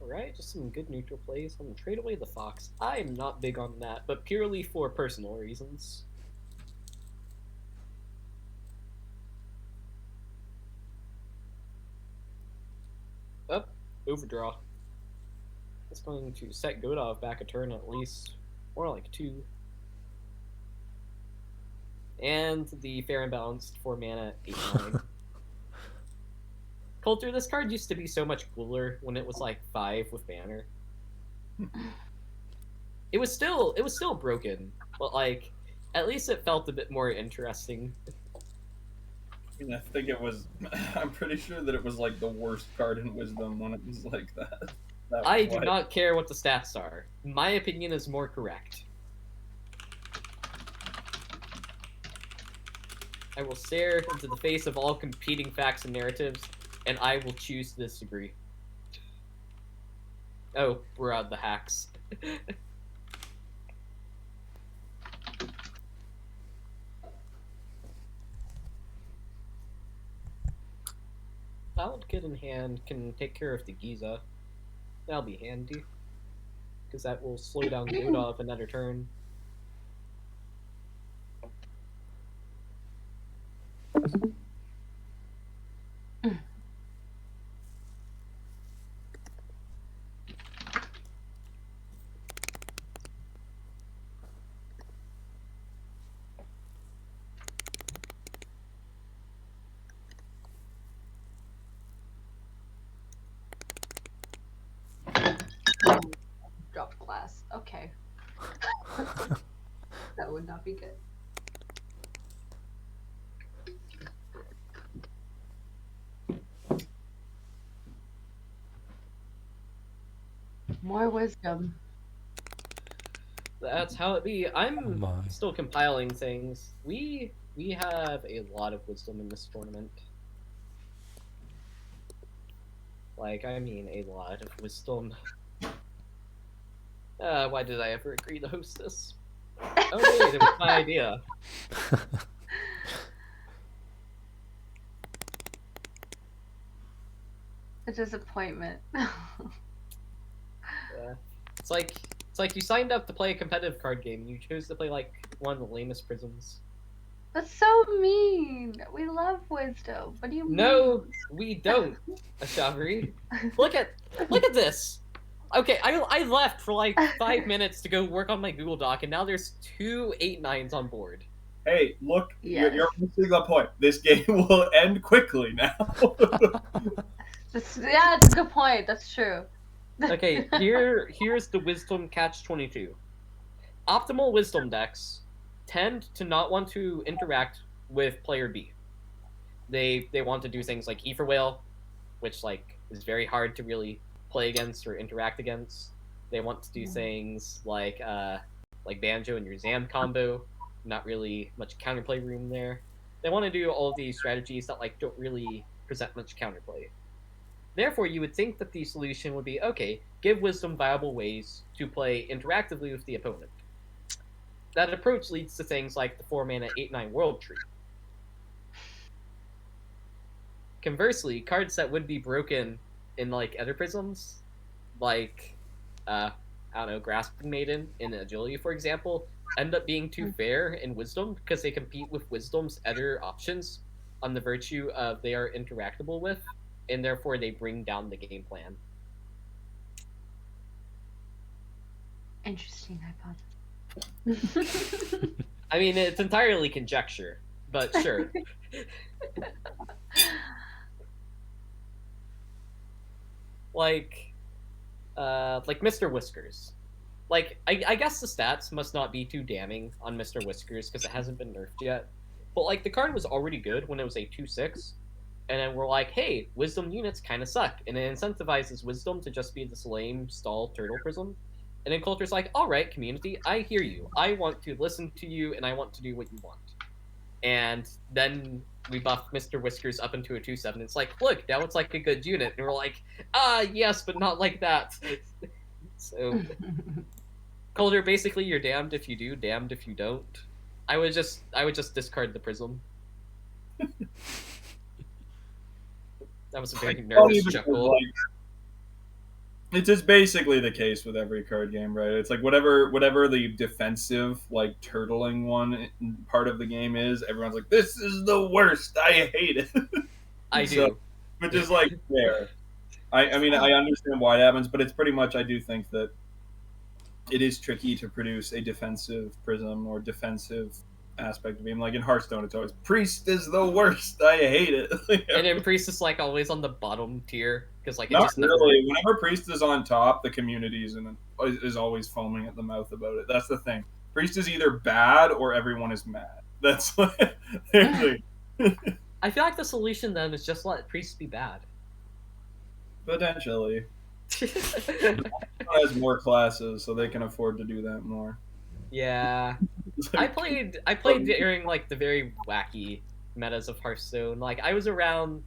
Alright, just some good neutral plays. I'm gonna trade away the Fox. I'm not big on that, but purely for personal reasons. Up, overdraw. It's going to set GoodDog back a turn at least. More like 2. And the fair and balanced 4 mana 8/9. Coulter, this card used to be so much cooler when it was like 5 with banner. It was still broken, but like at least it felt a bit more interesting. I think it was. I'm pretty sure that it was like the worst card in Wisdom when it was like that. I do not care what the stats are. My opinion is more correct. I will stare into the face of all competing facts and narratives, and I will choose to disagree. Oh, we're on the hacks. Valid Kid in hand can take care of the Giza. That'll be handy, because that will slow down GoodDog another turn. Drop class. Okay. That would not be good. More wisdom. That's how it be. I'm still compiling things. We have a lot of wisdom in this tournament. Like, I mean a lot of wisdom. Why did I ever agree to host this? Oh wait, it was my idea. A disappointment. Yeah. It's like you signed up to play a competitive card game. You chose to play like one of the lamest prisms. That's so mean. We love wisdom. What do you mean? No, we don't, Ashavari. Look at this. Okay, I left for like 5 minutes to go work on my Google Doc, and now there's 2 8/9s on board. Hey, look, Yes. you're missing the point. This game will end quickly now. Yeah, it's a good point. That's true. Okay, here's the Wisdom catch-22. Optimal Wisdom decks tend to not want to interact with player B. They want to do things like Ether Whale, which like is very hard to really play against or interact against. They want to do things like Banjo and your Zam combo, not really much counterplay room there. They want to do all of these strategies that like don't really present much counterplay. Therefore, you would think that the solution would be, okay, give Wisdom viable ways to play interactively with the opponent. That approach leads to things like the 4-mana 8/9 World Tree. Conversely, cards that would be broken in like other prisms, like I don't know, Grasping Maiden in Agility, for example, end up being too fair in Wisdom because they compete with Wisdom's other options on the virtue of they are interactable with, and therefore they bring down the game plan. Interesting hypothesis. I mean, it's entirely conjecture, but sure. like Mr. Whiskers. Like, I guess the stats must not be too damning on Mr. Whiskers because it hasn't been nerfed yet. But, like, the card was already good when it was a 2/6. And then we're like, hey, Wisdom units kind of suck. And it incentivizes Wisdom to just be this lame, stall turtle prism. And then Coulter's like, alright, community, I hear you. I want to listen to you, and I want to do what you want. And then we buff Mr. Whiskers up into a 2/7. It's like, look, now it's like a good unit. And we're like, yes, but not like that. So, Coulter, basically, you're damned if you do, damned if you don't. I would just discard the prism. That was a very nervous chuckle. It's just basically the case with every card game, right? It's like whatever the defensive, like turtling one part of the game is, everyone's like, "This is the worst. I hate it." I So, do. which is like fair. I mean, I understand why it happens, but it's pretty much I do think that it is tricky to produce a defensive prism or defensive aspect of game. Like in Hearthstone, it's always priest is the worst. I hate it. And then priest is like always on the bottom tier because like it Not just really. Whenever priest is on top, the community is always foaming at the mouth about it. That's the thing. Priest is either bad or everyone is mad. That's like, I feel like the solution then is just let priests be bad. potentially. Has more classes, so they can afford to do that more. Yeah. I played during like the very wacky metas of Hearthstone. Like I was around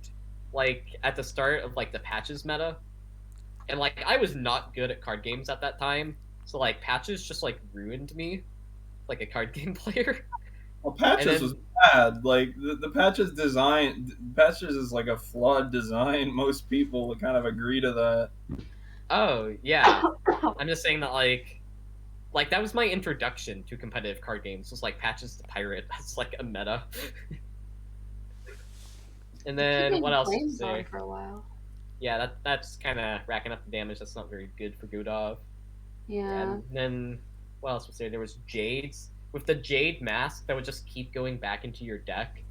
like at the start of like the patches meta. And like I was not good at card games at that time. So like patches just like ruined me like a card game player. Well, patches was bad. Like the patches design, patches is like a flawed design. Most people kind of agree to that. Oh, yeah. I'm just saying that like that was my introduction to competitive card games. Was like patches to pirate. That's like a meta. And then what else to say? For a while. Yeah, that's kind of racking up the damage. That's not very good for GoodDog. Yeah. And then what else was there? There was Jades with the Jade mask that would just keep going back into your deck.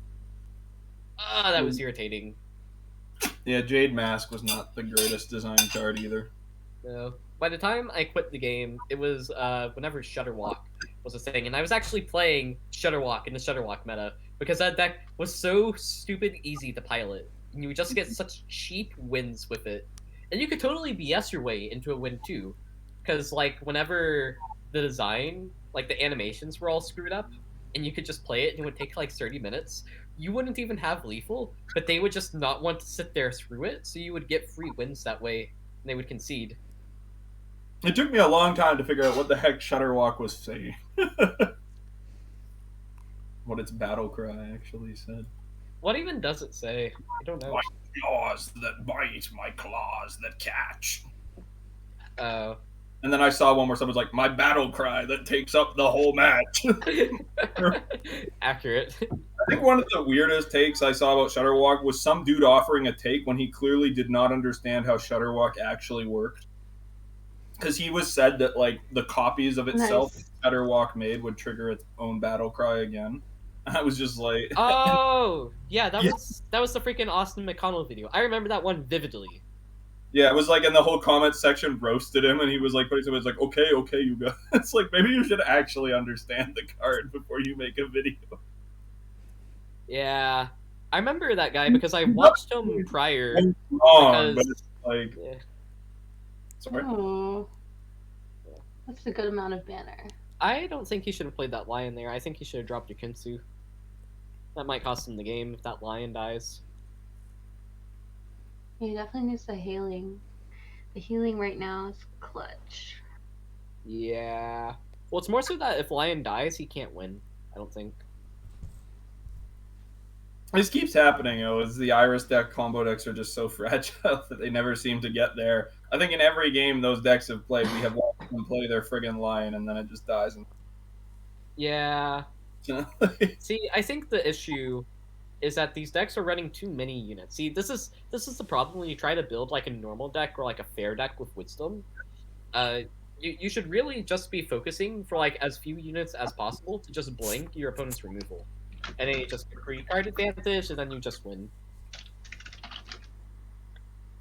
Ah, that was irritating. Yeah, Jade Mask was not the greatest design card either. So by the time I quit the game, it was whenever Shutterwalk was a thing, and I was actually playing Shutterwalk in the Shutterwalk meta because that deck was so stupid easy to pilot. And you would just get such cheap wins with it, and you could totally BS your way into a win too, because like whenever the design, like the animations were all screwed up, and you could just play it and it would take like 30 minutes. You wouldn't even have lethal, but they would just not want to sit there through it, so you would get free wins that way, and they would concede. It took me a long time to figure out what the heck Shutterwalk was saying. What its battle cry actually said. What even does it say? I don't know. My claws that bite, my claws that catch. Oh. And then I saw one where someone's like, my battle cry that takes up the whole match. Accurate. I think one of the weirdest takes I saw about Shutterwalk was some dude offering a take when he clearly did not understand how Shutterwalk actually worked. Because he was said that like the copies of itself Shutterwalk made would trigger its own battle cry again. I was just like, oh yeah, that was the freaking Austin McConnell video. I remember that one vividly. Yeah, it was like in the whole comment section roasted him, and he was like, but he was like, okay, you guys. It's like maybe you should actually understand the card before you make a video. Yeah, I remember that guy because I watched him prior. Wrong, but it's like, yeah. Oh, that's a good amount of banner. I don't think he should have played that lion there. I think he should have dropped Yakinsu. That might cost him the game if that lion dies. He definitely needs the healing. The healing right now is clutch. Yeah. Well, it's more so that if lion dies, he can't win. I don't think. This keeps happening, is the Iris deck combo decks are just so fragile that they never seem to get there. I think in every game those decks have played, we have watched them play their friggin' lion, and then it just dies. Yeah. See, I think the issue is that these decks are running too many units. See, this is the problem when you try to build like a normal deck or like a fair deck with Wisdom. You should really just be focusing for like as few units as possible to just blink your opponent's removal. And then you just get free card advantage, and then you just win.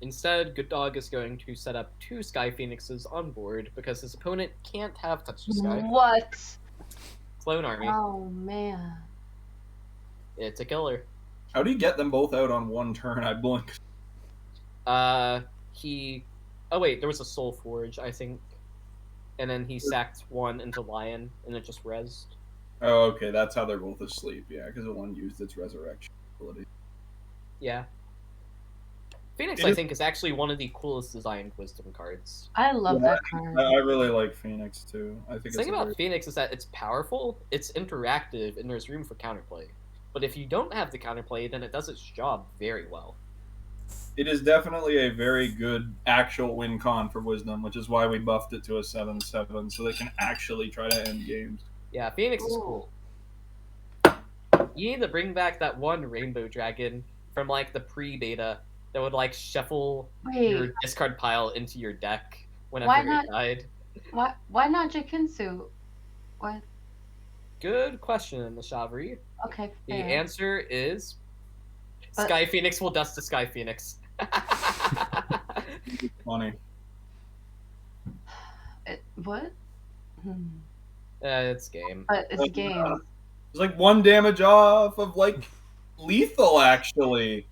Instead, GoodDog is going to set up 2 Sky Phoenixes on board because his opponent can't have Touch the Sky. What? Clone Army. Oh, man. It's a killer. How do you get them both out on one turn? I blinked. Oh wait, there was a Soul Forge, I think. And then he sacked one into Lion, and it just rezzed. Oh, okay, that's how they're both asleep, yeah, because the one used its resurrection ability. Yeah. Phoenix, I think, is actually one of the coolest designed Wisdom cards. I love that card. I really like Phoenix, too. I think the thing about Phoenix is that it's powerful, it's interactive, and there's room for counterplay. But if you don't have the counterplay, then it does its job very well. It is definitely a very good actual win con for Wisdom, which is why we buffed it to a 7/7, so they can actually try to end games. Yeah, Phoenix is cool. You need to bring back that one Rainbow Dragon from like the pre-beta that would like shuffle your discard pile into your deck whenever it died. Why not Jikinsu? What? Good question, Ashavari. Okay, the fair. answer is Sky Phoenix will dust to Sky Phoenix. Funny. What? It's game. But it's a game. It's like 1 damage off of like lethal, actually.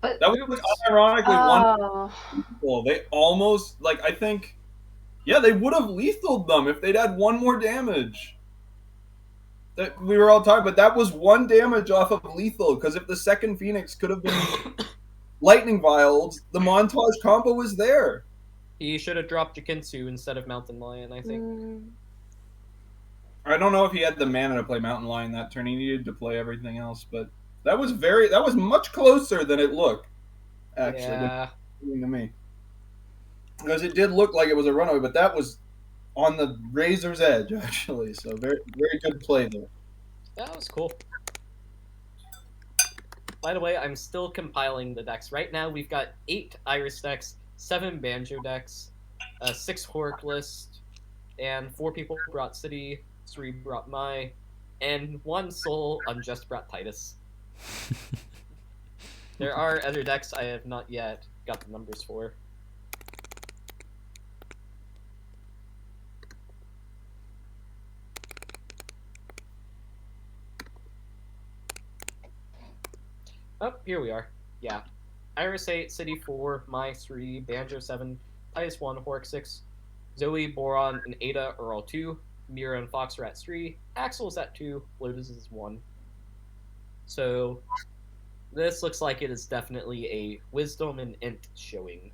But that was unironically oh. 1 lethal. They almost I think, yeah, they would have lethaled them if they'd had 1 more damage. That we were all talking, but that was 1 damage off of lethal. Because if the second Phoenix could have been lightning vials, the montage combo was there. He should have dropped Jikinsu instead of Mountain Lion, I think. I don't know if he had the mana to play Mountain Lion that turn. He needed to play everything else, but that was much closer than it looked, actually, to me. Because it did look like it was a runaway, but that was on the razor's edge, actually. So very, very good play there. That was cool. By the way, I'm still compiling the decks. Right now, we've got 8 Iris decks, 7 Banjo decks, 6 Hork list, and 4 people brought City, 3 brought Mai, and 1 soul Unjust brought Titus. There are other decks I have not yet got the numbers for. Oh, here we are. Yeah. Iris 8, City 4, Mai 3, Banjo 7, Titus 1, Hork 6, Zoe, Boron, and Ada are all 2, Mira and Fox are at 3, Axel is at 2, Lotus is 1. So, this looks like it is definitely a Wisdom and Int showing.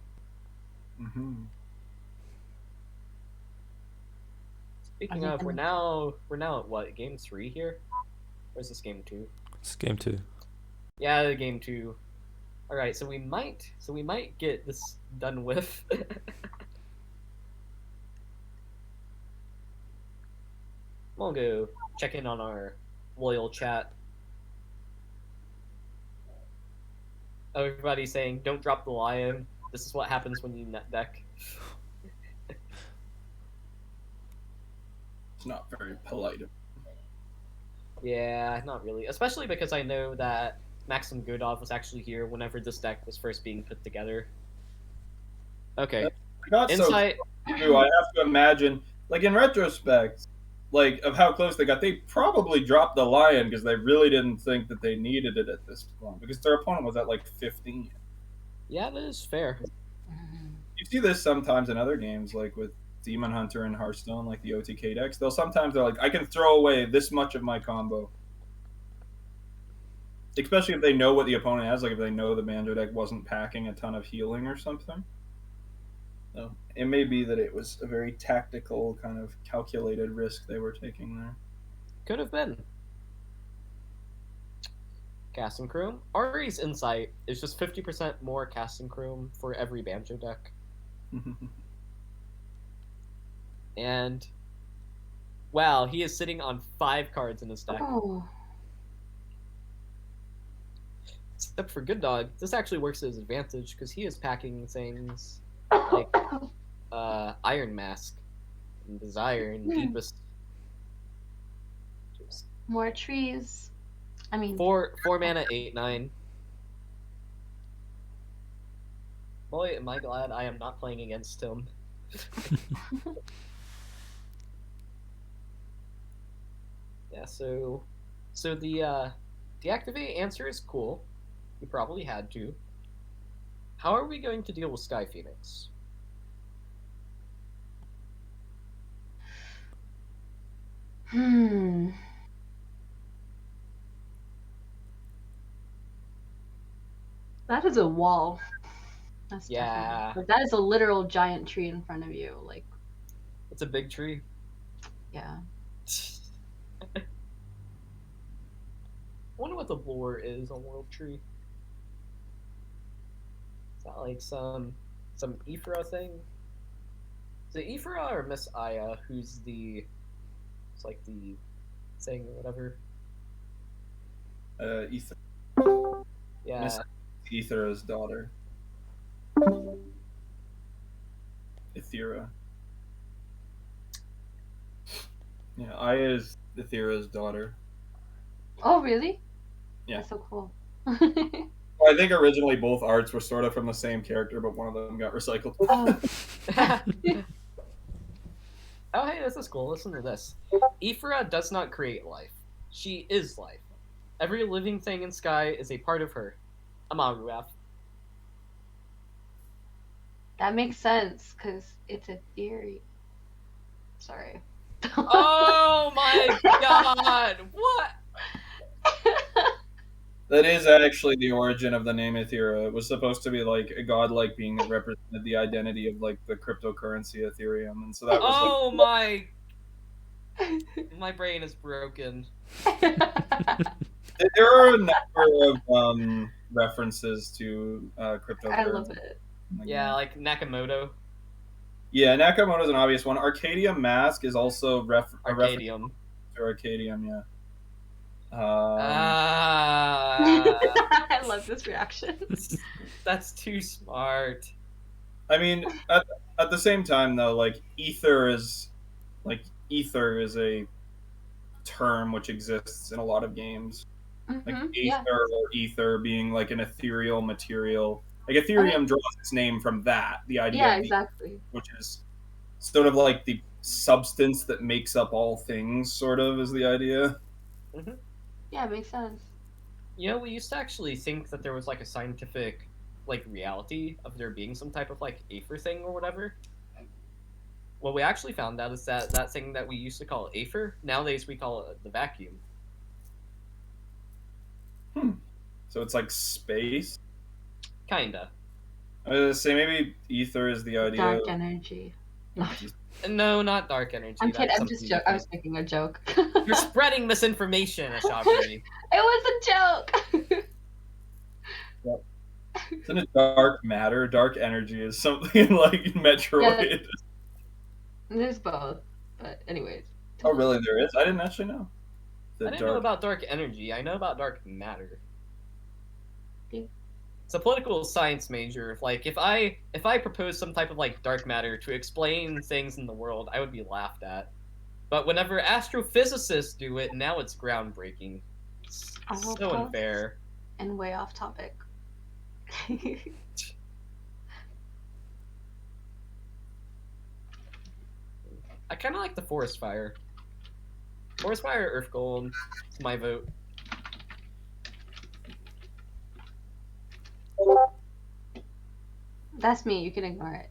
Speaking of, we're now at what, game 3 here? Or is this game 2? It's game 2. Yeah, game 2. All right, so we might get this done with. We'll go check in on our loyal chat. Oh, everybody's saying, "Don't drop the lion." This is what happens when you net deck. It's not very polite. Yeah, not really. Especially because I know that Maxim GoodDog was actually here whenever this deck was first being put together. Okay. Insight. I have to imagine, in retrospect, of how close they got, they probably dropped the lion because they really didn't think that they needed it at this point because their opponent was at 15. Yeah, that is fair. You see this sometimes in other games, with Demon Hunter and Hearthstone, the OTK decks. They're I can throw away this much of my combo. Especially if they know what the opponent has, if they know the Banjo deck wasn't packing a ton of healing or something. So it may be that it was a very tactical, kind of calculated risk they were taking there. Could have been. Cast and Chrome. Ari's Insight is just 50% more Cast and Chrome for every Banjo deck. And wow, he is sitting on 5 cards in his deck. Oh. Except for GoodDog, this actually works to his advantage because he is packing things like Iron Mask and Desire and Deepest. More trees. I mean, 4 mana, 8/9. Boy, am I glad I am not playing against him. Yeah, so the deactivate answer is cool. You probably had to. How are we going to deal with Sky Phoenix? That is a wall. That's yeah. That is a literal giant tree in front of you. It's a big tree. Yeah. I wonder what the lore is on World Tree. Got like some Ifra thing. Is it Ifra or Miss Aya who's the it's like the thing or whatever? Ether. Yeah. Miss Ethera's daughter. Ethera. Yeah, Aya is Ethera's daughter. Oh, really? Yeah. That's so cool. Well, I think originally both arts were sort of from the same character, but one of them got recycled. Oh. Oh, hey, this is cool. Listen to this. Ifra does not create life. She is life. Every living thing in Sky is a part of her. Amaruaf. That makes sense, because it's a theory. Sorry. Oh my god! What? That is actually the origin of the name Ethera. It was supposed to be like a godlike being that represented the identity of like the cryptocurrency Ethereum, and so that was like. Oh my brain is broken. There are a number of references to cryptocurrency. I love it. Yeah, like Nakamoto. Yeah, Nakamoto's an obvious one. Arcadium Mask is also a reference Arcadium. to Arcadium, yeah. I love this reaction. That's too smart. I mean, at the same time, though, like ether is a term which exists in a lot of games. Like aether yeah. or ether being like an ethereal material. Like Ethereum draws its name from that, the idea Yeah, of exactly. which is sort of like the substance that makes up all things, sort of, is the idea. Mm-hmm. Yeah, it makes sense. You know, we used to actually think that there was like a scientific like reality of there being some type of like Aether thing or whatever. What we actually found out is that thing that we used to call Aether, nowadays we call it the vacuum. So it's like space? Kinda. I was gonna say maybe ether is the idea. Dark energy. No, not dark energy. I'm kidding. That's I'm just something joking. I was different. making a joke. You're spreading misinformation, Ashavari. It was a joke. Isn't it dark matter? Dark energy is something like Metroid. There's both, but anyways. Oh, really? There is? I didn't actually know. I didn't know about dark energy. I know about dark matter. Yeah. It's a political science major. Like if I propose some type of like dark matter to explain things in the world, I would be laughed at. But whenever astrophysicists do it, now it's groundbreaking. It's so unfair. And way off topic. I kind of like the forest fire. Forest fire, earth golem. It's my vote. That's me. You can ignore it.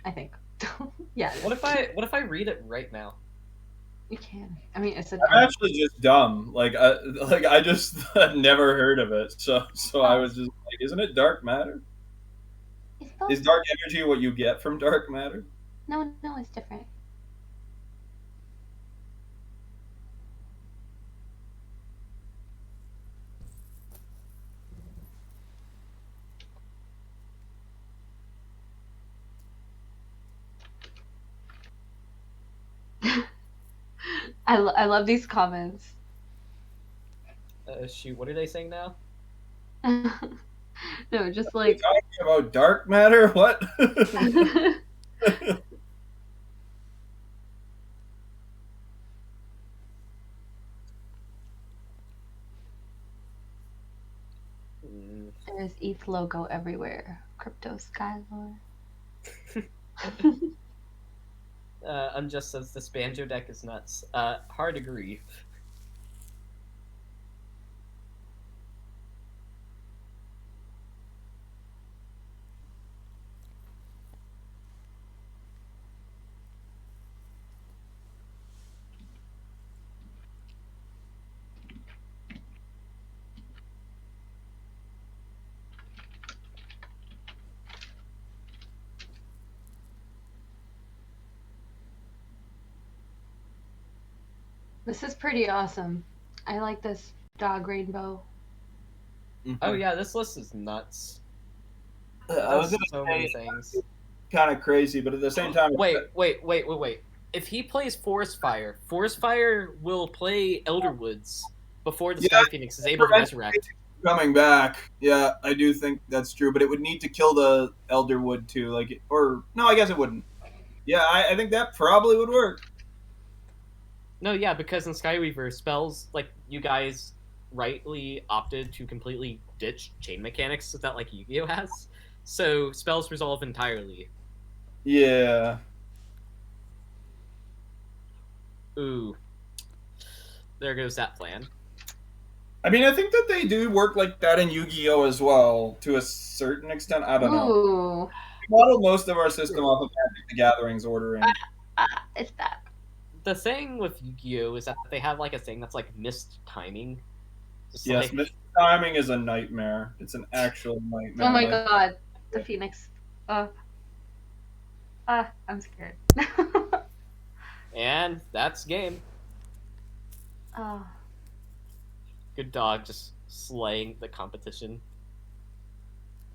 I think. Yeah. What if I read it right now? You can. I mean, it's a. I'm actually just dumb. I just never heard of it. So I was just like, isn't it dark matter? Is dark energy what you get from dark matter? No, it's different. I love these comments. Shoot, what are they saying now? No, just like talking about dark matter. What? There's ETH logo everywhere. Crypto Skylore. Unjust says this banjo deck is nuts. Hard agree. This is pretty awesome. I like this dog rainbow. Oh yeah, this list is nuts. I was That's gonna so say many things. kind of crazy, but at the same time, Wait. If he plays Forest Fire will play Elderwoods before the Yeah, Sky Phoenix is able to resurrect. coming back. Yeah, I do think that's true, but it would need to kill the Elderwood too, like, or no, I guess it wouldn't. Yeah, I think that probably would work. No, yeah, because in Skyweaver, spells, like, you guys rightly opted to completely ditch chain mechanics that, like, Yu-Gi-Oh! Has. So, spells resolve entirely. Yeah. Ooh. There goes that plan. I mean, I think that they do work like that in Yu-Gi-Oh! As well, to a certain extent. I don't know. Ooh. We modeled most of our system off of Magic the Gathering's ordering. It's that. The thing with Yu-Gi-Oh! Is that they have, like, a thing that's, like, missed timing. Just Yes, like, missed timing is a nightmare. It's an actual nightmare. Oh my Like, god. The Phoenix. I'm scared. and that's game. Oh. GoodDog just slaying the competition.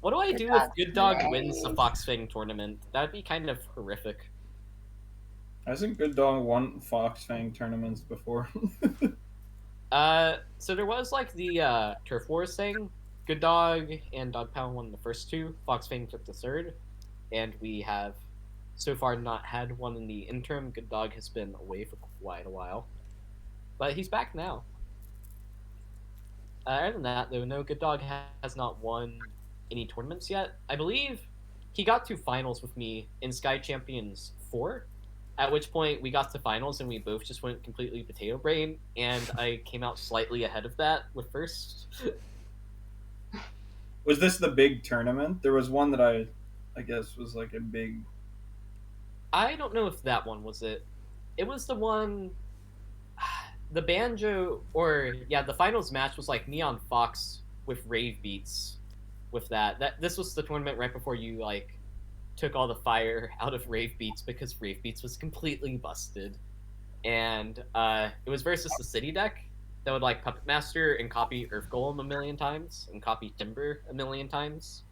What do I do GoodDog if GoodDog slays. wins the Fox Fang tournament? That'd be kind of horrific. hasn't GoodDog won Fox Fang tournaments before? So there was like the Turf Wars thing. GoodDog and Dog Pound won the first two. Fox Fang took the third, and we have so far not had one in the interim. GoodDog has been away for quite a while, but he's back now. Other than that, though, no, GoodDog has not won any tournaments yet. I believe he got to finals with me in Sky Champions 4, at which point we got to finals and we both just went completely potato brain, and I came out slightly ahead of that with first. Was this the big tournament? There was one that I guess was like a big. I don't know if that one was it. It was the one. The banjo, or yeah, the finals match was like Neon Fox with Rave Beats. With that, this was the tournament right before you like took all the fire out of Rave Beats because Rave Beats was completely busted, and it was versus the City deck that would like Puppet Master and copy Earth Golem a million times and copy Timber a million times.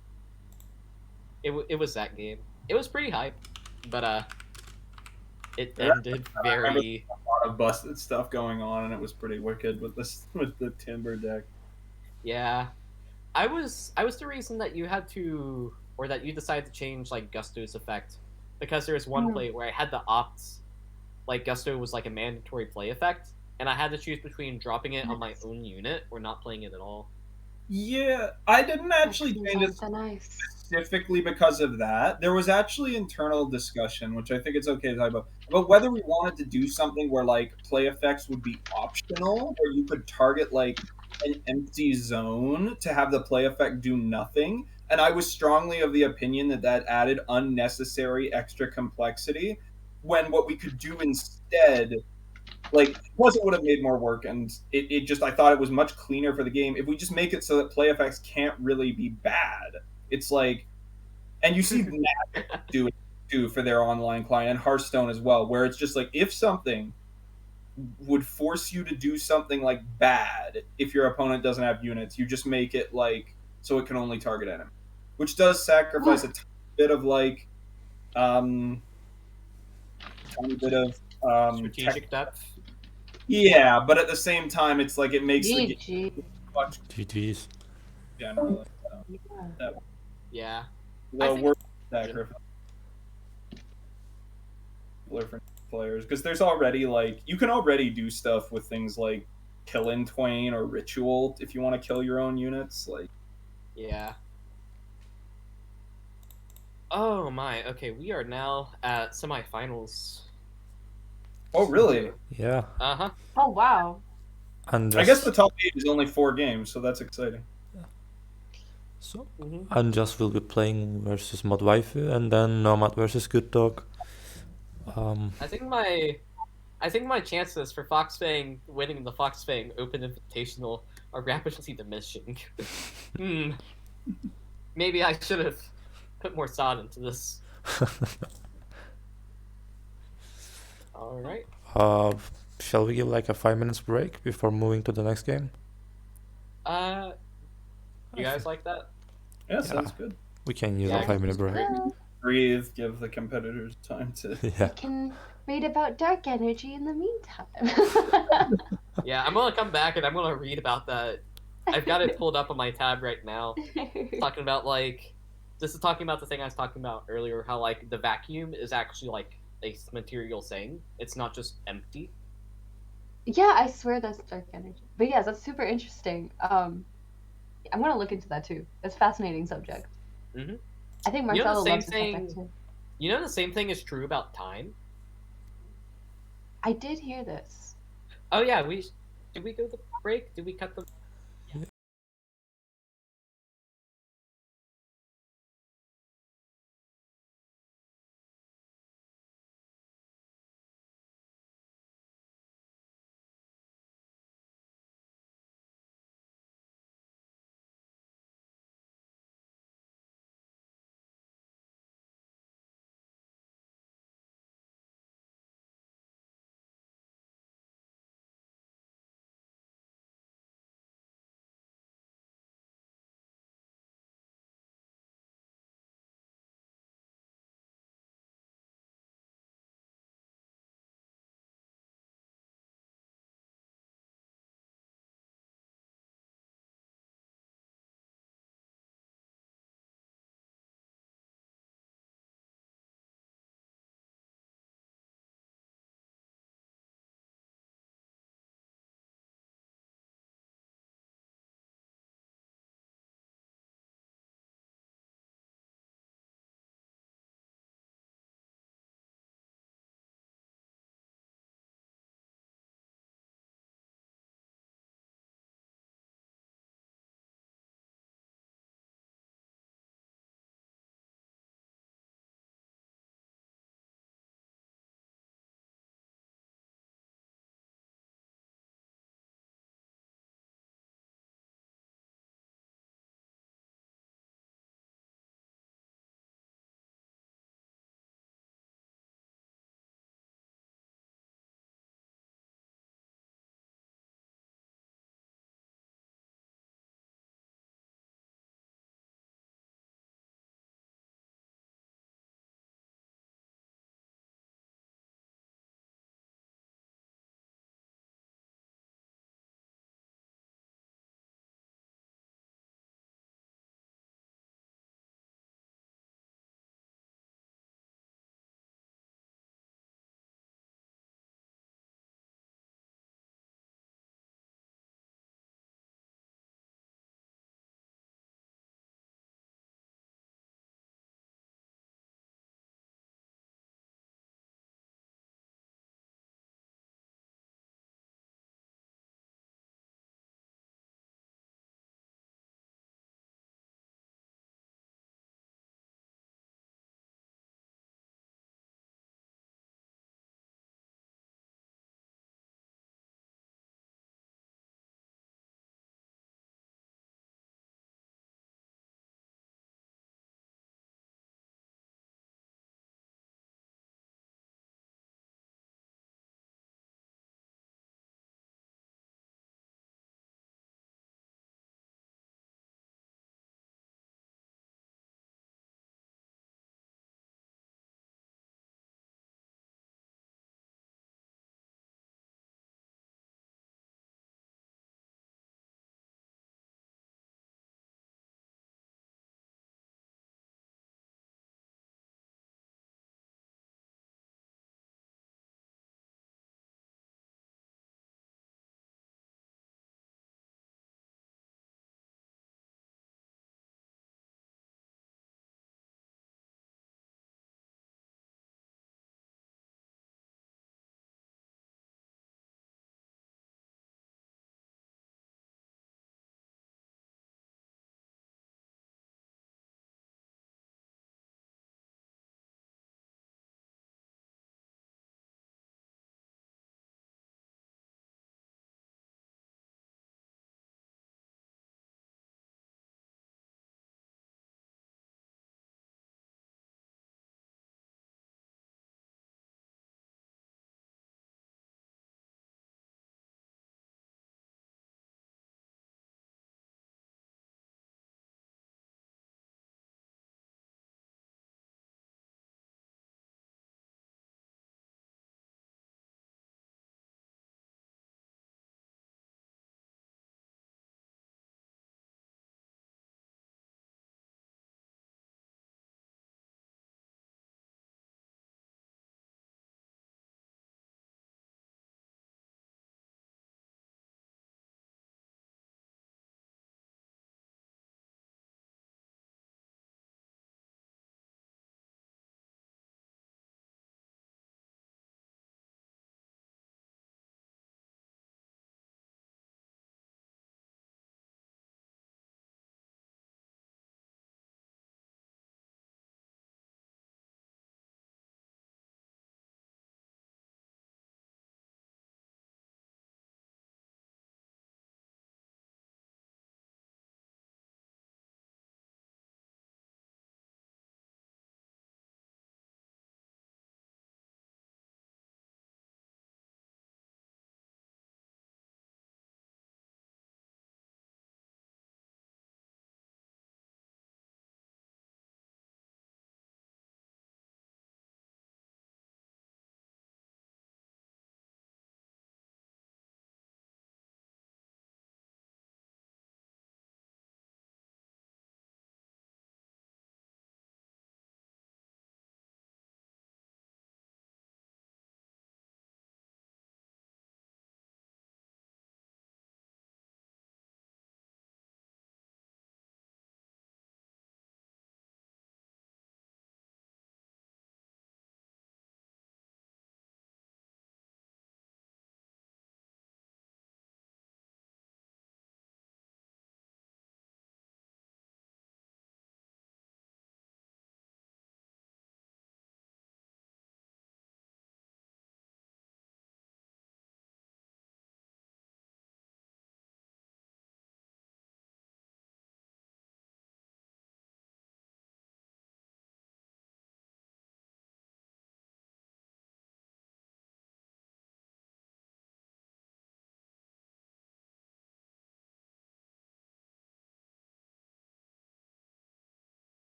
It was that game. It was pretty hype, but it ended very. A lot of busted stuff going on, and it was pretty wicked with the Timber deck. Yeah, I was the reason that you had to, or that you decided to change like Gusto's effect, because there was one play where I had to opt, like Gusto was like a mandatory play effect, and I had to choose between dropping it on my own unit or not playing it at all. Yeah, I didn't actually change it So nice. specifically because of that. There was actually internal discussion, which I think it's okay to talk about whether we wanted to do something where like play effects would be optional, where you could target like an empty zone to have the play effect do nothing. And I was strongly of the opinion that that added unnecessary extra complexity, when what we could do instead, like, plus it would have made more work, and it just, I thought it was much cleaner for the game if we just make it so that play effects can't really be bad. It's like, and you see Nasst do it too for their online client, and Hearthstone as well, where it's just like, if something would force you to do something like bad, if your opponent doesn't have units, you just make it like so it can only target enemy, which does sacrifice a tiny bit of like tiny bit of Strategic depth. yeah, but at the same time, it's like it makes the game much GG's. generally. Yeah. Well, we're sacrifice for players, because there's already like you can already do stuff with things like kill in twain or ritual if you want to kill your own units. Like, yeah. Oh my. Okay, we are now at semifinals. oh really? Yeah. Uh-huh. Oh wow. Unjust. I guess the top 8 is only 4 games, so that's exciting. So Mhm. Unjust will be playing versus ModWaifu, and then Nomad versus GoodDog. I think my chances for Fox Fang winning the Fox Fang Open Invitational are rapidly diminishing. Maybe I should have put more thought into this. All right. Shall we give like a 5 minutes break before moving to the next game? You guys like that? Yeah, sounds good. We can use Yeah, a 5-minute break. Well, Breathe, give the competitors time to. we Yeah. can read about dark energy in the meantime. Yeah, I'm gonna come back and I'm gonna read about that. I've got it pulled up on my tab right now. Talking about this is talking about the thing I was talking about earlier, how like the vacuum is actually like a material thing. It's not just empty. Yeah, I swear that's dark energy. But yes, that's super interesting. I'm gonna look into that too. It's a fascinating subject. Mm-hmm. I think You know the Marcelo same loves the subject thing. too. You know the same thing is true about time. I did hear this. Oh yeah, did we go to break? Did we cut the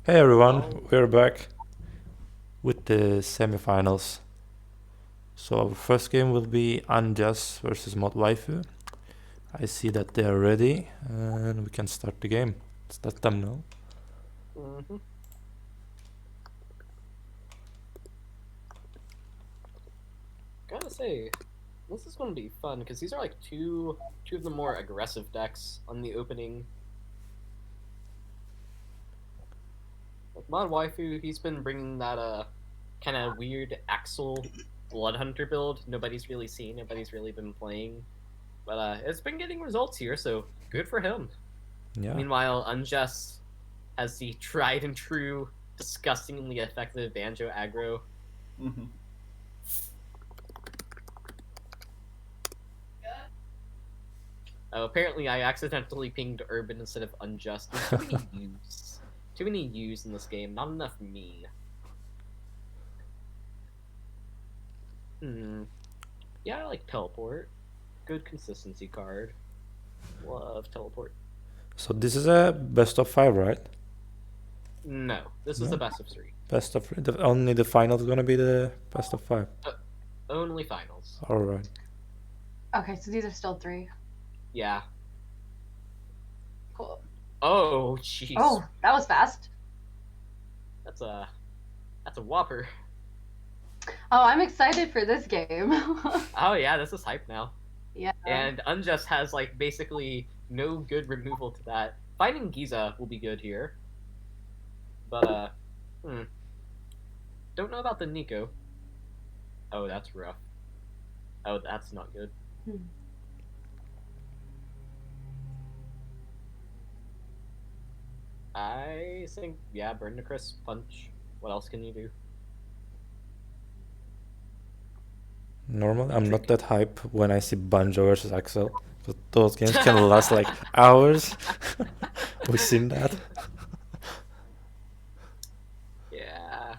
Hey everyone, Oh. we're back with the semifinals. So our first game will be Unjust versus ModWaifu. I see that they are ready and we can start the game. Let's let them know. Mm-hmm. Gotta say, this is going to be fun because these are like two of the more aggressive decks on the opening. Like ModWaifu, he's been bringing that kind of weird Axel Bloodhunter build. Nobody's really seen. Nobody's really been playing, but it's been getting results here. So good for him. Yeah. Meanwhile, Unjust has the tried and true, disgustingly effective Banjo aggro. Mm-hmm. Oh, apparently I accidentally pinged Urban instead of Unjust. There's too many U's. Too many U's in this game, not enough me. Yeah, I like Teleport. Good consistency card. Love Teleport. So this is a best of 5, right? No, this is the best of 3. Best of 3. Only the final is gonna be the best of 5. Only finals. Alright. Okay, so these are still 3. Yeah. Cool. Oh, jeez. Oh, that was fast. That's a whopper. Oh, I'm excited for this game. Oh yeah, this is hype now. Yeah. And Unjust has like basically no good removal to that. Finding Giza will be good here. But don't know about the Nico. Oh, that's rough. Oh, that's not good. I think, yeah, burn the crisp, punch. What else can you do? Normal. I'm not that hype when I see Banjo versus Axel. But those games can last like hours. We've seen that. Yeah.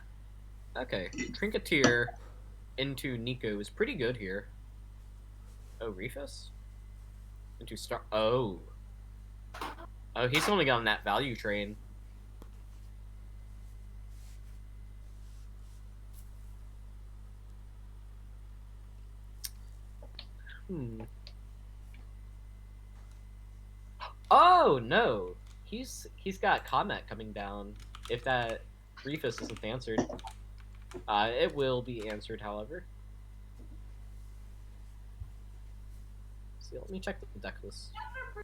Okay. Trinketeer into Nico is pretty good here. Oh, Refus? Into Star. Oh. Oh, he's only got on that value train. Oh no, he's got Comet coming down. If that Refus isn't answered, it will be answered. However, see, let me check the deck list.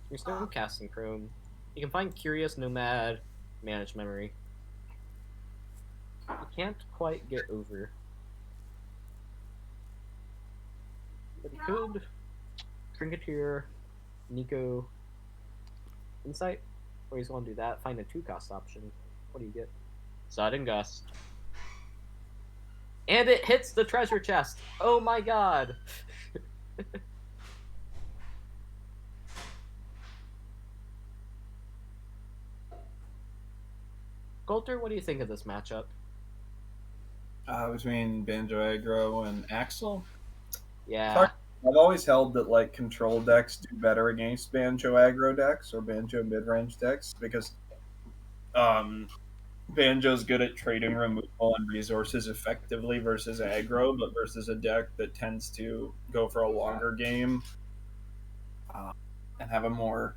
There's no casting Chrome. You can find Curious Nomad, Manage Memory. You can't quite get over, but he could. Trinketeer, Nico, Insight, or he's going to do that. Find a 2-cost option. What do you get? Sudden Gust. And it hits the treasure chest. Oh my god. Coulter, what do you think of this matchup? Between Banjo Aggro and Axel? Yeah. I've always held that like control decks do better against Banjo Aggro decks or Banjo mid-range decks because Banjo's good at trading removal and resources effectively versus aggro, but versus a deck that tends to go for a longer game and have a more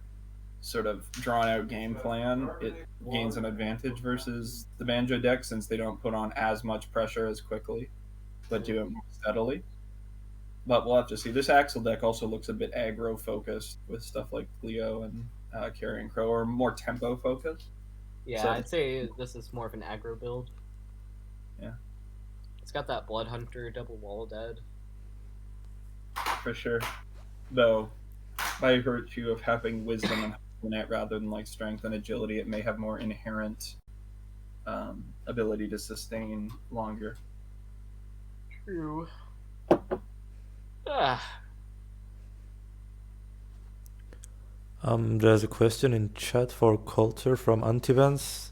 sort of drawn-out game plan, it gains an advantage versus the Banjo deck since they don't put on as much pressure as quickly, but do it more steadily. But we'll have to see. This Axel deck also looks a bit aggro-focused with stuff like Cleo and Carrion Crow, or more tempo-focused. Yeah, So- I'd say this is more of an aggro build. Yeah. It's got that Blood Hunter double wall dead. For sure. Though, by virtue of having wisdom and net rather than like strength and agility, it may have more inherent ability to sustain longer. True. There's a question in chat for Coulter from Antivans.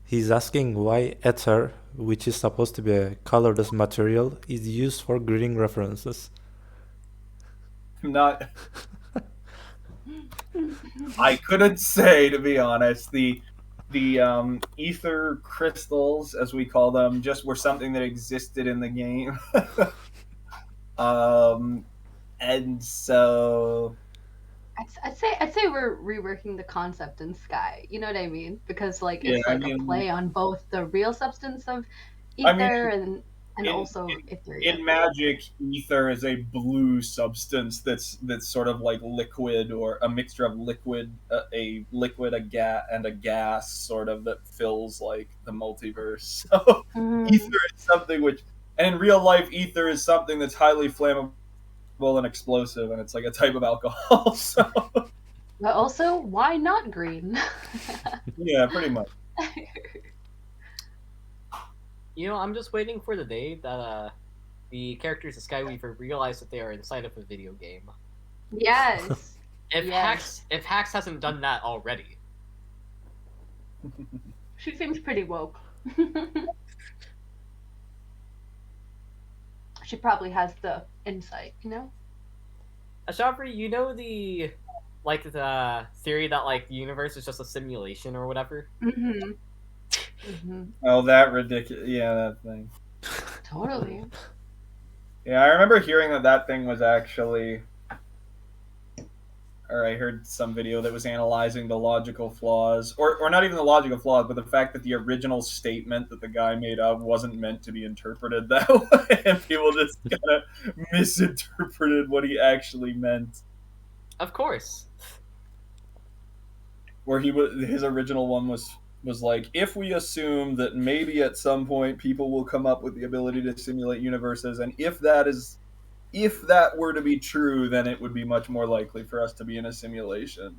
He's asking why ether, which is supposed to be a colorless material, is used for gridding references. I'm not. I couldn't say, to be honest. the ether crystals, as we call them, just were something that existed in the game. And so I'd say we're reworking the concept in Sky. You know what I mean? Because like Yeah, it's I like a mean- play on both the real substance of I mean, ether and in- also Ethereum. in Magic, ether is a blue substance that's sort of like liquid, or a mixture of liquid, a liquid, and a gas, sort of, that fills like the multiverse. So Mhm. ether is something which, and in real life, ether is something that's highly flammable and explosive, and it's like a type of alcohol. So But also, why not green? yeah, pretty much. I'm just waiting for the day that the characters of Skyweaver realize that they are inside of a video game. Yes. If Yes. Hax hasn't done that already. She seems pretty woke. She probably has the insight, you know? Ashavari, you know the theory that like the universe is just a simulation or whatever? Mm-hmm. Mm-hmm. Oh, that ridiculous! Yeah, that thing. Totally. Yeah, I remember hearing that thing was actually, or I heard some video that was analyzing the logical flaws, or not even the logical flaws, but the fact that the original statement that the guy made up wasn't meant to be interpreted that way, and people just kind of misinterpreted what he actually meant. Of course. Where his original one was like, if we assume that maybe at some point people will come up with the ability to simulate universes, and if that were to be true, then it would be much more likely for us to be in a simulation.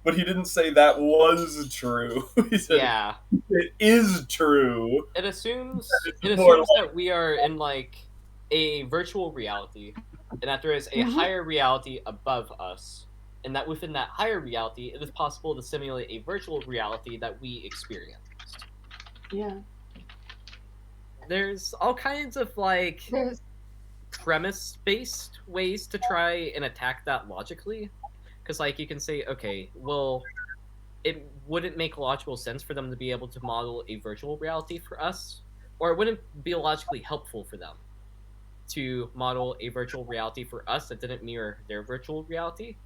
But he didn't say that was true. He said Yeah. it is true. It assumes more that we are in like a virtual reality, and that there is a higher reality above us, and that within that higher reality, it is possible to simulate a virtual reality that we experienced. Yeah. There's all kinds of like premise-based ways to try and attack that logically, because like you can say, okay, well, it wouldn't make logical sense for them to be able to model a virtual reality for us, or it wouldn't be logically helpful for them to model a virtual reality for us that didn't mirror their virtual reality,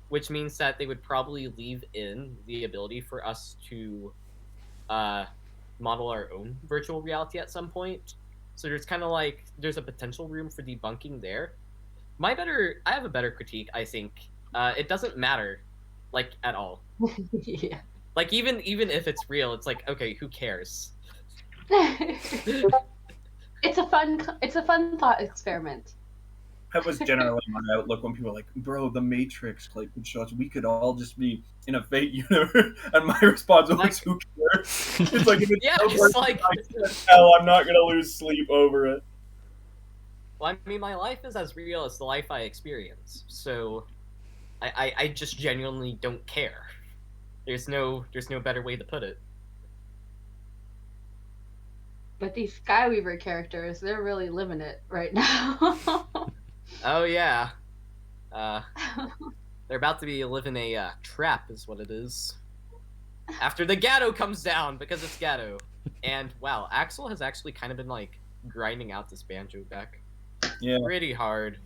which means that they would probably leave in the ability for us to model our own virtual reality at some point. So there's kind of like, there's a potential room for debunking there. I have a better critique, I think. It doesn't matter, like, at all. Yeah. Like, even if it's real, it's like, okay, who cares? It's a fun thought experiment. That was generally my outlook when people were like, bro, the Matrix like would show us we could all just be in a fate universe. And my response was, Like- who cares? It's like, if it's Yeah, so it's worth like- hell, I'm not gonna lose sleep over it. Well, I mean, my life is as real as the life I experience, so I just genuinely don't care. There's no better way to put it. But these Skyweaver characters, they're really living it right now. Oh yeah, they're about to be living a trap, is what it is. After the Gatto comes down, because it's Gatto, and wow, Axel has actually kind of been like grinding out this Banjo deck. Yeah. Pretty hard.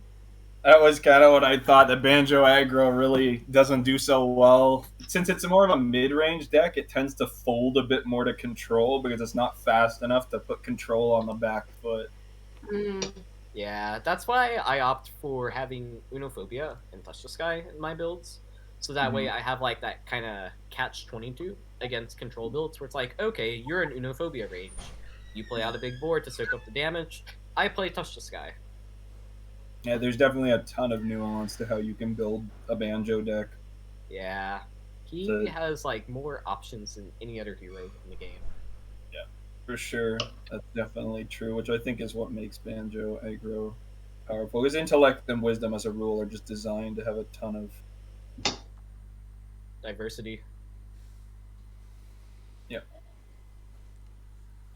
That was kind of what I thought. The Banjo aggro really doesn't do so well. Since it's more of a mid-range deck, it tends to fold a bit more to control because it's not fast enough to put control on the back foot. Mm. Yeah, that's why I opt for having Unophobia and Touch the Sky in my builds. So that way I have like that kind of catch-22 against control builds where it's like, okay, you're in Unophobia range. You play out a big board to soak up the damage. I play Touch the Sky. Yeah, there's definitely a ton of nuance to how you can build a Banjo deck. Yeah. He So- has like more options than any other hero in the game. For sure, that's definitely true, which I think is what makes Banjo aggro powerful. His intellect and wisdom, as a rule, are just designed to have a ton of... Diversity. Yep.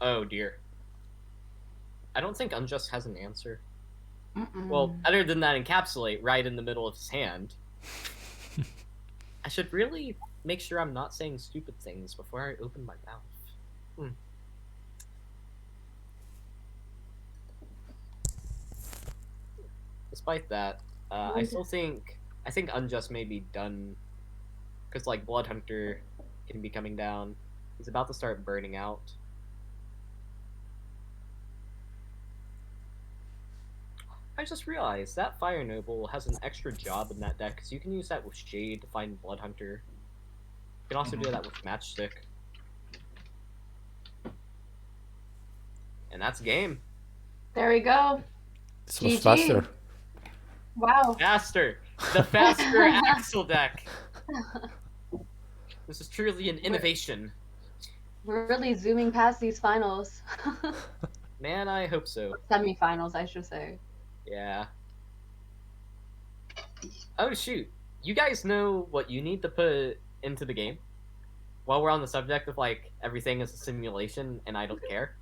Oh dear. I don't think Unjust has an answer. Mm-mm. Well, other than that encapsulate right in the middle of his hand. I should really make sure I'm not saying stupid things before I open my mouth. Despite that, I think Unjust may be done, because like Blood Hunter can be coming down. He's about to start burning out. I just realized that Fire Noble has an extra job in that deck, because you can use that with Shade to find Blood Hunter. You can also do that with Matchstick. And that's game. There we go. This was GG. faster. Wow. Faster! The faster Axel deck! This is truly an innovation. We're really zooming past these finals. Man, I hope so. Semi-finals, I should say. Yeah. Oh shoot. You guys know what you need to put into the game? While we're on the subject of like everything is a simulation and I don't care.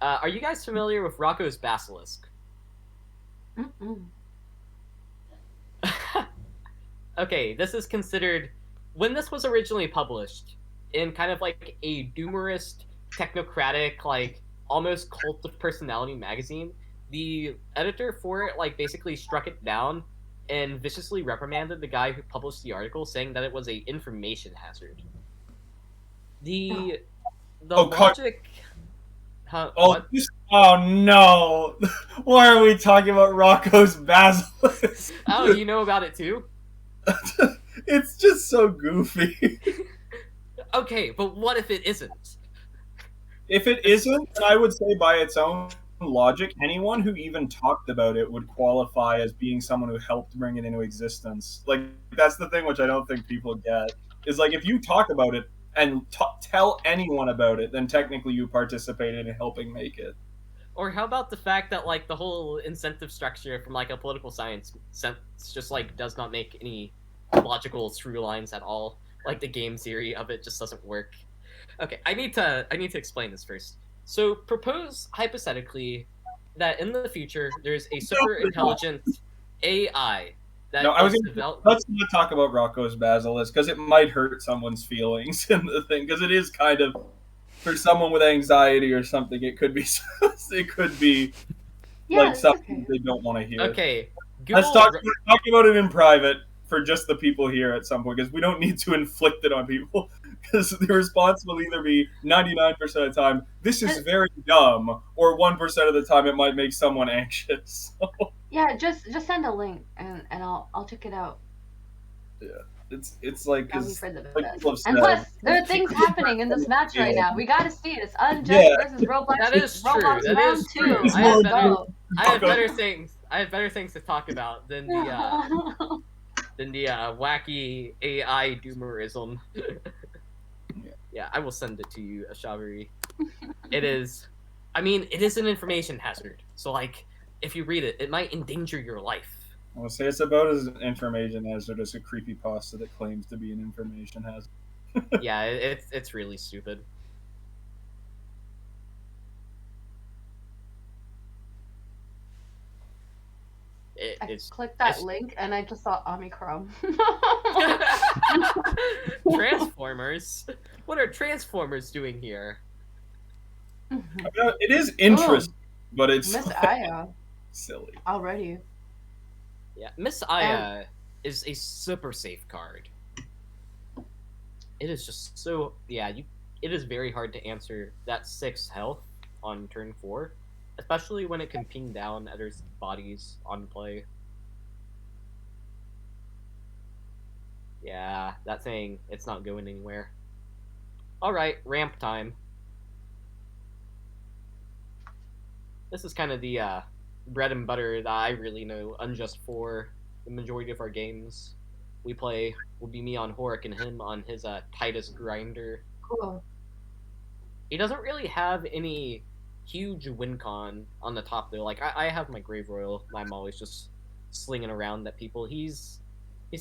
Are you guys familiar with Rocco's Basilisk? Okay, this is considered, when this was originally published, in kind of like a doomerist, technocratic, like almost cult of personality magazine, the editor for it like basically struck it down and viciously reprimanded the guy who published the article, saying that it was a information hazard. The logic. Huh, oh no! Why are we talking about Rocco's Basilisk? Oh, you know about it too? It's just so goofy. Okay, but what if it isn't? If it isn't, then I would say by its own logic, anyone who even talked about it would qualify as being someone who helped bring it into existence. Like, that's the thing which I don't think people get. Is like, if you talk about it and tell anyone about it, then technically you participated in helping make it. Or how about the fact that like the whole incentive structure from like a political science sense just like does not make any logical through lines at all. Like the game theory of it just doesn't work. Okay, I need to explain this first. So propose hypothetically that in the future there's a super intelligent AI that let's not talk about Rocco's Basilisk because it might hurt someone's feelings in the thing, because it is kind of, for someone with anxiety or something, it could be like something they don't want to hear. Okay, let's talk about it in private for just the people here at some point, because we don't need to inflict it on people, because the response will either be 99% of the time, this is very dumb, or 1% of the time it might make someone anxious. Yeah, just send a link and I'll check it out. Yeah, it's like, For the like best. And plus, there are things happening in this match right now. We gotta see it. It's Unjust versus Roblox. That is true. Roblox That round is 2. true. I have better things to talk about than the wacky AI doomerism. Yeah, I will send it to you, Ashavari. It is an information hazard. So like, if you read it, it might endanger your life. I will say it's about as an information hazard as a creepypasta that claims to be an information hazard. Yeah, it's really stupid. I clicked that link and I just saw Omicron. Transformers? What are Transformers doing here? It is interesting, but it's Miss Aya. Silly. Already. Yeah, Miss Aya is a super safe card. It is just so it is very hard to answer that 6 health on turn 4, especially when it can ping down other bodies on play. Yeah, that thing, it's not going anywhere. Alright, ramp time. This is kind of the bread and butter that I really know Unjust for. The majority of our games we play will be me on Horik and him on his Titus Grinder. Cool. He doesn't really have any huge win con on the top though. Like I have my Grave Royal, I'm always just slinging around at people. He's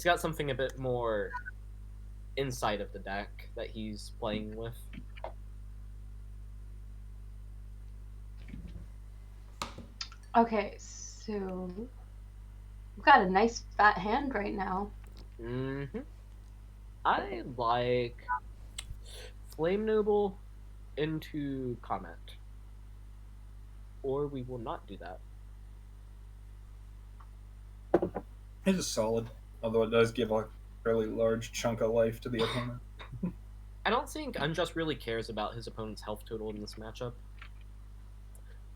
got something a bit more inside of the deck that he's playing with. Okay, so we've got a nice fat hand right now. Mm-hmm. I like Flame Noble into Comment. Or we will not do that. It is solid, although it does give a fairly large chunk of life to the opponent. I don't think Unjust really cares about his opponent's health total in this matchup.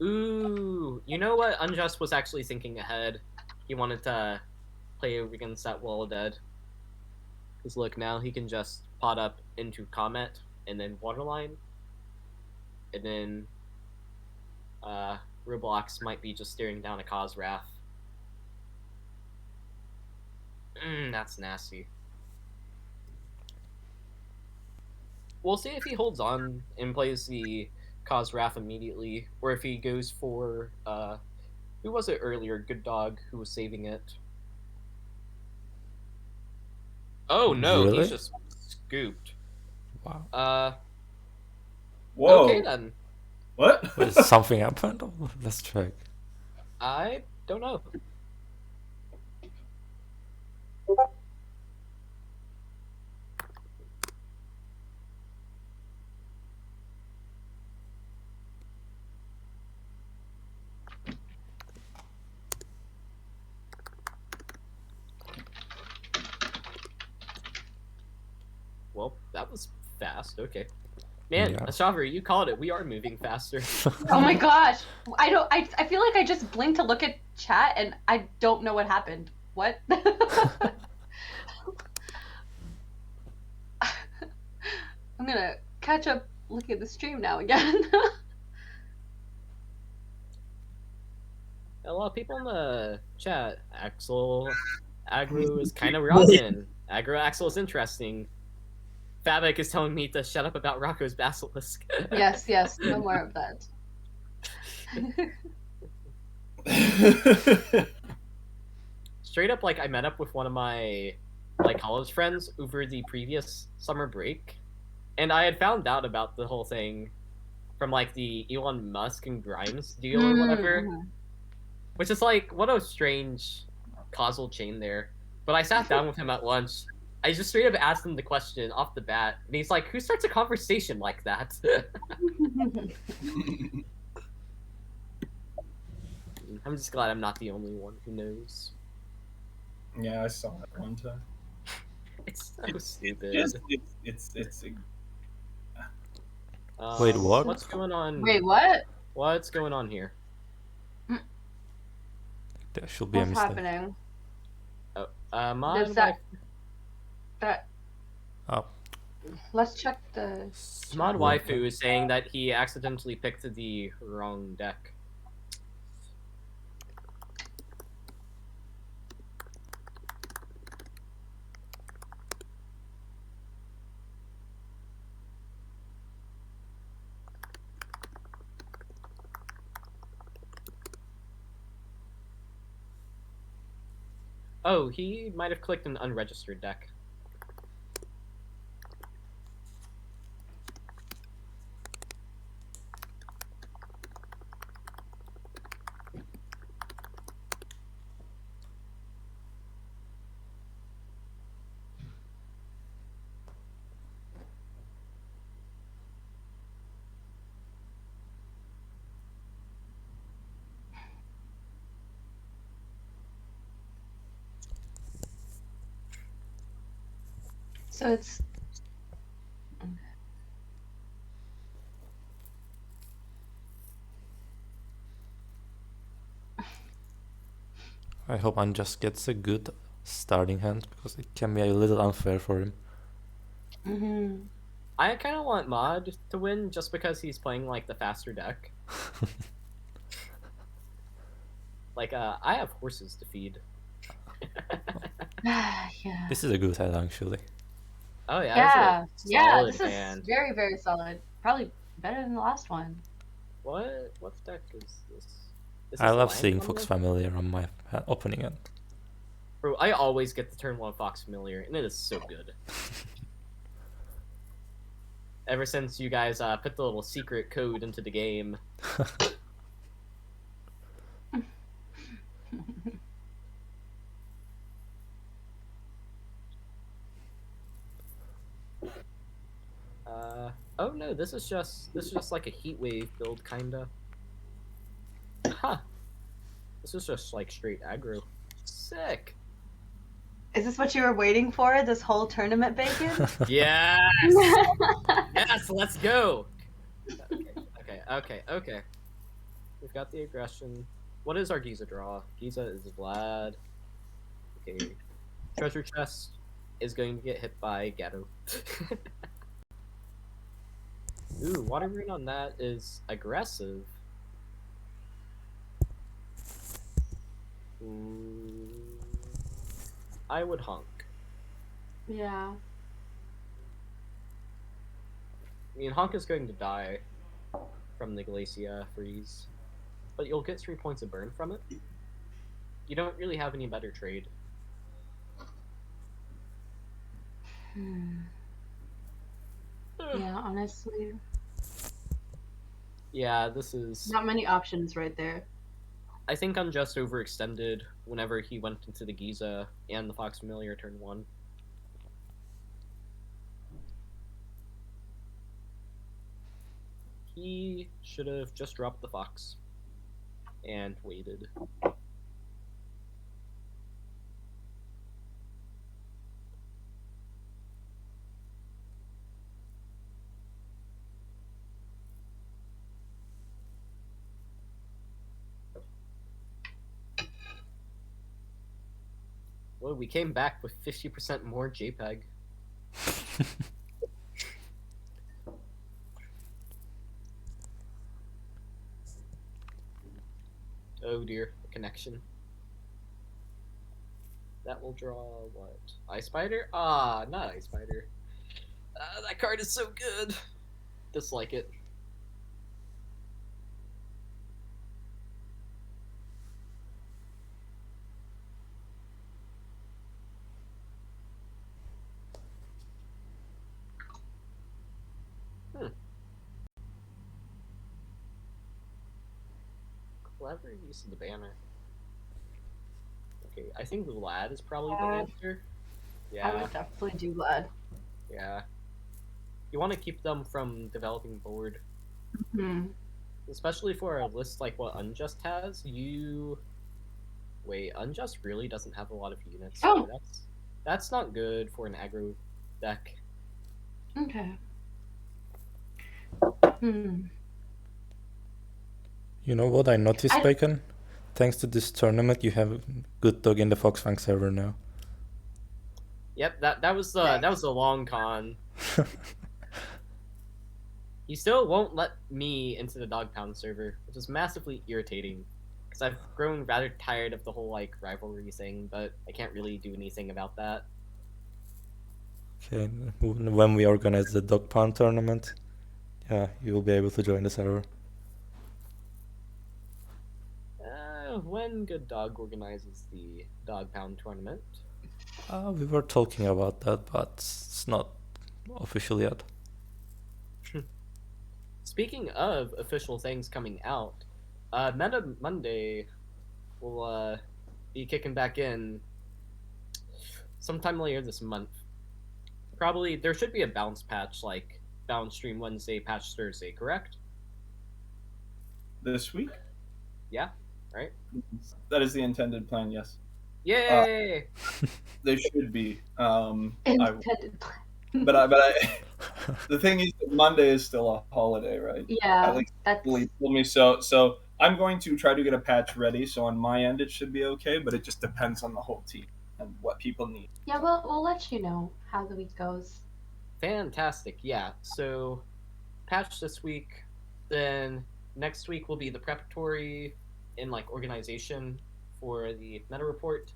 Ooh, you know what? Unjust was actually thinking ahead. He wanted to play against that wall of dead. Because look, now he can just pot up into Comet and then Waterline. And then Roblox might be just staring down a Cause Wrath. That's nasty. We'll see if he holds on and plays the Cause Wrath immediately, or if he goes for who was it earlier? GoodDog, who was saving it. Oh no, Really? he's just scooped. Wow. Whoa. Okay then. What? Wait, something happened? Let's check. I don't know. Well, that was fast. Okay. Man, Yeah. Ashavari, you called it. We are moving faster. Oh my gosh. I feel like I just blinked to look at chat and I don't know what happened. What? I'm gonna catch up looking at the stream now again. A lot of people in the chat. Axel Aggro is kind of rockin'. Aggro Axel is interesting. Fabik is telling me to shut up about Rocco's Basilisk. Yes, no more of that. Straight up, like, I met up with one of my college friends over the previous summer break, and I had found out about the whole thing from like the Elon Musk and Grimes deal or whatever, which is like, what a strange causal chain there. But I sat down with him at lunch. I just straight up asked him the question off the bat, and he's like, "Who starts a conversation like that?" I'm just glad I'm not the only one who knows. Yeah, I saw that one time. It's so stupid. It's Wait, what? What's going on? Wait, what? What's going on here? There should be a What's mistake. happening? My Does that Oh. Let's check the ModWaifu is saying that he accidentally picked the wrong deck. Oh, he might have clicked an unregistered deck. So it's I hope Unjust gets a good starting hand, because it can be a little unfair for him. I kind of want Mod to win just because he's playing like the faster deck. Like, I have horses to feed. yeah. This is a good hand, actually. Oh yeah, This is very, very solid. Probably better than the last one. What deck is this? I love seeing Fox Familiar on my opening hand. Bro, I always get the turn 1 Fox Familiar, and it is so good. Ever since you guys put the little secret code into the game. Oh no, this is just like a heat wave build, kinda. Huh. This is just like straight aggro. Sick. Is this what you were waiting for? This whole tournament, Bacon? Yes. Yes. Let's go. Okay. We've got the aggression. What is our Giza draw? Giza is Vlad. Okay. Treasure chest is going to get hit by Gato. Ooh, water rune on that is aggressive. I would honk. Yeah. I mean, honk is going to die from the Glacia freeze, but you'll get 3 points of burn from it. You don't really have any better trade. Yeah, honestly. Yeah, this is... Not many options right there. I think Unjust overextended whenever he went into the Giza and the Fox Familiar turn 1. He should have just dropped the Fox and waited. Well, we came back with 50% more JPEG. Oh dear, the connection. That will draw what? Ice Spider? Ah, not Ice Spider. That card is so good. Dislike it. Clever use of the banner. Okay, I think Vlad is probably the answer. Yeah. I would definitely do Vlad. Yeah. You want to keep them from developing board. Especially for a list like what Unjust has, Wait, Unjust really doesn't have a lot of units. Oh. So that's not good for an aggro deck. Okay. You know what I noticed, Bacon? Thanks to this tournament, you have GoodDog in the Fang server now. Yep, that was a long con. He still won't let me into the Dog Pound server, which is massively irritating. Because I've grown rather tired of the whole like rivalry thing, but I can't really do anything about that. Okay, when we organize the Dog Pound tournament, yeah, you will be able to join the server. When GoodDog organizes the Dog Pound tournament. We were talking about that, but it's not official yet. Speaking of official things coming out, Meta Monday will be kicking back in sometime later this month. Probably there should be a bounce patch like bounce stream Wednesday, patch Thursday, correct? This week? Yeah, right? That is the intended plan, yes. Yay! There should be. Intended plan. But I the thing is that Monday is still a holiday, right? Yeah, that's told me so. So I'm going to try to get a patch ready. So on my end, it should be okay. But it just depends on the whole team and what people need. Yeah, we'll let you know how the week goes. Fantastic. Yeah. So patch this week. Then next week will be the preparatory and like organization for the meta report,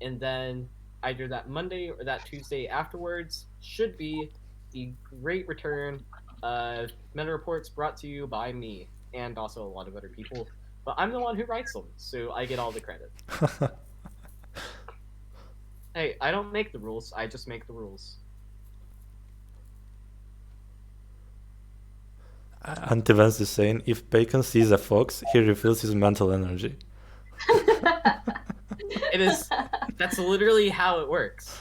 and then either that Monday or that Tuesday afterwards should be the great return of meta reports brought to you by me and also a lot of other people. But I'm the one who writes them, so I get all the credit. Hey, I don't make the rules, I just make the rules. Antivance is saying, if Bacon sees a fox, he refills his mental energy. It is. That's literally how it works.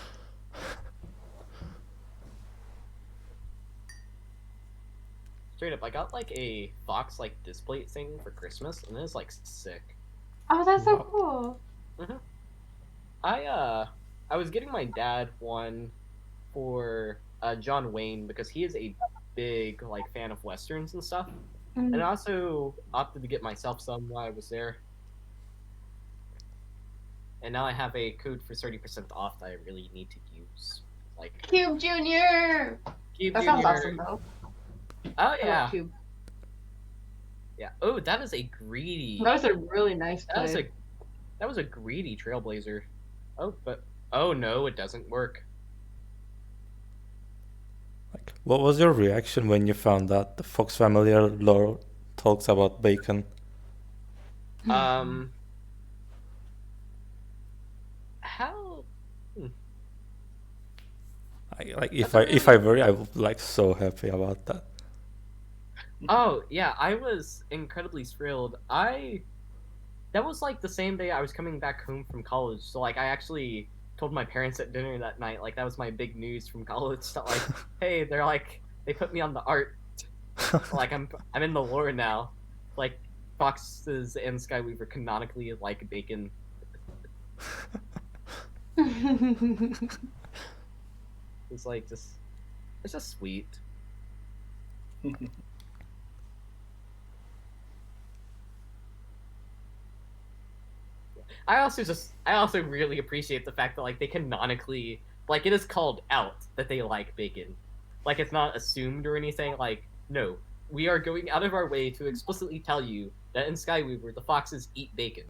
straight up, I got like a Fox like display thing for Christmas, and it's like sick. Oh, that's so Wow. cool. I was getting my dad one for John Wayne because he is a big like fan of westerns and stuff, and I also opted to get myself some while I was there. And now I have a code for 30% off that I really need to use. Like Cube Junior. Cube That Junior. sounds awesome though. Oh I love yeah. Cube. Yeah. Oh, that is a greedy. That was a really nice play. That was a greedy Trailblazer. Oh, but oh no, it doesn't work. Like, what was your reaction when you found that the Fox family lore talks about bacon? How? If I were, I would like so happy about that. Oh yeah, I was incredibly thrilled. That was like the same day I was coming back home from college, so like I actually told my parents at dinner that night. Like that was my big news from college. That like, hey, they put me on the art. Like I'm in the lore now. Like Foxes and Skyweaver canonically like bacon. It's like it's just sweet. I also really appreciate the fact that like they canonically like it is called out that they like bacon. Like it's not assumed or anything. Like no, we are going out of our way to explicitly tell you that in Skyweaver the foxes eat bacon.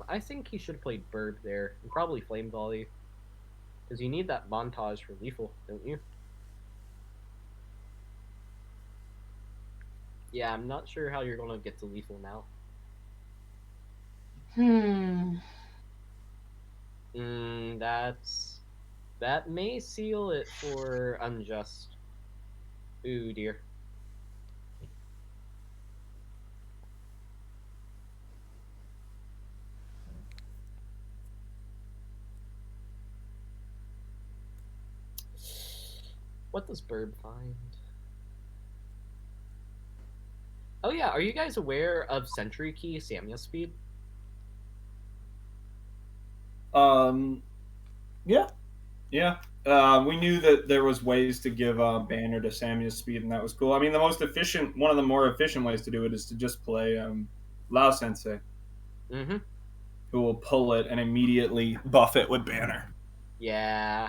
I think he should have played Bird there and probably Flame Volley because you need that montage for lethal, don't you? Yeah, I'm not sure how you're gonna get to lethal now. That may seal it for Unjust. Ooh dear. What does Bird find? Oh yeah, are you guys aware of Sentry Key Samya speed? Yeah. We knew that there was ways to give banner to Samya speed, and that was cool. I mean, one of the more efficient ways to do it is to just play Lao Sensei, who will pull it and immediately buff it with banner. Yeah.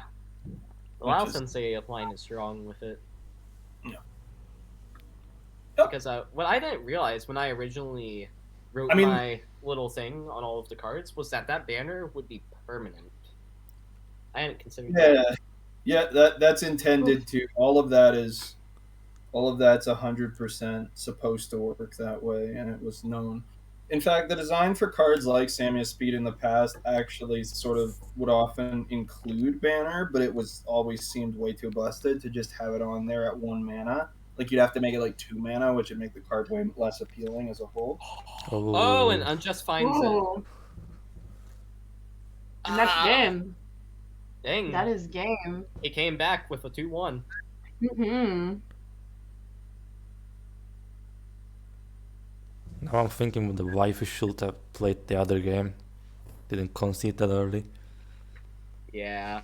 Lao Sensei line is strong with it. Yeah. Because what I didn't realize when I originally wrote my little thing on all of the cards was that banner would be permanent. I hadn't considered that. Yeah, that's intended to. All of that's 100% supposed to work that way, and it was known. In fact, the design for cards like Samya Speed in the past actually sort of would often include banner, but it was always seemed way too busted to just have it on there at 1 mana. Like you'd have to make it like 2 mana, which would make the card way less appealing as a whole. Oh, and Unjust finds it. And that's game. Dang. That is game. He came back with a 2-1. Now I'm thinking the waifu should have played the other game. Didn't concede that early. Yeah.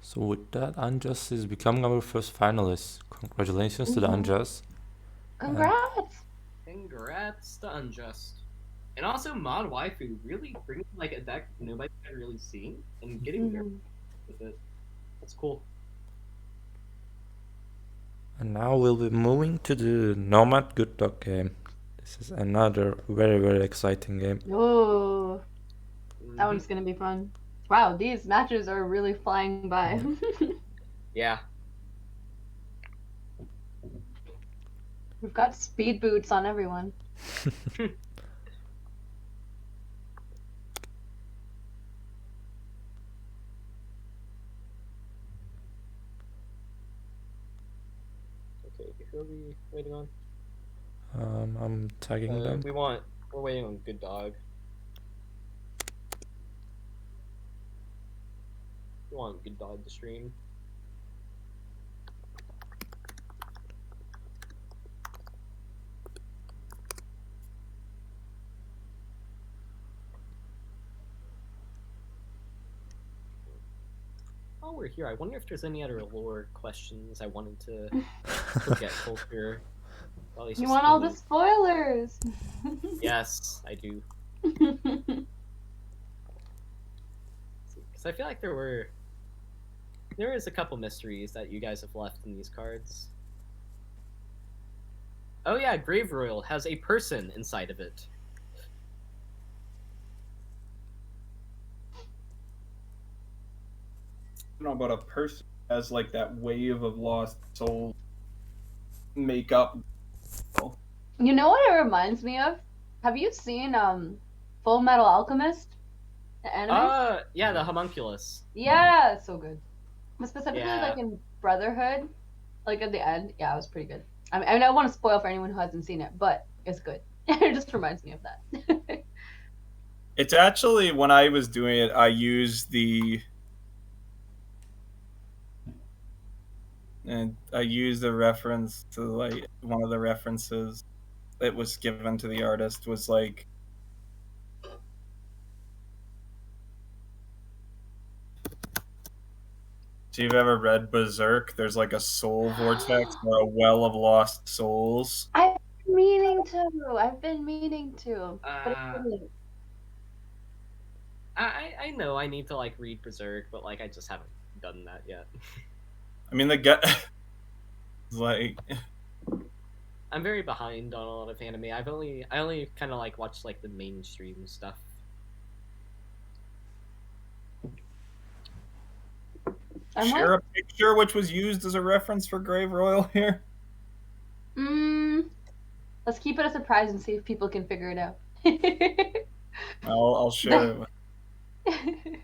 So with that, Unjust is becoming our first finalist. Congratulations to the Unjust. Congrats! Congrats to Unjust. And also ModWaifu really bringing like a deck nobody had really seen and getting there with it. That's cool. And now we'll be moving to the Nomad GoodDog game. This is another very, very exciting game. Oh, that one's gonna be fun. Wow, these matches are really flying by. Yeah. We've got speed boots on everyone. Who are we waiting on? I'm tagging them. We're waiting on GoodDog. We want GoodDog to stream. While we're here, I wonder if there's any other lore questions I wanted to look at Coulter. Well, You want all the spoilers? Yes, I do. Because I feel like there is a couple mysteries that you guys have left in these cards. Oh yeah, Grave Royal has a person inside of it. I don't know about a person as like that wave of lost souls make up. You know what it reminds me of? Have you seen Full Metal Alchemist? The anime? Yeah, the homunculus. Yeah, it's so good. But specifically, Yeah. like in Brotherhood, like at the end, yeah, it was pretty good. I mean, I don't want to spoil for anyone who hasn't seen it, but it's good. It just reminds me of that. It's actually, when I was doing it, I used the reference to, like, one of the references that was given to the artist was like, so you've ever read Berserk? There's like a soul vortex or a well of lost souls. I've been meaning to. But I know I need to like read Berserk, but like I just haven't done that yet. I mean, the guy, like, I'm very behind on a lot of anime. I only kind of like watch like the mainstream stuff. share a picture which was used as a reference for Grave Royal here. Let's keep it a surprise and see if people can figure it out. I'll share it.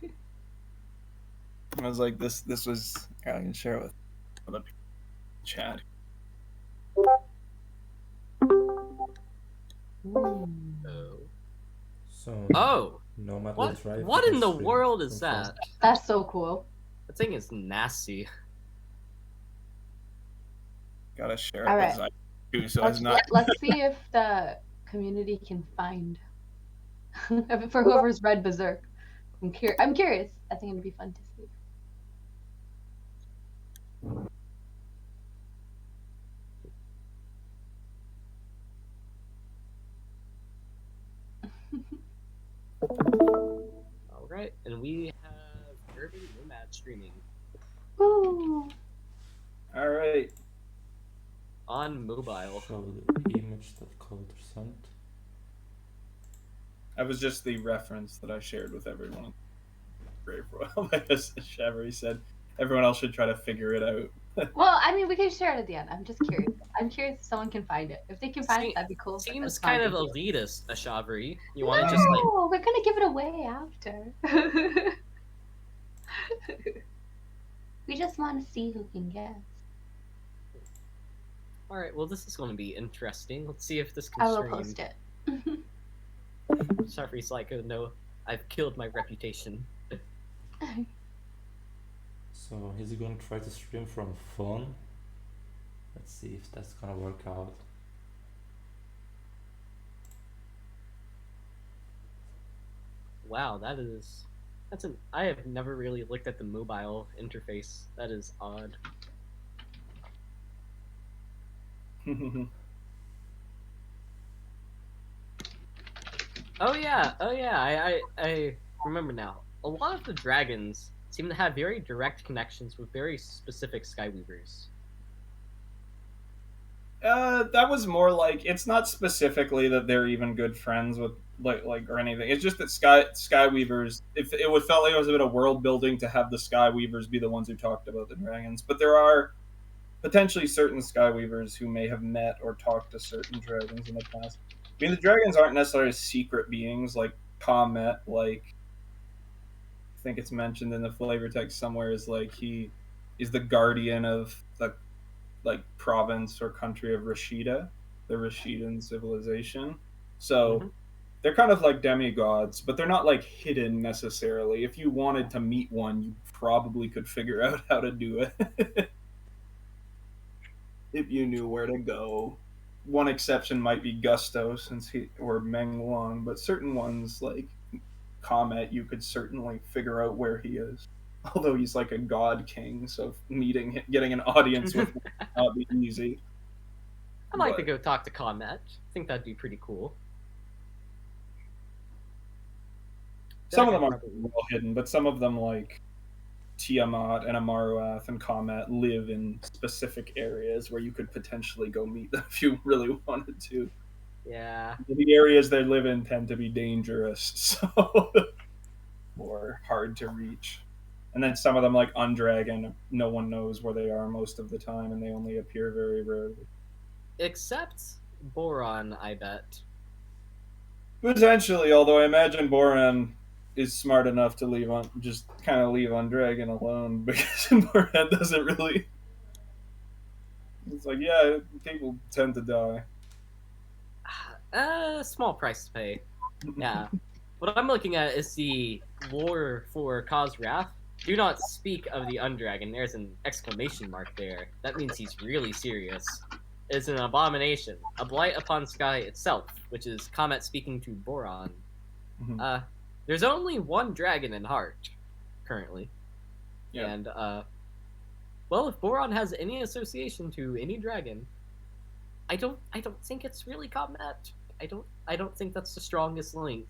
I was like, this was, I can share it with other people in chat. So Nomad will try. What in the world is that? That's so cool. That thing is nasty. Gotta share it All with right. Zygote, so it's not. Let's see if the community can find for whoever's read Berserk. I'm curious. I think it'd be fun to see. All right, and we have Urban.Nomad streaming. Woo! All right. On mobile. Show the image that Coulter sent. That was just the reference that I shared with everyone. Grave Royal, as Ashavari said. Everyone else should try to figure it out. Well, I mean, we can share it at the end. I'm just curious. I'm curious if someone can find it. If they can find it, that'd be cool. Seems kind of elitist, Ashavari. You want to No, just like... we're gonna give it away after. We just want to see who can guess. All right. Well, this is going to be interesting. Let's see if this can I will stream. post it. Ashavari's like, oh no, I've killed my reputation. So is he going to try to stream from phone? Let's see if that's gonna work out. Wow, I have never really looked at the mobile interface. That is odd. Oh yeah, I remember now. A lot of the dragons seem to have very direct connections with very specific Skyweavers. That was more like, it's not specifically that they're even good friends with like or anything. It's just that Skyweavers, if it would felt like it was a bit of world building to have the Skyweavers be the ones who talked about the dragons. But there are potentially certain Skyweavers who may have met or talked to certain dragons in the past. I mean, the dragons aren't necessarily secret beings like Comet, like I think it's mentioned in the flavor text somewhere, is like he is the guardian of the like province or country of Rashida, the Rashidan civilization. So they're kind of like demigods, but they're not like hidden necessarily. If you wanted to meet one, you probably could figure out how to do it if you knew where to go. One exception might be Gusto, or Meng Wang, but certain ones like Comet, you could certainly figure out where he is. Although he's like a god king, so getting an audience with him would not be easy. I'd like to go talk to Comet. I think that'd be pretty cool. Some of them are well hidden, but some of them, like Tiamat and Amaruath and Comet, live in specific areas where you could potentially go meet them if you really wanted to. Yeah. The areas they live in tend to be dangerous, so or hard to reach. And then some of them, like Undragon, no one knows where they are most of the time, and they only appear very rarely. Except Boron, I bet. Potentially, although I imagine Boron is smart enough to leave Undragon alone, because Boron doesn't really. It's like, yeah, people tend to die. Small price to pay. Yeah. What I'm looking at is the lore for Khazrath. Do not speak of the Undragon. There's an exclamation mark there. That means he's really serious. It's an abomination, a blight upon Sky itself, which is Comet speaking to Boron. There's only one dragon in Heart, currently. Yeah. And, well, if Boron has any association to any dragon, I don't think it's really Comet. I don't think that's the strongest link.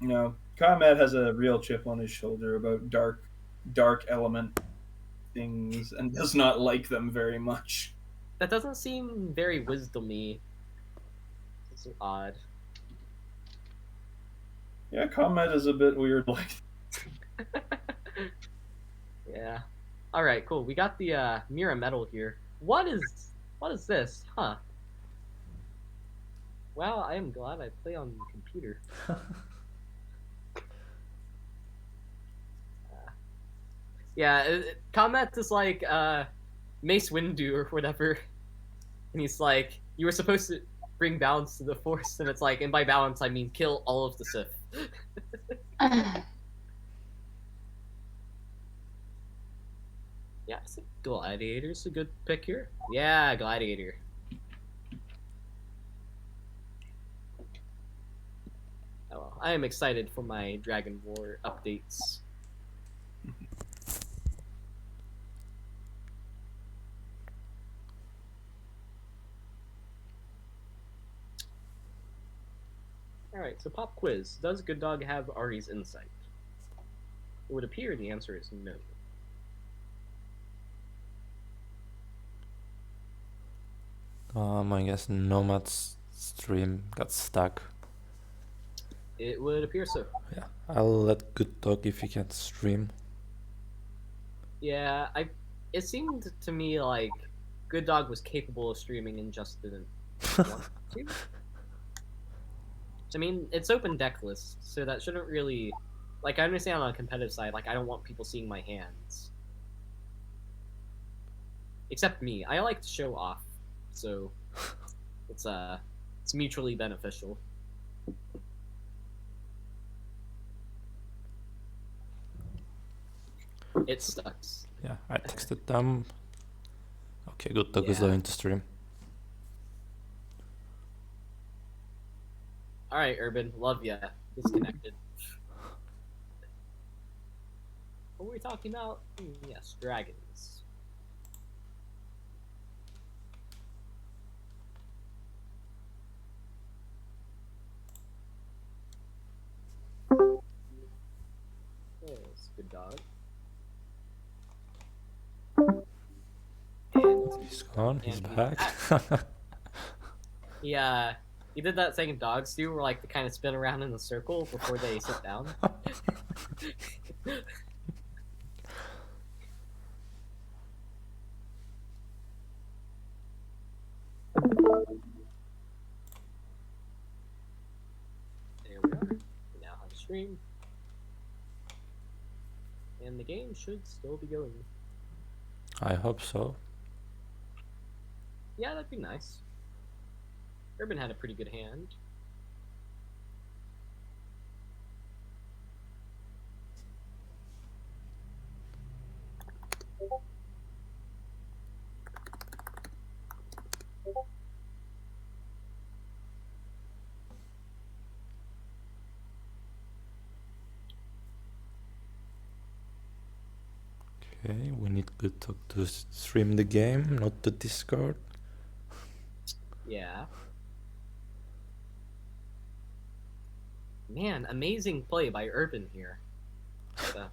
No, Comet has a real chip on his shoulder about dark element things and does not like them very much. That doesn't seem very wisdomy. It's odd. Yeah, Comet is a bit weird like. Yeah. All right, cool. We got the Mira Metal here. What is this? Huh. Wow, I am glad I play on the computer. Yeah, Comet is like Mace Windu or whatever. And he's like, you were supposed to bring balance to the Force, and it's like, and by balance I mean kill all of the Sith. Yeah, I think Gladiator's a good pick here. Yeah, Gladiator. Oh well, I am excited for my Dragon War updates. Alright, so pop quiz. Does GoodDog have Ari's insight? It would appear the answer is no. I guess Nomad's stream got stuck. It would appear so. Yeah, I'll let GoodDog if he can stream. Yeah, it seemed to me like GoodDog was capable of streaming and just didn't want to. I mean, it's open deck list, so that shouldn't really... Like, I understand on a competitive side, like, I don't want people seeing my hands. Except me. I like to show off, so it's mutually beneficial. It sucks. Yeah, I texted them. Okay, GoodDog is going to stream. Alright, Urban, love ya. Disconnected. What were we talking about? Yes, dragons. There's GoodDog. And He's gone, he's back. Yeah. He did that thing dogs do, where like they kind of spin around in a circle before they sit down. There we are. We now have a stream. And the game should still be going. I hope so. Yeah, that'd be nice. Urban had a pretty good hand. Okay, we need GoodDog to stream the game, not the Discord. Yeah. Man, amazing play by Urban here. So,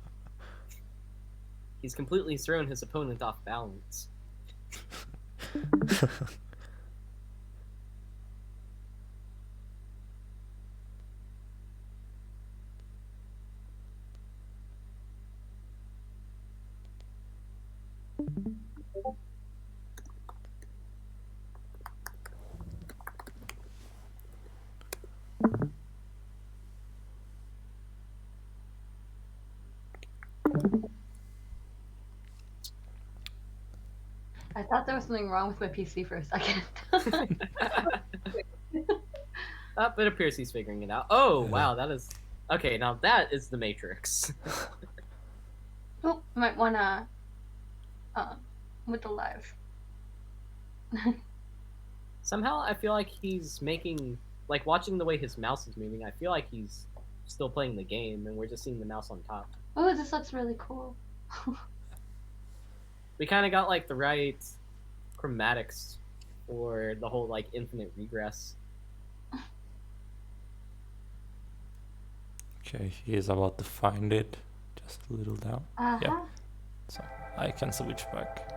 he's completely thrown his opponent off balance. I thought there was something wrong with my PC for a second. But it appears he's figuring it out. Oh, Yeah. wow, that is... Okay, now that is the Matrix. Oh, might wanna with the live. Somehow I feel like he's making... Like, watching the way his mouse is moving, I feel like he's still playing the game, and we're just seeing the mouse on top. Oh, this looks really cool. We kind of got, like, the right chromatics for the whole, like, infinite regress. Okay, he is about to find it. Just a little down. Yeah. So I can switch back.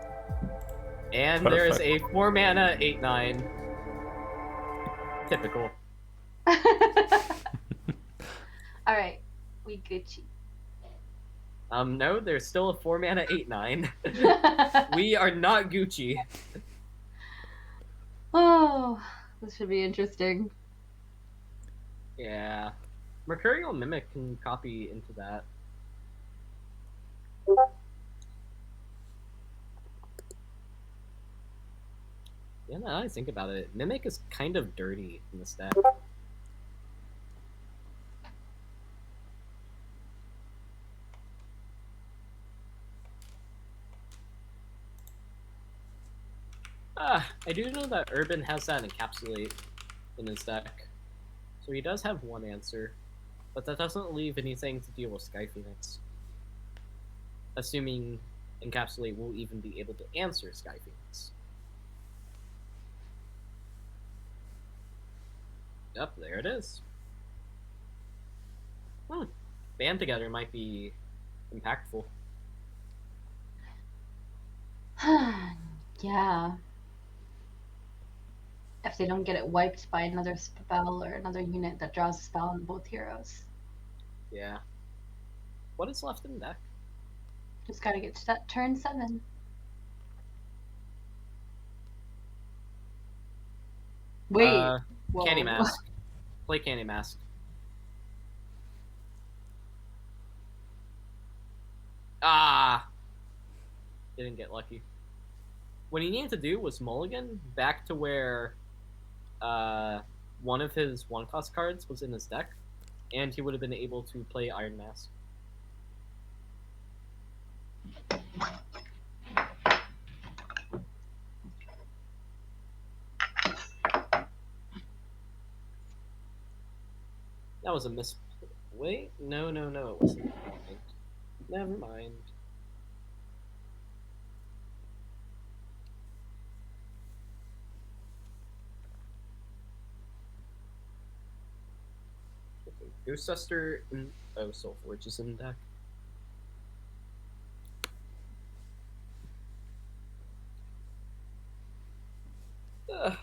And Perfect. there's a 4-mana 8/9. Typical. Alright, we Gucci. No, there's still a 4-mana 8/9. We are not Gucci. Oh, this should be interesting. Yeah. Mercurial Mimic can copy into that. Yeah, now that I think about it, Mimic is kind of dirty in this deck. I do know that Urban has that Encapsulate in his deck. So he does have one answer, but that doesn't leave anything to deal with Sky Phoenix. Assuming Encapsulate will even be able to answer Sky Phoenix. Yep, there it is. Band together might be impactful. Yeah. If they don't get it wiped by another spell or another unit that draws a spell on both heroes. Yeah. What is left in deck? Just gotta get to that turn 7. Wait. Whoa. Candy Mask. Play Candy Mask. Ah! Didn't get lucky. What he needed to do was mulligan back to where one of his 1-cost cards was in his deck, and he would have been able to play Iron Mask. That was a miss. Wait, no, it wasn't. Never mind. Okay, Ghost Duster. Oh, Soulforge is in deck. Ugh.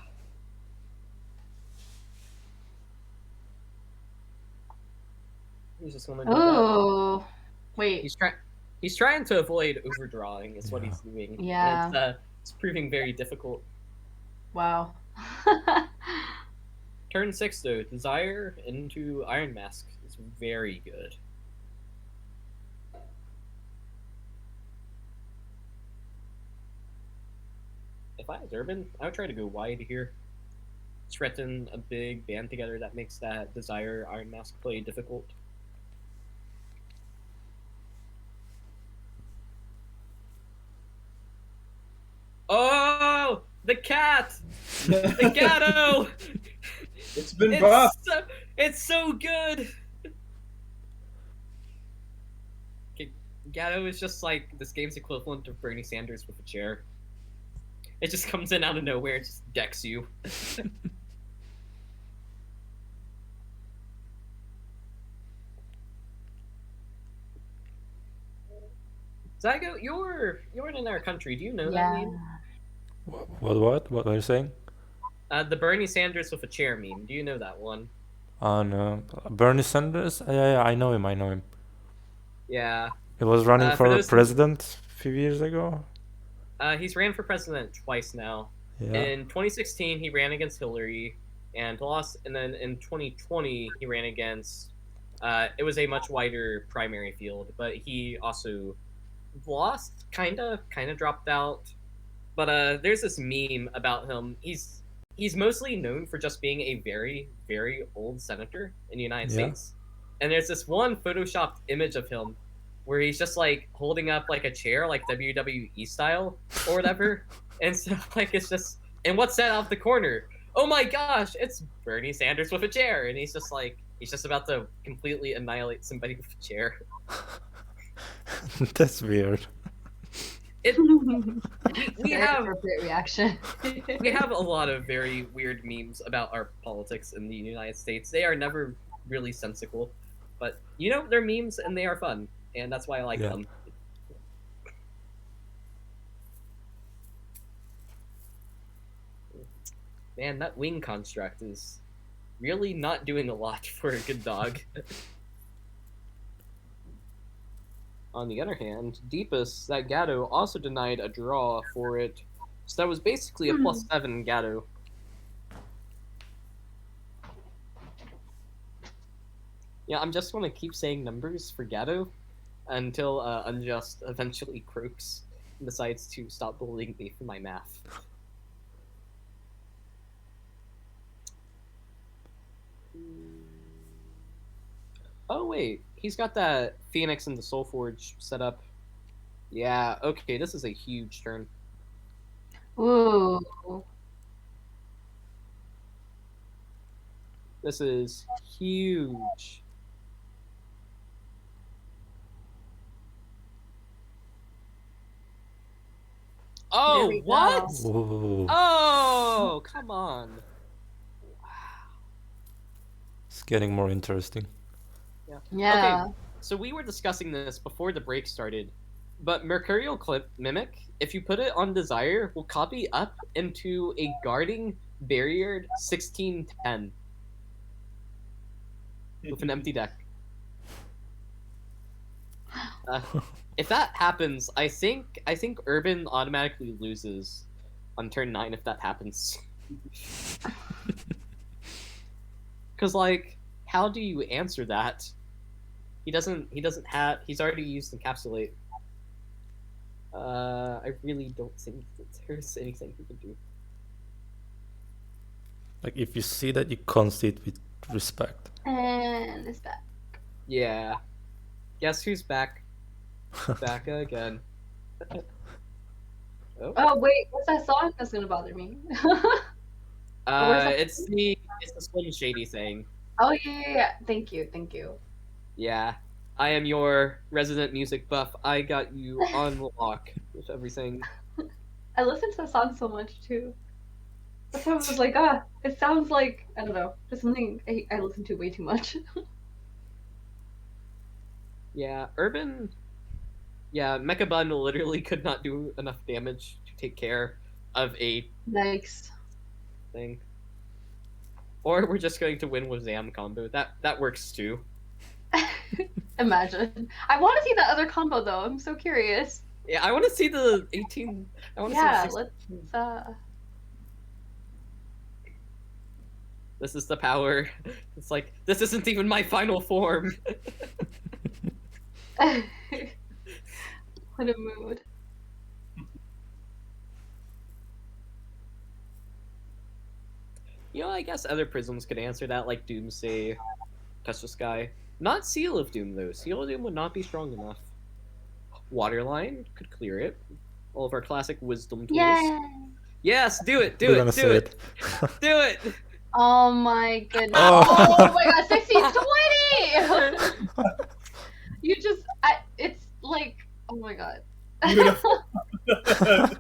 He's just gonna do Oh, wait. He's trying to avoid overdrawing. Is what Yeah. he's doing. Yeah. And it's proving very difficult. Wow. Turn 6 though, Desire into Iron Mask is very good. if I was Urban, I would try to go wide here. Threaten a big band together that makes that Desire Iron Mask play difficult. Oh, the cat! The Gatto! It's been buffed. It's so good! Okay, Gatto is just like this game's equivalent of Bernie Sanders with a chair. It just comes in out of nowhere and just decks you. Zygote, you're in our country. Do you know that meme? What are you saying? The Bernie Sanders with a chair meme. Do you know that one? No. Bernie Sanders? Yeah, I know him. Yeah. He was running for those president a few years ago. He's ran for president twice now. Yeah. In 2016, he ran against Hillary and lost. And then in 2020, he ran against... it was a much wider primary field, but he also lost, kind of dropped out. But there's this meme about him. He's mostly known for just being a very, very old senator in the United States. And there's this one photoshopped image of him where he's just like holding up like a chair, like WWE style or whatever. And so like it's just, and what's that out of the corner? Oh my gosh, it's Bernie Sanders with a chair, and he's just about to completely annihilate somebody with a chair. That's weird. We have appropriate reaction. We have a lot of very weird memes about our politics in the United States. They are never really sensical, but you know, they're memes and they are fun, and that's why I like them. Man, that wing construct is really not doing a lot for a good dog. On the other hand, Deepest, that Gatto, also denied a draw for it. So that was basically a +7 Gatto. Yeah, I'm just going to keep saying numbers for Gatto until Unjust eventually croaks and decides to stop bullying me for my math. Oh wait, he's got that Phoenix and the Soulforge set up. Yeah, okay, this is a huge turn. Ooh. This is huge. Oh, what? Whoa. Oh, come on. It's getting more interesting. Yeah. Okay, so we were discussing this before the break started, but Mercurial Clip Mimic, if you put it on Desire, will copy up into a guarding barriered 1610 with an empty deck. If that happens, I think Urban automatically loses on turn 9 if that happens. Because like, how do you answer that? He doesn't have. He's already used Encapsulate. I really don't think that there's anything he can do. Like if you see that, you concede with respect. And it's back. Yeah. Guess who's back? Back again. Oh wait, what's that song that's gonna bother me? It's the Slim Shady thing. Oh yeah. Thank you. Yeah. I am your resident music buff. I got you on lock with everything. I listen to the song so much too. That's why I was like, it sounds like, I don't know, just something I listen to way too much. Yeah, Urban. Yeah, Mecha Bundle literally could not do enough damage to take care of a Yikes. thing. Or we're just going to win with Zam combo. That works too. Imagine. I want to see that other combo though. I'm so curious. Yeah, I want to see the 18. I want to see the 16. Let's. This is the power. It's like, this isn't even my final form. What a mood. You know, I guess other prisms could answer that, like Doomsday, Touch the Sky. Not Seal of Doom, though. Seal of Doom would not be strong enough. Waterline could clear it. All of our classic wisdom tools. Yeah. Yes, do it, do We're it, gonna do say it. Do it! Oh my goodness. Oh. Oh my god, 60-20! You just, it's like, oh my god. Beautiful. That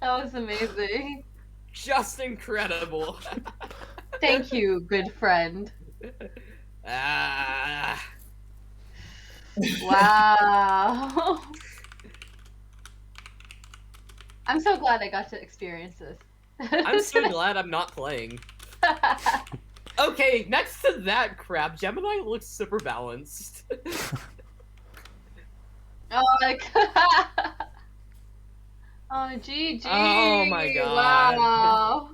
was amazing. Just incredible. Thank you, good friend. Ah. Wow. I'm so glad I got to experience this. I'm so glad I'm not playing. Okay, next to that crap, Gemini looks super balanced. Oh my god. Oh, GG. Oh my god. Wow.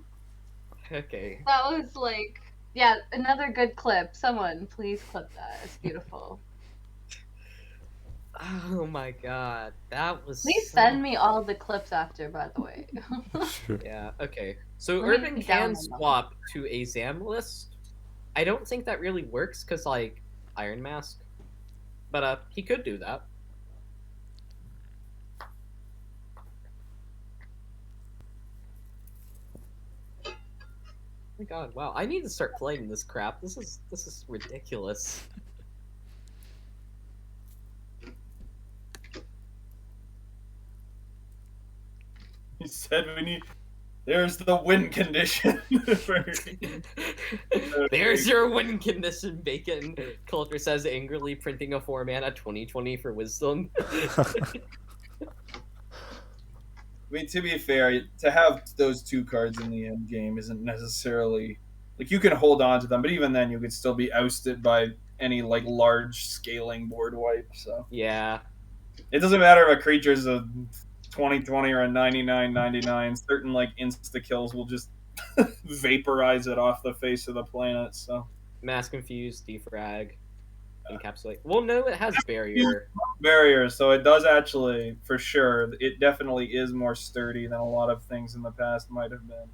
Okay. That was like, yeah, another good clip. Someone, please clip that. It's beautiful. Oh my god. That was Please so... send me all the clips after, by the way. Sure. Yeah, okay. So Let me Urban download can them. swap to a Zam list. I don't think that really works because, like, Iron Mask. But, he could do that. Oh my god, wow. I need to start playing this crap. This is ridiculous. He said we need. There's the win condition. There's your win condition, Bacon. Coulter says angrily, printing a 4-mana 20/20 for wisdom. I mean, to be fair, to have those two cards in the end game isn't necessarily like you can hold on to them, but even then, you could still be ousted by any like large scaling board wipe. So Yeah. it doesn't matter if a creature's a 20/20 or a 99/99. Certain like insta kills will just vaporize it off the face of the planet. So Mass Confuse, Defrag, Encapsulate. Well, no, it has Barrier. barrier, so it does actually, for sure, it definitely is more sturdy than a lot of things in the past might have been.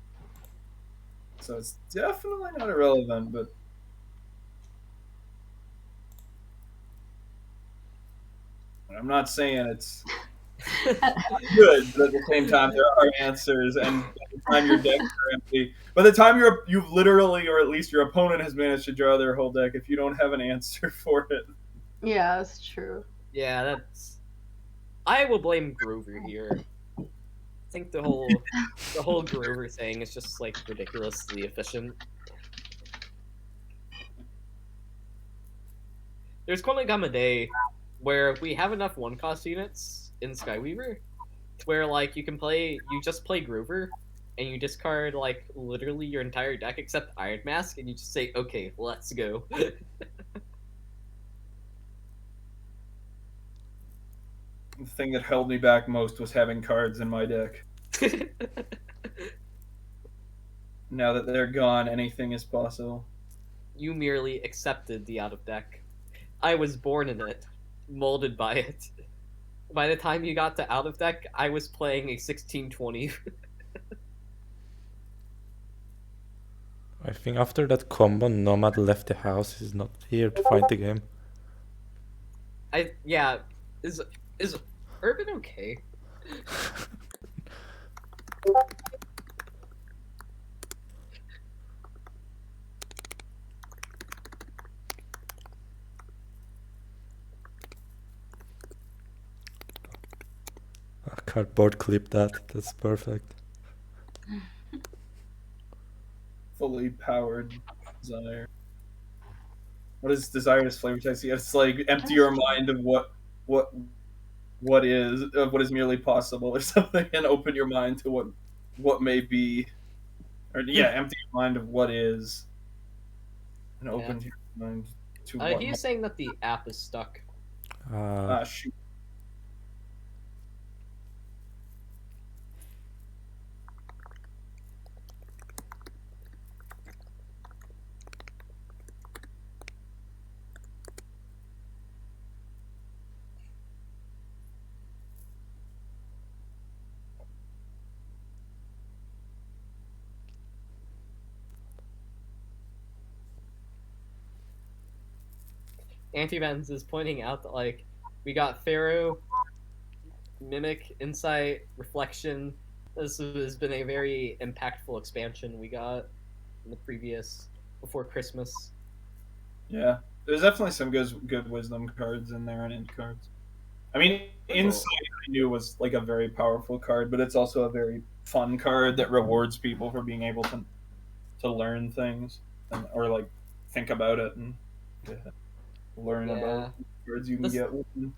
So it's definitely not irrelevant, but I'm not saying it's good, but at the same time there are answers, and by the time your decks are empty, by the time you've literally, or at least your opponent has managed to draw their whole deck, if you don't have an answer for it. Yeah, that's true. Yeah, that's... I will blame Grover here. I think the whole Grover thing is just, like, ridiculously efficient. There's gonna come a day where we have enough one-cost units in Skyweaver where, like, you just play Grover, and you discard, like, literally your entire deck except Iron Mask, and you just say, okay, let's go. The thing that held me back most was having cards in my deck. Now that they're gone, anything is possible. You merely accepted the out-of-deck. I was born in it, molded by it. By the time you got to out-of-deck, I was playing a 16/20. I think after that combo, Nomad left the house. He's not here to fight the game. Yeah, is Urban okay? Cardboard clip that. That's perfect. Fully powered desire. What is desire as flavor text? It's like empty your mind of what is merely possible or something, and open your mind to what may be. Or yeah, empty your mind of what is, and open your mind to what. He's saying that the app is stuck. Shoot. Antivens is pointing out that like we got Pharaoh, Mimic, Insight, Reflection. This has been a very impactful expansion we got in the previous before Christmas. Yeah, there's definitely some good wisdom cards in there and end cards. I mean, Insight I knew was like a very powerful card, but it's also a very fun card that rewards people for being able to learn things or like think about it and learn about cards you can get with them.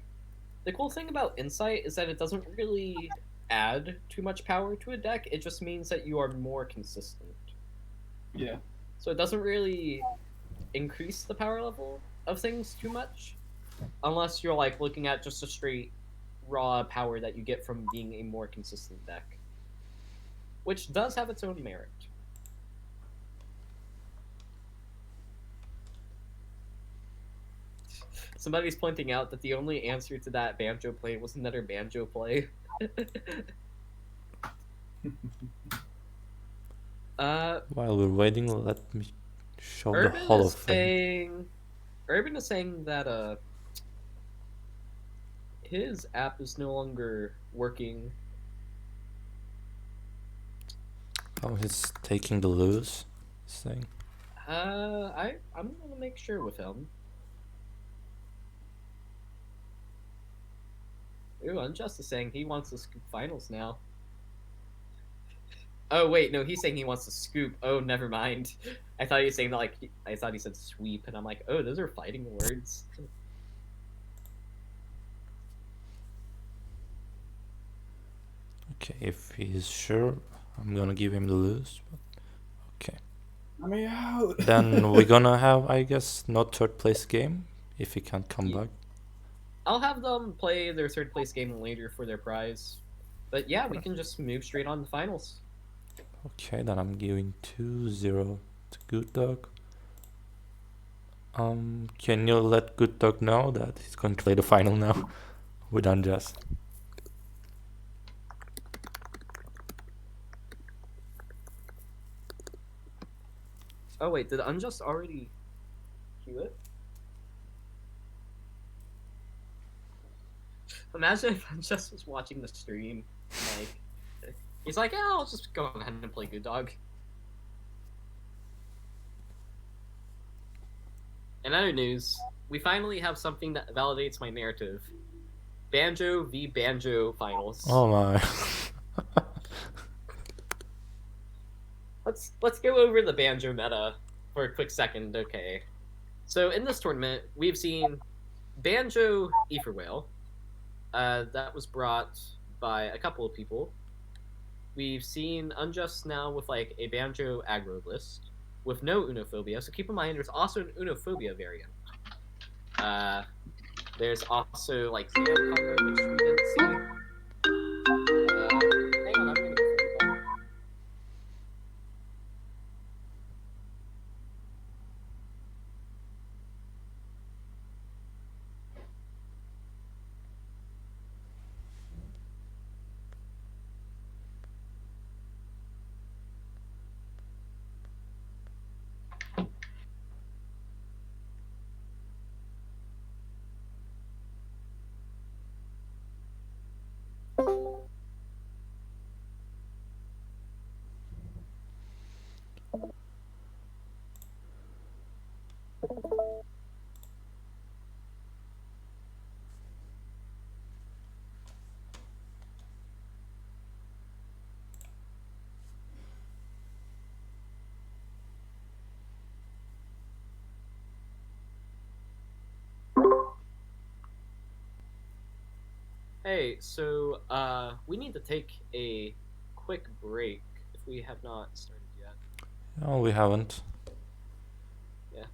The cool thing about Insight is that it doesn't really add too much power to a deck. It just means that you are more consistent. Yeah. So it doesn't really increase the power level of things too much, unless you're like looking at just a straight raw power that you get from being a more consistent deck, which does have its own merit. Somebody's pointing out that the only answer to that banjo play was another banjo play. While we're waiting, let me show Urban the Hall of Fame. Urban is saying that his app is no longer working. Oh, he's taking the loose thing. I'm gonna make sure with him. Ooh, Unjust is saying he wants to scoop finals now. Oh wait, no, he's saying he wants to scoop. Oh, never mind. I thought he was saying that, like, I thought he said sweep, and I'm like, oh, those are fighting words. Okay, if he's sure, I'm gonna give him the loose. But okay. Let me out. Then we're gonna have, I guess, not third place game if he can't come back. I'll have them play their third place game later for their prize. But yeah, we can just move straight on to finals. Okay, then I'm giving 2-0 to GoodDog. Can you let GoodDog know that he's going to play the final now with Unjust? Oh wait, did Unjust already cue it? Imagine if Unjust was watching the stream, like, he's like, yeah, I'll just go ahead and play GoodDog. In other news, we finally have something that validates my narrative. Banjo v Banjo finals. Oh my. Let's go over the Banjo meta for a quick second, okay. So in this tournament, we've seen Banjo Ether Whale. That was brought by a couple of people. We've seen Unjust now with like a Banjo aggro list with no Unophobia. So keep in mind, there's also an Unophobia variant. There's also like Zero combo, which we didn't see. Hang on, I'm gonna go. Hey, so we need to take a quick break if we have not started yet. No, we haven't. Yeah.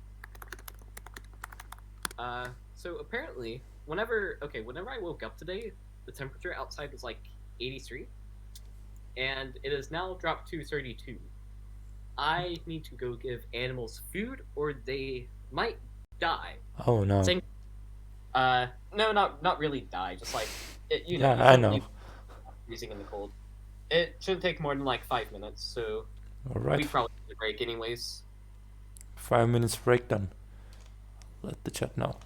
So apparently, whenever I woke up today, the temperature outside was like 83, and it has now dropped to 32. I need to go give animals food, or they might die. Oh no. Saying, no, not really die. Just like Yeah, I know. Freezing in the cold. It shouldn't take more than like 5 minutes, so Alright. we probably need a break anyways. 5 minutes break then. Let the chat know.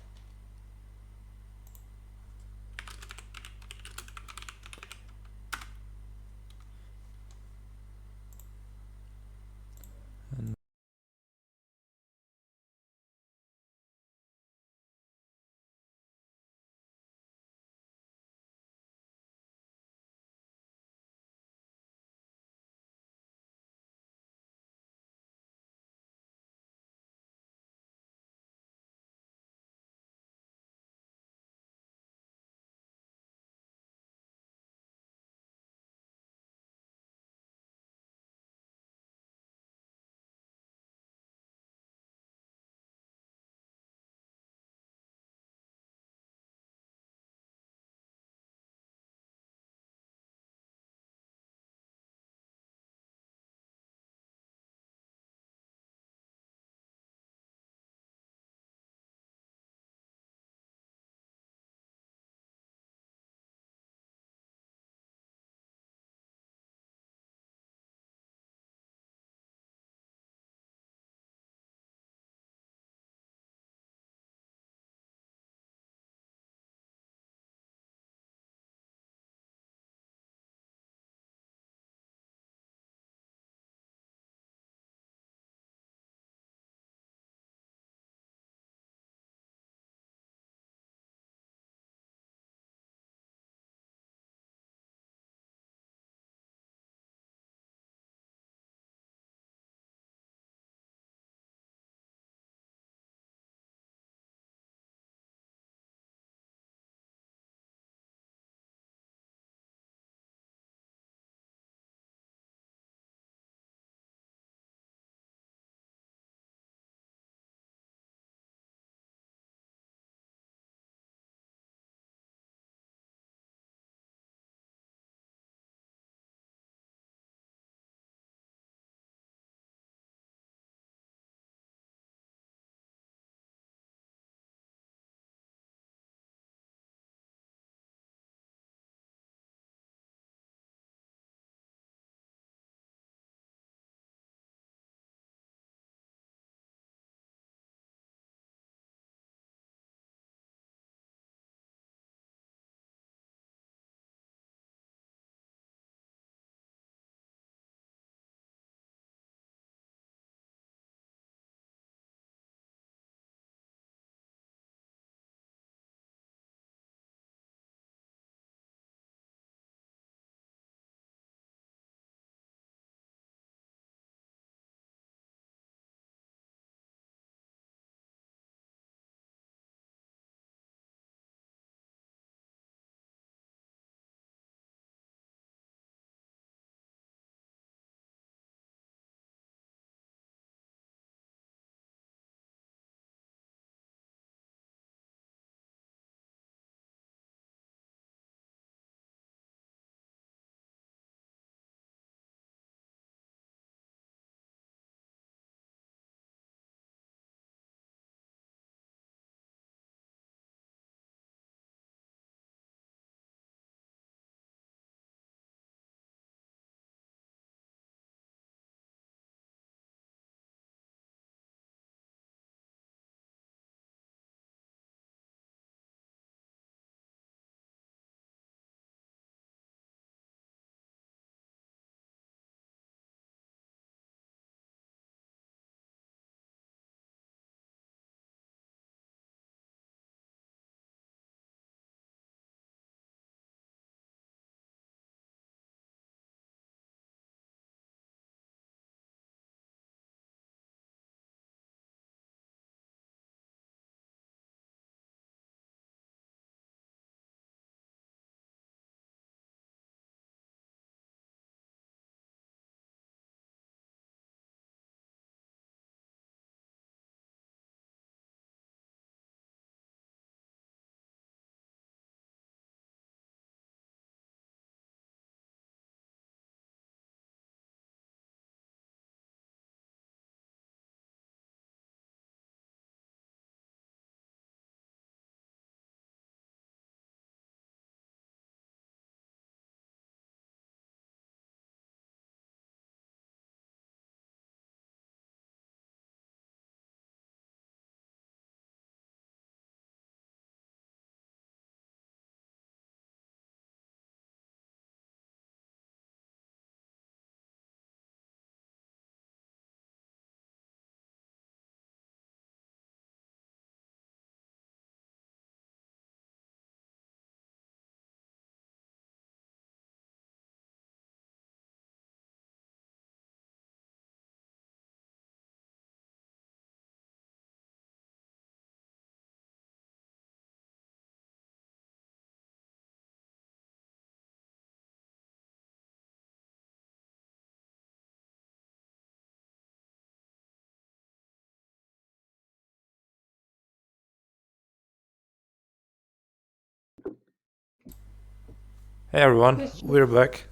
Hey everyone, we're back.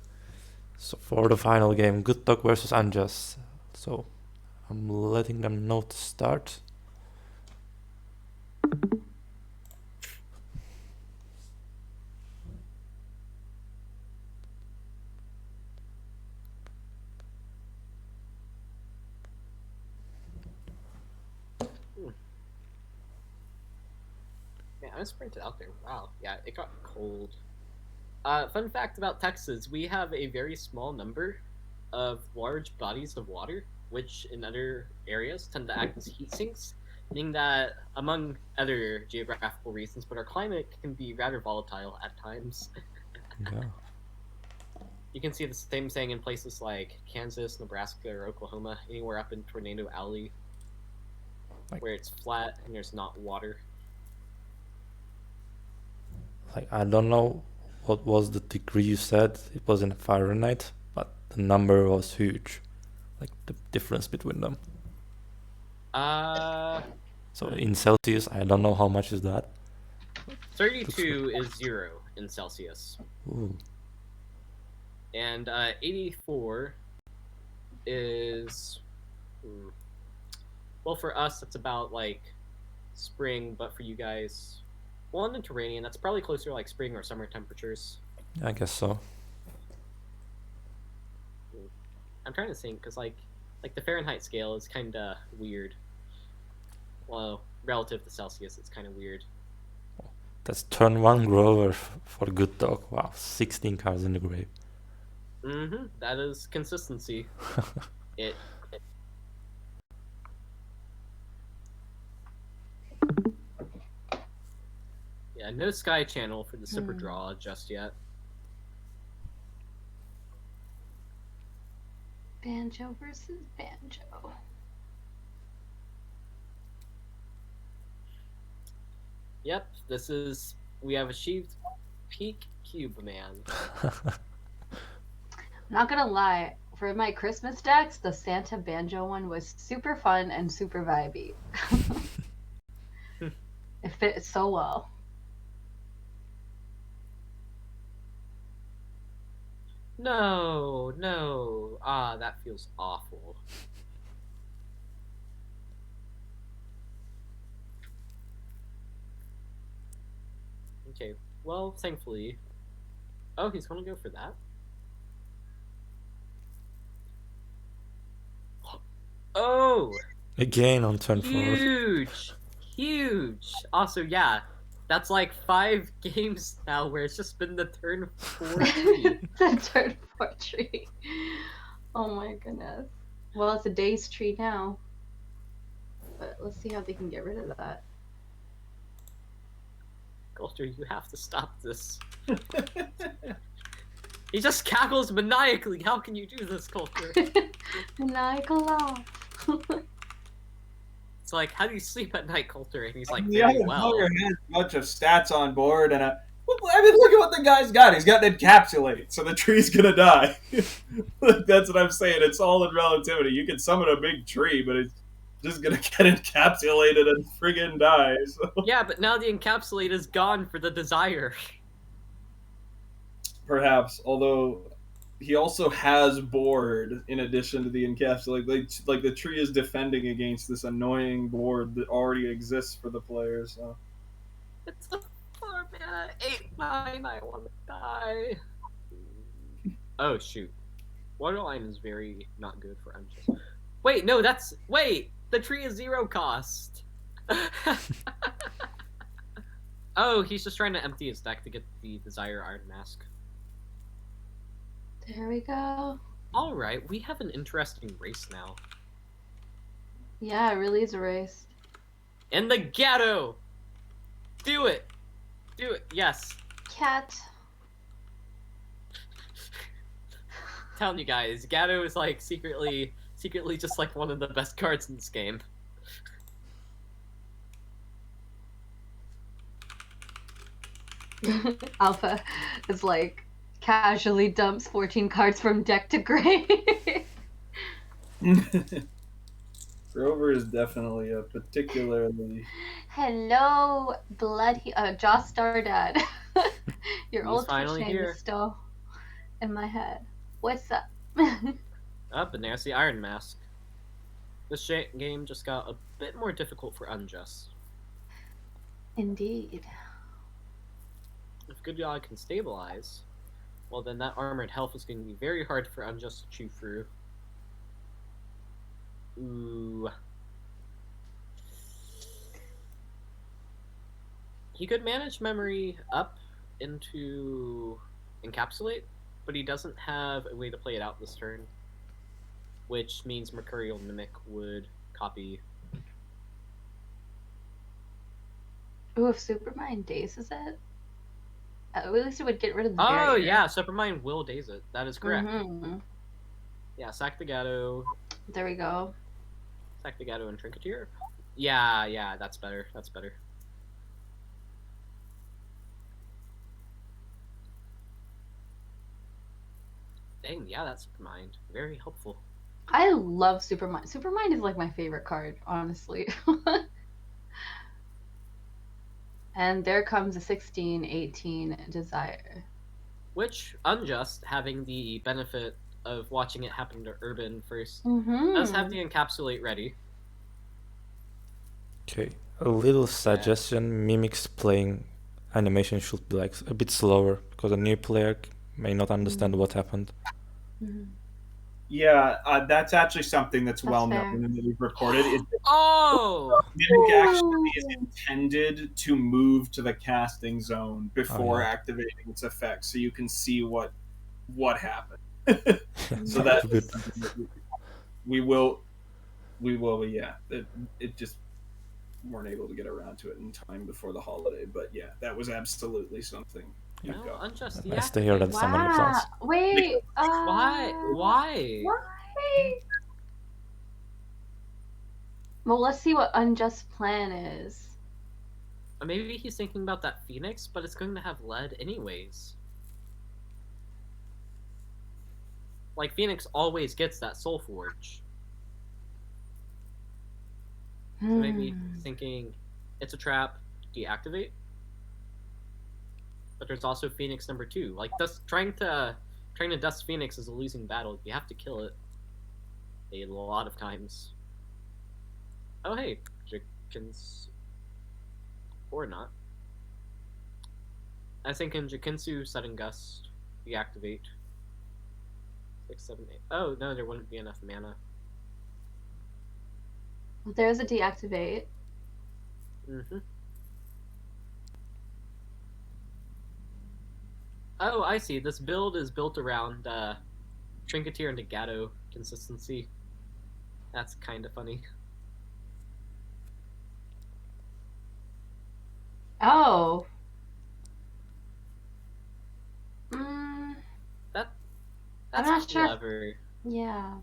So for the final game, GoodDog versus Unjust. So I'm letting them know to start. Man, I was printed out there. Wow. Yeah, it got cold. Fun fact about Texas, we have a very small number of large bodies of water, which in other areas tend to act as heat sinks, meaning that, among other geographical reasons, but our climate can be rather volatile at times. Yeah. You can see the same thing in places like Kansas, Nebraska, or Oklahoma, anywhere up in Tornado Alley, where it's flat and there's not water. Like, I don't know what was the degree you said. It was in Fahrenheit, but the number was huge. Like the difference between them. So in Celsius, I don't know how much is that. 32 is 0 in Celsius. Ooh. And 84 is... Well, for us, that's about, like, spring, but for you guys... Well, in the Mediterranean, that's probably closer to, like, spring or summer temperatures. I guess so. I'm trying to think, because, like the Fahrenheit scale is kind of weird. Well, relative to Celsius, it's kind of weird. That's turn 1 grower for GoodDog. Wow, 16 cards in the grave. That is consistency. Yeah, no Sky Channel for the Super Draw just yet. Banjo versus Banjo. Yep, we have achieved peak Cube Man. I'm not gonna lie, for my Christmas decks, the Santa Banjo one was super fun and super vibey. It fit so well. No. Ah, that feels awful. Okay, well, thankfully... Oh, he's gonna go for that? Oh! Again on turn 4. Huge! Also, yeah, that's like 5 games now where it's just been the turn 4 tree. The turn 4 tree. Oh my goodness. Well, it's a day's tree now. But let's see how they can get rid of that. Coulter, you have to stop this. He just cackles maniacally. How can you do this, Coulter? Maniacal laugh. It's like, how do you sleep at night, Coulter? And he's like, The very other well. player has a bunch of stats on board, and I mean, look at what the guy's got. He's got an encapsulate, so the tree's gonna die. That's what I'm saying. It's all in relativity. You can summon a big tree, but it's just gonna get encapsulated and friggin' die. So. Yeah, but now the encapsulate is gone for the desire. Perhaps, although he also has board in addition to the encapsulate. Like the tree is defending against this annoying board that already exists for the player. So it's a 4-mana 8/9. I want to die. Oh shoot, Waterline is very not good for Unjust. Wait, no, the tree is 0 cost. Oh, he's just trying to empty his deck to get the Desire Iron Mask. There we go. Alright, we have an interesting race now. Yeah, it really is a race. And the Gatto! Do it! Yes. Cat. Telling you guys, Gatto is like secretly just like one of the best cards in this game. Alpha is like casually dumps 14 cards from deck to grave. Grover is definitely a particularly... Hello, Joss Stardad. Your He's old Twitch finally name here. is still in my head. What's up? Up, and there's the Iron Mask. This game just got a bit more difficult for Unjust. Indeed. If GoodDog can stabilize, well then that armored health is going to be very hard for Unjust to chew through. Ooh. He could manage memory up into encapsulate, but he doesn't have a way to play it out this turn, which means Mercurial Mimic would copy. Ooh, if Supermind dazes it, at least it would get rid of the Oh barrier. yeah, Supermind will daze it. That is correct. Mm-hmm. Yeah, sack the Gato. There we go. Sack the Gato and Trinketeer. Yeah, that's better. That's better. Dang, yeah, that's Supermind. Very helpful. I love Supermind. Supermind is like my favorite card, honestly. And there comes a 16/18 Desire. Which, Unjust, having the benefit of watching it happen to Urban first, Mm-hmm. does have the encapsulate ready. Okay, a little suggestion: Mimic's playing animation should be like a bit slower because a new player may not understand what happened. Mm-hmm. Yeah, that's actually something that's well fair. known and that we've reported. Is that Oh! Mimic actually is intended to move to the casting zone before activating its effects, so you can see what happened. So that's good. we will, yeah. It just weren't able to get around to it in time before the holiday, but yeah, that was absolutely something. No, Unjust. Nice to hear that someone Wow. applauds. Wait. Why? Why? Well, let's see what Unjust plan is. Maybe he's thinking about that Phoenix, but it's going to have lead anyways. Like, Phoenix always gets that Soul Forge. So maybe thinking it's a trap, deactivate. But there's also Phoenix number 2. Like, trying to dust Phoenix is a losing battle. You have to kill it a lot of times. Oh hey, Jikinsu. Or not. I think in Jikinsu, Sudden Gust, deactivate. 6, 7, 8. Oh no, there wouldn't be enough mana. Well, there's a deactivate. Mm-hmm. Oh, I see. This build is built around Trinketeer and Gato consistency. That's kind of funny. Oh. That's I'm not clever. sure. Yeah.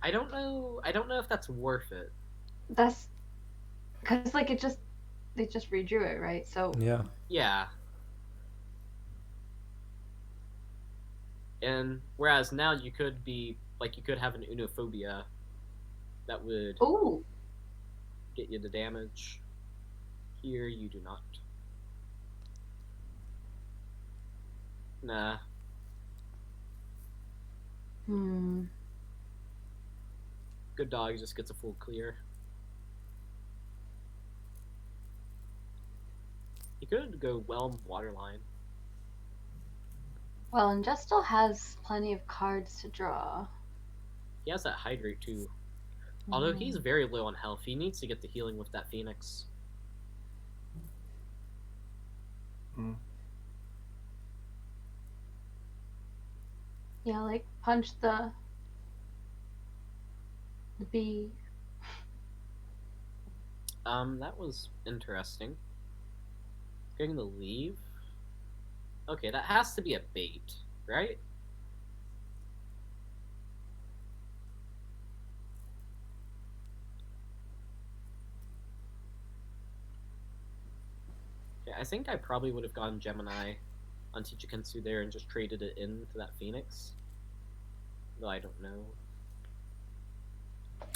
I don't know if that's worth it. That's because like they just redrew it, right? So yeah. And whereas now you could have an Unophobia that would get you the damage. Here you do not. Nah. GoodDog just gets a full clear. He could go Whelm Waterline. Well, Unjust still has plenty of cards to draw. He has that Hydrate too. Although he's very low on health, he needs to get the healing with that Phoenix. Yeah, like punch the bee. That was interesting. Getting the leave? Okay, that has to be a bait, right? Okay, I think I probably would have gone Gemini on Jikinsu there and just traded it into that Phoenix. Though I don't know.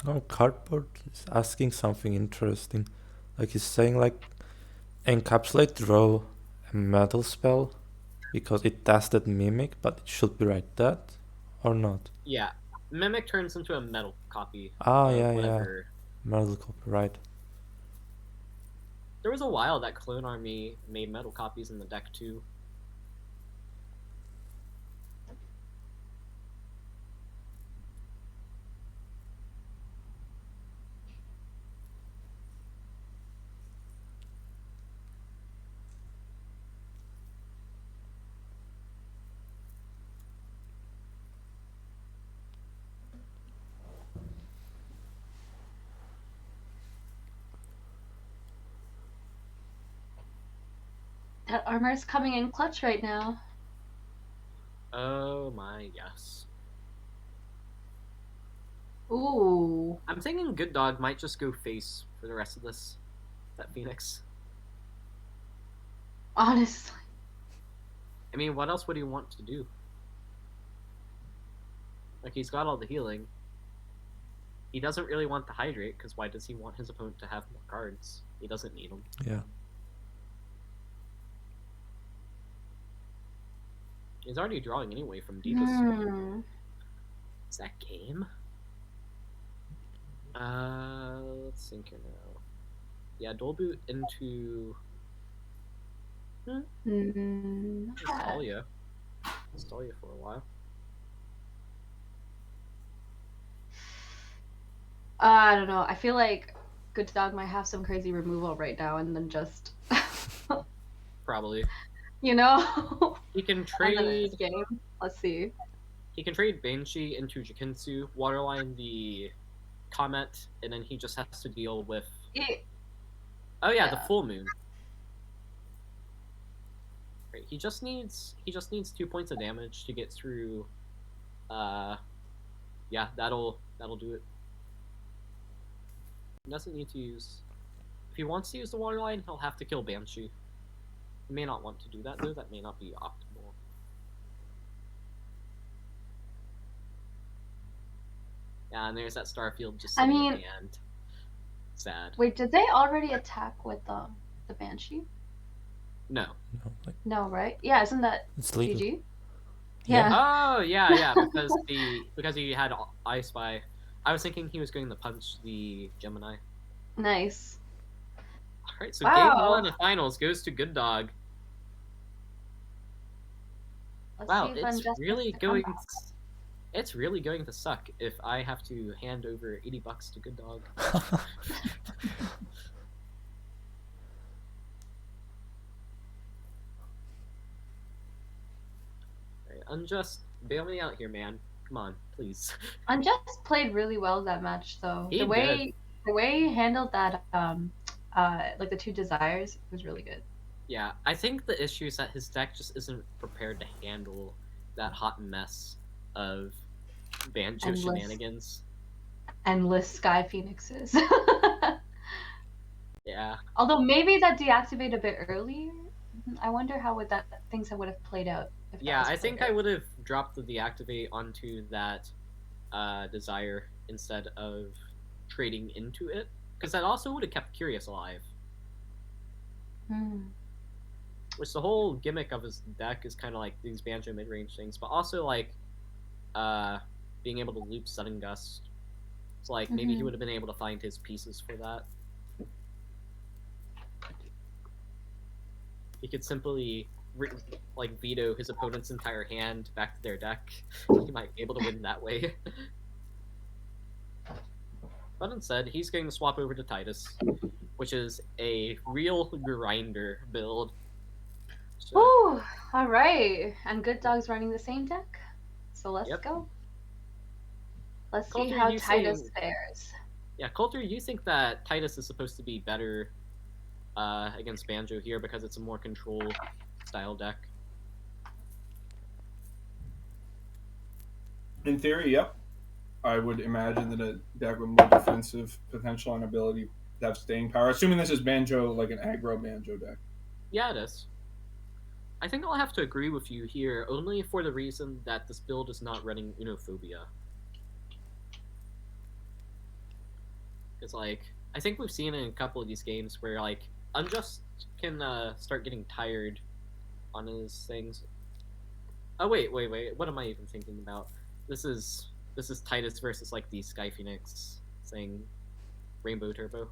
Oh, Cardboard is asking something interesting. Like he's saying like encapsulate, draw, a metal spell? Because it does that mimic, but it should be right that, or not? Yeah, Mimic turns into a metal copy. Ah, of yeah, whatever. yeah. Metal copy, right. There was a while that Clone Army made metal copies in the deck too. That armor's coming in clutch right now. Oh my, yes. Ooh. I'm thinking GoodDog might just go face for the rest of this. That Phoenix. Honestly. I mean, what else would he want to do? Like, he's got all the healing. He doesn't really want the Hydrate, because why does he want his opponent to have more cards? He doesn't need them. Yeah. He's already drawing anyway from Divas. Is that game? Let's think here now. Yeah, Dual Boot into Stalia. Stalia for a while. I don't know. I feel like GoodDog might have some crazy removal right now, and then just Probably. you know. He can And then trade. this game. Let's see. He can trade Banshee into Jikinsu, waterline the Comet, and then he just has to deal with. Oh yeah, the Yeah. full moon. Right, he just needs 2 points of damage to get through. Yeah, that'll do it. He doesn't need to use. If he wants to use the waterline, he'll have to kill Banshee. He may not want to do that though. That may not be optimal. Yeah, and there's that Starfield just I sitting mean- in the end. Sad. Wait, did they already attack with the Banshee? No. No, like, No, right? Yeah, isn't that it's legal. GG? Yeah. Yeah. Oh yeah, because he had I Spy. I was thinking he was going to punch the Gemini. Nice. All right, so Wow. game 1 of finals goes to GoodDog. Let's Wow, see if it's Unjust really makes a going. comeback. It's really going to suck if I have to hand over $80 to GoodDog. Right, Unjust, bail me out here, man. Come on, please. Unjust played really well that match, though. He the way he handled that, like the 2 desires was really good. Yeah, I think the issue is that his deck just isn't prepared to handle that hot mess of Banjo Endless. shenanigans. Endless Sky Phoenixes. Yeah. Although maybe that deactivated a bit earlier. I wonder how things would have played out. If that Yeah, was I played think out. I would have dropped the deactivate onto that desire instead of trading into it, because that also would have kept Curious alive. Hmm. Which the whole gimmick of his deck is kind of like these Banjo mid-range things, but also like being able to loop Sudden Gust. So like maybe he Mhm. would have been able to find his pieces for that. He could simply like veto his opponent's entire hand back to their deck. He might be able to win that way. But instead, he's going to swap over to Titus, which is a real grinder build. So, Woo! All right, and GoodDog's running the same deck, so let's Yep. go. Let's see Coulter, how you Titus saying- fares. yeah, Coulter, you think that Titus is supposed to be better against Banjo here because it's a more control style deck? In theory, yep. I would imagine that a deck with more defensive potential and ability to have staying power, assuming this is Banjo, like an aggro Banjo deck. Yeah, it is. I think I'll have to agree with you here, only for the reason that this build is not running Unophobia. It's like, I think we've seen in a couple of these games where, like, Unjust can start getting tired on his things. Oh wait. What am I even thinking about? This is Titus versus like the Sky Phoenix thing, Rainbow Turbo.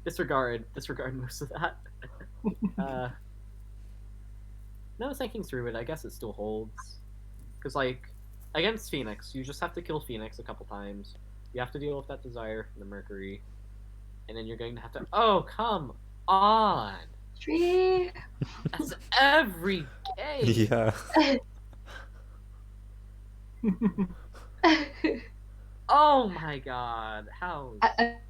Disregard most of that. No, thinking through it, I guess it still holds. Because, like, against Phoenix, you just have to kill Phoenix a couple times. You have to deal with that desire from the Mercury. And then you're going to have to... Oh, come on! Tree. That's every game! Yeah. Oh my god, how...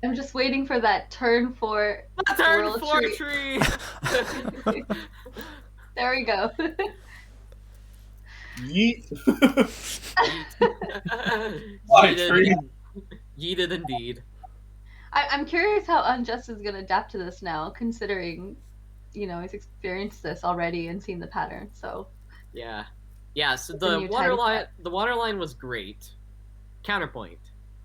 I'm just waiting for that turn 4 Turn world 4 tree. tree! There we go. Yeet. Yeeted indeed. I'm curious how Unjust is going to adapt to this now, considering, you know, he's experienced this already and seen the pattern. So yeah, so The new title the water line was great. Counterpoint: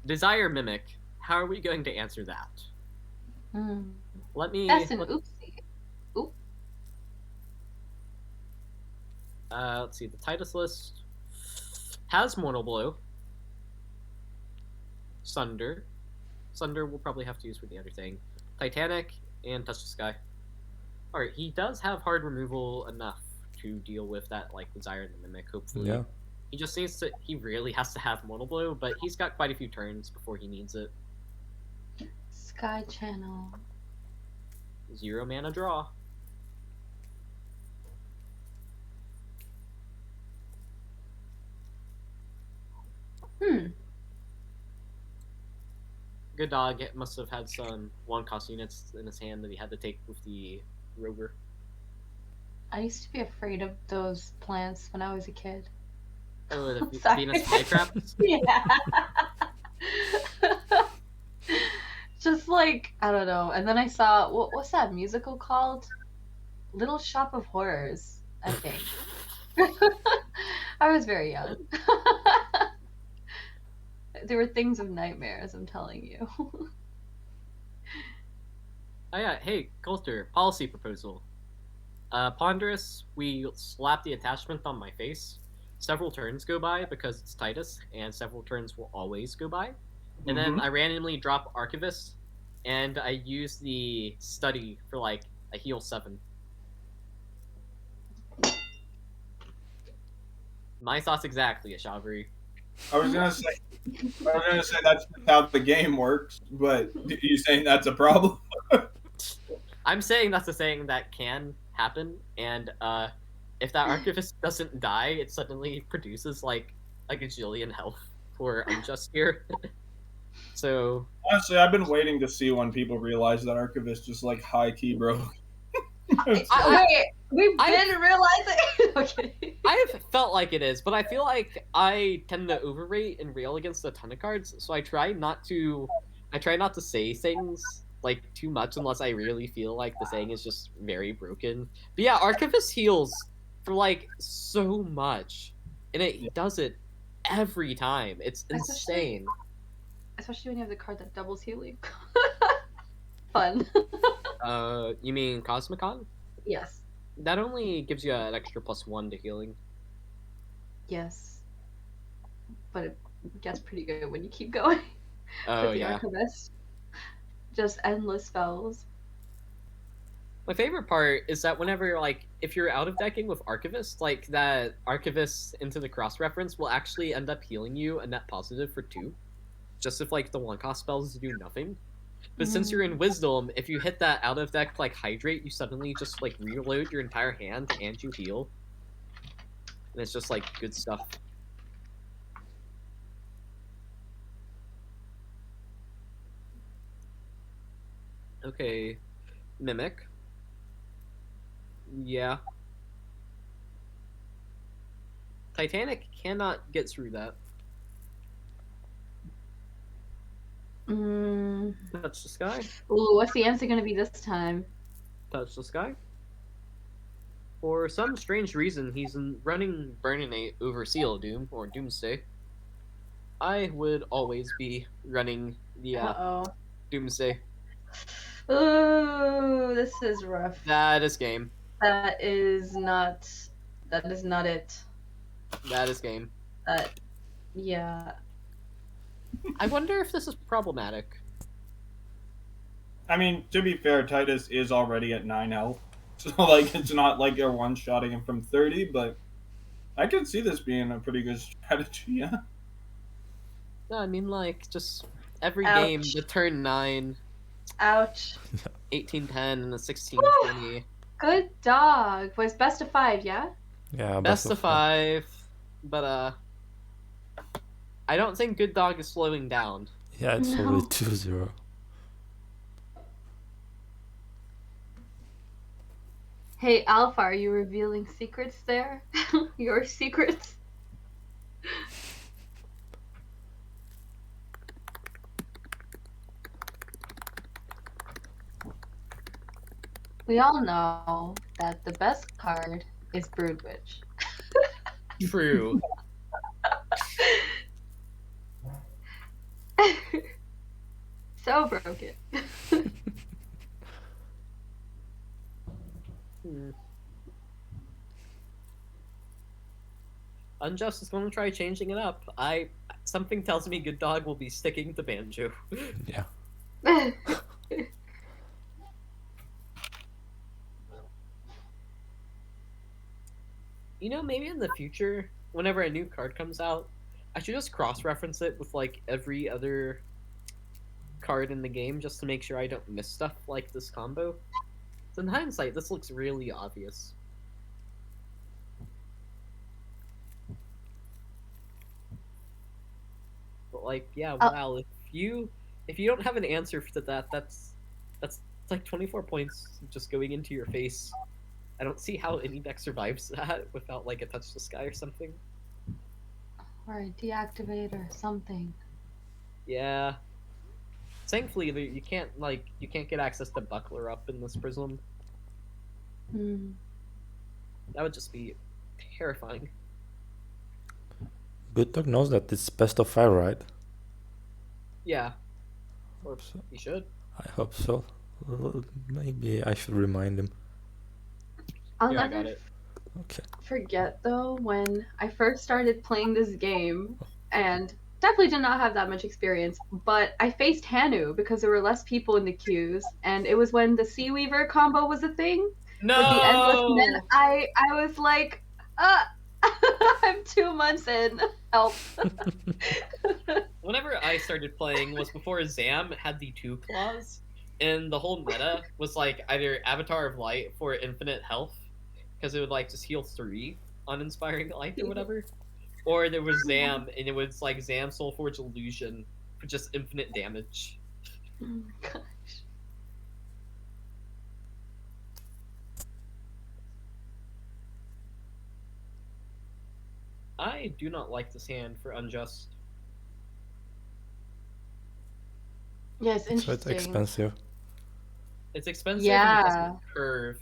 Desire Mimic. How are we going to answer that? Let me. That's an oopsie. Oop. Let's see. The Titus list has Mortal Blow. Sunder we'll probably have to use for the other thing. Titanic and Touch the Sky. Alright, he does have hard removal enough to deal with that, like, Desire and the Mimic, hopefully. Yeah. He just needs to... He really has to have Mortal Blow, but he's got quite a few turns before he needs it. Sky Channel. 0 mana draw. GoodDog must have had some one-cost units in his hand that he had to take with the Rover. I used to be afraid of those plants when I was a kid. Oh, the Sorry. Venus flytraps? Yeah. Just like, I don't know. And then I saw, what's that musical called? Little Shop of Horrors, I think. I was very young. There were things of nightmares, I'm telling you. Oh yeah, hey, Coulter, policy proposal. Ponderous, we slap the attachment on my face. Several turns go by because it's Titus, and several turns will always go by. And then I randomly drop Archivist, and I use the study for like a heal 7. My thoughts exactly, Ashavari. I was gonna say that's how the game works, but you saying that's a problem? I'm saying that's a thing that can happen, and if that Archivist doesn't die, it suddenly produces like a gajillion health for Unjust here. So Honestly, I've been waiting to see when people realize that Archivist just like high key broke. Wait, we've been realizing. Okay. I've felt like it is, but I feel like I tend to overrate and rail against a ton of cards, so I try not to say things like too much unless I really feel like the thing is just very broken. But yeah, Archivist heals for like so much, and it does it every time. It's insane. Especially when you have the card that doubles healing. Fun. You mean Cosmicon? Yes. That only gives you an extra +1 to healing. Yes. But it gets pretty good when you keep going. Oh with the yeah. Archivist. Just endless spells. My favorite part is that whenever, like, if you're out of decking with Archivist, like, that Archivist into the cross-reference will actually end up healing you a net positive for 2. Just if, like, the one-cost spells do nothing. But since you're in Wisdom, if you hit that out-of-deck, like, Hydrate, you suddenly just, like, reload your entire hand and you heal. And it's just, like, good stuff. Okay. Mimic. Yeah. Titanic cannot get through that. Touch the Sky. Ooh, what's the answer going to be this time? Touch the Sky. For some strange reason, he's running Burninate over Seal Doom, or Doomsday. I would always be running the Doomsday. Ooh, this is rough. That is game. That is not. That is not it. That is game. Yeah. I wonder if this is problematic. I mean, to be fair, Titus is already at 9 health. So, like, it's not like you're one-shotting him from 30, but I can see this being a pretty good strategy, yeah. No, I mean, like, just every Ouch. game, the turn 9, Ouch. 18-10, and the 16-20. Good dog. Was best of 5, yeah? Yeah, Best of 5, but, I don't think GoodDog is slowing down. Yeah, it's No. already 2-0. Hey, Alpha, are you revealing secrets there? Your secrets? We all know that the best card is Brood Witch. True. So broken. Unjust is going to try changing it up. Something tells me GoodDog will be sticking to Banjo. Yeah. You know, maybe in the future, whenever a new card comes out, I should just cross-reference it with, like, every other card in the game just to make sure I don't miss stuff like this combo. So in hindsight, this looks really obvious. But, like, yeah, wow, if you don't have an answer to that, that's like 24 points just going into your face. I don't see how any deck survives that without, like, a touch the sky or something. Or a deactivate or something. Yeah. Thankfully, you can't get access to Buckler up in this Prism. That would just be terrifying. GoodDog knows that it's best of 5, right? Yeah. Or he should. I hope so. Maybe I should remind him. I'll Yeah, I got never it. Okay. forget though when I first started playing this game, and definitely did not have that much experience, but I faced Hanu because there were less people in the queues, and it was when the CiaYu combo was a thing. No! With the endless men, I was like, I'm 2 months in. Help. Whenever I started playing was before Zam had the 2 claws, and the whole meta was like either Avatar of Light for infinite health, because it would like just heal 3 on Inspiring Light or whatever, or there was Zam, and it was like Zam Soulforge Illusion for just infinite damage. Oh my gosh. I do not like this hand for Unjust. Yeah, it's So interesting. it's expensive. It's expensive Yeah. and it doesn't curve.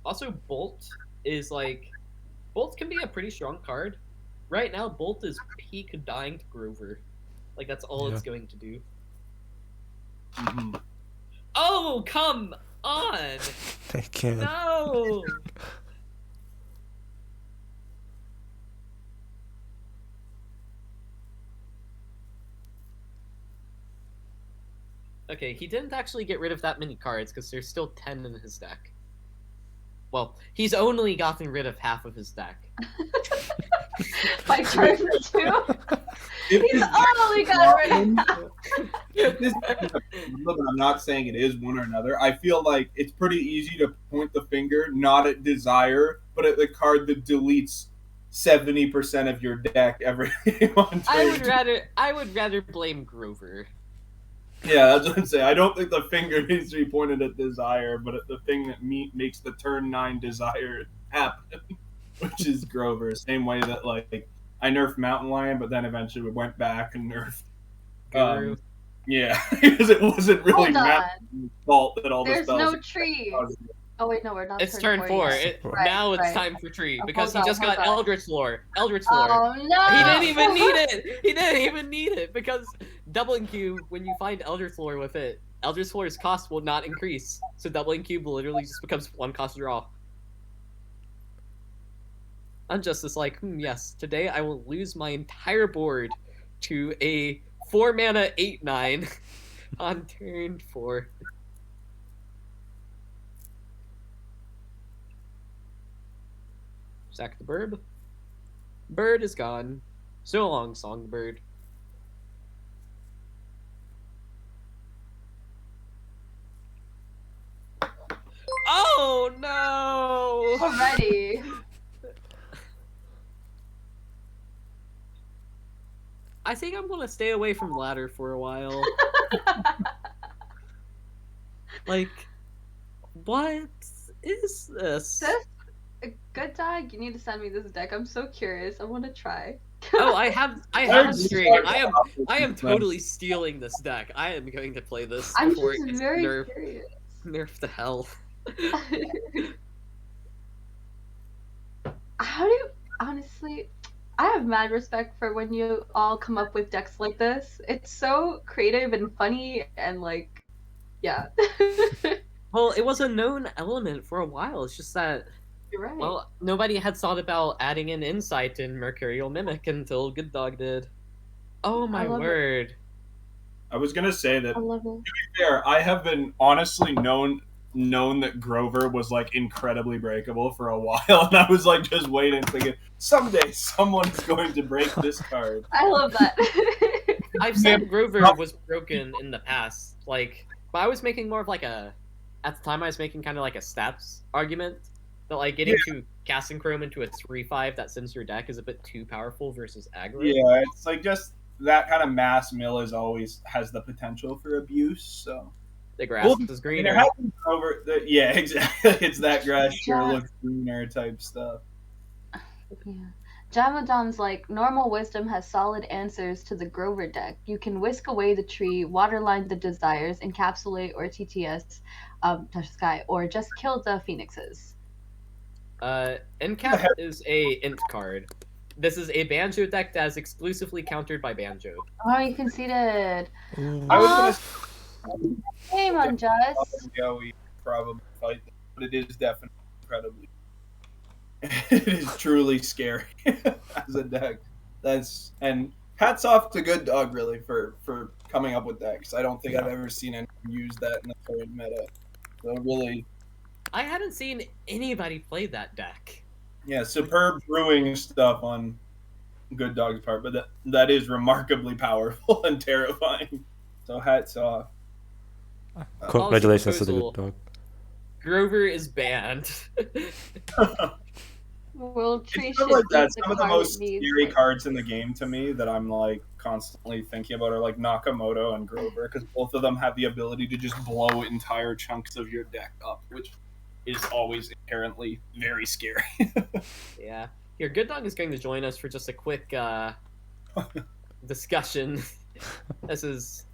Also, Bolt is like... Bolt can be a pretty strong card. Right now, Bolt is peak dying to Grover. Like, that's all it's going to do. Mm-hmm. Oh, come on! They can't. No! Okay, he didn't actually get rid of that many cards because there's still 10 in his deck. Well, he's only gotten rid of half of his deck. By turn 2? He's only got rid of Look, I'm not saying it is one or another. I feel like it's pretty easy to point the finger not at Desire, but at the card that deletes 70% of your deck every one turn. I would rather blame Grover. Yeah, that's what I'm saying. I don't think the finger needs to be pointed at Desire, but at the thing that makes the turn 9 Desire happen, which is Grover. Same way that, like, I nerfed Mountain Lion, but then eventually we went back and nerfed Guru. Yeah, because it wasn't really Hold on. Mountain's fault that all the There's spells... no trees. Oh wait, no, we're not. It's turn 4. yet. Now it's right. time for Tree, Oh, because he hold just on, got hold on. Eldritch Lore. Eldritch Lore. Oh no! He didn't even need it! He didn't even need it, because Double Q, when you find Eldritch Lore with it, Elder Scroller's cost will not increase, so doubling cube literally just becomes 1 cost draw. Unjust is like, yes, today I will lose my entire board to a 4 mana 8/9 on turn 4. Sack the bird. Bird is gone. So long, songbird. Oh no! Already. I think I'm gonna stay away from ladder for a while. Like, what is this? GoodDog, you need to send me this deck. I'm so curious. I want to try. Oh, I have a string. I am totally stealing this deck. I am going to play this I'm before just it gets very nerfed. curious. Nerf the hell. How do you, honestly, I have mad respect for when you all come up with decks like this. It's so creative and funny and like, yeah. Well, it was a known element for a while. It's just that, You're right. well, nobody had thought about adding in Insight in Mercurial Mimic until GoodDog did. Oh my word. I was gonna say that, I love it. to be fair, I have been honestly known that Grover was like incredibly breakable for a while, and I was like just waiting, thinking someday someone's going to break this card. I love that. I've said Grover was broken in the past, like, but I was making more of like a, at the time I was making kind of like a stats argument, that like getting to Casting Chrome into a 3/5 that sends your deck is a bit too powerful versus aggro. Yeah, it's like just that kind of mass mill is always has the potential for abuse, so. The grass is greener. Yeah, exactly. It's that grass sure looks greener type stuff. Yeah. Jamadon's like, normal wisdom has solid answers to the Grover deck. You can whisk away the tree, waterline the desires, encapsulate or TTS touch sky, or just kill the phoenixes. Encap is a int card. This is a Banjo deck that is exclusively countered by Banjo. Oh, you conceded. I was gonna Game Unjust. Yeah, we probably fight them, but it is definitely incredibly. It is truly scary as a deck. And hats off to GoodDog really for coming up with decks. I don't think I've ever seen anyone use that in the current meta. So really, I hadn't seen anybody play that deck. Yeah, superb brewing stuff on GoodDog's part, but that is remarkably powerful and terrifying. So hats off. Congratulations to the GoodDog. Grover is banned. World Tree it's like that. Some of the most scary cards in the game to me that I'm like constantly thinking about are like Nakamoto and Grover, because both of them have the ability to just blow entire chunks of your deck up, which is always inherently very scary. Yeah. Here, GoodDog is going to join us for just a quick discussion. This is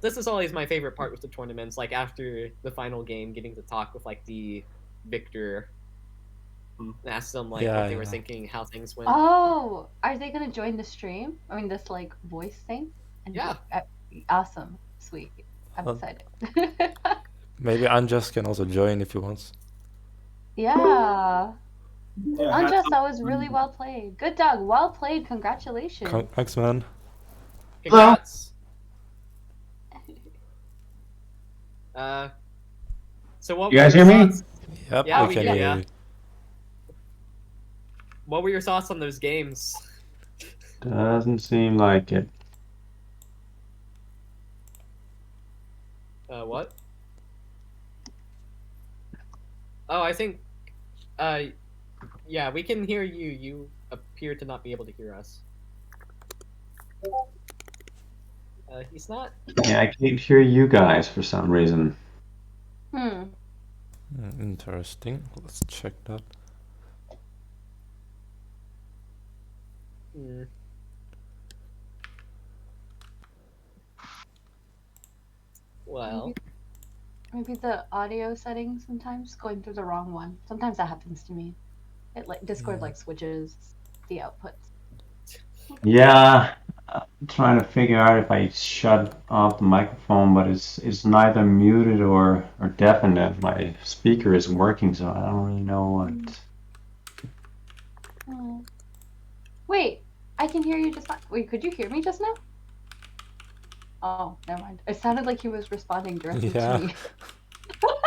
this is always my favorite part with the tournaments, like after the final game, getting to talk with like the victor and ask them like what they were thinking, how things went. Oh, are they gonna join the stream? I mean, this like voice thing? And awesome, sweet. I'm excited. Maybe Unjust can also join if he wants. Yeah. Unjust, that was really well played. GoodDog, well played. Congratulations. Thanks, man. Congrats. So what? You guys hear me? Yep, yeah, we can hear you. What were your thoughts on those games? Doesn't seem like it. What? Oh, I think, yeah, we can hear you. You appear to not be able to hear us. He's not. Yeah, I can't hear you guys for some reason. Interesting. Let's check that. Well, maybe the audio settings sometimes going through the wrong one. Sometimes that happens to me. It like Discord like switches the outputs. Yeah, I'm trying to figure out if I shut off the microphone, but it's neither muted or deafened. My speaker isn't working, so I don't really know what. Wait, I can hear you just now. Wait, could you hear me just now? Oh, never mind. It sounded like he was responding directly to me.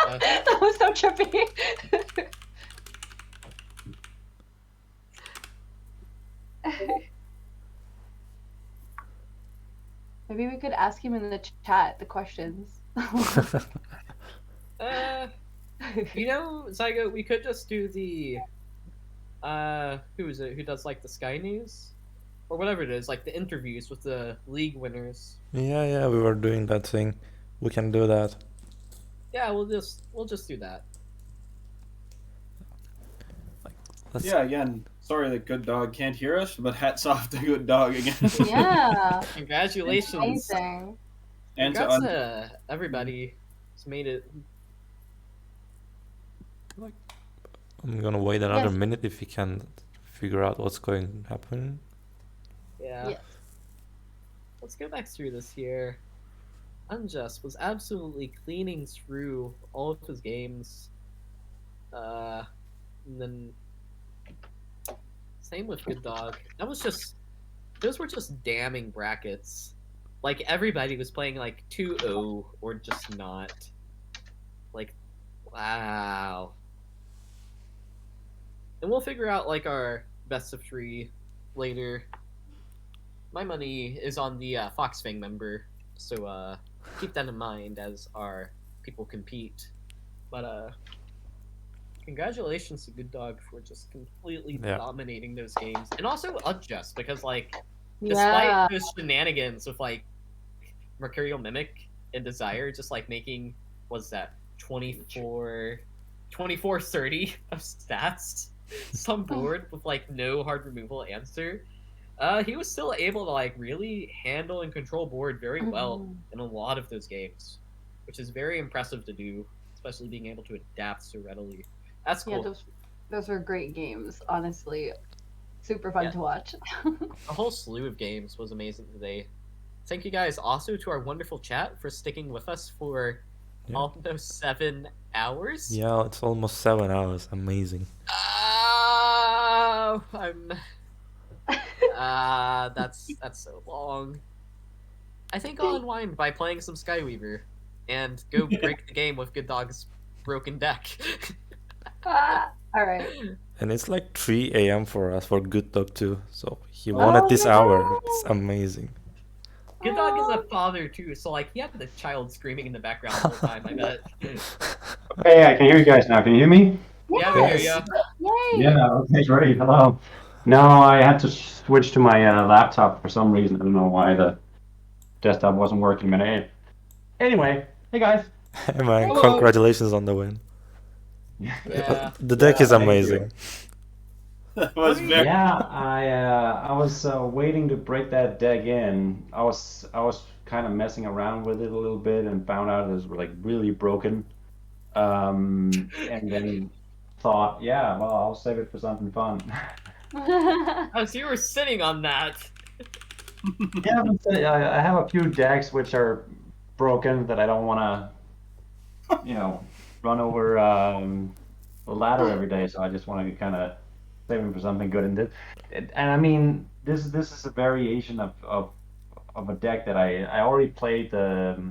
That was so trippy. Maybe we could ask him in the chat the questions. You know, Zygote, we could just do the who is it? Who does like the Sky News? Or whatever it is, like the interviews with the league winners. Yeah, we were doing that thing. We can do that. Yeah, we'll just do that. Yeah, again, sorry that GoodDog can't hear us, but hats off to GoodDog again. Yeah. Congratulations. Amazing. And congrats to everybody who's made it. I'm gonna wait another minute if we can figure out what's going to happen. Yeah. Yes. Let's go back through this here. Unjust was absolutely cleaning through all of his games. And then same with GoodDog. Those were just damning brackets. Like everybody was playing like 2-0 or just not. Like, wow. And we'll figure out like our best of 3 later. My money is on the Fox Fang member, so keep that in mind as our people compete. But congratulations to GoodDog for just completely dominating those games, and also Unjust because like despite those shenanigans with like Mercurial Mimic and Desire, just like making what's that 24-30 of stats, some board with like no hard removal answer. He was still able to like really handle and control board very well in a lot of those games, which is very impressive to do, especially being able to adapt so readily. That's cool. Yeah, those were great games, honestly. Super fun to watch. A whole slew of games was amazing today. Thank you guys also to our wonderful chat for sticking with us for almost 7 hours. Yeah, it's almost 7 hours. Amazing. That's so long. I think I'll unwind by playing some Skyweaver and go break the game with GoodDog's broken deck. Alright. And it's like 3 a.m. for us, for GoodDog too. So he won at this hour. It's amazing. GoodDog is a father too, so like he had the child screaming in the background the whole time, I bet. Okay, I can hear you guys now. Can you hear me? Yeah, we hear you. Yay! Yeah, okay, great. Hello. No, I had to switch to my laptop for some reason. I don't know why the desktop wasn't working. But anyway, hey guys. Hey man, congratulations on the win. Yeah. The deck is amazing. Yeah, I was waiting to break that deck in. I was kind of messing around with it a little bit and found out it was like really broken. And then thought, yeah, well, I'll save it for something fun. Oh, so you were sitting on that. Yeah, I have a few decks which are broken that I don't want to, run over the ladder every day. So I just want to kind of save them for something good. And I mean, this is a variation of a deck that I already played the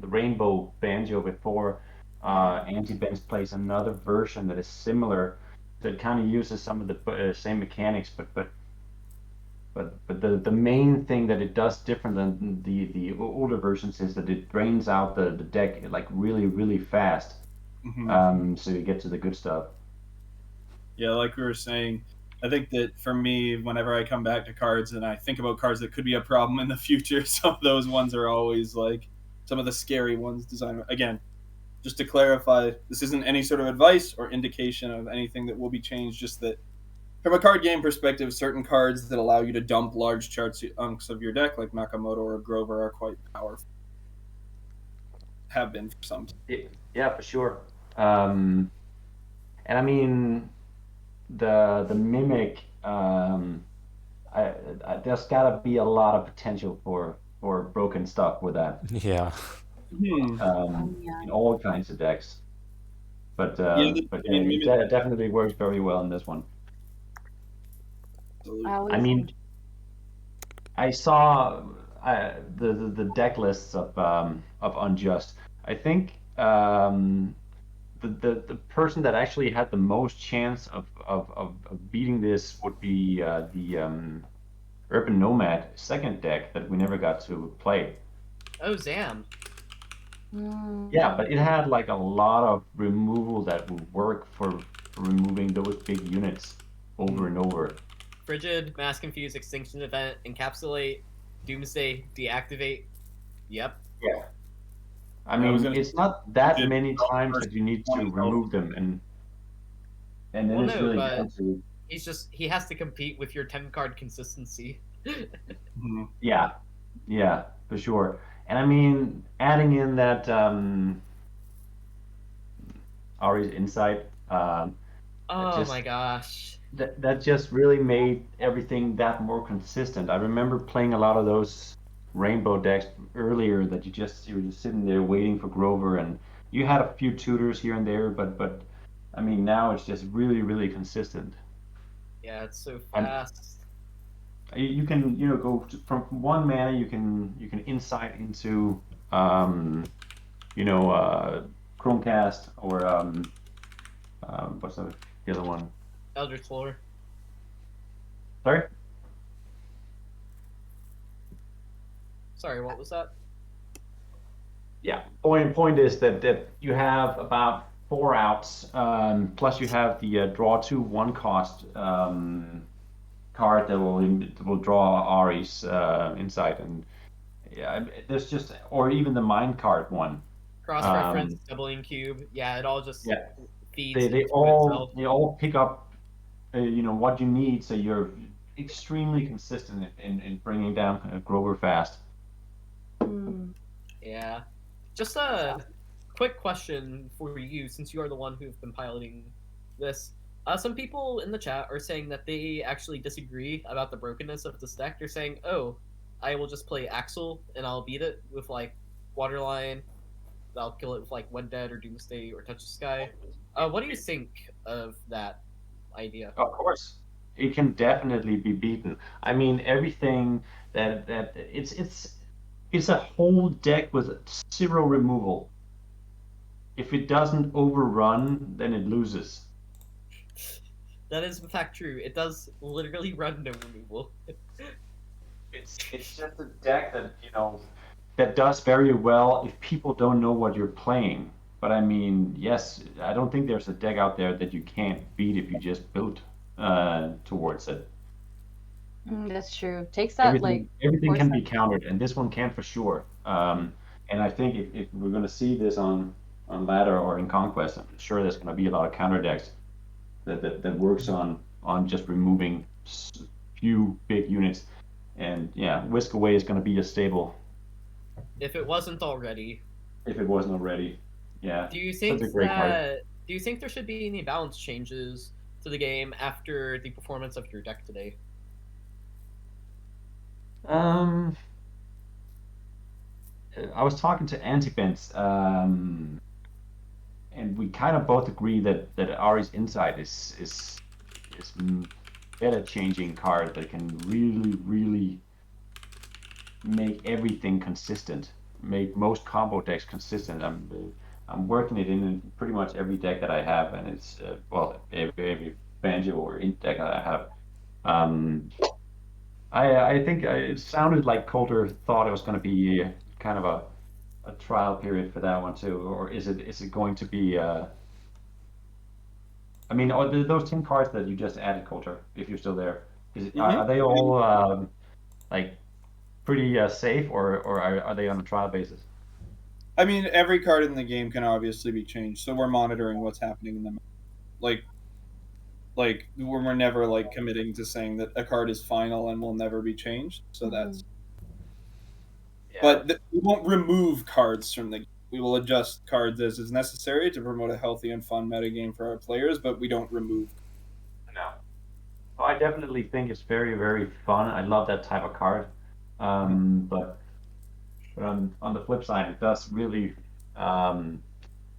Rainbow Banjo before. Anti-Benz plays another version that is similar. That kind of uses some of the same mechanics, but the main thing that it does different than the older versions is that it drains out the deck like really, really fast. So you get to the good stuff. Yeah, like we were saying, I think that for me, whenever I come back to cards and I think about cards that could be a problem in the future, some of those ones are always like some of the scary ones designed. Again, just to clarify, this isn't any sort of advice or indication of anything that will be changed, just that from a card game perspective, certain cards that allow you to dump large chunks of your deck, like Nakamoto or Grover, are quite powerful. Have been for some time. Yeah, for sure. And I mean, the Mimic, I there's gotta be a lot of potential for broken stuff with that. Yeah. In all kinds of decks. But it definitely works very well in this one. I mean, I saw the deck lists of Unjust. I think the person that actually had the most chance of beating this would be the Urban.Nomad second deck that we never got to play. Oh, Zam. Yeah, but it had like a lot of removal that would work for removing those big units over and over. Frigid, Mass Confuse, Extinction Event, Encapsulate, Doomsday, Deactivate. Yep. Yeah. I mean, it's not that many times that you need to remove them, and then it's really down to... he has to compete with your 10-card consistency. Yeah, for sure. And I mean, adding in that Ari's Insight. Oh my gosh. That just really made everything that more consistent. I remember playing a lot of those rainbow decks earlier that you were just sitting there waiting for Grover, and you had a few tutors here and there, but I mean, now it's just really, really consistent. Yeah, it's so fast. And you can go from one mana, you can insight into Chromecast or what's the other one? Eldritch Lore. Sorry, what was that? Yeah. Point is that you have about 4 outs, plus you have the draw 2 1-cost card that will draw Ari's Insight, and there's just, or even the Mind card one. Cross-reference, doubling cube. Yeah, it all just feeds. They all pick up what you need, so you're extremely consistent in bringing down Grover fast. Yeah. Just a quick question for you, since you are the one who's been piloting this. Some people in the chat are saying that they actually disagree about the brokenness of this deck. They're saying, oh, I will just play Axel and I'll beat it with like Waterline. I'll kill it with like When Dead or Doomsday or Touch the Sky. What do you think of that idea? Of course, it can definitely be beaten. I mean, everything that it's a whole deck with 0 removal. If it doesn't overrun, then it loses. That is in fact true. It does literally run no removal. It's just a deck that that does very well if people don't know what you're playing. But I mean, yes, I don't think there's a deck out there that you can't beat if you just build towards it. That's true. Takes that everything can be countered, and this one can for sure. And I think if we're going to see this on ladder or in Conquest, I'm sure there's going to be a lot of counter decks that works on just removing few big units. And yeah, Whisk Away is going to be a staple. If it wasn't already. Yeah. Do you think there should be any balance changes to the game after the performance of your deck today? I was talking to Antibents, and we kind of both agree that Ari's Insight is better changing card that can really make everything consistent, make most combo decks consistent. I'm working it in pretty much every deck that I have, and it's every Banjo or Int deck that I have. I think it sounded like Coulter thought it was going to be kind of a trial period for that one too, or is it going to be? I mean, are those 10 cards that you just added, Coulter, if you're still there, are they all pretty safe, or are they on a trial basis? I mean, every card in the game can obviously be changed, so we're monitoring what's happening in them. Like we're never committing to saying that a card is final and will never be changed. So that's. Yeah. But we won't remove cards from the game. We will adjust cards as is necessary to promote a healthy and fun metagame for our players, but we don't remove. No. I definitely think it's very, very fun. I love that type of card. But on the flip side, it does really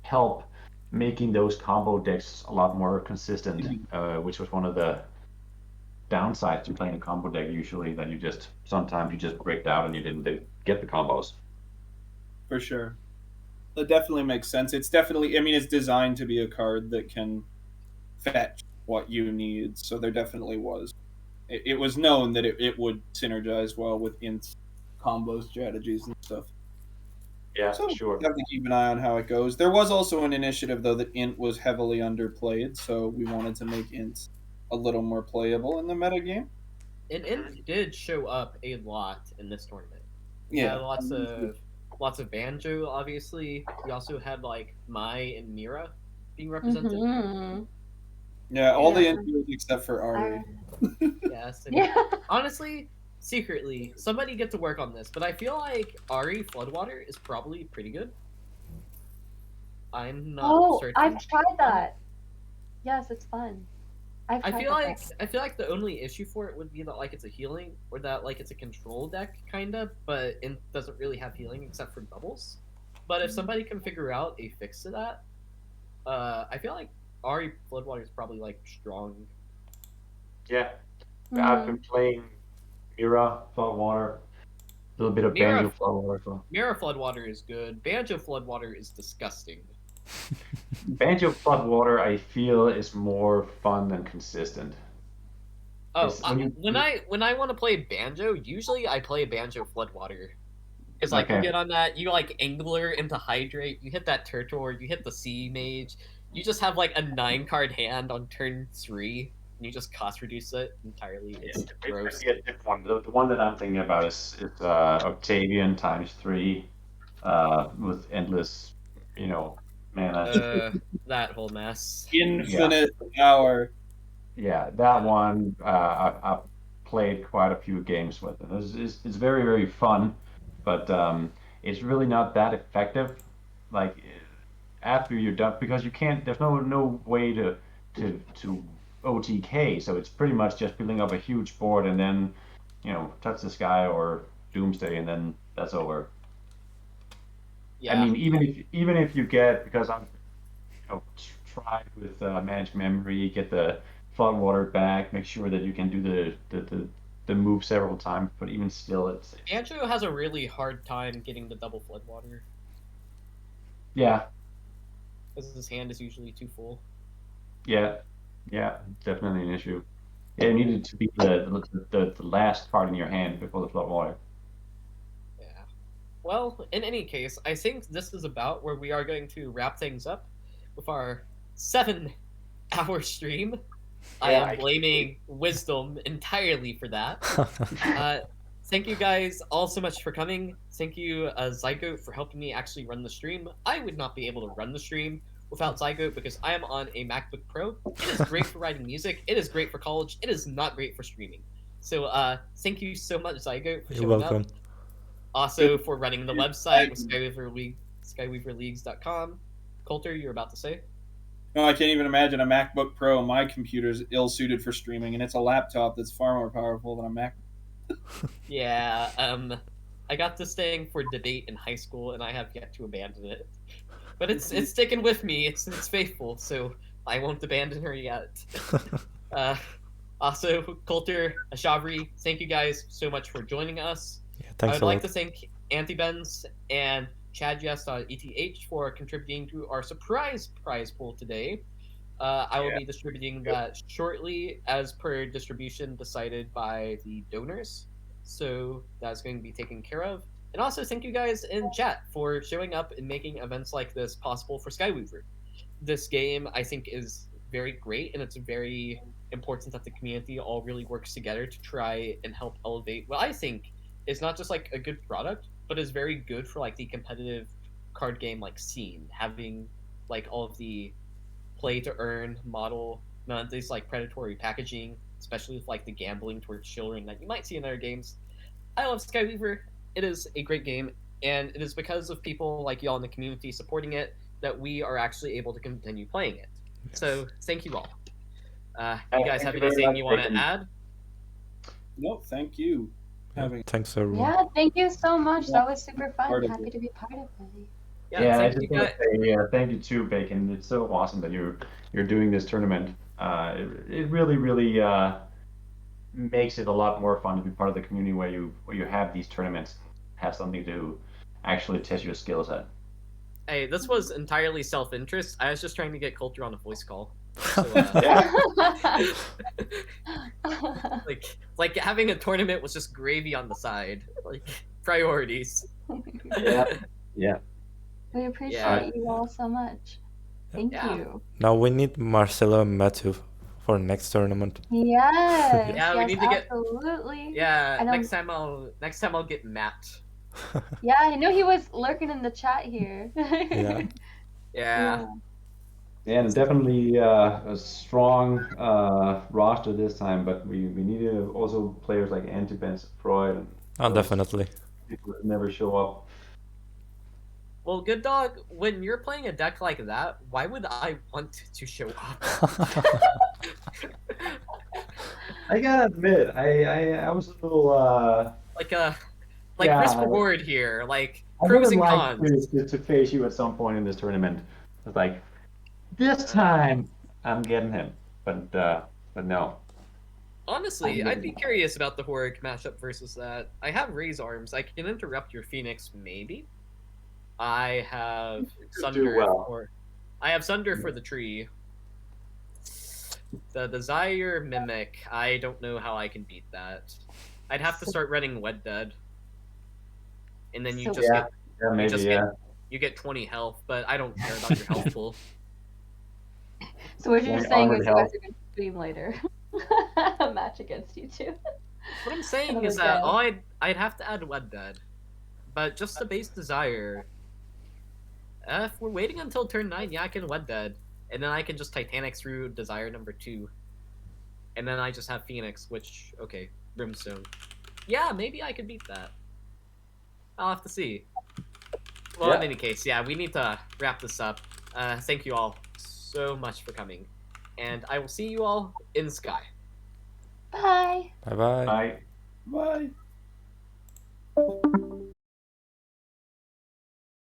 help making those combo decks a lot more consistent, which was one of the downsides to playing a combo deck usually, that sometimes you just break out and you didn't get the combos. For sure. That definitely makes sense. It's definitely, I mean, it's designed to be a card that can fetch what you need, so there definitely was. It was known that it would synergize well with int combo strategies and stuff. Yeah, So sure. we have to keep an eye on how it goes. There was also an initiative, though, that int was heavily underplayed, so we wanted to make int a little more playable in the metagame. And int did show up a lot in this tournament. Yeah, lots of banjo. Obviously, we also had like Mai and Mira being represented. Mhm. Yeah, all the interviews except for Ari. Yes. And honestly, secretly, somebody get to work on this, but I feel like Ari Floodwater is probably pretty good. I'm not certain. I've tried that. Yes, it's fun. I feel like the only issue for it would be that like it's a healing, or that like it's a control deck kinda, but it doesn't really have healing except for bubbles. But if somebody can figure out a fix to that, I feel like Ari Floodwater is probably like strong. Yeah, I've been playing Mira Floodwater, a little bit of Banjo Floodwater. Mira Floodwater is good. Banjo Floodwater is disgusting. Banjo Floodwater, I feel, is more fun than consistent. Oh, when I want to play Banjo, usually I play Banjo Floodwater. Because like you get on that, you like Angler into Hydrate, you hit that Turtor, you hit the Sea Mage, you just have like a 9-card hand on turn 3, and you just cost reduce it entirely. It's gross. The one that I'm thinking about is Octavian times 3, with endless, mana. That whole mess. Infinite power. Yeah, that one I've played quite a few games with. It's very, very fun, but it's really not that effective. Like after you're done, because you can't. There's no way to OTK, so it's pretty much just building up a huge board and then touch the sky or Doomsday, and then that's over. Yeah. I mean, even if you get, because I'm tried with managed memory, get the Floodwater back, make sure that you can do the move several times, but even still, it's Banjo has a really hard time getting the double Floodwater. Yeah. Because his hand is usually too full. Yeah, definitely an issue. It needed to be the last card in your hand before the Floodwater. Yeah. Well, in any case, I think this is about where we are going to wrap things up with our 7-hour stream. I am blaming Wisdom entirely for that. Thank you guys all so much for coming. Thank you, Zygote, for helping me actually run the stream. I would not be able to run the stream without Zygote because I am on a MacBook Pro. It is great for writing music. It is great for college. It is not great for streaming. So thank you so much, Zygote, for showing up. Also for running the website with Skyweaverleagues.com. Coulter, you're about to say? No, I can't even imagine a MacBook Pro. My computer's ill-suited for streaming, and it's a laptop that's far more powerful than a Mac. Yeah, I got this thing for debate in high school, and I have yet to abandon it. But it's sticking with me. It's faithful, so I won't abandon her yet. Also, Coulter, Ashavari, thank you guys so much for joining us. Yeah, thanks I would like to thank Antibenz and Chad Jest on ETH for contributing to our surprise prize pool today. I will be distributing that shortly as per distribution decided by the donors. So that's going to be taken care of. And also thank you guys in chat for showing up and making events like this possible for Skyweaver. This game, I think, is very great, and it's very important that the community all really works together to try and help elevate what I think is not just like a good product, but is very good for like the competitive card game like scene, having like all of the play to earn model, none of this like predatory packaging, especially with like the gambling towards children that you might see in other games. I love Skyweaver. It is a great game, and it is because of people like y'all in the community supporting it that we are actually able to continue playing it. Yes. So thank you all. You guys have anything you want to add? No, thank you. Thanks everyone. Yeah, thank you so much. Yeah. That was super fun. Part of Happy it. to be part of it. Yeah, I thank just you want guys. to say thank you too, Bacon. It's so awesome that you're doing this tournament. It really makes it a lot more fun to be part of the community where you have these tournaments, have something to actually test your skills at. Hey, this was entirely self-interest. I was just trying to get Coulter on a voice call. So, like having a tournament was just gravy on the side. Like priorities. Yeah. We appreciate Yeah. you all so much. Thank Yeah. you. Now we need Marcelo and Matthew for next tournament. Yes. Yeah, we yes, need to get- absolutely. Yeah, I know- next time I'll get Matt. Yeah, I know he was lurking in the chat here. Yeah. Yeah, and definitely a strong roster this time, but we needed also players like Antibens, Freud, and Oh, those definitely. people that never show up. Well, GoodDog, when you're playing a deck like that, why would I want to show up? I gotta admit, I was a little Like Yeah. risk reward here, like I pros would and like cons. to face you at some point in this tournament. It's like this time I'm getting him, but no. Honestly, I'd be curious about the Horror matchup versus that. I have Raise Arms. I can interrupt your Phoenix, maybe. I have Sunder well. I have Sunder for the tree. The Desire Mimic, I don't know how I can beat that. I'd have to start running Wed Dead. And then you So- just get Yeah, maybe, you get 20 health, but I don't care about your health pool. So what you're Yeah, saying armored is you guys health. are going to stream later. A match against you two. What I'm saying Another is that guy. I'd have to add Wed Dead. But just the base Desire. If we're waiting until turn 9, yeah, I can Wed Dead. And then I can just Titanic through Desire number 2. And then I just have Phoenix, which, okay, Brimstone. Yeah, maybe I could beat that. I'll have to see. Well, in any case, yeah, we need to wrap this up. Thank you all so much for coming. And I will see you all in Sky. Bye. Bye bye. Bye. Bye.